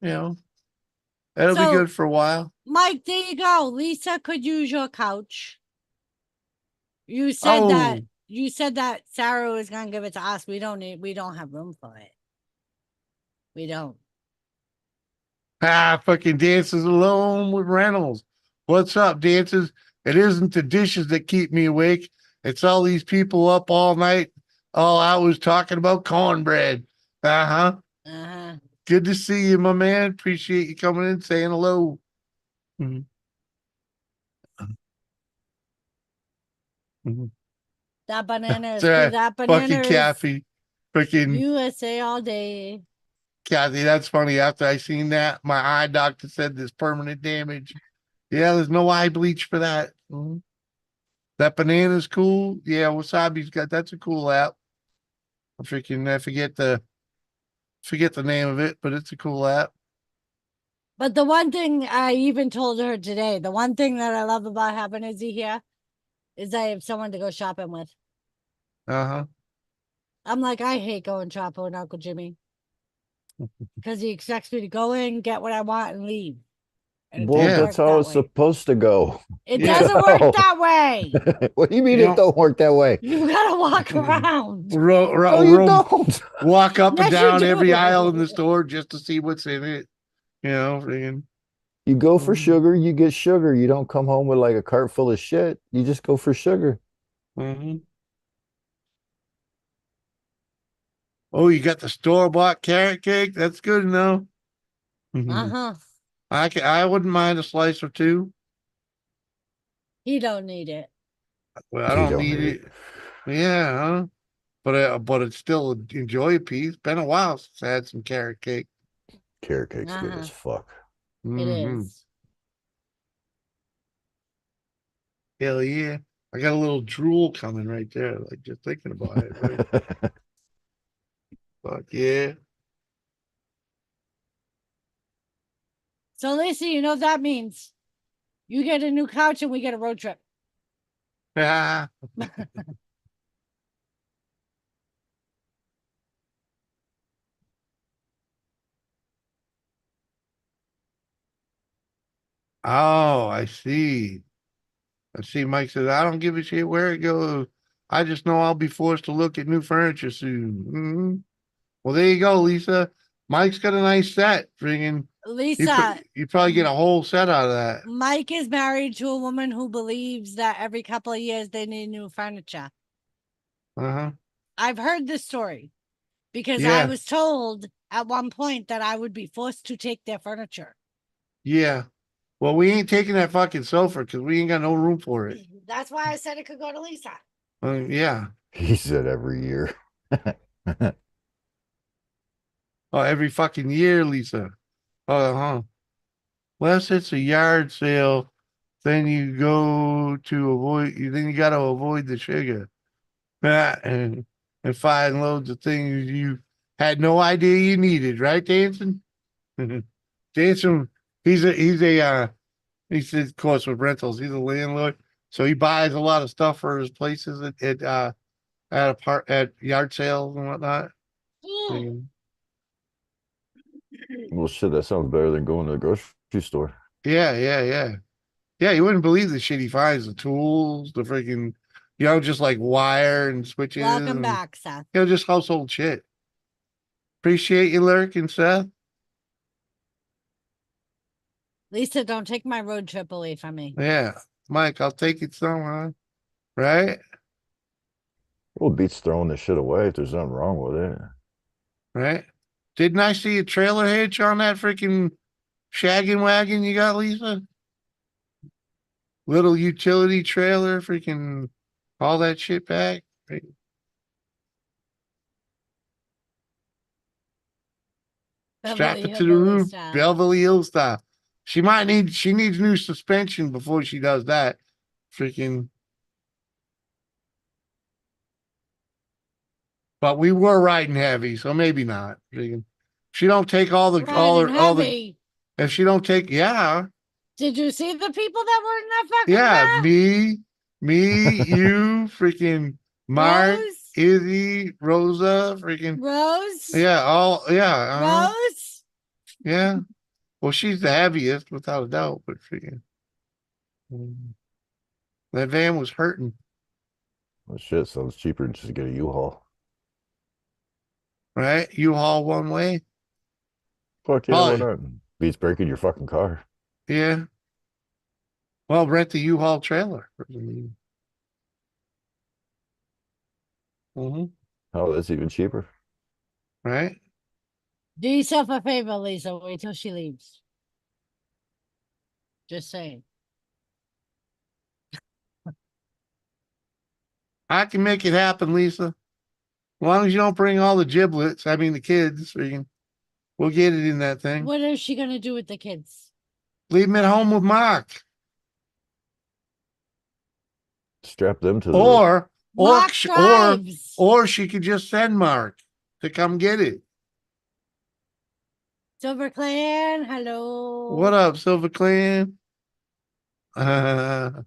You know, that'll be good for a while. Mike, there you go. Lisa could use your couch. You said that Sarah was gonna give it to us. We don't have room for it. We don't. Fucking Dances Alone with Reynolds. What's up, Dances? It isn't the dishes that keep me awake. It's all these people up all night, all hours talking about cornbread. Uh-huh. Uh-huh. Good to see you, my man. Appreciate you coming in, saying hello. Mhm. Mhm. That banana is That's that fucking banana is Kathy. Freaking USA all day. Kathy, that's funny. After I seen that, my eye doctor said there's permanent damage. Yeah, there's no eye bleach for that. Mhm. That banana's cool. Yeah, Wasabi's got that's a cool app. I forget the name of it, but it's a cool app. But the one thing I even told her today, the one thing that I love about having Izzy here is I have someone to go shopping with. Uh-huh. I'm like, I hate going shopping with Uncle Jimmy because he expects me to go in, get what I want, and leave. And it Well, doesn't Yeah. work that's how that it's way. supposed to go. It Yeah. doesn't work that way. What do you mean You it don't work that way? You gotta walk around. No, you don't. Walk up and Yes, you down every do. aisle in the store just to see what's in it. You know, freaking. You go for Mhm. sugar, you get sugar. You don't come home with like a cart full of shit. You just go for sugar. Mhm. Oh, you got the store-bought carrot cake? That's good to know. Mhm. Uh-huh. I wouldn't mind a slice or two. He don't need it. Well, I You don't don't need need it. Yeah, huh? But it's still enjoy a piece. Been a while since I had some carrot cake. Carrot cake's good Uh-huh. as fuck. It Mhm. is. Hell yeah. I got a little drool coming right there, like just thinking about it. Right? Fuck yeah. So Lisa, you know what that means? You get a new couch and we get a road trip. Ah. Oh, I see. I see. Mike says, I don't give a shit where it goes. I just know I'll be forced to look at new furniture soon. Mhm. Well, there you go, Lisa. Mike's got a nice set. Friggin' Lisa, you probably get a whole set out of that. Mike is married to a woman who believes that every couple of years they need new furniture. Uh-huh. I've heard this story because I Yeah. was told at one point that I would be forced to take their furniture. Yeah. Well, we ain't taking that fucking sofa because we ain't got no room for it. That's why I said it could go to Lisa. Yeah. He said every year. Oh, every fucking year, Lisa. Uh-huh. Unless it's a yard sale, then you got to avoid the sugar. And find loads of things you had no idea you needed, right, Danson? Danson, he says, of course, with rentals, he's a landlord. So he buys a lot of stuff for his places at yard sales and whatnot. And Well, shit, that sounds better than going to the grocery store. yeah. Yeah, you wouldn't believe the shit he finds, the tools, the freaking, just like wire and switches Welcome and, back, Seth. just household shit. Appreciate you lurking, Seth. Lisa, don't take my road trip away from me. Yeah. Mike, I'll take it somehow. Right? Well, it beats throwing the shit away if there's nothing wrong with it. Right? Didn't I see a trailer hitch on that freaking shaggin' wagon you got, Lisa? Little utility trailer, freaking all that shit back. Right? Strap Beverly it to the Hillbilly roof, style. Beverly Hills style. She needs new suspension before she does that. Freaking. But we were riding heavy, so maybe not. Freaking. She don't take Riding heavy. if she don't take, yeah, Did you see the people that were in that fucking yeah, car? you, freaking Mark, Rose? Izzy, Rosa, freaking, Rose? Rose? yeah. Well, she's the heaviest without a doubt, but freaking, that van was hurting, Well, shit, sounds cheaper just to get a U-Haul. right? You haul one way, Fuck yeah, Oh, why not? Beats breaking your fucking car. yeah. Well, rent the U-Haul trailer. Oh, that's even cheaper. Right? Do yourself a favor, Lisa. Wait till she leaves. Just saying. I can make it happen, Lisa. As long as you don't bring all the giblets, I mean the kids, we'll get it in that thing. What is she gonna do with the kids? Leave them at home with Mark. Strap them to the Or Mark or drives. or she could just send Mark to come get it. Silver Clan, hello. What up, Silver Clan? I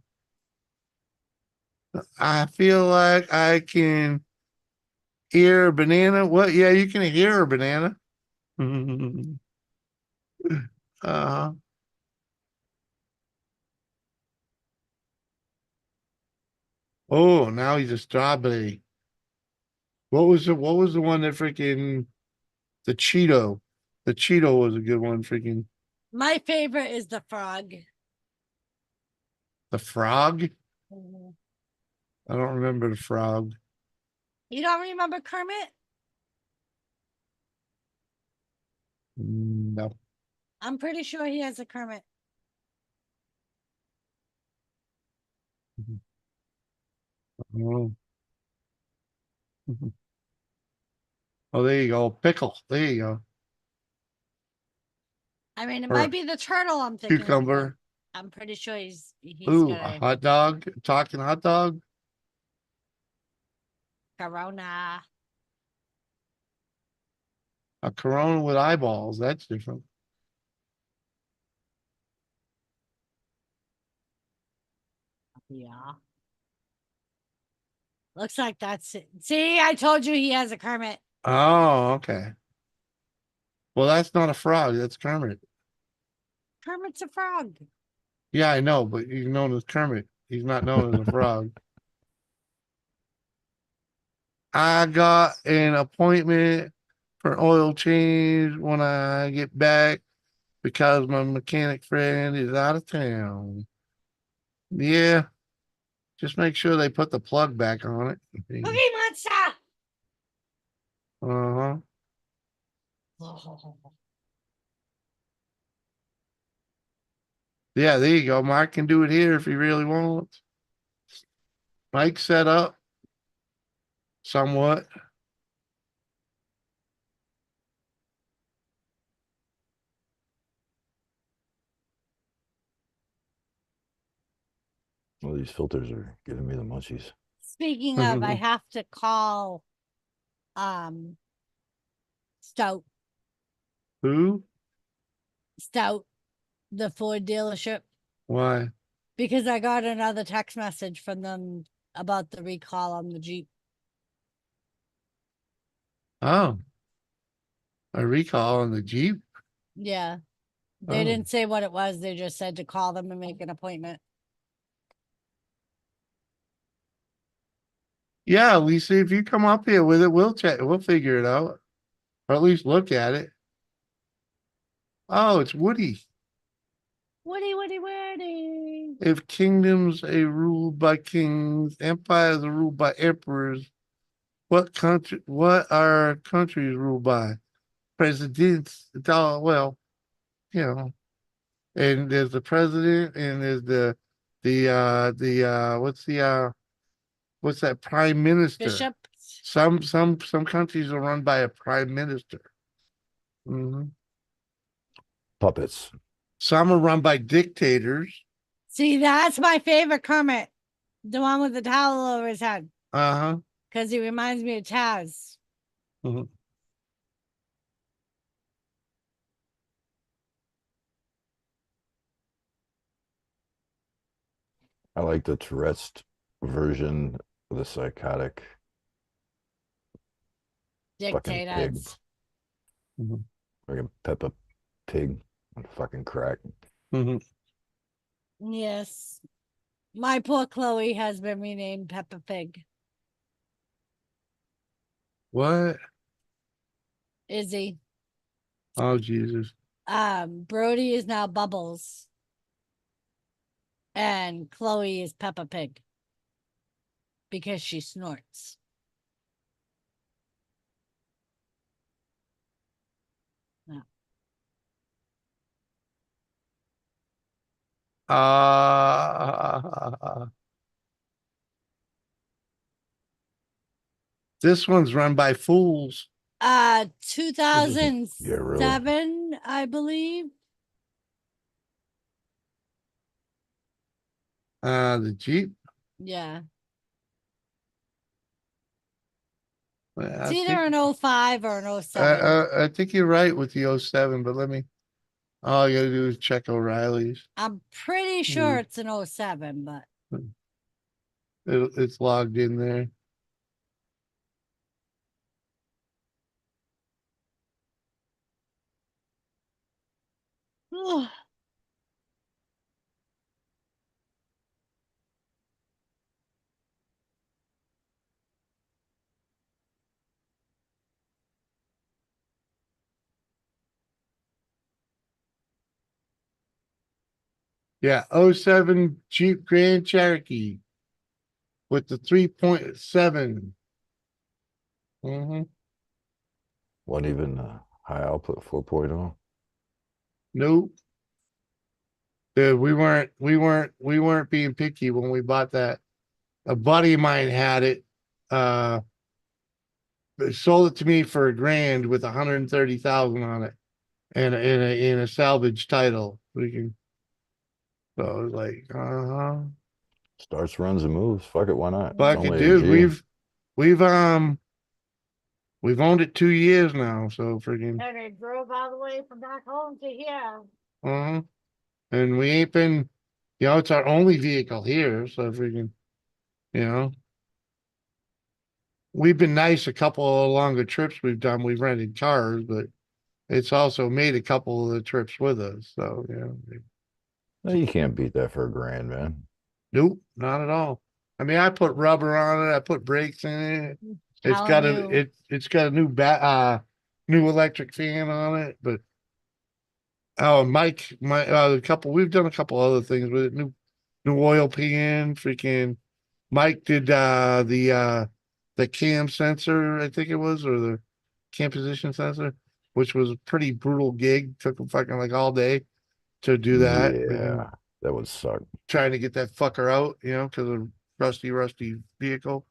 feel like I can hear a banana. What? Yeah, you can hear a banana. uh, oh, now he's a strawberry. What was the one that freaking the Cheeto? The Cheeto was a good one. Freaking My favorite is the frog. the frog. Mhm. I don't remember the frog. You don't remember Kermit? No. I'm pretty sure he has a Kermit. Oh. Oh, there you go. Pickle. There you go. I mean, it Or might be the turtle I'm thinking of, but cucumber. I'm pretty sure he's Ooh, got a a hot dog. Talking hot dog. Corona. A Corona with eyeballs. That's different. Yeah. Looks like that's it. See, I told you he has a Kermit. Oh, okay. Well, that's not a frog. That's Kermit. Kermit's a frog. Yeah, I know, but he's known as Kermit. He's not known as a frog. I got an appointment for oil change when I get back because my mechanic friend is out of town. Yeah, just make sure they put the plug back on it. Cookie Monster. Uh-huh. Yeah, there you go. Mark can do it here if he really wants. Mike set up somewhat. Well, these filters are giving me the munchies. Speaking of, I have to call Stout, Who? the Ford dealership, Why? because I got another text message from them about the recall on the Jeep. Oh, a recall on the Jeep. Yeah. They Oh. didn't say what it was. They just said to call them and make an appointment. Yeah, Lisa, if you come up here with it, we'll check. We'll figure it out, or at least look at it. Oh, it's Woody. Woody, Woody, Woody. If kingdoms are ruled by kings, empires are ruled by emperors, what are countries ruled by? Presidents. It's all, well, you know, and there's the president and there's what's that, prime minister. Bishop. Some countries are run by a prime minister. Puppets. Some are run by dictators. See, that's my favorite Kermit. The one with the towel over his head. Uh-huh. Because he reminds me of Taz. Mhm. I like the Tourette's version of the psychotic fucking pig. Dictators. Like a Peppa Pig on fucking crack. Yes. My poor Chloe has been renamed Peppa Pig. What? Izzy. Oh, Jesus. Brody is now Bubbles. And Chloe is Peppa Pig. Because she snorts. This one's run by fools. 2007, I believe. The Jeep. Yeah. I It's think- either an 05 or an 07. I think you're right with the 07, but let me. All you gotta do is check O'Reilly's. I'm pretty sure it's an 07, but It's logged in there. Yeah, 07 Jeep Grand Cherokee with the 3.7. Mm-hmm. Wasn't even high output 4.0. Nope. Dude, we weren't being picky when we bought that. A buddy of mine had it. Sold it to me for $1,000 with 130,000 on it, and in a salvage title. We can. So I was like, Starts, runs, and moves. Fuck it, why not? It's fuck it, only a dude. G. We've owned it 2 years now. So freaking. and I drove all the way from back home to here. And we ain't been, it's our only vehicle here. So freaking, you know. We've been nice a couple of longer trips we've done. We've rented cars, but it's also made a couple of the trips with us. So, No, you can't beat that for $1,000, man. nope, not at all. I mean, I put rubber on it. I put brakes in it. It's got it's got a new electric fan on it, but Mike, we've done a couple other things with it. New oil pan, freaking Mike did the cam sensor, I think it was, or the cam position sensor, which was a pretty brutal gig. Took him fucking like all day to do that. Yeah, that would suck. Trying to get that fucker out, because of rusty vehicle.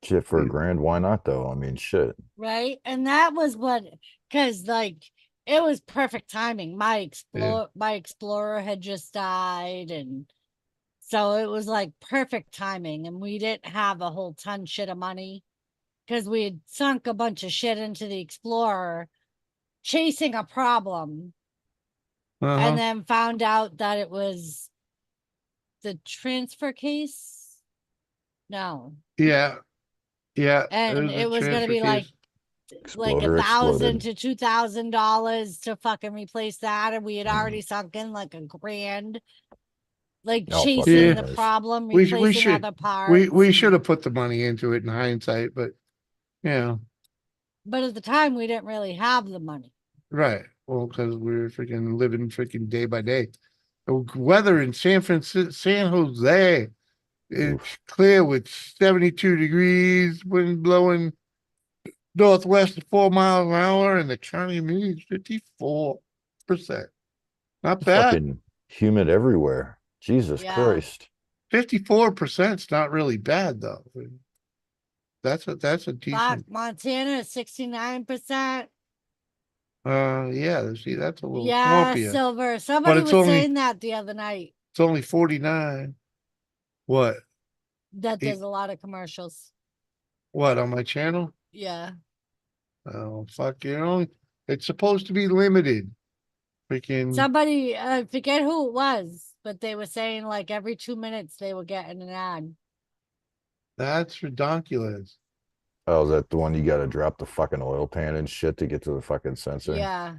Shit, for $1,000, why not though? I mean, shit. Right. And that was because it was perfect timing. My Explorer had just died, and so it was like perfect timing, and we didn't have a whole ton shit of money because we had sunk a bunch of shit into the Explorer chasing a problem, and then found out that it was the transfer case. No. Yeah. And it was going to be like $1,000 to $2,000 to fucking replace that, and we had already sunk in like $1,000, chasing the problem, replacing other parts. We should have put the money into it in hindsight, but but at the time we didn't really have the money. Right. Well, because we were freaking living freaking day by day. The weather in San Jose, it's clear with 72 degrees, wind blowing northwest at 4 miles an hour, and the county humidity is 54%. Not bad. Fucking humid everywhere. Jesus Christ. 54% is not really bad though. That's a decent. Montana is 69%. Yeah. See, that's a little swampier. Silver. Somebody was saying that the other night. It's only 49. What? That there's a lot of commercials. What, on my channel? Yeah. Oh, fuck, it's supposed to be limited. Freaking. Somebody, I forget who it was, but they were saying like every 2 minutes they were getting an ad. That's ridiculous. Oh, is that the one you got to drop the fucking oil pan and shit to get to the fucking sensor? Yeah.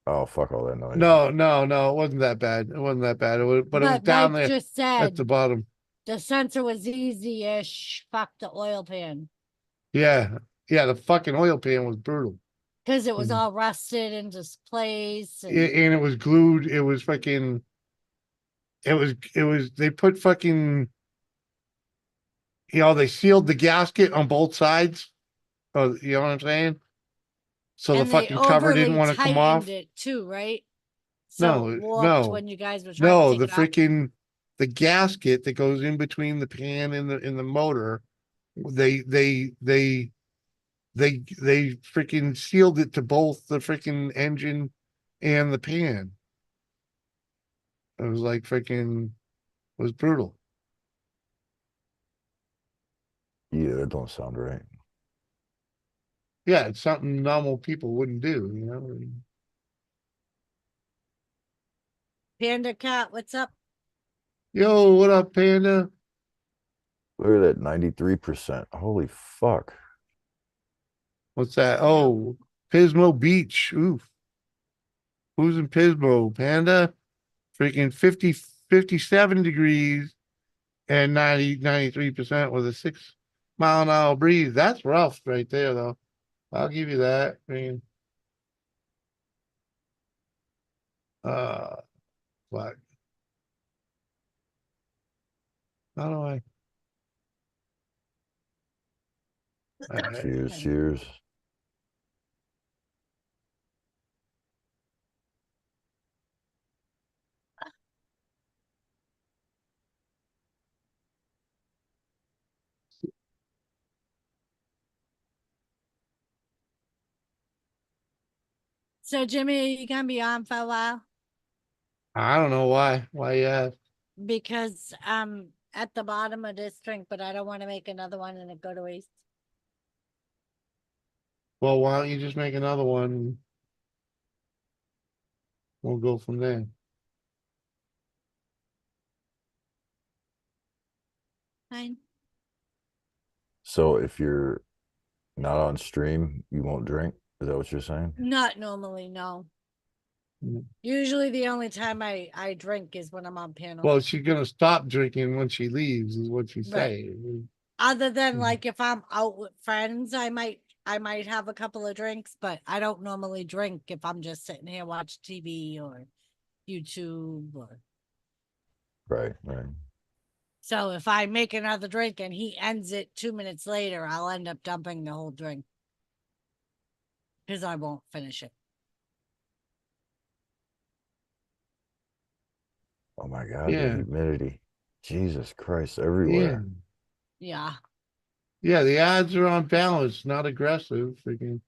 Oh, fuck all that noise. No, it wasn't that bad. It wasn't that bad. But it was down Mike there just said at the bottom. the sensor was easy-ish. Fuck the oil pan. Yeah, yeah, the fucking oil pan was brutal. Because it was Mhm. all rusted and displaced. And And it was glued. It was fucking. It was. They put fucking. They sealed the gasket on both sides. You know what I'm saying? So the and they fucking cover didn't overly want to come tightened off. it too, right? So it No, warped no, when you guys were trying to no. take The it out. freaking the gasket that goes in between the pan and the motor. They freaking sealed it to both the freaking engine and the pan. It was like freaking it was brutal. Yeah, that don't sound right. Yeah, it's something normal people wouldn't do. Panda Cat, what's up? Yo, what up, Panda? Look at that 93%. Holy fuck. What's that? I know. Oh, Pismo Beach. Oof. Who's in Pismo? Panda? Freaking 57 degrees and 93% with a 6 mile an hour breeze. That's rough right there, though. I'll give you that. I mean, uh, what? How do I? Cheers, cheers. So Jimmy, are you gonna be on for a while? I don't know why. Why you ask? Because I'm at the bottom of this drink, but I don't want to make another one and it go to waste. Well, why don't you just make another one? We'll go from there. Fine. So if you're not on stream, you won't drink? Is that what you're saying? Not normally, no. Mm. Usually the only time I drink is when I'm on panel. Well, she's gonna stop drinking when she leaves, is what you Right. say. Other than Mhm. like if I'm out with friends, I might have a couple of drinks, but I don't normally drink if I'm just sitting here watching TV or YouTube or Right, right. so if I make another drink and he ends it 2 minutes later, I'll end up dumping the whole drink. Because I won't finish it. Oh my God, the Yeah, humidity. Jesus Christ, yeah, everywhere. Yeah. yeah. The odds are on balance, not aggressive. Freaking,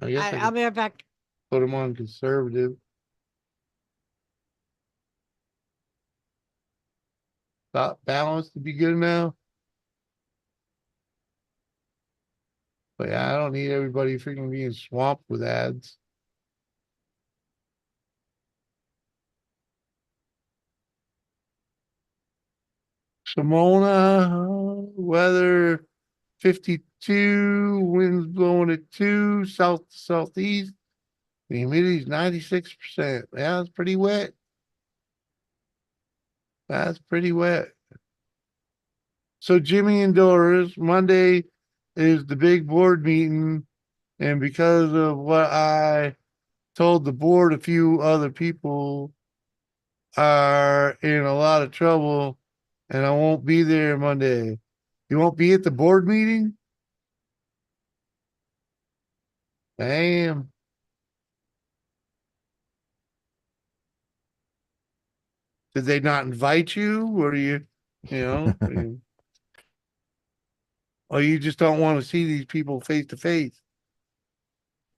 I guess I I'll could be right back. put them on conservative. Thought balance to be good now. But yeah, I don't need everybody freaking being swamped with ads. Simona, weather 52, winds blowing at 2, south to southeast. The humidity is 96%. Yeah, it's pretty wet. That's pretty wet. So Jimmy and Doris, Monday is the big board meeting. And because of what I told the board, a few other people are in a lot of trouble and I won't be there Monday. You won't be at the board meeting? Damn. Did they not invite you? Or or you just don't want to see these people face to face?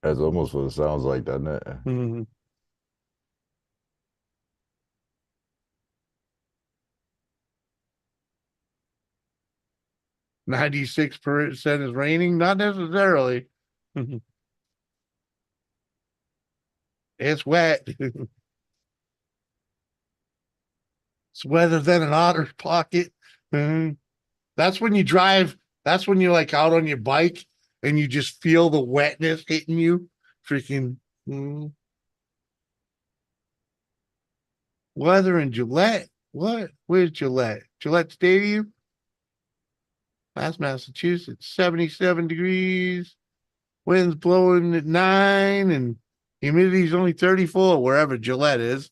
That's almost what it sounds like, doesn't it? Mm-hmm. 96% is raining? Not necessarily. It's wet. It's wetter than an otter's pocket. Mhm. That's when you drive. That's when you're like out on your bike and you just feel the wetness hitting you. Freaking weather in Gillette. What? Where's Gillette? Gillette Stadium? That's Massachusetts, 77 degrees. Winds blowing at 9 and humidity's only 34 wherever Gillette is.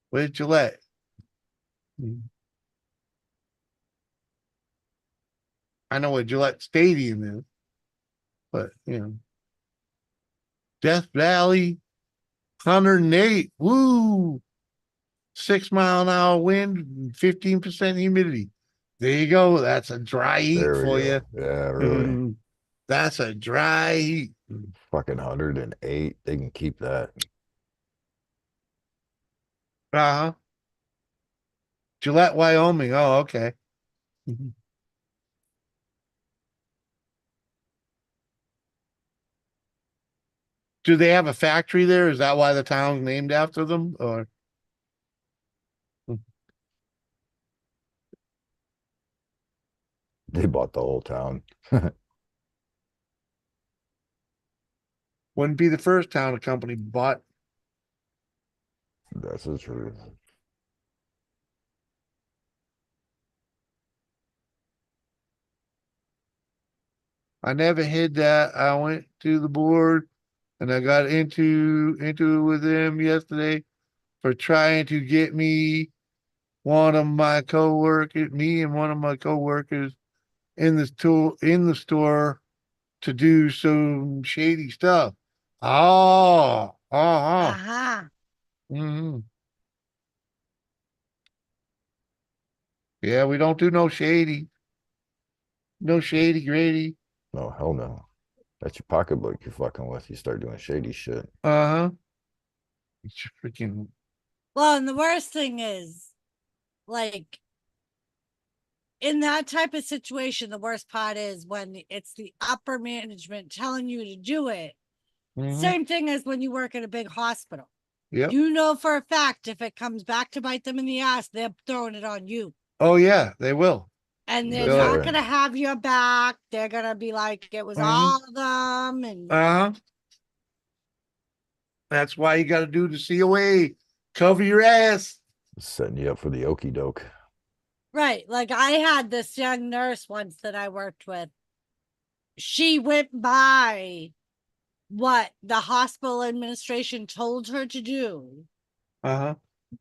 Where's Gillette? I know where Gillette Stadium is, but you know. Death Valley, 108. Woo! 6-mile-an-hour wind, 15% humidity. There you go. That's a dry heat There we for go. you. Yeah, really. That's a dry heat. Fucking 108. They can keep that. Uh-huh. Gillette, Wyoming. Oh, okay. Do they have a factory there? Is that why the town's named after them? Or They bought the whole town. wouldn't be the first town a company bought. That's the truth. I never hid that. I went to the board and I got into it with them yesterday for trying to get me and one of my coworkers in the store to do some shady stuff. Oh, uh-huh. Uh-huh. hmm Yeah, we don't do no shady. No shady Grady. No, hell no. That's your pocketbook you're fucking with. You start doing shady shit. Uh-huh. It's freaking Well, and the worst thing is, like, in that type of situation, the worst part is when it's the upper management telling you to do it. Same thing as when you work at a big hospital. Yep. You know for a fact if it comes back to bite them in the ass, they're throwing it on you. Oh yeah, they will. And they're That's not right. gonna have your back. They're gonna be like, it was all of them. And Uh-huh. That's why you gotta do the COA. Cover your ass. Setting you up for the okey doke. right. Like I had this young nurse once that I worked with. She went by what the hospital administration told her to do. Uh-huh.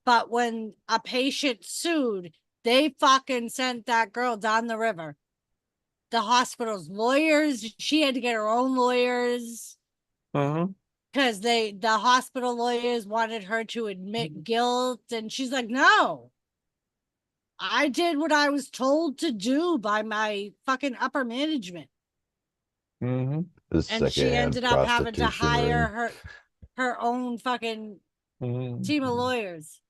But when a patient sued, they fucking sent that girl down the river. The hospital's lawyers, she had to get her own lawyers Uh-huh. because the hospital lawyers wanted her to admit guilt. And she's like, no, I did what I was told to do by my fucking upper management. Mm-hmm. This And she secondhand ended up having to prostitution hire ring. her own fucking Mm-hmm. team of lawyers.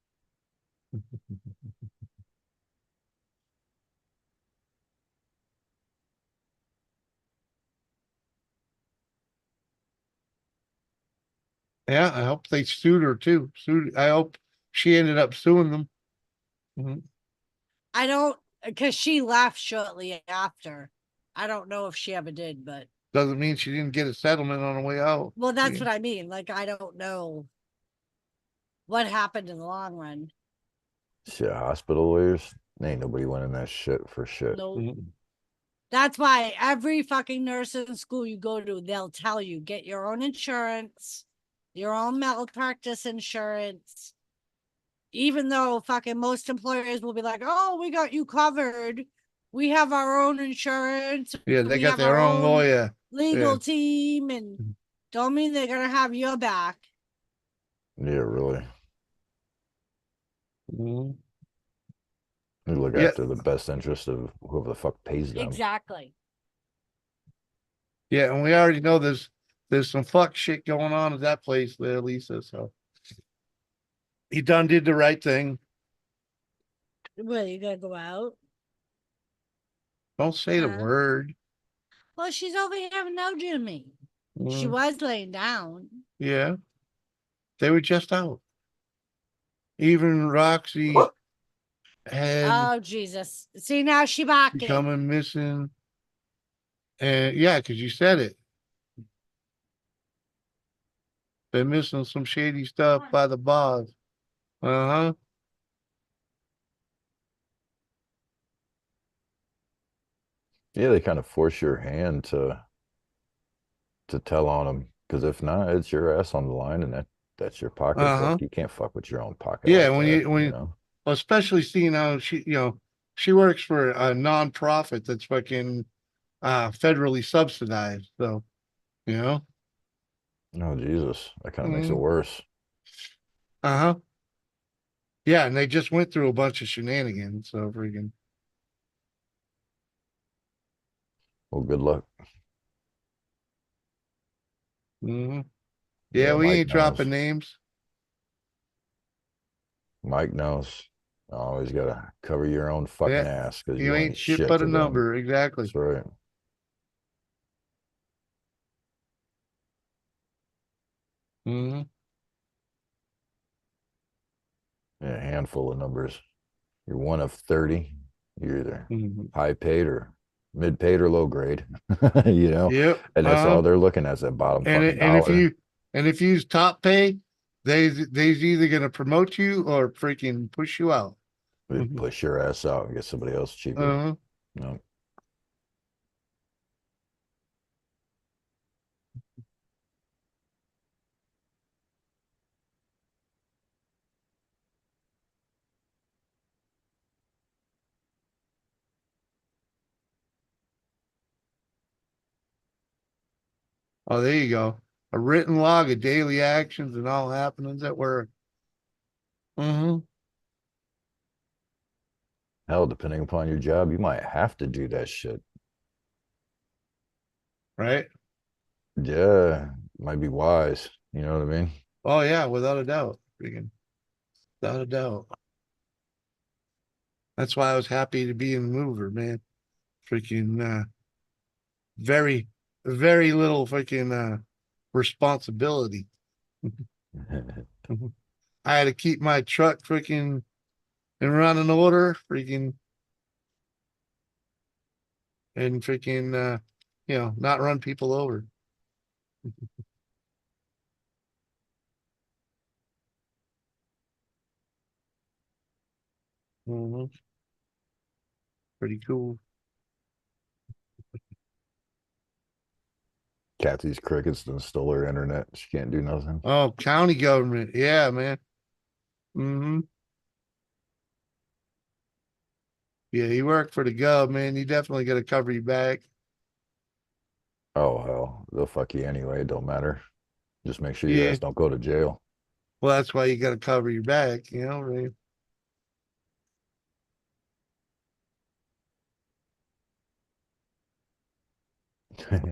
Yeah, I hope they sued her too. I hope she ended up suing them. Mhm. I don't, because she left shortly after. I don't know if she ever did, but Doesn't mean she didn't get a settlement on the way out. well, that's Yeah. what I mean. Like, I don't know what happened in the long run. Shit, hospital lawyers. Ain't nobody winning that shit for shit. No. Mhm. That's why every fucking nursing school you go to, they'll tell you get your own insurance, your own malpractice insurance. Even though fucking most employers will be like, oh, we got you covered. We have our own insurance. Yeah, they we got have their our own lawyer. legal Yeah. team, and don't mean they're gonna have your back. Yeah, really. Mhm. They look Yeah. after the best interest of whoever the fuck pays them. Exactly. Yeah, and we already know there's some fuck shit going on at that place there, Lisa. So he done did the right thing. Well, you gotta go out. Don't say the Huh? word. Well, she's over here now, Jimmy. She Mm, was laying down. yeah, they were just out. Even Roxy had Oh Jesus! See, now she barking. becoming missing. And yeah, because you said it. Been missing some shady stuff by the bars. Uh-huh. Yeah, they kind of force your hand to tell on them, because if not, it's your ass on the line, and that's your Uh-huh. pocketbook. You can't fuck with your own pocket Yeah, like that, you when know. well, especially seeing how she works for a nonprofit that's fucking federally subsidized. So, you know. Oh Jesus, that kind of makes it Mm, worse. uh-huh. Yeah, and they just went through a bunch of shenanigans, so freaking Well, good luck. yeah, Yeah, we Mike ain't dropping knows. names. Mike knows. Always gotta cover your own Yeah, fucking ass, because you you ain't ain't shit shit but a to them. number, exactly. That's right. Mm-hmm. Yeah, a handful of numbers. You're one of 30. You're either Mm-hmm. high paid or mid paid or low grade, you know, Yep. and that's all they're looking at is that bottom And fucking it, and if dollar. you and if you use top pay, they's either gonna promote you or freaking push you out. They Mhm. push your ass out and get somebody else cheaper. Uh-huh. No. Oh, there you go. A written log of daily actions and all happenings at work. Mm-hmm. Hell, depending upon your job, you might have to do that shit. Right? Yeah, might be wise. You know what I mean? Oh yeah, without a doubt. Freaking without a doubt. That's why I was happy to be in the mover, man. Freaking very, very little freaking responsibility. I had to keep my truck freaking in running order, freaking and freaking not run people over. Mhm. Pretty cool. Kathy's crickets done stole her internet. She can't do nothing. Oh, county government. Yeah, man. Hmm. Yeah, you work for the gov, man. You definitely got to cover your back. Oh hell, they'll fuck you anyway. It don't matter. Just make sure your Yeah. ass don't go to jail. Well, that's why you got to cover your back, right?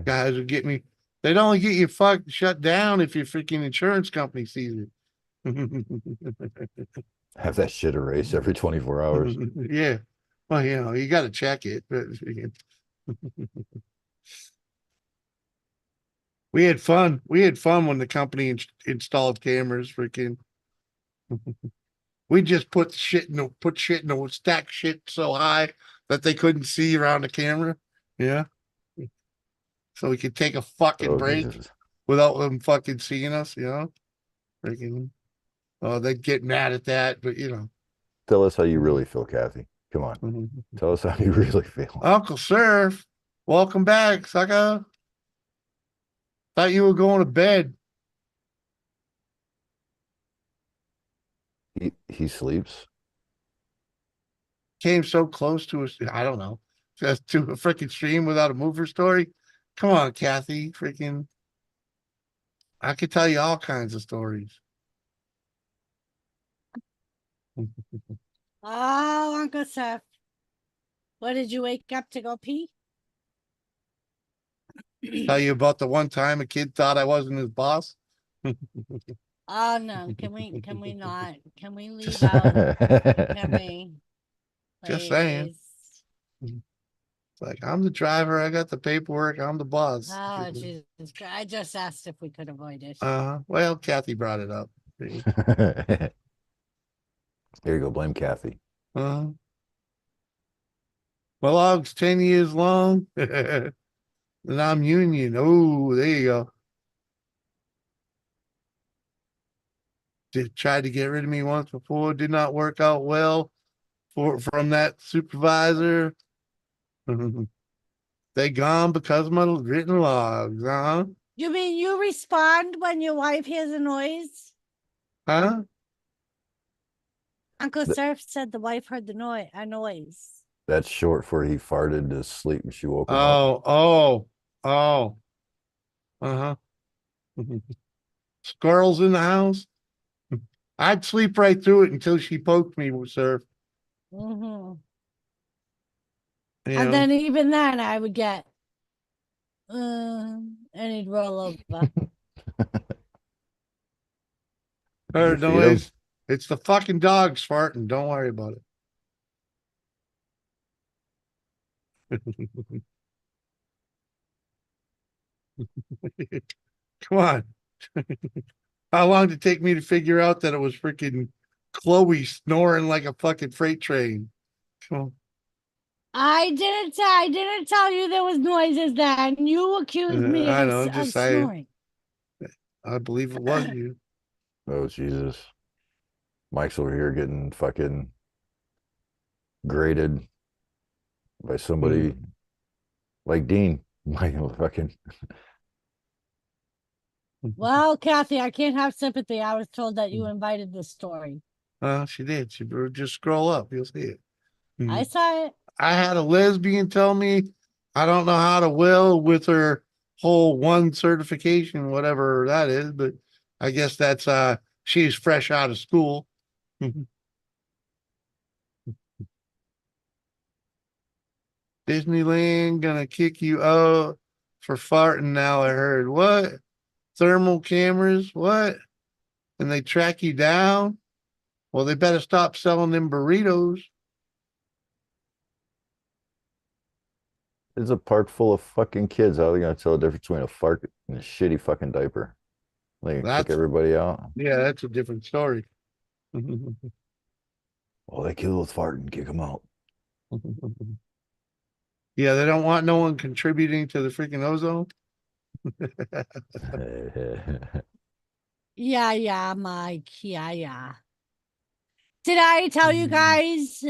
Guys would get me. They'd only get you fucked shut down if your freaking insurance company sees it. Have that shit erased every 24 hours. Yeah. Well, you got to check it. But we had fun. We had fun when the company installed cameras. Freaking, we just put shit in the stack shit so high that they couldn't see around the camera. Yeah. So we could take a fucking Oh break Jesus. without them fucking seeing us. Freaking. Oh, they'd get mad at that, but Tell us how you really feel, Kathy. Come on. Tell us how you really feel. Uncle Surf, welcome back, sucker. Thought you were going to bed. He sleeps. Came so close to us. I don't know. Just to a freaking stream without a mover story. Come on, Kathy. Freaking, I could tell you all kinds of stories. Oh, Uncle Seth. What did you wake up to go pee? Tell you about the one time a kid thought I wasn't his boss. Oh no, can we not? Can we leave out? Can we? Just saying. Please. It's like, I'm the driver. I got the paperwork. I'm the boss. Oh, Jesus. I just asked if we could avoid it. Well, Kathy brought it up. Here you go. Blame Kathy. My log's 10 years long. And I'm union. Oh, there you go. Tried to get rid of me once before. Did not work out well from that supervisor. They gone because of my written logs, huh? You mean you respond when your wife hears a noise? Huh? Uncle Th- Surf said the wife heard a noise. That's short for he farted to sleep and she woke him up. Oh. Uh-huh. Squirrels in the house. I'd sleep right through it until she poked me with Surf. Mm-hmm. You And know? then even then I would get, and he'd roll over. Did you Heard feed him? noise. It's the fucking dogs farting. Don't worry about it. Come on. How long did it take me to figure out that it was freaking Chloe snoring like a fucking freight train? Come on. I didn't tell you there was noises then. You accused me I of, know, of just saying. snoring. I believe it was you. Oh Jesus. Mike's over here getting fucking graded by somebody like Dean. Like fucking Well, Kathy, I can't have sympathy. I was told that you invited this story. She did. She just scroll up. You'll see it. I saw it. I had a lesbian tell me I don't know how to will with her whole one certification, whatever that is, but I guess that's she's fresh out of school. Disneyland gonna kick you out for farting now, I heard. What? Thermal cameras? What? And they track you down? Well, they better stop selling them burritos. it's a park full of fucking kids. How are they gonna tell the difference between a fart and a shitty fucking diaper? They can kick That's everybody out. yeah, that's a different story. Oh, they kill with farting, kick them out. Yeah, they don't want no one contributing to the freaking ozone. Yeah, Mike. Yeah. Did I tell you guys?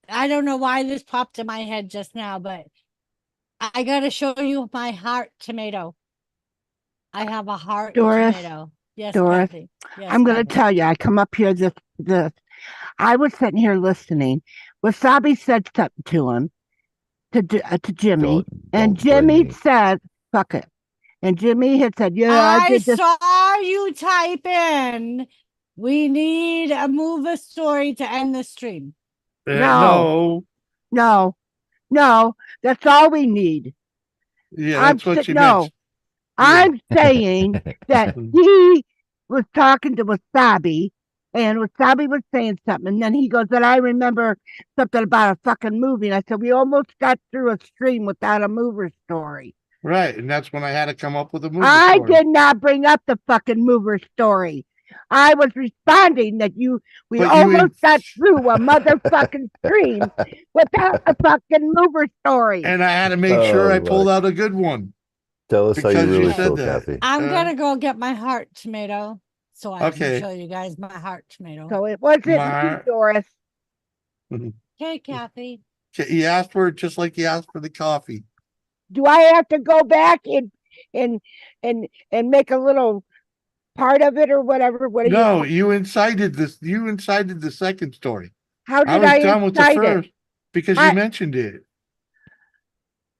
I don't know why this popped in my head just now, but I gotta show you my heart tomato. I have a heart Doris, tomato. Yes, Doris, Kathy. Yes, I'm gonna Kathy. tell you. I come up here this. I was sitting here listening. Wasabi said something to him, to Jimmy, and Don't blame Jimmy me. said, "Fuck it." And Jimmy had said, "Yeah, I I did this." saw you type in. We need a move story to end the stream. No, no, no. That's all we need. Yeah, that's what you mentioned. I'm saying that he was talking to Wasabi, and Wasabi was saying something, and then he goes, "And I remember something about a fucking movie." And I said, "We almost got through a stream without a mover story." Right, and that's when I had to come up with a movie I story. did not bring up the fucking mover story. I was responding that we almost got through a motherfucking stream without a fucking mover story. And I had to make sure I pulled out a good one. Tell us how you Because really said feel, that. Kathy. I'm gonna go get my heart tomato so I Okay. can show you guys my heart tomato. So it wasn't me, Doris. Okay, Kathy. You asked for it just like you asked for the coffee. Do I have to go back and make a little part of it or whatever? What do No, you incited this. You incited the second story. How did I I was done with the incite first it? because you mentioned it.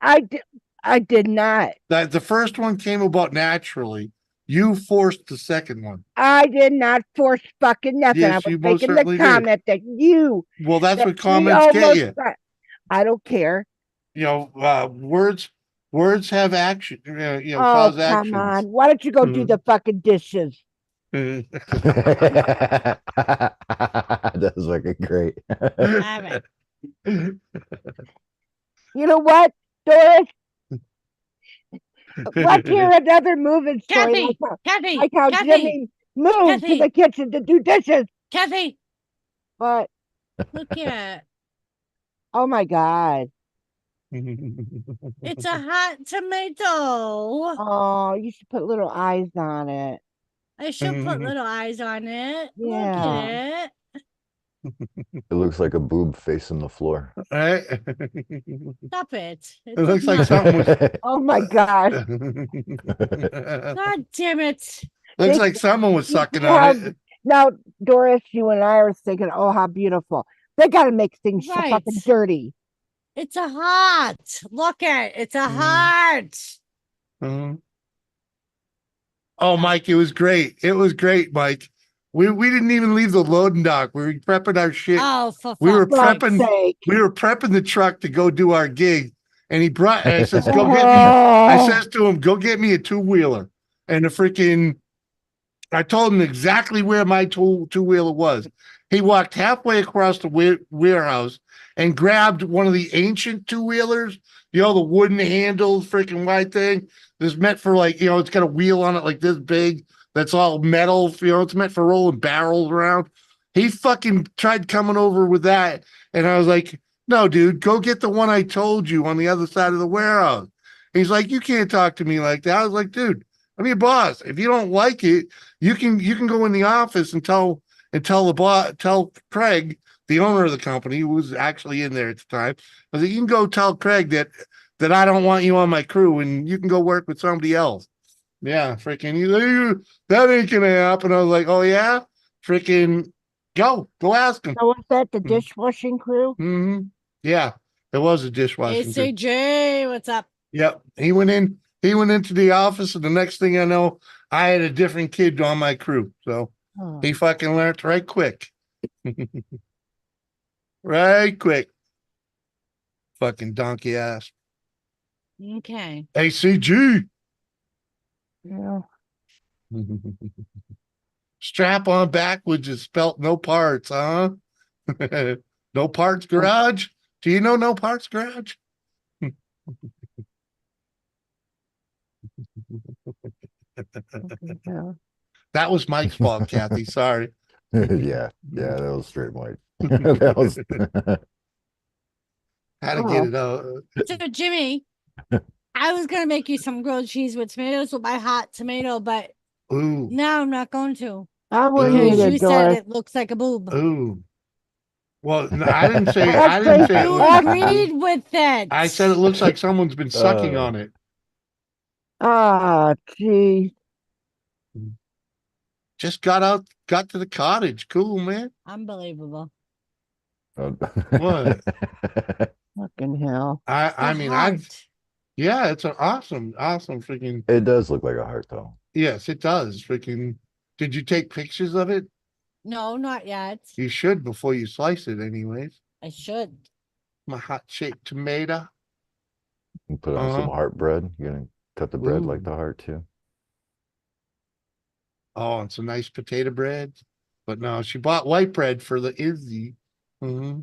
I did not. That the first one came about naturally. You forced the second one. I did not force fucking nothing. Yes, I you was most making the certainly did. comment that you. Well, that's that what we comments get almost you. got- I don't care. You know, words have action. Oh, cause come actions. on. Why don't you go do the fucking dishes? That was fucking great. All right. You know what, Doris? Let's hear another moving story. Kathy, like how Jimmy moved to the kitchen to do dishes. Kathy. But look at. Oh my God. It's a hot tomato. Oh, you should put little eyes on it. I should put little eyes on it. Look Yeah. at it. It looks like a boob facing the floor. Right? Stop it. It looks like something was. Oh my God. God damn it. Looks They- like someone was you sucking see on how- it. Now, Doris, you and I are thinking, oh, how beautiful. They got to make things so Right. fucking dirty. It's a heart. Look at it's a Mm. heart. Mhm. Oh, Mike, it was great. It was great, Mike. We didn't even leave the loading dock. We were prepping our shit. Oh, for we were fuck's prepping. sake. We were prepping the truck to go do our gig, and he brought. And I says, "Go get me." I Oh. says to him, "Go get me a 2-wheeler." And the freaking, I told him exactly where my two-wheeler was. He walked halfway across the warehouse and grabbed one of the ancient 2-wheelers. You know, the wooden handles, freaking white thing. That's meant for, like, you know, it's got a wheel on it like this big. That's all metal. You know, it's meant for rolling barrels around. He fucking tried coming over with that. And I was like, no, dude, go get the one I told you on the other side of the warehouse. He's like, you can't talk to me like that. I was like, dude, I'm your boss. If you don't like it, you can go in the office and tell Craig, the owner of the company, who was actually in there at the time. I was like, you can go tell Craig that I don't want you on my crew, and you can go work with somebody else. Yeah, freaking you, that ain't gonna happen. I was like, oh yeah, freaking go ask him. So was that the dishwashing crew? Mm-hmm. Yeah, it was a dishwashing crew. ACJ, what's up? Yep. He went into the office, and the next thing I know, I had a different kid on my crew. So Oh. he fucking learned right quick. Right quick. Fucking donkey ass. Okay. ACG. Yeah. Strap on backwards is spelt no parts, huh? No parts garage. Do you know no parts garage? Yeah. That was Mike's fault, Kathy. Sorry. Yeah, that was straight Mike. That was How to get it out. So Jimmy, I was gonna make you some grilled cheese with tomatoes with my hot tomato, but Ooh. now I'm not going to. I wouldn't Because either, you said Doris. it looks like a boob. Ooh. Well, no, I didn't say Actually, it You was. agreed with it. I said it looks like someone's been sucking on it. Ah, geez. Just got to the cottage. Cool, man. Unbelievable. What? Fucking hell. I The mean, heart. yeah, it's an awesome freaking. It does look like a heart, though. Yes, it does. Freaking. Did you take pictures of it? No, not yet. You should before you slice it, anyways. I should. My hot shaped tomato. You put on some heart bread. You're gonna cut the bread like Ooh. the heart too. Oh, and some nice potato bread. But no, she bought white bread for the Izzy. Mm-hmm.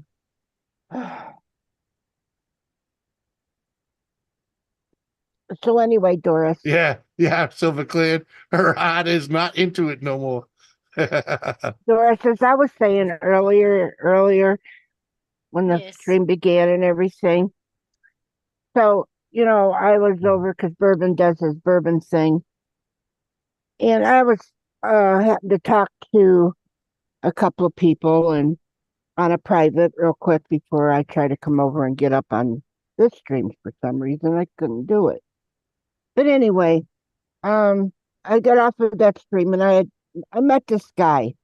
So anyway, Doris. Yeah, Silver Clan. Her heart is not into it no more. Doris, as I was saying earlier when the Yes. stream began and everything. So, I was over because Bourbon does his bourbon thing. And I was happened to talk to a couple of people and on a private real quick before I try to come over and get up on this stream for some reason. I couldn't do it. But anyway, I got off of that stream and I met this guy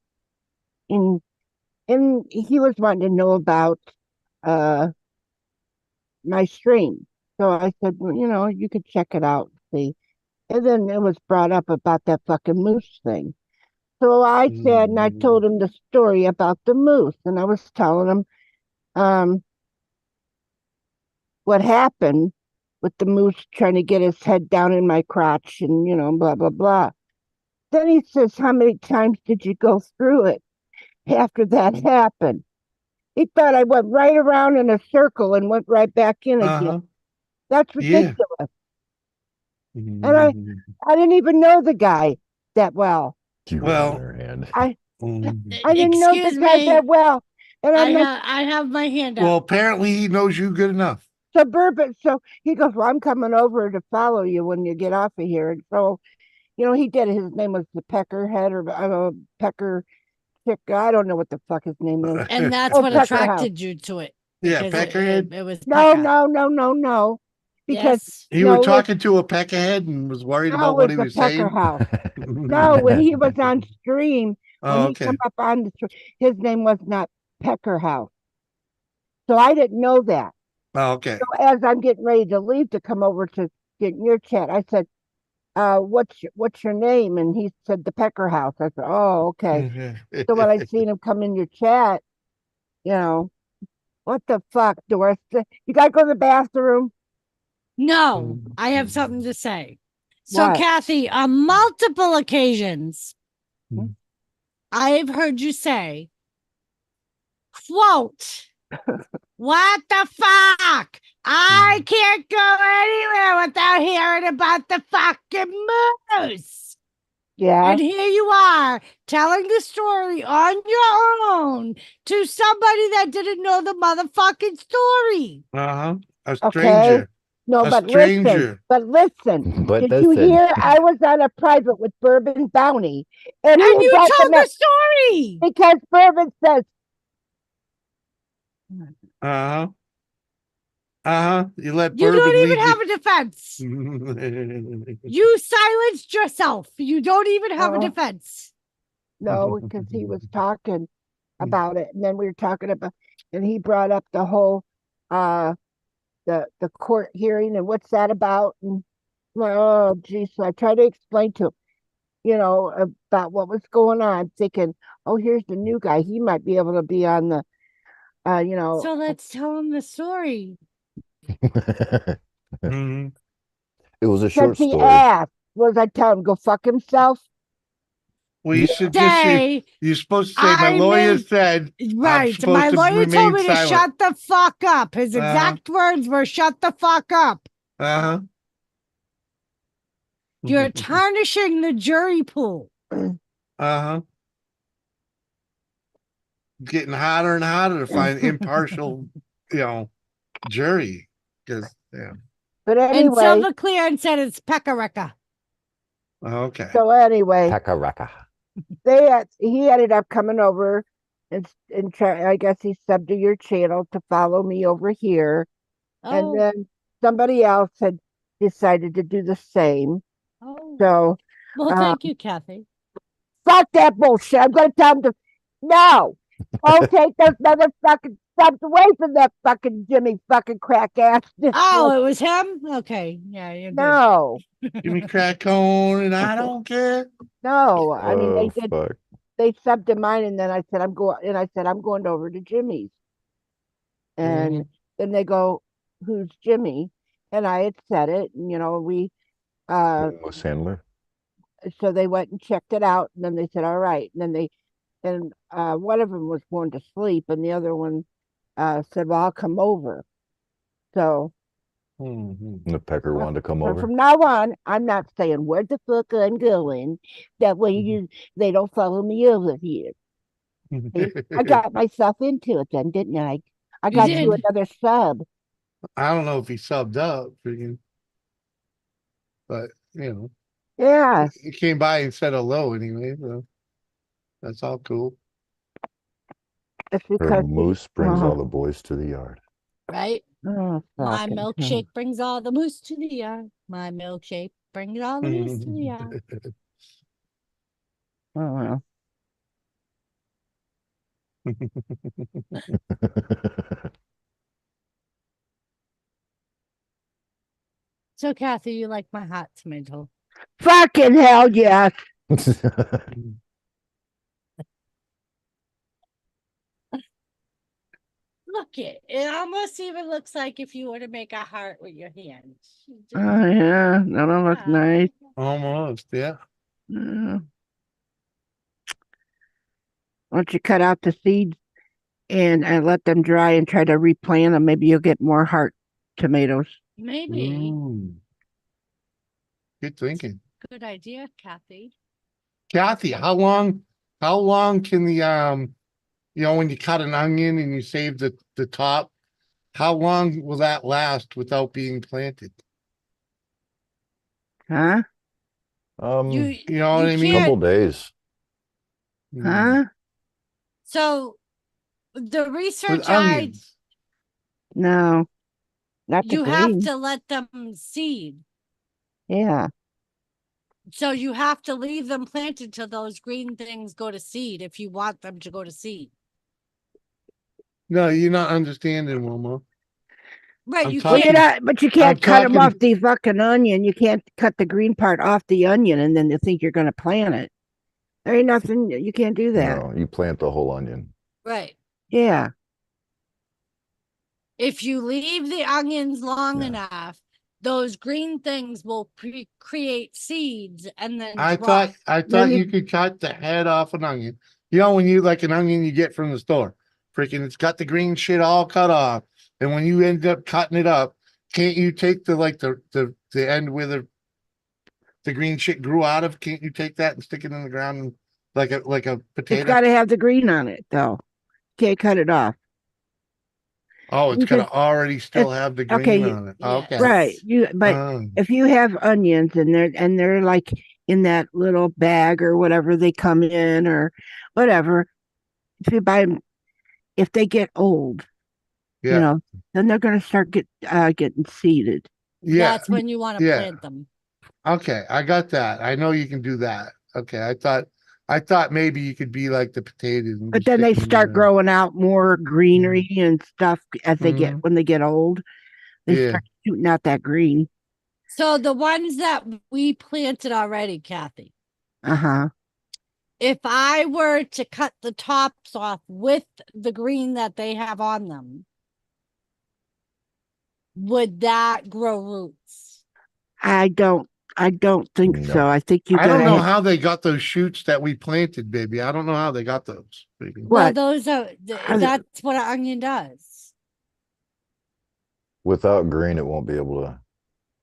and he was wanting to know about my stream. So I said, well, you could check it out and see. And then it was brought up about that fucking moose thing. So I said, and I told him the story about the moose, and I was telling him what happened with the moose trying to get his head down in my crotch and, blah, blah, blah. Then he says, how many times did you go through it after that happened? He thought I went right around in a circle and went right back in again. That's ridiculous. And I didn't even know the guy that well. Well, her hand. I didn't know the guy that well. And I have my hand up. Well, apparently he knows you good enough. Suburban. So he goes, well, I'm coming over to follow you when you get off of here. And so, he did. His name was the Peckerhead or Pecker I don't know what the fuck his name is. And that's Oh, what Pecker House. attracted you to it. Yeah, because peckerhead. It was No, Pekka. no. Because Yes. You no, were talking to a peckerhead and was worried about what he was the Pecker saying. House. No, when he was on stream, when Oh, he okay. come up on the stream, his name was not Pecker House. So I didn't know that. Oh, okay. So as I'm getting ready to leave to come over to get in your chat, I said, what's your name? And he said the Pecker House. I said, oh, okay. So when I seen him come in your chat, you know, what the fuck, Doris? You gotta go to the bathroom. No, I have something to say. So, What? Kathy, on multiple occasions, Mhm. I've heard you say, quote, what the fuck? I can't go anywhere without hearing about the fucking moose. Yeah. And here you are telling the story on your own to somebody that didn't know the motherfucking story. Uh-huh. A Okay. stranger. No, A but stranger. listen. But Did you listen. hear I was on a private with Bourbon Bounty? And he And you brought told them up the story. because Bourbon says, Uh-huh. Uh-huh. You let You bourbon don't even lead have a defense. you. You silenced yourself. You don't even have a Oh. defense. no, because he was talking about it. And then we were talking about, and he brought up the whole, the court hearing and what's that about? And I'm like, oh, geez. So I tried to explain to him, about what was going on, thinking, oh, here's the new guy. He might be able to be on the, So let's tell him the story. Mhm. It was a since short he story. asked, was I tell him go fuck himself? Well, you should just Say, you're supposed to say my I lawyer made- said I'm right. supposed My to lawyer remain told me to silent. shut the fuck up. His Uh-huh. exact words were shut the fuck up. Uh-huh. You're tarnishing the jury pool. Uh-huh. Getting hotter and hotter to find impartial, jury. Because But And anyway, Silver Clear said it's Pekareka. okay. so anyway, Pakaraka. he ended up coming over and try, I guess he subbed to your channel to follow me over here. And Oh, then somebody else had decided to do the same. oh. So Well, thank you, Kathy. fuck that bullshit. I'm gonna tell him to no. I'll take those motherfucking subs away from that fucking Jimmy fucking crack ass. Oh, it was him? Okay. Yeah, you're good. No. Give me crack cone and I don't care. No. I mean Oh, fuck. they subbed to mine and then I said I'm going over to Jimmy's. And then they go, who's Jimmy? And I had said it, and we Moose handler. so they went and checked it out, and then they said, all right. And then one of them was going to sleep, and the other one said, well, I'll come over. So The pecker wanted to come so over. from now on, I'm not saying where the fuck I'm going. That way they don't follow me over here. See? I got myself into it then, didn't I? I got you did. another sub. I don't know if he subbed up, but Yeah. he came by and said hello anyway. So that's all cool. It's Her because moose brings all the boys to the yard. Right? oh, My fucking hell. milkshake brings all the moose to the yard. My milkshake brings all the moose to the yard. Oh well. So, Kathy, you like my hot tomato? Fucking hell, yes. Look it almost even looks like if you were to make a heart with your hands. Oh yeah, that'll look nice. Almost, yeah. Why don't you cut out the seeds and let them dry and try to replant them? Maybe you'll get more heart tomatoes. Maybe. Ooh. Good thinking. Good idea, Kathy. Kathy, how long can the when you cut an onion and you save the top, how long will that last without being planted? Huh? You You know what I mean? couple days. Huh? So the with research I onions. No, not the you have green. to let them seed. Yeah. So you have to leave them planted till those green things go to seed if you want them to go to seed. No, you're not understanding, Momo. Right, I'm you Well, talking- you're can't. not, but you can't cut them talking- off the fucking onion. You can't cut the green part off the onion and then you think you're going to plant it. There ain't nothing, you can't do that. No, you plant the whole onion. Right. Yeah. If you leave the onions long Yeah. enough, those green things will create seeds and then I drop. thought you could cut the head off an onion. You know, when you like an onion you get from the store, freaking, it's got the green shit all cut off. And when you end up cutting it up, can't you take the end where the green shit grew out of? Can't you take that and stick it in the ground like a It's potato? got to have the green on it, though. Can't cut it off. Oh, it's you gotta can- already still if- have the okay, green you- on it. Yes. Okay. Right. But Um, if you have onions and they're like in that little bag or whatever they come in or whatever, if you buy them, if they get old, yeah. you know, then they're going to start getting seeded. Yeah. That's when you want to yeah. plant them. Okay, I got that. I know you can do that. Okay, I thought maybe you could be like the potatoes. And But just then they stick 'em in start the- growing out more greenery and stuff as they get Mhm. when they get old. They Yeah. start shooting out that green. So the ones that we planted already, Kathy, Uh-huh. if I were to cut the tops off with the green that they have on them, would that grow roots? I don't think No. so. I think you I don't gotta know have- how they got those shoots that we planted, baby. I don't know how they got those. Baby. Well, What? those are Are they- that's what an onion does. Without green, it won't be able to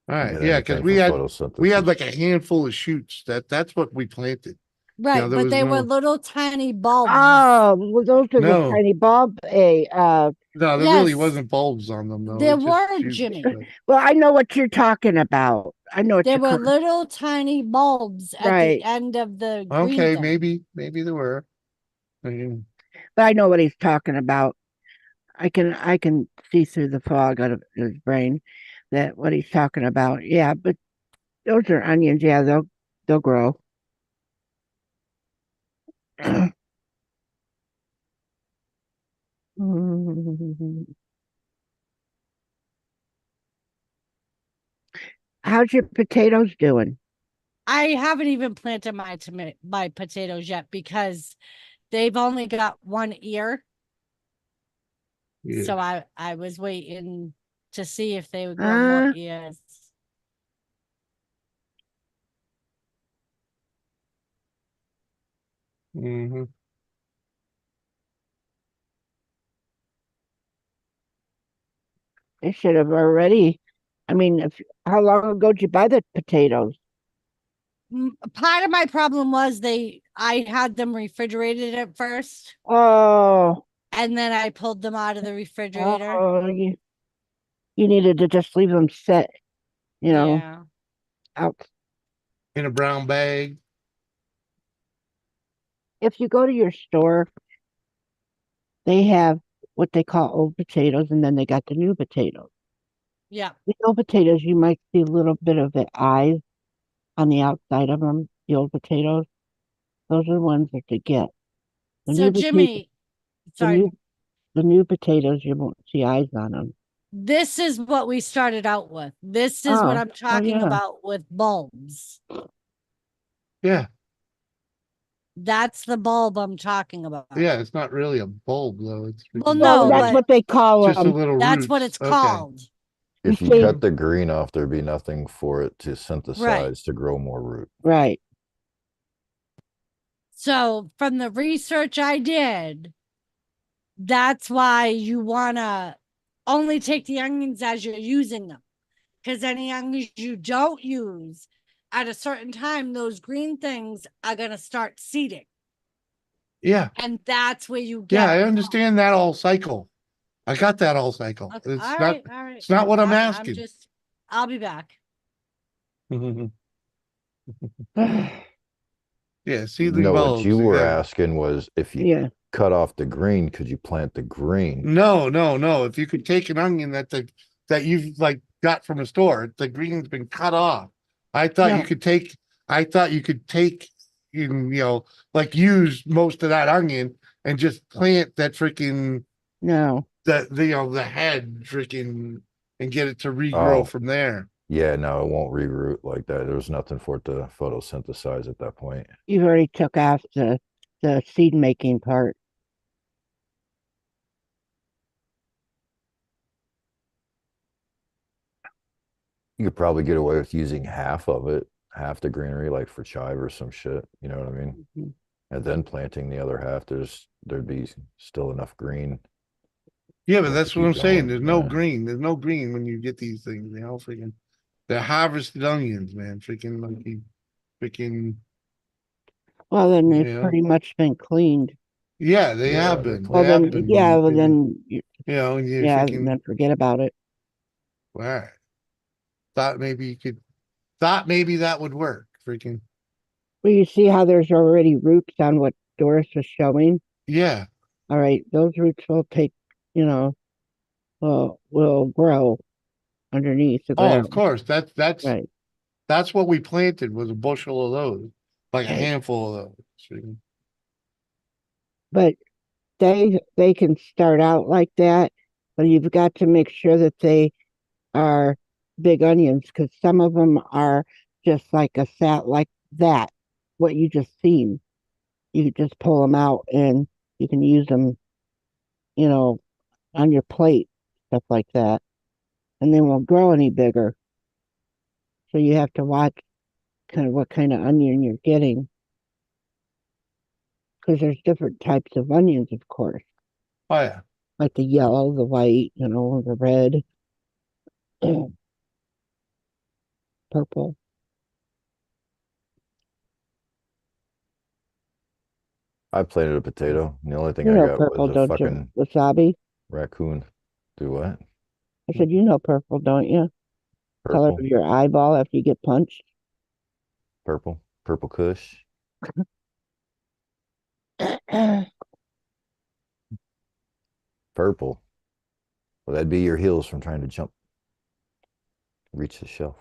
All right, get yeah, because anything we from had photosynthesis. like a handful of shoots. That's what we planted. Right, there but was they were no- little tiny bulbs. Oh, well, those are No. the tiny bulb. No, there really Yes. wasn't bulbs on them though. There It's just were, shoots, Jimmy. but- Well, I know what you're talking about. I know what There you're were talking. little tiny bulbs at Right. the end of the green Okay, thing. maybe there were. I mean, But I know what he's talking about. I can see through the fog out of his brain that what he's talking about. Yeah, but those are onions. Yeah, they'll grow. How's your potatoes doing? I haven't even planted my potatoes yet because they've only got one ear. yeah. So I was waiting to see if they would grow Uh. more ears. hmm They should have already. I mean, how long ago did you buy the potatoes? Part of my problem was I had them refrigerated at first, Oh, and then I pulled them out of the refrigerator. oh, you needed to just leave them set, Yeah. out. In a brown bag. If you go to your store, they have what they call old potatoes, and then they got the new potatoes. Yeah. The old potatoes, you might see a little bit of the eyes on the outside of them. The old potatoes, those are the ones that you get. The So new potato- Jimmy, sorry, the new potatoes, you won't see eyes on them. this is what we started out with. This is what Oh, I'm talking yeah. about with bulbs. Yeah, That's the bulb I'm talking about. yeah. It's not really a bulb though. It's Well, freaking- no, Oh, that's but what they call just a them. little. that's what roots. it's Okay. called. If you see- cut the green off, there'd be nothing for it to synthesize to grow more root. Right. So from the research I did, that's why you want to only take the onions as you're using them. Because any onions you don't use at a certain time, those green things are going to start seeding. Yeah, And that's where you get. yeah. I understand that whole cycle. I got that whole cycle. Okay, It's all not. right, all right. It's not what I'm asking. I'll be back. Yeah, seedling No, bulbs. what you were exactly. asking was if you Yeah. cut off the green, could you plant the green? No, no, no. If you could take an onion that you've like got from a store, the green's been cut off. I thought you No. could take. I thought you could take, like use most of that onion and just plant that freaking No. the head freaking and get it to regrow Oh. from there. Yeah, no, it won't reroot like that. There's nothing for it to photosynthesize at that point. You've already took off the seed making part. You could probably get away with using half of it, half the greenery, like for chive or some shit. You know what I mean? Mhm. And then planting the other half, there'd be still enough green. Yeah, but for it that's to what I'm keep saying. going. There's no Yeah. green. There's no green when you get these things. Freaking they're harvested onions, man. Freaking monkey, freaking Well, then you it's know. pretty much been cleaned. Yeah, they Yeah, have they're been. They Well, clean. have then, yeah, been. well, then, And you yeah, freaking then forget about it. all right. Thought maybe you could. Thought maybe that would work. Freaking Well, you see how there's already roots on what Doris was showing? yeah. All right, those roots will take, you know, will grow underneath the Oh, of ground. course. Right, That's what we planted was a bushel of those, like a right. handful of those. Freaking. But they can start out like that, but you've got to make sure that they are big onions because some of them are just like a sat like that, what you just seen. You just pull them out and you can use them, you know, on your plate, stuff like that, and they won't grow any bigger. So you have to watch kind of what kind of onion you're getting because there's different types of onions, of course, Oh yeah. like the yellow, the white, the red, purple. I planted a potato. And the only thing You I know got was purple, a don't you? fucking Wasabi. raccoon. Do what? I said, you know purple, don't you? Color of Purple, your eyeball after you get punched. purple Kush. Purple. Well, that'd be your heels from trying to jump, reach the shelf.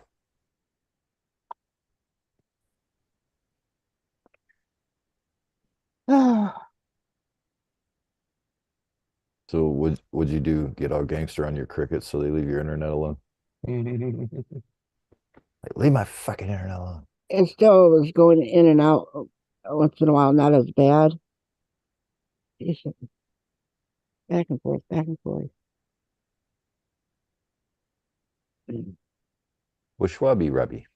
So would you do get all gangster on your crickets so they leave your internet alone? Like, leave my fucking internet alone. It still was going in and out once in a while, not as bad. It's back and forth, back and forth. Wishwabi rubby.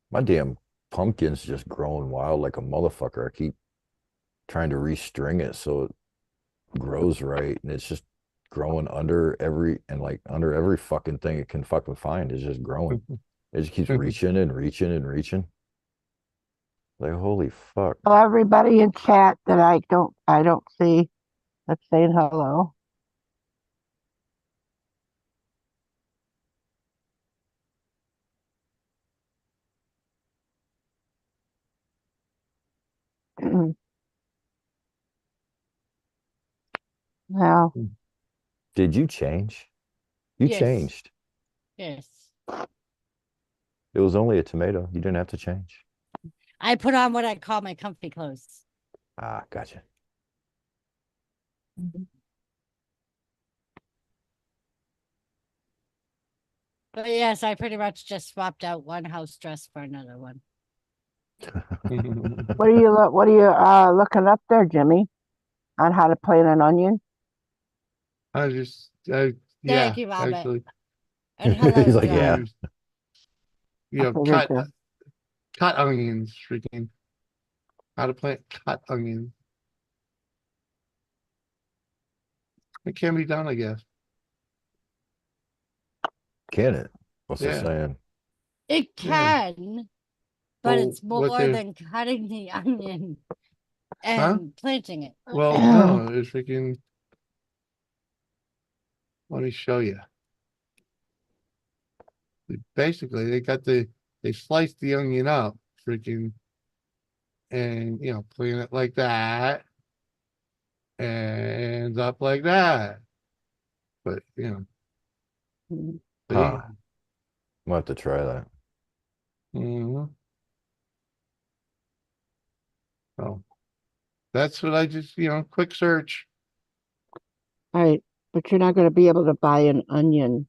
My damn pumpkin's just growing wild like a motherfucker. I keep trying to restring it so it grows right, and it's just growing under every fucking thing it can fucking find is just growing. It just keeps reaching and reaching and reaching. Like holy fuck. Well, everybody in chat that I don't see, that's saying hello. Now, Did you change? You Yes. changed. Yes. It was only a tomato. You didn't have to change. I put on what I call my comfy clothes. Ah, gotcha. But yes, I pretty much just swapped out one house dress for another one. what are you looking up there, Jimmy? On how to plant an onion? Yeah, Thank you, Robert. actually, And hello, He's like, John. yeah. I figured cut onions, freaking how to plant cut onions. It can be done, I guess. Can it? What's it Yeah. saying? It Yeah. can, but Well, it's what more they're- than cutting the onion and planting it. Well, no, it's freaking. Let me show you. Basically, they sliced the onion up, freaking, and clean it like that, and up like that. But Mhm. Huh. I'm gonna have to try that. mhm. So that's what I just, quick search. All right, but you're not going to be able to buy an onion.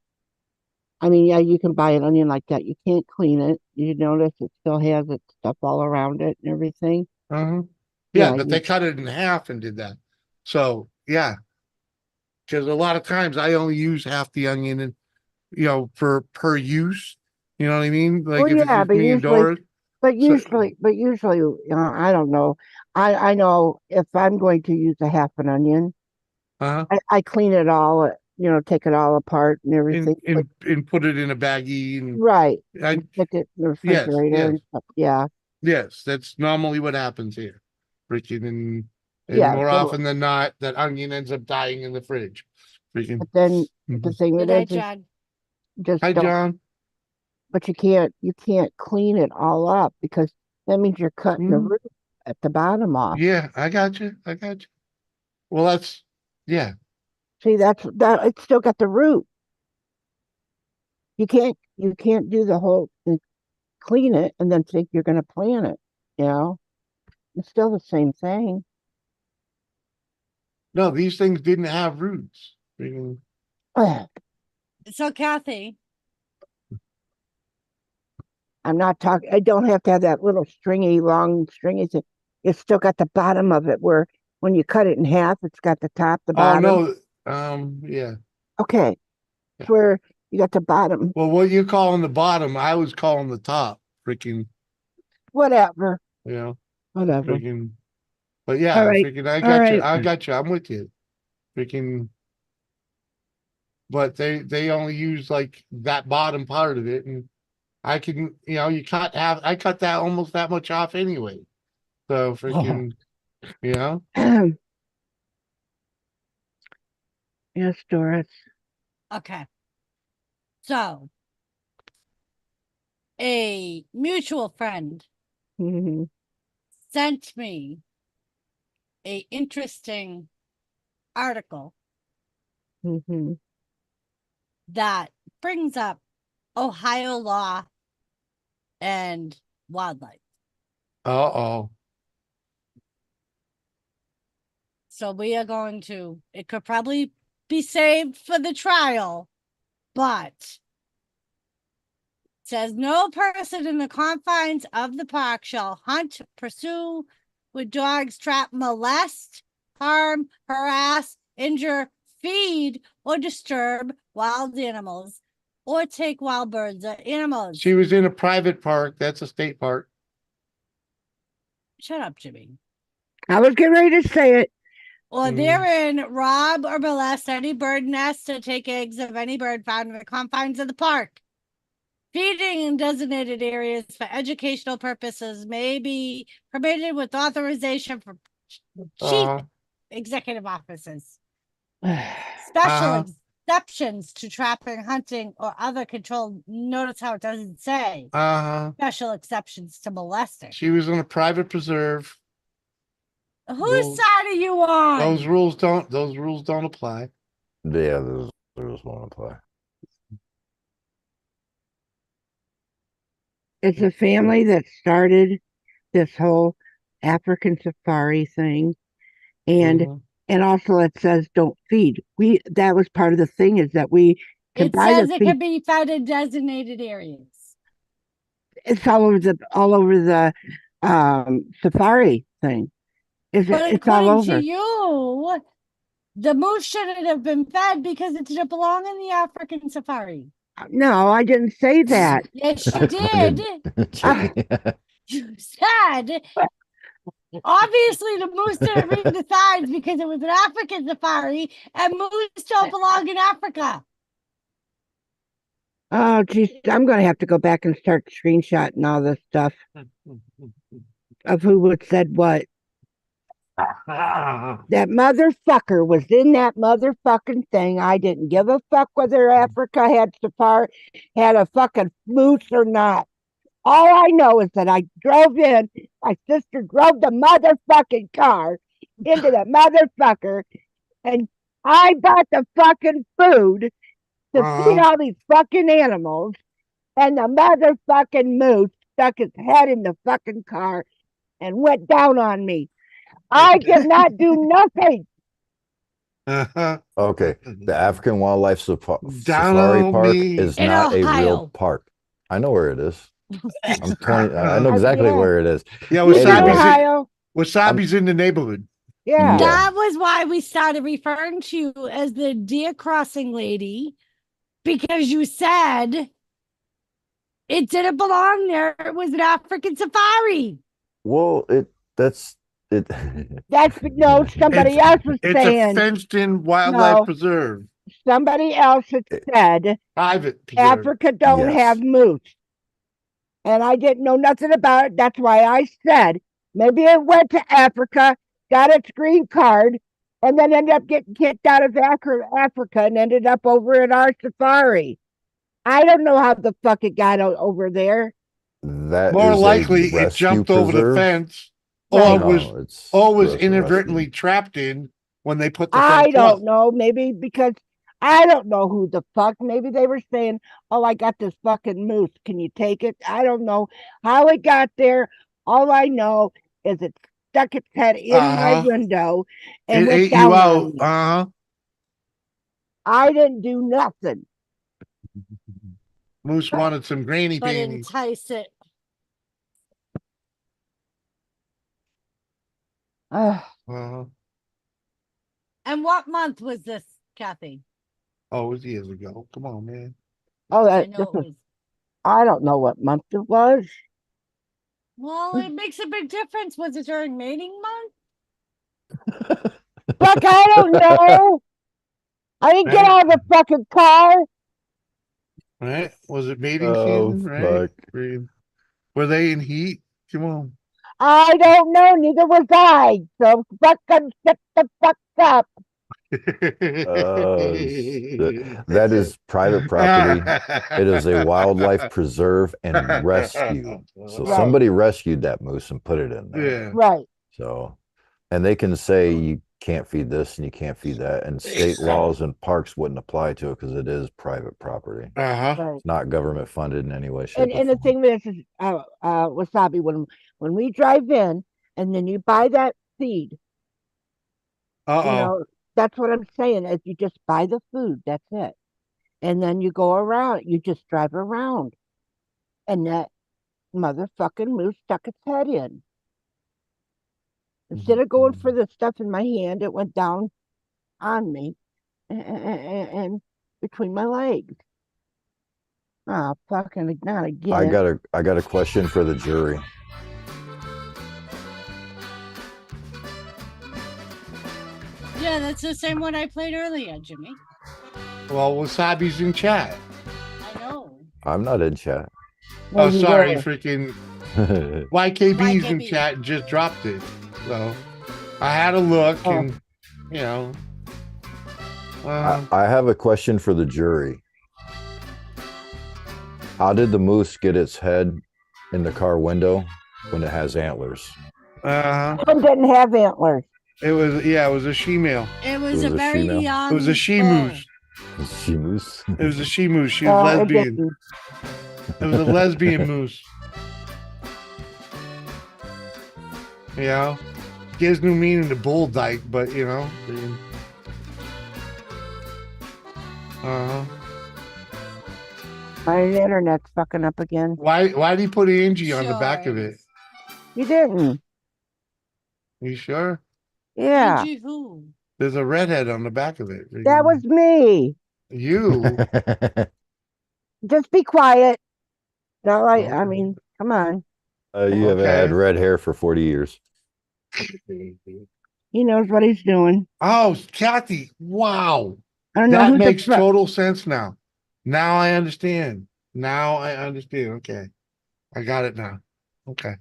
I mean, yeah, you can buy an onion like that. You can't clean it. You notice it still has its stuff all around it and everything. Uh-huh. Yeah, Yeah, but they cut it in half and did that. So yeah, because a lot of times I only use half the onion and for per use. You know what I mean? Like well, if it's yeah, just me and Doris. So but usually, I don't know. I know if I'm going to use a half an onion, uh I clean it all, take it all apart and and everything. But and put it in a baggie and right, I and stick it in the yes, refrigerator yes, and stuff. Yeah, yes. That's normally what happens here. Freaking and yeah. more So, often than not, that onion ends up dying in the fridge. Freaking. but then the Mhm. thing Good with night, it is John. just Hi, don't. John. But you can't clean it all up because that means you're cutting the Mhm. root at the bottom off. Yeah, I got you. I got you. Well, that's yeah. See, that it's still got the root. You can't do the whole and clean it and then think you're going to plant it. You know, it's still the same thing. No, these things didn't have roots. Freaking. So, Kathy, I'm not talking. I don't have to have that little long stringy thing. It's still got the bottom of it where when you cut it in half, it's got the top, the Oh bottom. no. Yeah. Okay, it's where you got the bottom. Well, what you calling the bottom, I was calling the top. Freaking, Whatever, you know, whatever. freaking. But All yeah, right, freaking, I all got you. right. I got you. I'm with you. Freaking. But they only use like that bottom part of it, and I can, I cut that almost that much off anyway. So freaking, you know. Yes, Doris. okay. So, a mutual friend Hmm. sent me a interesting article Hmm. that brings up Ohio law and wildlife. Uh-oh. So we are going to, it could probably be saved for the trial, but says no person in the confines of the park shall hunt, pursue with dogs, trap, molest, harm, harass, injure, feed, or disturb wild animals, or take wild birds or animals. She was in a private park. That's a state park. Shut up, Jimmy. I was getting ready to say it. Or therein rob or molest any bird nest or take eggs of any bird found in the confines of the park. Feeding in designated areas for educational purposes may be permitted with authorization from chief executive offices. Special exceptions to trapping, hunting, or other control. Notice how it doesn't say special exceptions to molesting. She was in a private preserve. Whose side are you on? Those rules don't apply. Yeah, those rules won't apply. It's a family that started this whole African safari thing, and also it says don't feed. That was part of the thing is that we can It buy says the it feed. can be found in designated areas. It's all over the safari thing. But It's all according to over. you, the moose shouldn't have been fed because it didn't belong in the African safari. No, I didn't say that. Yes, you did. You said obviously the moose didn't read the signs because it was an African safari and moose don't belong in Africa. Oh, geez, I'm going to have to go back and start screenshotting all this stuff of who would said what. That motherfucker was in that motherfucking thing. I didn't give a fuck whether Africa had a fucking moose or not. All I know is that I drove in. My sister drove the motherfucking car into the motherfucker, and I bought the fucking food to feed all these fucking animals, and the motherfucking moose stuck his head in the fucking car and went down on me. I did not do nothing. Okay, the African Wildlife Down Safari on Park me. is In not a Ohio. real park. I know where it is. I'm 20. I know Yeah. exactly where it is. Yeah, You in Anyway. Ohio? Wasabi's in the neighborhood. Yeah. Yeah. That was why we started referring to you as the deer crossing lady, because you said it didn't belong there. It was an African safari. Well, that's it. That's no, somebody else was It's a saying. fenced-in wildlife No. preserve. Somebody else had said Private preserve. Africa don't Yes. have moose. And I didn't know nothing about it. That's why I said maybe it went to Africa, got its green card, and then ended up getting kicked out of Africa and ended up over at our safari. I don't know how the fuck it got over there. That More is a likely, it rescue jumped over the preserve. fence, Right. or it's was gross and inadvertently rescue. trapped in when they put the I fence don't up. know. Maybe because I don't know who the fuck. Maybe they were saying, "Oh, I got this fucking moose. Can you take it?" I don't know how it got there. All I know is it stuck its head in my window and It went ate you down out. on me. I didn't do nothing. Moose wanted some granny But panties. entice it. Uh-huh. And what month was this, Kathy? Oh, it was years ago. Come on, man. Oh, I that know this it was. was. I don't know what month it was. Well, it makes a big difference. Was it during mating month? Fuck, I don't know. I didn't get out of the fucking car. Right? Was it mating Oh, season? Right? fuck. Were they in heat? Come on. I don't know. Neither was I. So fucking shut the fuck up. That is private property. It is a wildlife preserve and rescue. So Right. somebody rescued that moose and put it in there. Yeah. Right. So, and they can say you can't feed this and you can't feed that, and state laws and parks wouldn't apply to it because it is private property. Uh-huh. Right. It's not government funded in any way, shape, And or the form. thing is, Wasabi, when we drive in and then you buy that feed, Uh-oh. you know, that's what I'm saying. Is you just buy the food, that's it, and then you go around. You just drive around, and that motherfucking moose stuck its head in. Instead of going for the stuff in my hand, it went down on me and between my legs. Oh, fucking not again. I got a question for the jury. Yeah, that's the same one I played earlier, Jimmy. Well, Wasabi's in chat. I know. I'm not in chat. Oh, sorry, were. freaking YKB's in YKB. chat and just dropped it. So I had a look and, you know. I have a question for the jury. How did the moose get its head in the car window when it has antlers? One didn't have antlers. It was, it was a she-male. It was, was a a very she-male? young. It was a she-moose. She moose. It was a she-moose. She was No, it lesbian. didn't. It was a lesbian moose. You know? Gives no meaning to bull dyke, but you know. Uh-huh. My internet's fucking up again. Why did he put Angie on the back of it? You didn't. You sure? Yeah. Angie who? There's a redhead on the back of it. That was me. You. Just be quiet. No, I mean, come on. You haven't had red hair for 40 years. He knows what he's doing. Oh, Kathy. Wow. I don't know That who makes the total sense now. Now I understand. Okay. I got it now. Okay.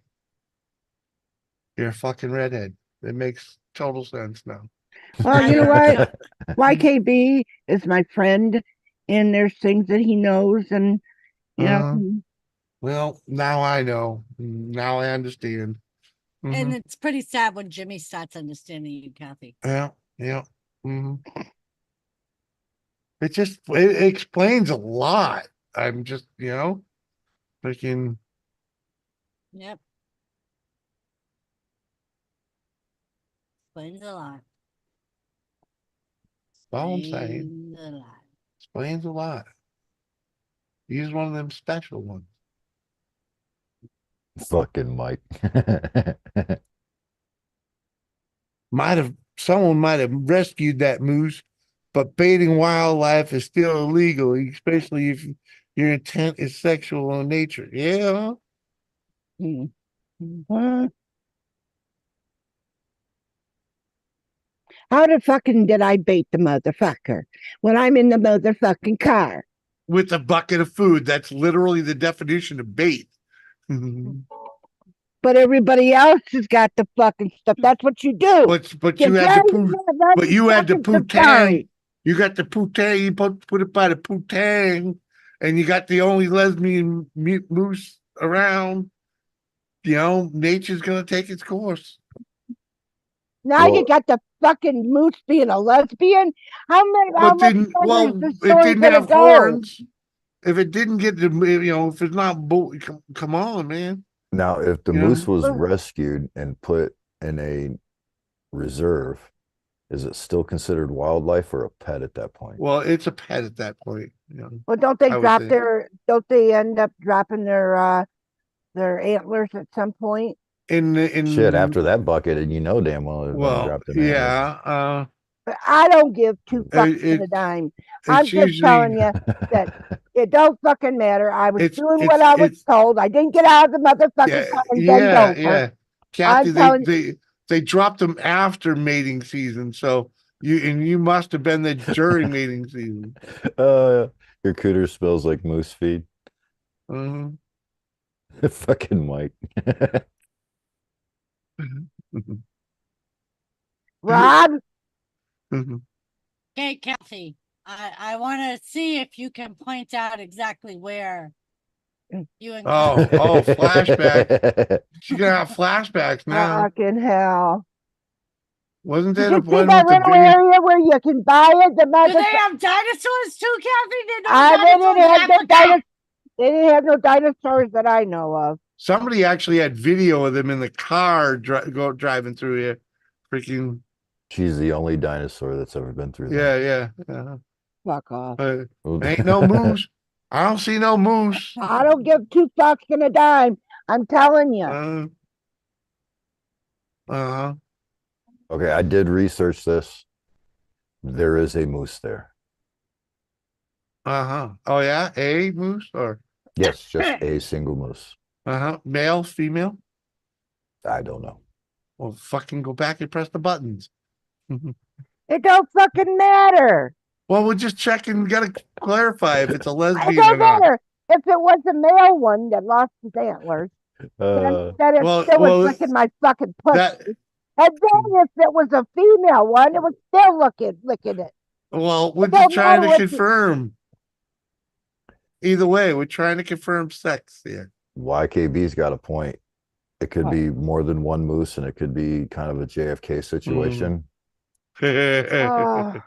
You're a fucking redhead. It makes total sense now. Well, you know what? YKB is my friend, and there's things that he knows, and you know, Well, now I know. Now I understand. And it's pretty sad when Jimmy starts understanding you, Kathy. Yeah, yeah. It explains a lot. I'm just, freaking. Yep. Explains a lot. All I'm saying. Explains a lot. Explains a lot. He's one of them special ones. Fucking Mike. Someone might have rescued that moose, but baiting wildlife is still illegal, especially if your intent is sexual in nature. Yeah. How the fucking did I bait the motherfucker when I'm in the motherfucking car? With a bucket of food. That's literally the definition of bait. But everybody else has got the fucking stuff. That's what you do. But you had the poutine. You got the poutine. You put it by the poutine, and you got the only lesbian moose around. Nature's gonna take its course. Now you got the fucking moose being a lesbian. It didn't have horns. If it didn't get if it's not, come on, man. Now, if the moose was rescued and put in a reserve, is it still considered wildlife or a pet at that point? Well, it's a pet at that point. Well, don't they don't they end up dropping their antlers at some point? Shit, after that bucket, and damn well they're gonna drop them antlers. Yeah. But I don't give two fucks in a dime. I'm just telling you that it don't fucking matter. I was doing what I was told. I didn't get out of the motherfucking car and bend over. Yeah. Kathy, they dropped them after mating season, so you must have been there during mating season. Your cooter smells like moose feed. Fucking Mike. Rob? Okay, Kathy, I want to see if you can point out exactly where you and flashback. She's gonna have flashbacks now. Fucking hell. Wasn't that a one that little area where you can buy it? Do they have dinosaurs too, Kathy? They didn't have no dinosaurs that I know of. Somebody actually had video of them in the car driving through here. Freaking. She's the only dinosaur that's ever been through there. Yeah. Fuck off. Ain't no moose. I don't see no moose. I don't give two fucks in a dime. I'm telling you. Okay, I did research this. There is a moose there. Oh yeah, a moose or? Yes, just a single moose. Male, female? I don't know. Well, fucking go back and press the buttons. It don't fucking matter. Well, we'll just check and gotta clarify if it's a lesbian it don't or not. matter. If it was a male one that lost his antlers, then it still was licking my fucking pussy. And then if it was a female one, it was still licking it. Well, we're just trying to confirm. Either way, we're trying to confirm sex here. YKB's got a point. It could be more than one moose, and it could be kind of a JFK situation. I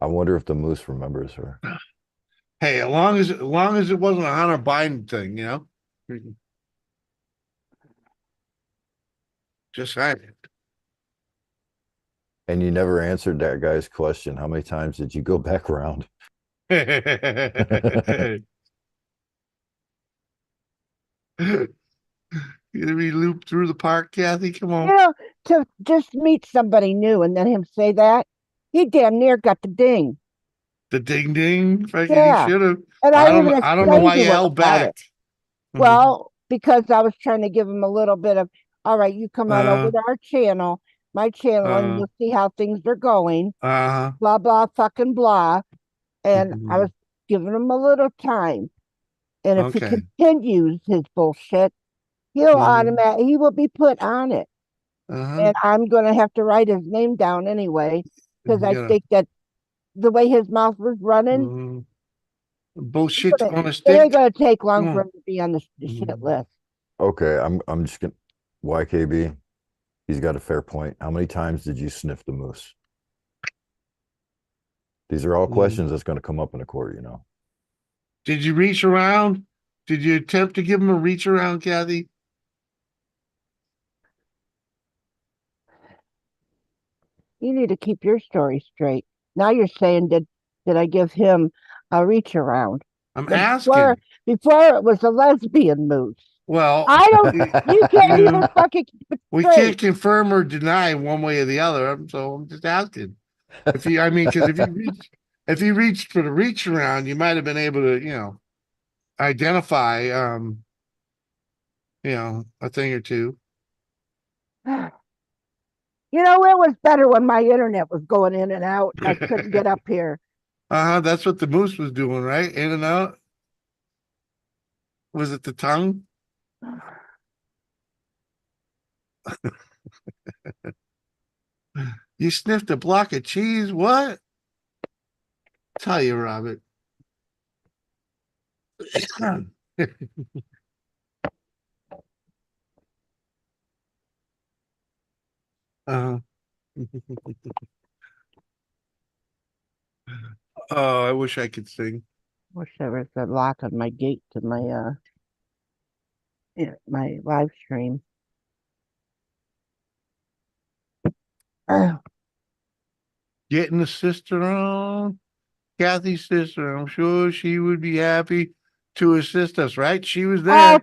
wonder if the moose remembers her. Hey, as long as it wasn't a Hunter Biden thing, just saying. And you never answered that guy's question. How many times did you go back around? You gonna be looped through the park, Kathy? Come on. To just meet somebody new and then him say that, he damn near got the ding. The ding ding? Yeah. He should have. And I don't know why you held back. Well, because I was trying to give him a little bit of, all right, you come on over to our channel, my channel, and you'll see how things are going. Blah, blah, fucking blah. And I was giving him a little time. And if he Okay. continues his bullshit, he will be put on it. Uh-huh. And I'm going to have to write his name down anyway, because You I gotta- think that the way his mouth was running, Bullshit's on a it ain't stick. going to take long Come for on. him to be on the shit list. Okay, I'm just gonna YKB. He's got a fair point. How many times did you sniff the moose? These are all questions that's going to come up in a court, you know. Did you reach around? Did you attempt to give him a reach around, Kathy? You need to keep your story straight. Now you're saying, did I give him a reach around? I'm But asking. before it was a lesbian moose. Well, I don't. You can't you even know, fucking keep it we straight. can't confirm or deny one way or the other. So I'm just asking. If he, I mean, because if he reached for the reach around, you might have been able to, identify, a thing or two. You know, it was better when my internet was going in and out and I couldn't get up here. That's what the moose was doing, right? In and out. Was it the tongue? You sniffed a block of cheese? What? Tell you, Robert. uh, oh, I wish I could sing. Wish there was a lock on my gate to my my live stream. Getting a sister on, Kathy's sister. I'm sure she would be happy to assist us, right? She was there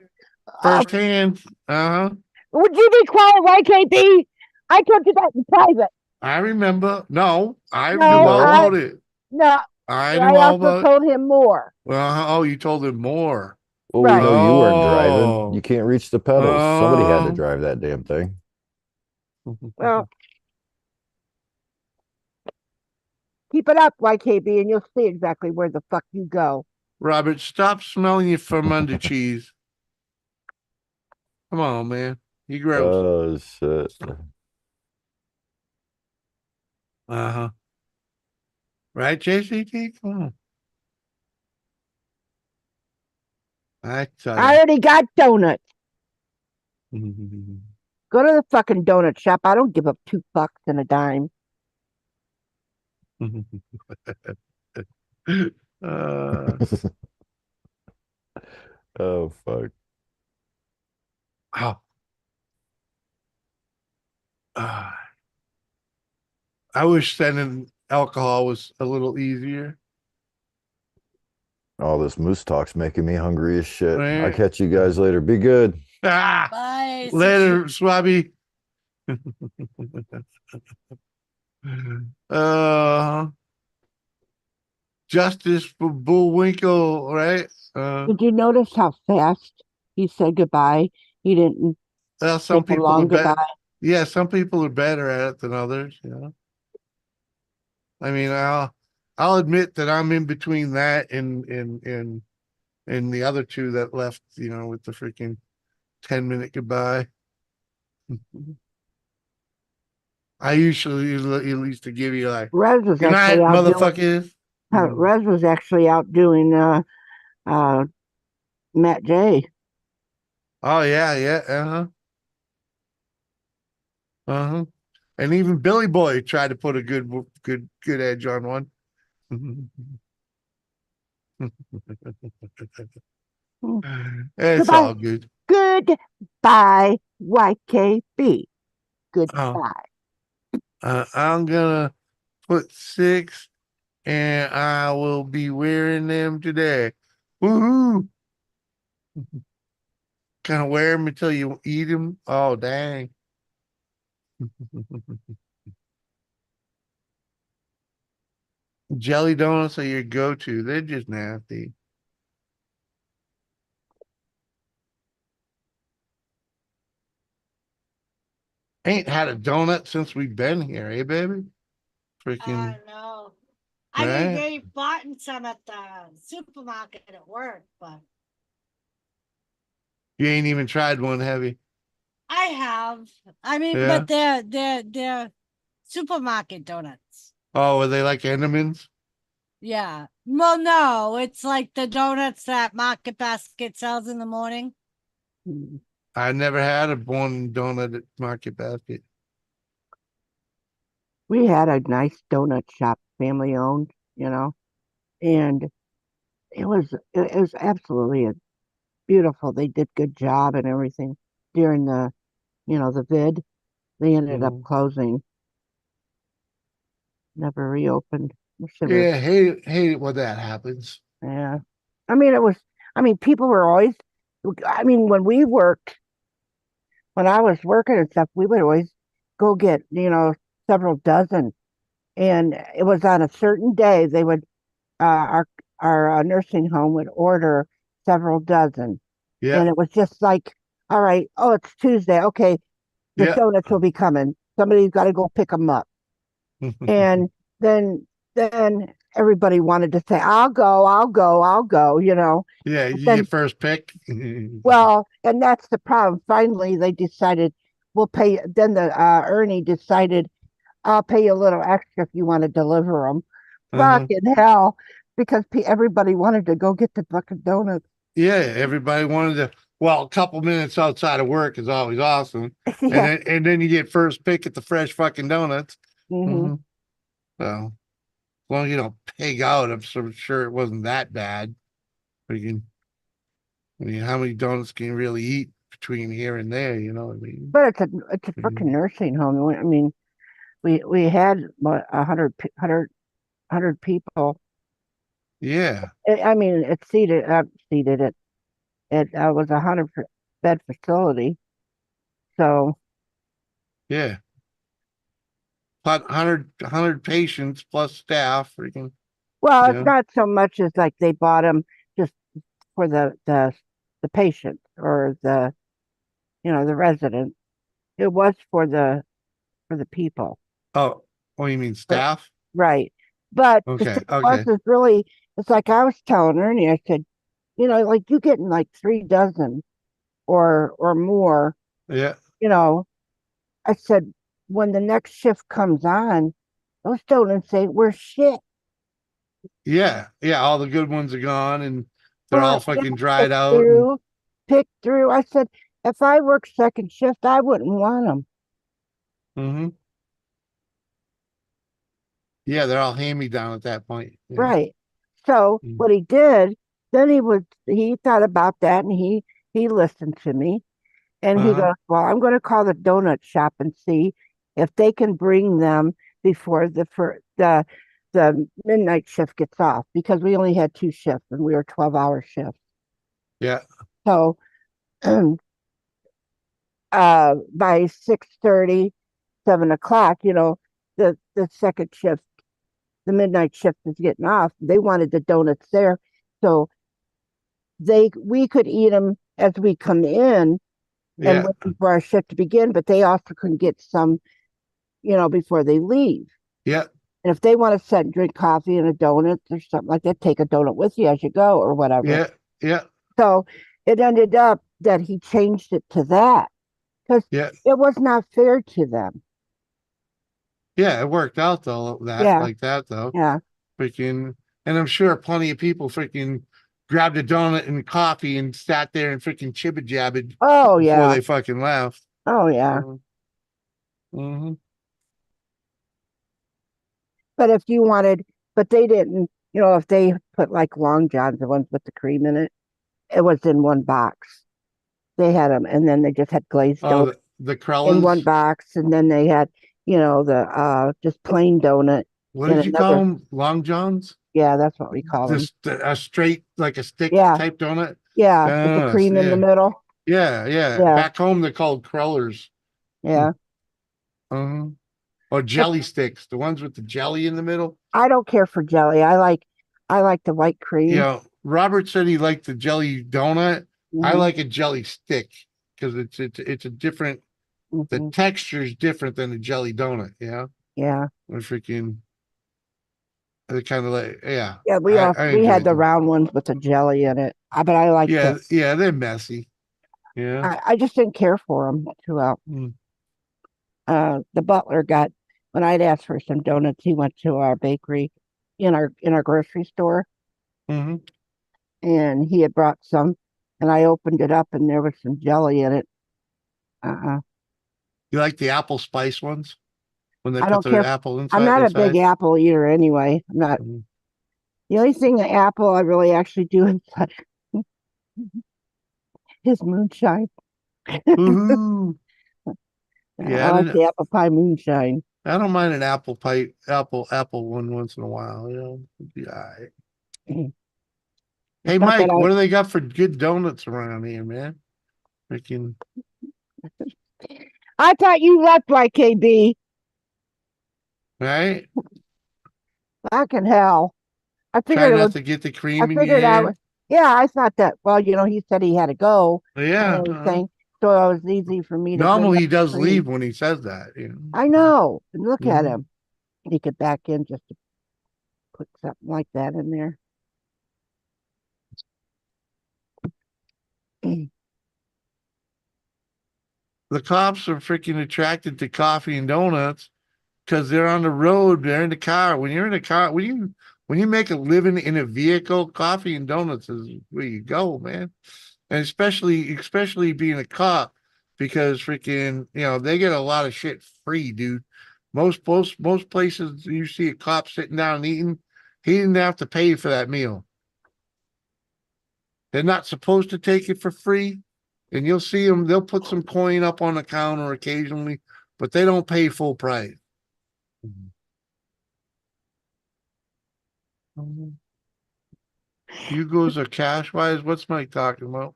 firsthand. Would you be quiet, YKB? I told you that in private. I remember. No, I knew No, all about it. No, I I knew all also about it. told him more. Oh, you told him more. Well, Right. we know you weren't driving. Oh. You can't reach the pedals. Somebody had to Oh. drive that damn thing. Well, keep it up, YKB, and you'll see exactly where the fuck you go. Robert, stop smelling your Fermunda cheese. Come on, man. You gross. Oh shit. Right, JCT? Come on. I tell I you. already got donuts. Go to the fucking donut shop. I don't give up $2 and a dime. Oh fuck. I wish sending alcohol was a little easier. All this moose talk's making me hungry as shit. Right. I'll catch you guys later. Be good. Bye. Later, Swabby. Justice for Bullwinkle, right? Did you notice how fast he said goodbye? He didn't Some take a people long are better. goodbye. Yeah, some people are better at it than others. I mean, I'll admit that I'm in between that and the other two that left. With the freaking 10-minute goodbye. I usually at least to give you like, Rez was good night, actually out motherfuckers. Rez was actually out doing Matt J. Oh yeah, and even Billy Boy tried to put a good edge on one. It's Goodbye. all good. Goodbye, YKB. Goodbye. I'm gonna put 6, and I will be wearing them today. Woohoo! Kind of wear them until you eat them. Oh dang! Jelly donuts are your go-to. They're just nasty. Ain't had a donut since we've been here, eh, baby? Freaking No. Right. They bought some at the supermarket at work, but You ain't even tried one, have you? I have. I mean, Yeah. but they're supermarket donuts. Oh, are they like Endermans? Yeah. Well, no, it's like the donuts that Market Basket sells in the morning. Mm. I never had a born donut at Market Basket. We had a nice donut shop, family owned, and it was absolutely beautiful. They did good job and everything during the vid. They ended up Mhm. closing, never reopened. We should have, Yeah, hate it when that happens. yeah. I mean, people were always, when when I was working and stuff, we would always go get, several dozen. And it was on a certain day, they would, our nursing home would order several dozen. Yeah, And it was just like, all right, oh, it's Tuesday. Okay, the yeah. donuts will be coming. Somebody's got to go pick them up. And then everybody wanted to say, I'll go, I'll go, I'll go, Yeah, But you then, get first pick. well, and that's the problem. Finally, they decided we'll pay. Then the Ernie decided I'll pay you a little extra if you want to deliver them. Uh-huh. Fucking hell, because everybody wanted to go get the fucking donuts. Yeah, everybody wanted to. Well, a couple minutes outside of work is always awesome, Yeah. and then you get first pick at the fresh fucking donuts. Hmm. So, as long as you don't pig out, I'm sure it wasn't that bad. I mean, how many donuts can you really eat between here and there? You know what I mean? But it's a freaking nursing home. I mean, we had what, 100 people. Yeah, I mean, it seated it. It was a 100 bed facility. So, yeah. 100 patients plus staff. Freaking, well, it's yeah. not so much as like they bought them just for the patient or the resident. It was for the people. Oh, you mean But staff? right. But the Okay, thing was okay. is really it's like I was telling Ernie, I said, like you getting like 3 dozen or more, Yeah, you know, I said, when the next shift comes on, those donuts ain't worth shit. yeah. All the good ones are gone, and they're all Well, yeah, fucking dried out. And pick through. I said, if I worked second shift, I wouldn't want them. hmm yeah, they're all hand me down at that point. Yeah. Right. So Mm. what he did, then he thought about that and he listened to me and he Uh-huh. goes, well, I'm going to call the donut shop and see if they can bring them before the midnight shift gets off because we only had 2 shifts and we were 12-hour shifts. Yeah, So by 6:30, 7 o'clock, the second shift, the midnight shift is getting off. They wanted the donuts there. So we could eat them as we come in and yeah, waiting for our shift to begin, but they also can get some, before they leave. yeah, And if they want to sit and drink coffee and a donut or something like that, take a donut with you as you go or whatever. yeah, yeah, So it ended up that he changed it to that because yeah. it was not fair to them. Yeah, it worked out though, Yeah, like that though. yeah. Freaking, and I'm sure plenty of people freaking grabbed a donut and coffee and sat there and freaking jibber jabbered Oh, before yeah. they fucking left. Oh, yeah. Mm-hmm. But if you wanted, but they didn't, if they put like Long Johns, the ones with the cream in it, it was in one box. They had them, and then they just had glazed Oh, donut the in one Krellas. box, and then they had, the just plain donut What in did you call another. them? Long Johns? Yeah, that's what we call them. Just a straight, like a stick Yeah, type donut. yeah, with the Yes, cream in the yeah, middle. yeah. Yeah, Back home they're called Krellers. yeah. Uh-huh. Or But jelly sticks, the ones with the jelly in the middle. I don't care for jelly. I like the white You cream. know, Robert said he liked the jelly donut. I Hmm. like a jelly stick because it's a different. The Hmm. texture is different than a jelly donut. Yeah, Yeah, or freaking. They kind of like yeah. yeah. I We had enjoyed the them. round ones with the jelly in it, but I like Yeah, yeah, they're messy. Yeah. I just didn't care for them too well. Mm. The butler got when I'd asked for some donuts, he went to our bakery in our grocery store Hmm. and he had brought some and I opened it up and there was some jelly in it. You like the apple spice ones when they I put don't the care. apple I'm inside not a big inside? apple eater anyway. I'm not. Mhm. The only thing the apple I really actually do is moonshine. Woohoo! Yeah, I like the apple pie moonshine. I don't mind an apple one once in a while. You know, it'd be all right. Hey, It's not that Mike, what do they got for good donuts around here, man? Freaking I thought you left like KB. right? Fucking hell. I Try figured it not would. to get the I cream in your figured I hair. would. Yeah, I thought that. Well, he said he had to go and Yeah. everything, so it was easy for me to bring Normally up he the does cream. leave when he says that. You I know. And look know? at Mhm. him. He could back in just to put something like that in there. The cops are freaking attracted to coffee and donuts because they're on the road, they're in the car. When you're in the car, when you make a living in a vehicle, coffee and donuts is where you go, man. And especially being a cop, because freaking, they get a lot of shit free, dude. Most places you see a cop sitting down and eating, he didn't have to pay for that meal. They're not supposed to take it for free. And you'll see them, they'll put some coin up on the counter occasionally, but they don't pay full price. Hugo's are cash wise. What's Mike talking about?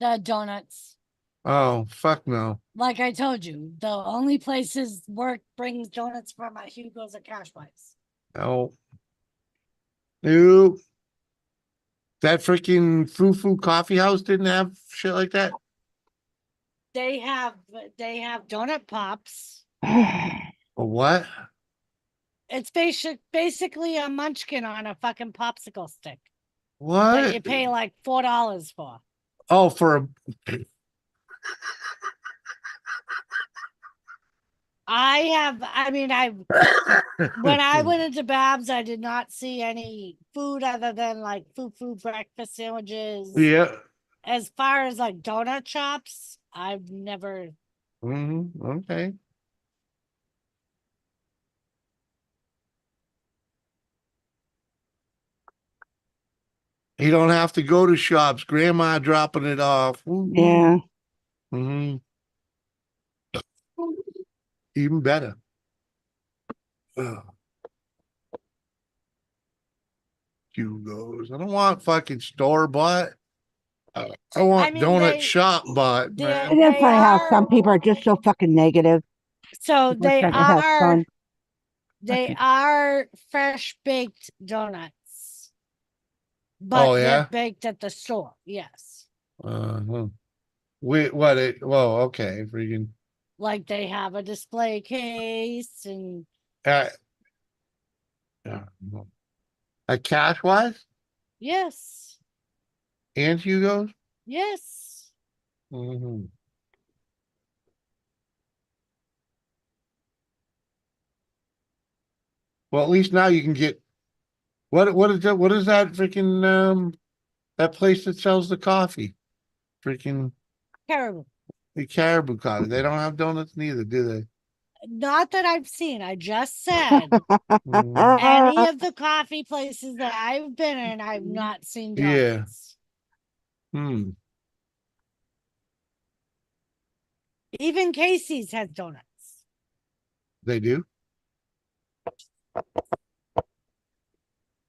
The donuts. Oh, fuck no. Like I told you, the only places work brings donuts from my Hugo's or Cashwise. No. No. That freaking Foo coffee house didn't have shit like that. They have donut pops. Or what? It's basically a munchkin on a fucking popsicle stick that What? you pay like $4 for. Oh, for a When I went into Babs, I did not see any food other than like food breakfast sandwiches. Yeah. As far as like donut shops, I've never. Okay. You don't have to go to shops. Grandma dropping it off. Yeah. Hmm. Even better. Ugh. Hugo's. I don't want fucking store bought. I want donut shop bought, man. It is funny how some people are just so fucking negative. So People are trying to have fun. They are fresh baked donuts, but Oh, yeah? they're baked at the store. Yes, Uh-huh. Well, okay. Freaking. like they have a display case and Uh, a cash wise yes, and Hugo's. yes. Mm-hmm. Well, at least now you can get what is that? What is that freaking that place that sells the coffee? Freaking Caribou. the Caribou Coffee. They don't have donuts neither, do they? Not that I've seen. I just said Mm, any of the coffee places that I've been in, I've not seen donuts. yeah. Hmm. Even Casey's has donuts. They do.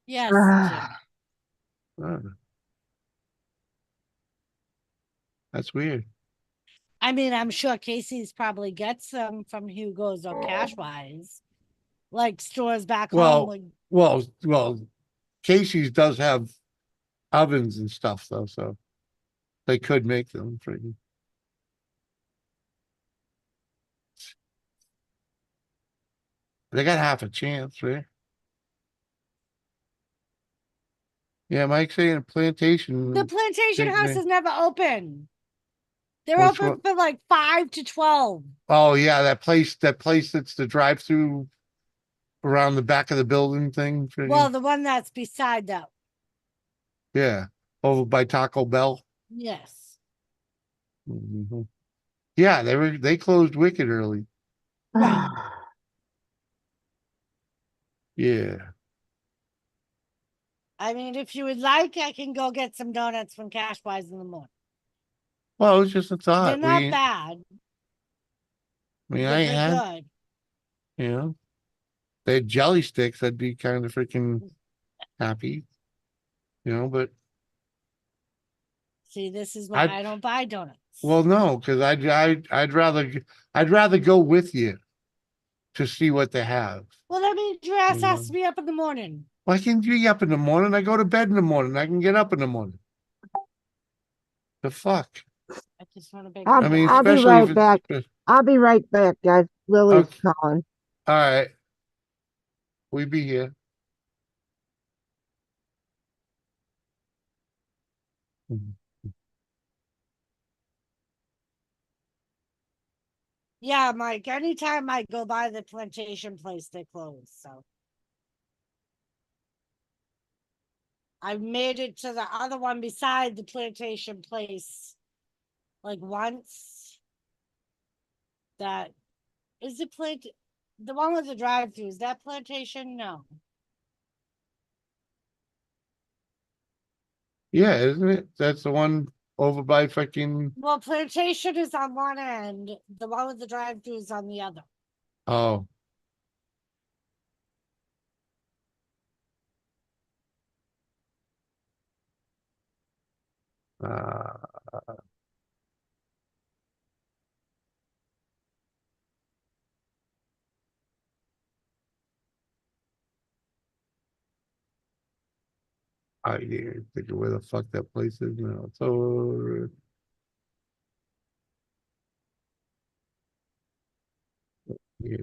Yes. Oh, that's weird. I mean, I'm sure Casey's probably gets them from Hugo's or Cashwise, like stores back home. Well, Casey's does have ovens and stuff though, so they could make them freaking. They got half a chance, right? Yeah, Mike's saying plantation. The plantation Big house thing. is never open. They're Which open one? from like 5 to 12. Oh yeah, that place that's the drive-through around the back of the building thing. Well, the one that's beside that. Yeah, over by Taco Bell. Yes. Mhm. Yeah, they closed wicked early. Right. Yeah. I mean, if you would like, I can go get some donuts from Cashwise in the morning. Well, it was just a They're thought. not bad. I mean, They're I pretty had, good. you know, they had jelly sticks. I'd be kind of freaking happy, but See, this is why I don't buy donuts. well, no, because I'd rather go with you to see what they have. Well, that means your ass You has know? to be up in the morning. Why can't you get up in the morning? I go to bed in the morning. I can get up in the morning. The fuck? I just want to bake. I mean, I'll be especially if right back. it's I'll be right back, guys. Lily's okay. calling. All right. We be here. Yeah, Mike. Anytime I go by the plantation place, they close. So I made it to the other one beside the plantation place like once. That is the one with the drive-through. Is that plantation? No. Yeah, isn't it? That's the one over by fucking. Well, plantation is on one end. The one with the drive-through is on the other. Oh. I can't think of where the fuck that place is now. So yeah.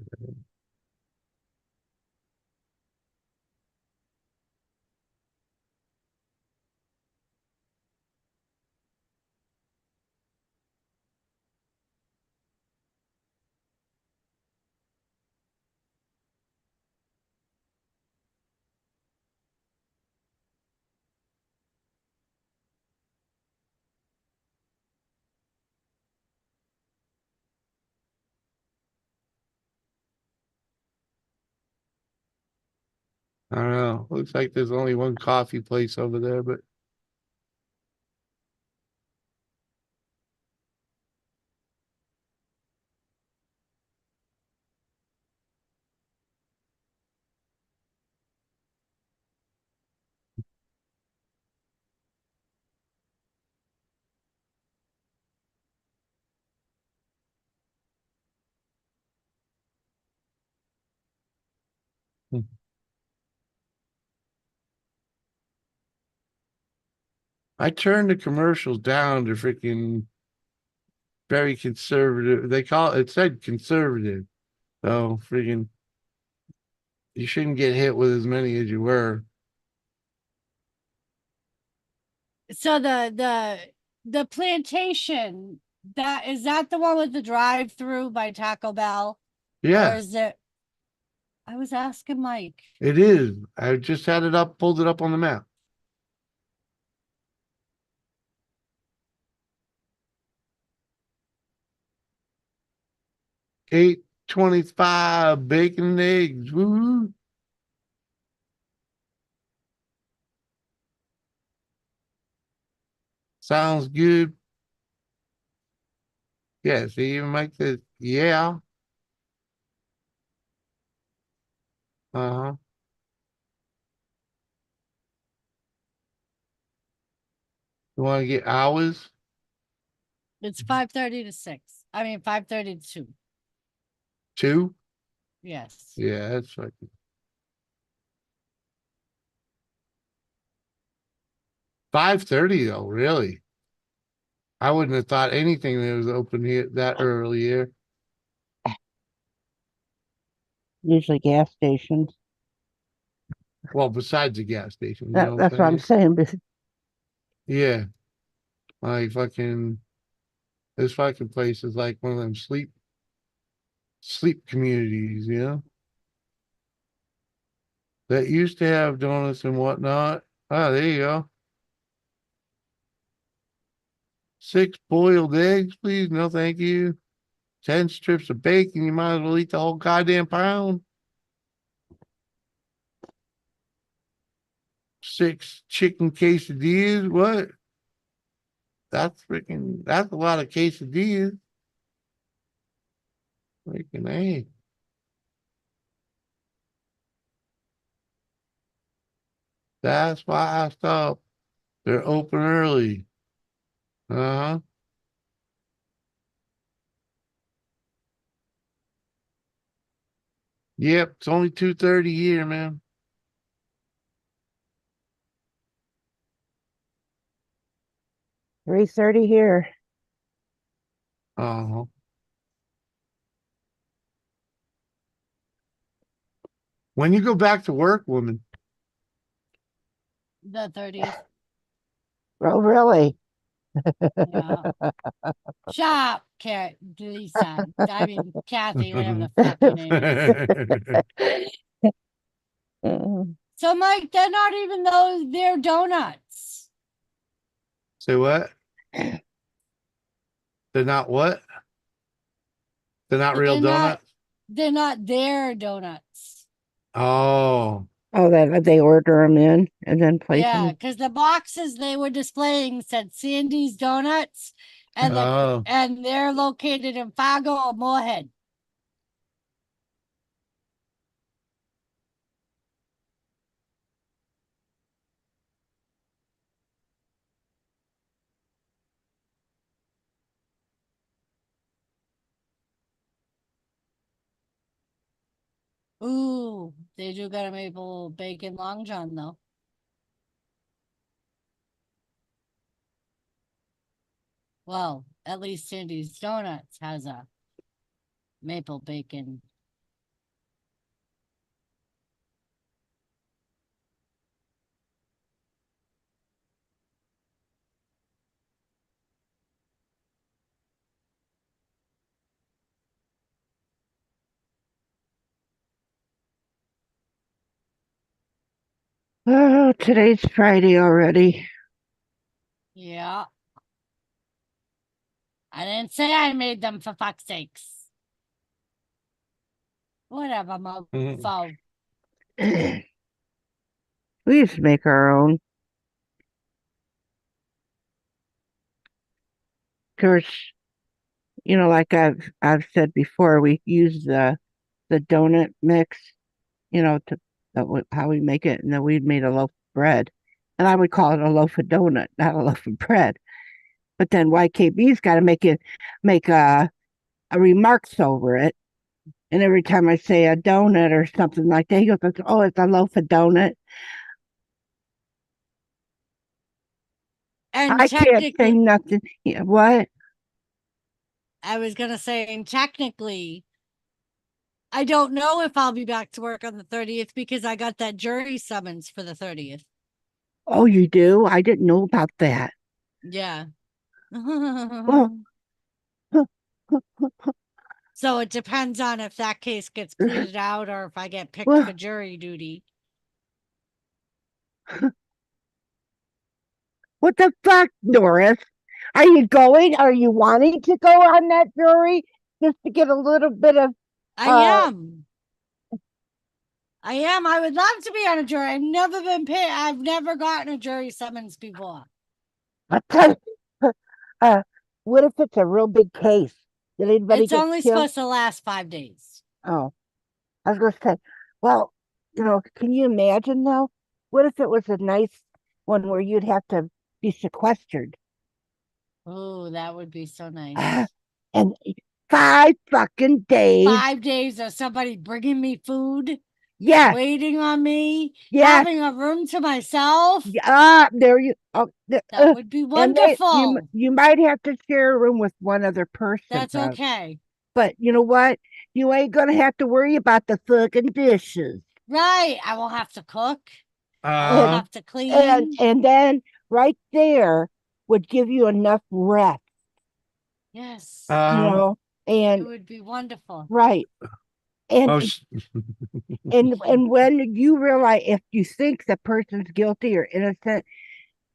I don't know. Looks like there's only one coffee place over there, but I turned the commercials down to freaking very conservative. It said conservative. So freaking you shouldn't get hit with as many as you were. So the plantation, that the one with the drive-through by Taco Bell? Or Yeah, is it? I was asking Mike. it is. I just had it up, pulled it up on the map. $8.25 bacon and eggs. Woo! Sounds good. Yeah, see, even Mike says, yeah. Uh-huh. You want to get hours? It's 5:30 to 6. I mean 5:30 to 2. 2? Yes. Yeah, that's fucking 5:30 though, really. I wouldn't have thought anything that was open here that early here. Usually gas stations. Well, besides the gas station, you know That's what I'm saying. Yeah. Like fucking This fucking place is like one of them sleep communities, you know? That used to have donuts and whatnot. Ah, there you go. 6 boiled eggs, please. No, thank you. 10 strips of bacon. You might as well eat the whole goddamn pound. 6 chicken quesadillas. What? That's a lot of quesadillas. Freaking A. That's why I stopped. They're open early. Uh-huh. Yep, it's only 2:30 here, man. $3:30 here. Uh-huh. When you go back to work, woman. The 30th. Oh, really? Yeah. Shop, Lisa. I mean, Kathy, whatever the fuck your name is. So, Mike, they're not even those, they're donuts. Say what? They're not what? They're not real donuts? They're not their donuts. Oh. Oh, they order them in and then place Yeah, them. because the boxes they were displaying said Sandy's Donuts, and and they're located in Fargo or Moorhead. Ooh, they do got a maple bacon long john though. Well, at least Sandy's Donuts has a maple bacon. Oh, today's Friday already. Yeah. I didn't say I made them, for fuck's sakes. Whatever, mofo. We used to make our own. Of course, like I've said before, we use the donut mix, how we make it, and then we'd made a loaf of bread, and I would call it a loaf of donut, not a loaf of bread. But then YKB's got to make a remarks over it, and every time I say a donut or something like that, he goes, "Oh, it's a loaf of donut." And I can't say nothing. Yeah, what? I was gonna say, and technically, I don't know if I'll be back to work on the 30th because I got that jury summons for the 30th. Oh, you do? I didn't know about that. Yeah. Well, so it depends on if that case gets pleaded out or if I get picked well, for jury duty. What the fuck, Doris? Are you going? Are you wanting to go on that jury just to get a little bit of? I am. I would love to be on a jury. I've never been paid. I've never gotten a jury summons before. What if it's a real big case? Did anybody It's get only killed? supposed to last 5 days. Oh, I was going to say, well, can you imagine though? What if it was a nice one where you'd have to be sequestered? Oh, that would be so nice. And 5 fucking days. 5 days of somebody bringing me food. Yeah. Waiting on me. Yeah. Having a room to myself. There you. Oh, that would be wonderful. You might have to share a room with one other person. That's okay. But you know what? You ain't gonna have to worry about the fucking dishes. Right. I will have to cook. I will have to clean. And then right there would give you enough rest. Yes. you Um, know, It and would be wonderful. right. And oh, and when you realize if you think the person's guilty or innocent,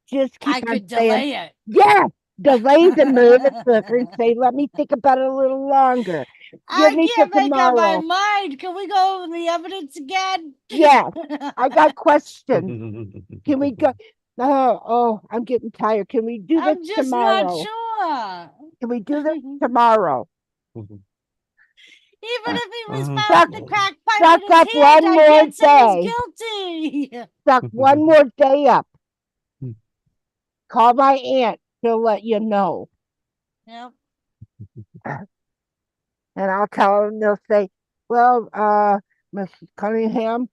just keep I on could saying, delay it. yeah, delay the nervous sucker and say, let me think about it a little longer. Give I me till can't make up my tomorrow. mind. Can we go over the evidence again? Yeah, I got questions. Can we go? Oh, I'm getting tired. Can we do this I'm just not tomorrow? sure. Can we do this Even tomorrow? if he was Suck, found with the crack pipe suck in his up hand, one I more can't say he's day. guilty. Suck one more day up. Call my aunt. She'll let you know. Yep. And I'll tell them, they'll say, well, Mrs. Cunningham,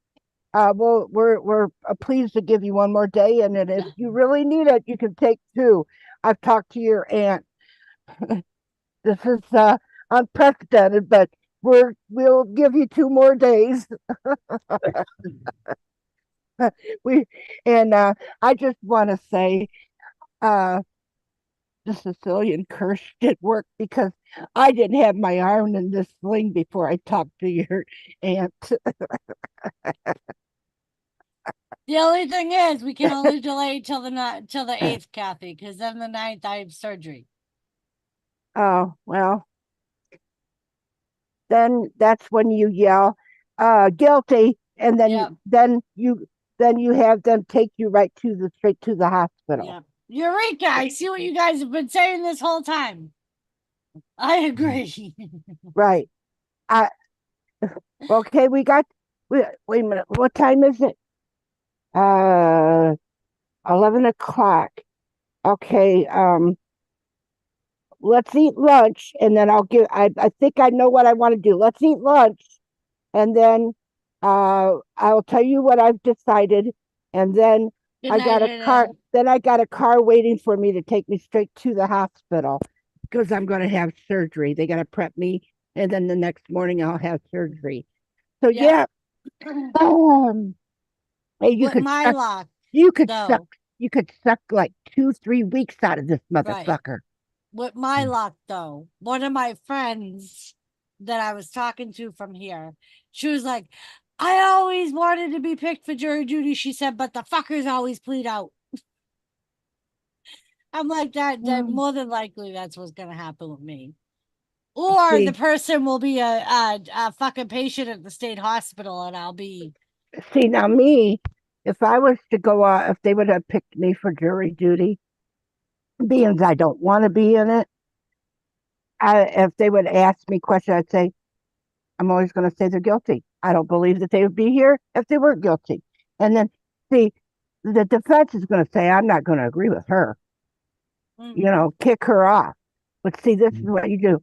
well, we're pleased to give you one more day, and then if you really need it, you can take two. I've talked to your aunt. This is unprecedented, but we'll give you 2 more days. we and I just want to say, uh, the Sicilian curse did work because I didn't have my arm in this sling before I talked to your aunt. The only thing is, we can only delay till the 8th, Kathy, because then the 9th I have surgery. Oh, well, then that's when you yell, guilty, and then Yep. then you have them take you straight to the hospital. Yep. Eureka! I see what you guys have been saying this whole time. I agree. Right. Okay, wait a minute. What time is it? 11 o'clock. Okay, let's eat lunch and then I think I know what I want to do. Let's eat lunch and then I'll tell you what I've decided, and then Good I night, got a car Helen. then I got a car waiting for me to take me straight to the hospital because I'm going to have surgery. They got to prep me, and then the next morning I'll have surgery. So Yeah. hey, you With could my suck, luck, you could suck though, you could suck like 2-3 weeks out of this right. motherfucker. With my luck, though, one of my friends that I was talking to from here, she was like, I always wanted to be picked for jury duty, she said, but the fuckers always plead out. I'm like, that more than likely that's what's gonna happen with me. Or See. the person will be a fucking patient at the state hospital and I'll be See, now me, if I was to go out, if they would have picked me for jury duty, being I don't want to be in it, if they would ask me questions, I'd say, I'm always going to say they're guilty. I don't believe that they would be here if they weren't guilty. And then, see, the defense is going to say, I'm not going to agree with her, kick her off. But see, this is what you do.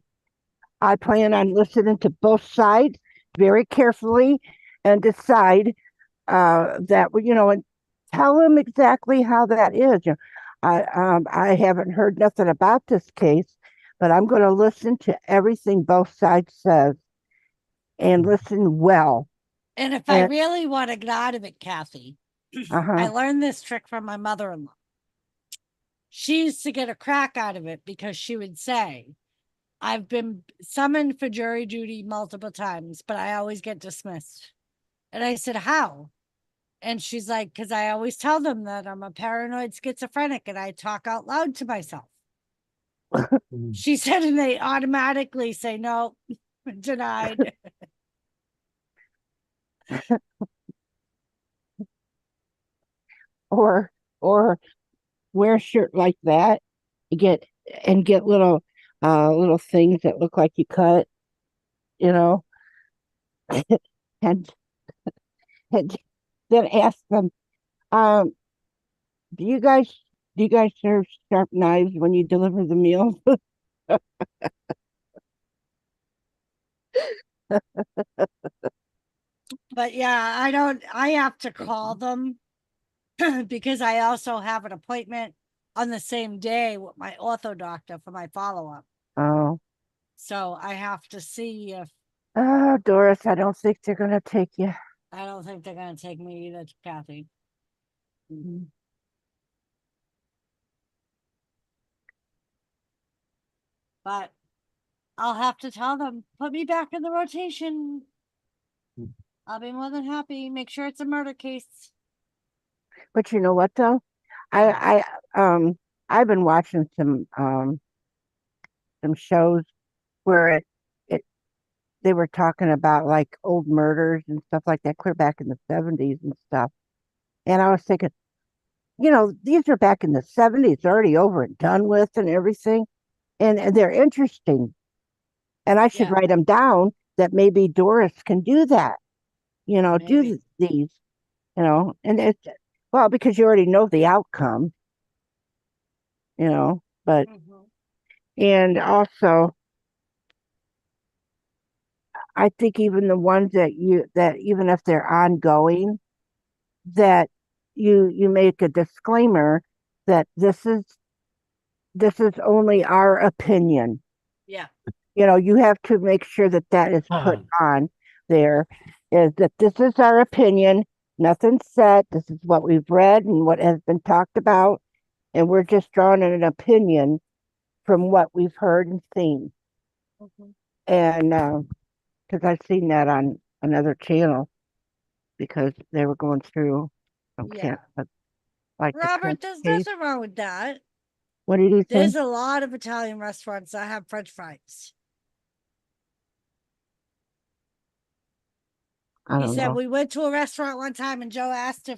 I plan on listening to both sides very carefully and decide that, and tell them exactly how that is. I haven't heard nothing about this case, but I'm going to listen to everything both sides says and listen well. And if I really want to get out of it, Kathy, I learned this trick from my mother-in-law. She used to get a crack out of it because she would say, I've been summoned for jury duty multiple times, but I always get dismissed. And I said, how? And she's like, because I always tell them that I'm a paranoid schizophrenic and I talk out loud to myself. She said, and they automatically say, no, denied. or wear a shirt like that, get little things that look like you cut, and and then ask them, do you guys serve sharp knives when you deliver the meals? But yeah, I have to call them because I also have an appointment on the same day with my ortho doctor for my follow-up. Oh. So I have to see if Doris, I don't think they're gonna take you. I don't think they're gonna take me either, Kathy. But I'll have to tell them, put me back in the rotation. I'll be more than happy. Make sure it's a murder case. But you know what though? I've been watching some shows where it they were talking about like old murders and stuff like that, clear back in the 70s and stuff. And I was thinking, these are back in the 70s, already over and done with and everything. And they're interesting. And I should Yeah. write them down that maybe Doris can do that, do Maybe. these, and it's, well, because you already know the outcome, but, Mhm. and also, I think even the ones that even if they're ongoing, that you make a disclaimer that this is only our opinion. Yeah. You have to make sure that that is put on there, is that this is our opinion, nothing's set, this is what we've read and what has been talked about, and we're just drawing an opinion from what we've heard and seen. Mhm. And because I've seen that on another channel, because they were going through some Yeah. like the Robert, Trump there's case. nothing wrong with that. What did he say? There's a lot of Italian restaurants that have French fries. I He don't said know. we went to a restaurant one time and Joe asked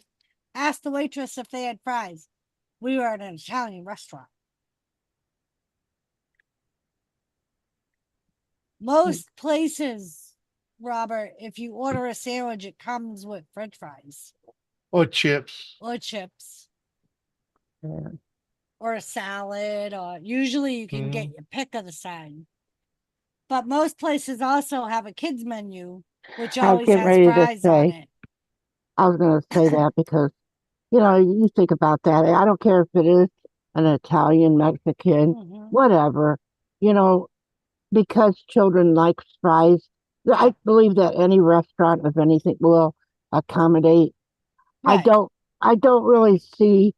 the waitress if they had fries. We were at an Italian restaurant. Most places, Robert, if you order a sandwich, it comes with French fries Or chips. or chips Yeah. or a salad, or usually you can get Mhm. your pick of the side. But most places also have a kids menu, which I was always getting has ready to fries on say, it. I was going to say that because, you think about that. I don't care if it is an Italian, Mexican, Mhm. whatever, you know, because children like fries. I believe that any restaurant of anything will accommodate. I Right. don't, I don't really see,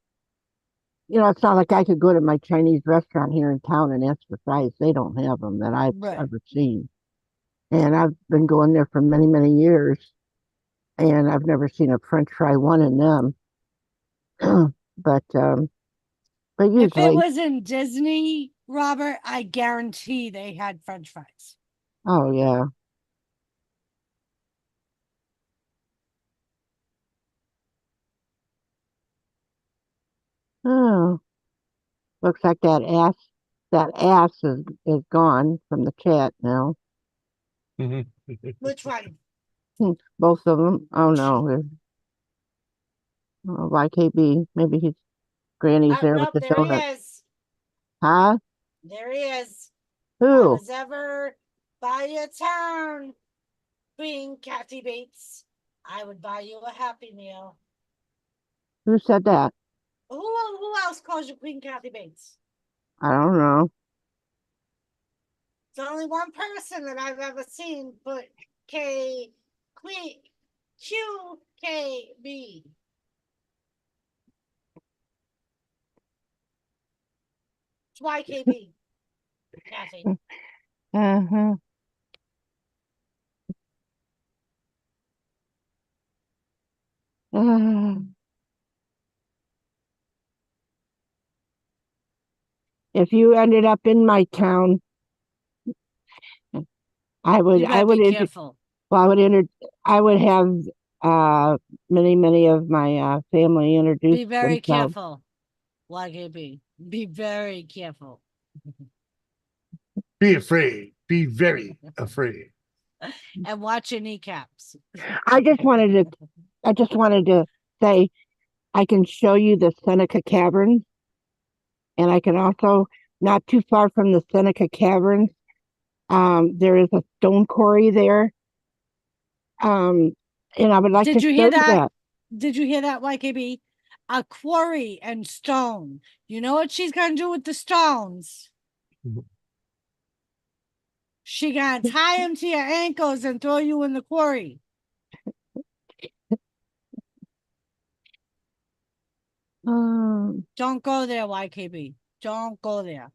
it's not like I could go to my Chinese restaurant here in town and ask for fries. They don't have them that I've Right. ever seen. And I've been going there for many, many years, and I've never seen a French fry one in them. but If it usually, was in Disney, Robert, I guarantee they had French fries. oh yeah. Oh, looks like that ass is gone from the chat now. Which one? Both of them. Oh no. Oh, YKB. Maybe his granny's there with Nope, the there he donut. is. Huh? There he is. I Who? was ever by your town, Queen Kathy Bates. I would buy you a Happy Meal. Who said that? Who else calls you Queen Kathy Bates? I don't know. It's only one person that I've ever seen put Queen QKB. It's YKB. Kathy. Uh-huh. If you ended up in my town, You better be careful. well, I would have many of my family introduce Be very themselves. careful. YKB. Be very careful. Be afraid. Be very afraid. And watch your kneecaps. I just wanted to say I can show you the Seneca Caverns, and I can also, not too far from the Seneca Caverns, there is a stone quarry there. And I would like to Did you show hear you that? that. Did you hear that, YKB? A quarry and stone. You know what she's gonna do with the stones? She gonna tie them to your ankles and throw you in the quarry. Um, Don't go there, YKB. Don't go there.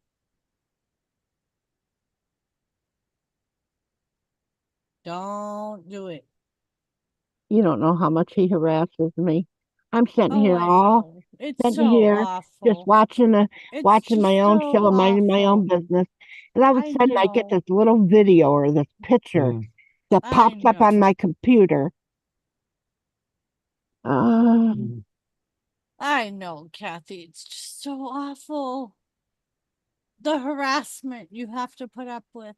Don't do it. You don't know how much he harasses me. I'm sitting Oh, here I all know. It's sitting so here just awful. watching It's watching my just own so show, minding my own awful. business. And all of a I sudden I get know. this little video or this picture Mm. that I pops up on know. my computer. Uh, Mm. I know, Kathy. It's just so awful. The harassment you have to put up with.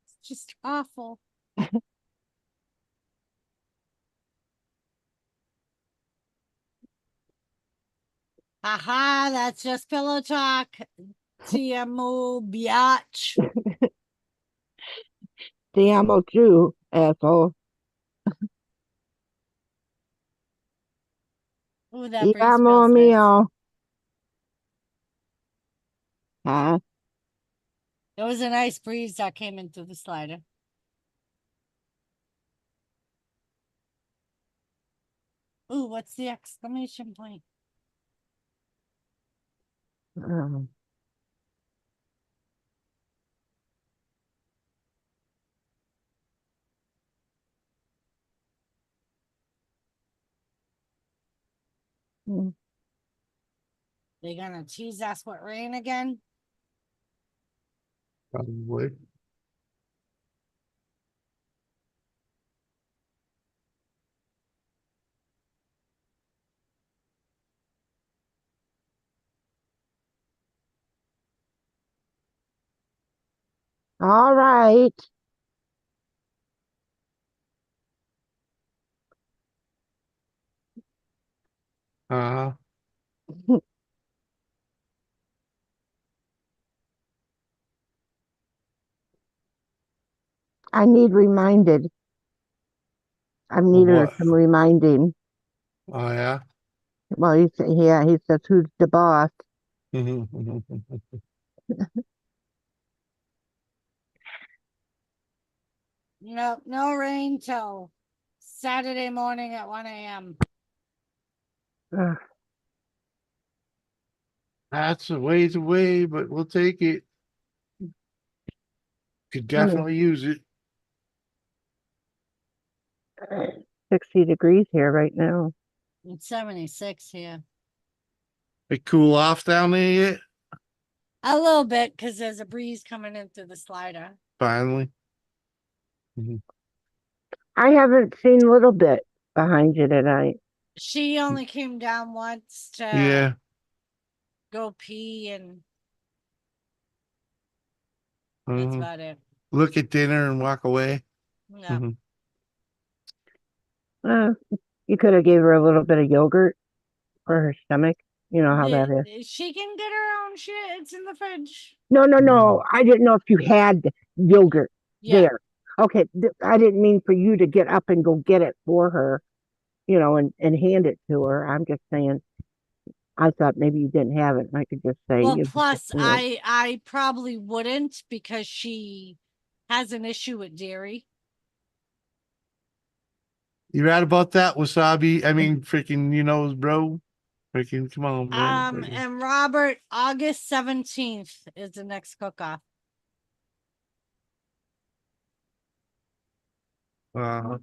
It's just awful. Haha, that's just pillow talk. TMO biatch. te amo too, asshole. Ooh, that Te breeze amo feels nice. mio. Huh? It was a nice breeze that came into the slider. Ooh, what's the exclamation point? Um, mm. They gonna tease us with rain again? Probably. All right. Uh, I need reminded. I need her what? some reminding. Oh, yeah. Well, he says, who's the boss? Nope, no rain till Saturday morning at 1 a.m. Ugh, That's a ways away, but we'll take it. Could honey, definitely use it. 60 degrees here right now. It's 76 here. It cool off down there yet? A little bit because there's a breeze coming in through the slider. Finally. I haven't seen a little bit behind you tonight. She only came down once to Yeah. go pee, and that's Mhm. about it. Look at dinner and walk away. Yeah. Mhm. Uh, you could have gave her a little bit of yogurt for her stomach. You know how that is. She can get her own shit. It's in the fridge. No. I didn't know if you had yogurt Yeah. there. Okay, I didn't mean for you to get up and go get it for her, and hand it to her. I'm just saying, I thought maybe you didn't have it, and I could just say, Well, you plus know. I probably wouldn't because she has an issue with dairy. You right about that, Wasabi? I mean, freaking, bro. Freaking, come on, bro. Freaking. And Robert, August 17th is the next cook-off. Uh,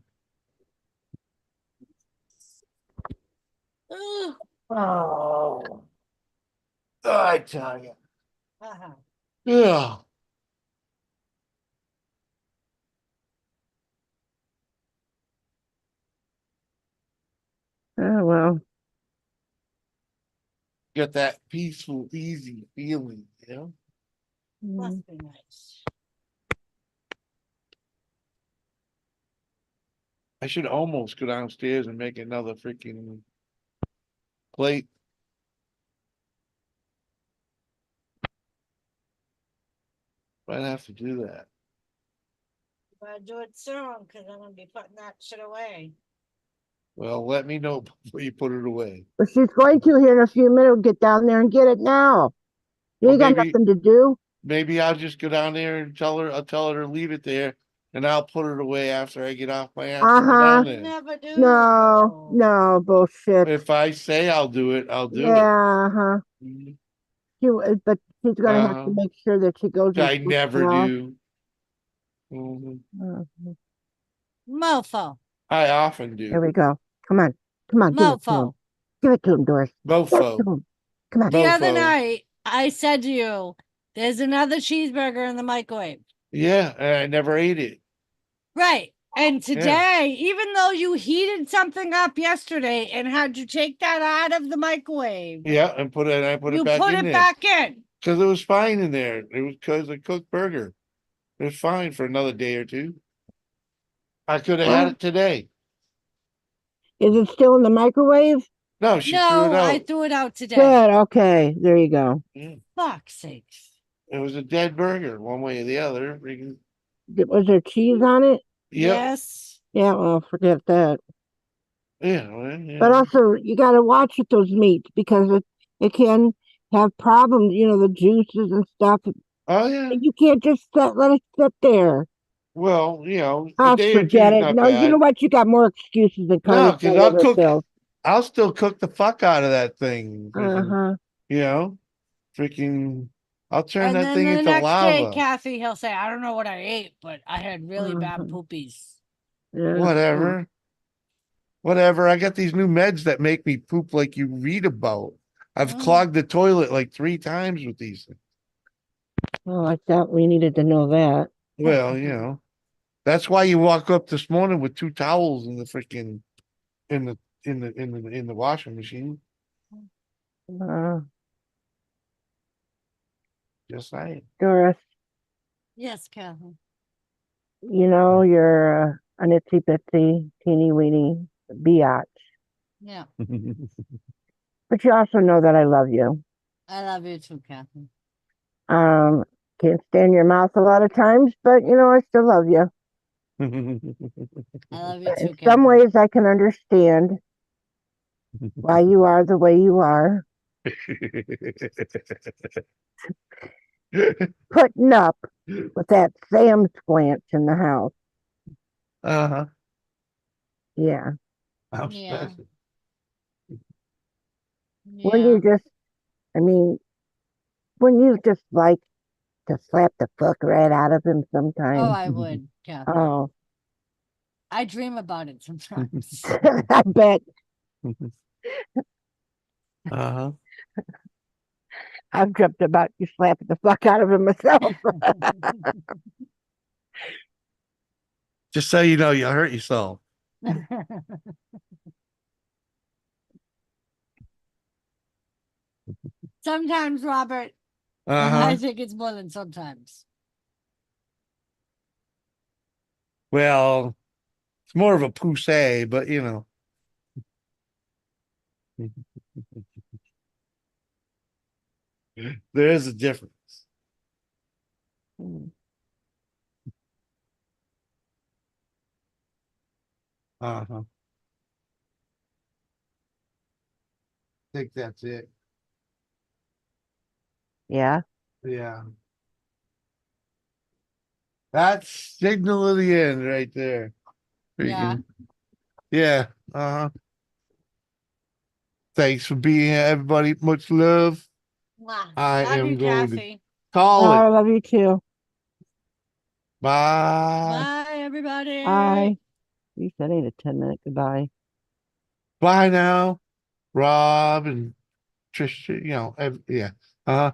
Ugh. oh, I tell you. Uh-huh. Yeah. Oh well. Get that peaceful, easy feeling, Must be nice. I should almost go downstairs and make another freaking plate. Might have to do that. Gotta do it soon because I'm gonna be putting that shit away. Well, let me know before you put it away. But she's going to here in a few minutes. Get down there and get it now. You Well, ain't got nothing to do. Maybe I'll just go down there and I'll tell her to leave it there, and I'll put it away after I get off my ass and go Uh-huh. down there. Never do. No, bullshit. If I say I'll do it, I'll do it. Yeah, uh-huh. But she's gonna have to Uh, make sure that she goes and I puts it never off. do. Mhm. Mhm. Mofo. I often Here do. we go. Come on. Come on. Give it to him. Mofo. Give it to him, Doris. Give it to Mofo. him. Come on. The other Mofo. night, I said to you, there's another cheeseburger in the microwave. Yeah, and I never ate it. Right. And today, even though you heated something up yesterday and had to take that out of the microwave, Yeah, and I put you it back put in it there. back in. Because it was fine in there. It was because I cooked burger. It was fine for another day or two. I could have had Well, it today. is it still in the microwave? No, she threw it No, I out. threw it out today. Good. Okay. There you go. Fuck's sakes. It was a dead burger, one way or the other. Freaking- Was there cheese on it? Yep. Yes. Yeah. Well, forget that. Yeah, well, yeah. But also, you got to watch with those meats because it can have problems. You know, the juices and stuff. Oh yeah. You can't just let it sit there. Well, a Oh, day or two forget is it. not No, you know bad. what? You got more excuses than No, Carlos because ever filled. I'll still cook the fuck out of that thing. Freaking, Uh-huh. freaking, I'll turn And that then thing the into next day, lava. Kathy, he'll say, I don't know what I ate, but I had really bad Mhm. poopies. Yeah. Whatever. Whatever. I got these new meds that make me poop like you read about. I've clogged the toilet like 3 times with these things. Well, I thought we needed to know that. Well, that's why you walk up this morning with 2 towels in the freaking in the washing machine. Uh, Just saying. Doris, Yes, Kathy. you know you're an itsy bitsy, teeny weeny biatch, Yeah. but you also know that I love you. I love you too, Kathy. Can't stand your mouth a lot of times, but I still love you. I love you too, In Kathy. some ways, I can understand why you are the way you are. Putting up with that Sam squanch in the house. Uh-huh. Yeah. I'm Yeah. special. When Yeah. you just, I mean, when you just like to slap the fuck right out of him Oh, sometimes. I would, Kathy. Oh, I dream about it sometimes. I bet. Uh-huh. I've dreamt about you slapping the fuck out of him myself. Just so you know, you hurt yourself. Sometimes, Robert, Uh-huh. I think it's more than sometimes. Well, it's more of a poussey, but there is a difference. Uh-huh. I think that's it. Yeah. Yeah. That's signal of the end right there. Yeah. Freaking- Yeah. Uh-huh. Thanks for being here, everybody. Much love. Mwah. I Love am you, going to Kathy. call I it. love you too. Bye. Bye, everybody. Bye. You said ain't a 10-minute goodbye. Bye now. Rob and Trisha, yeah.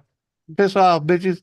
Piss off, bitches.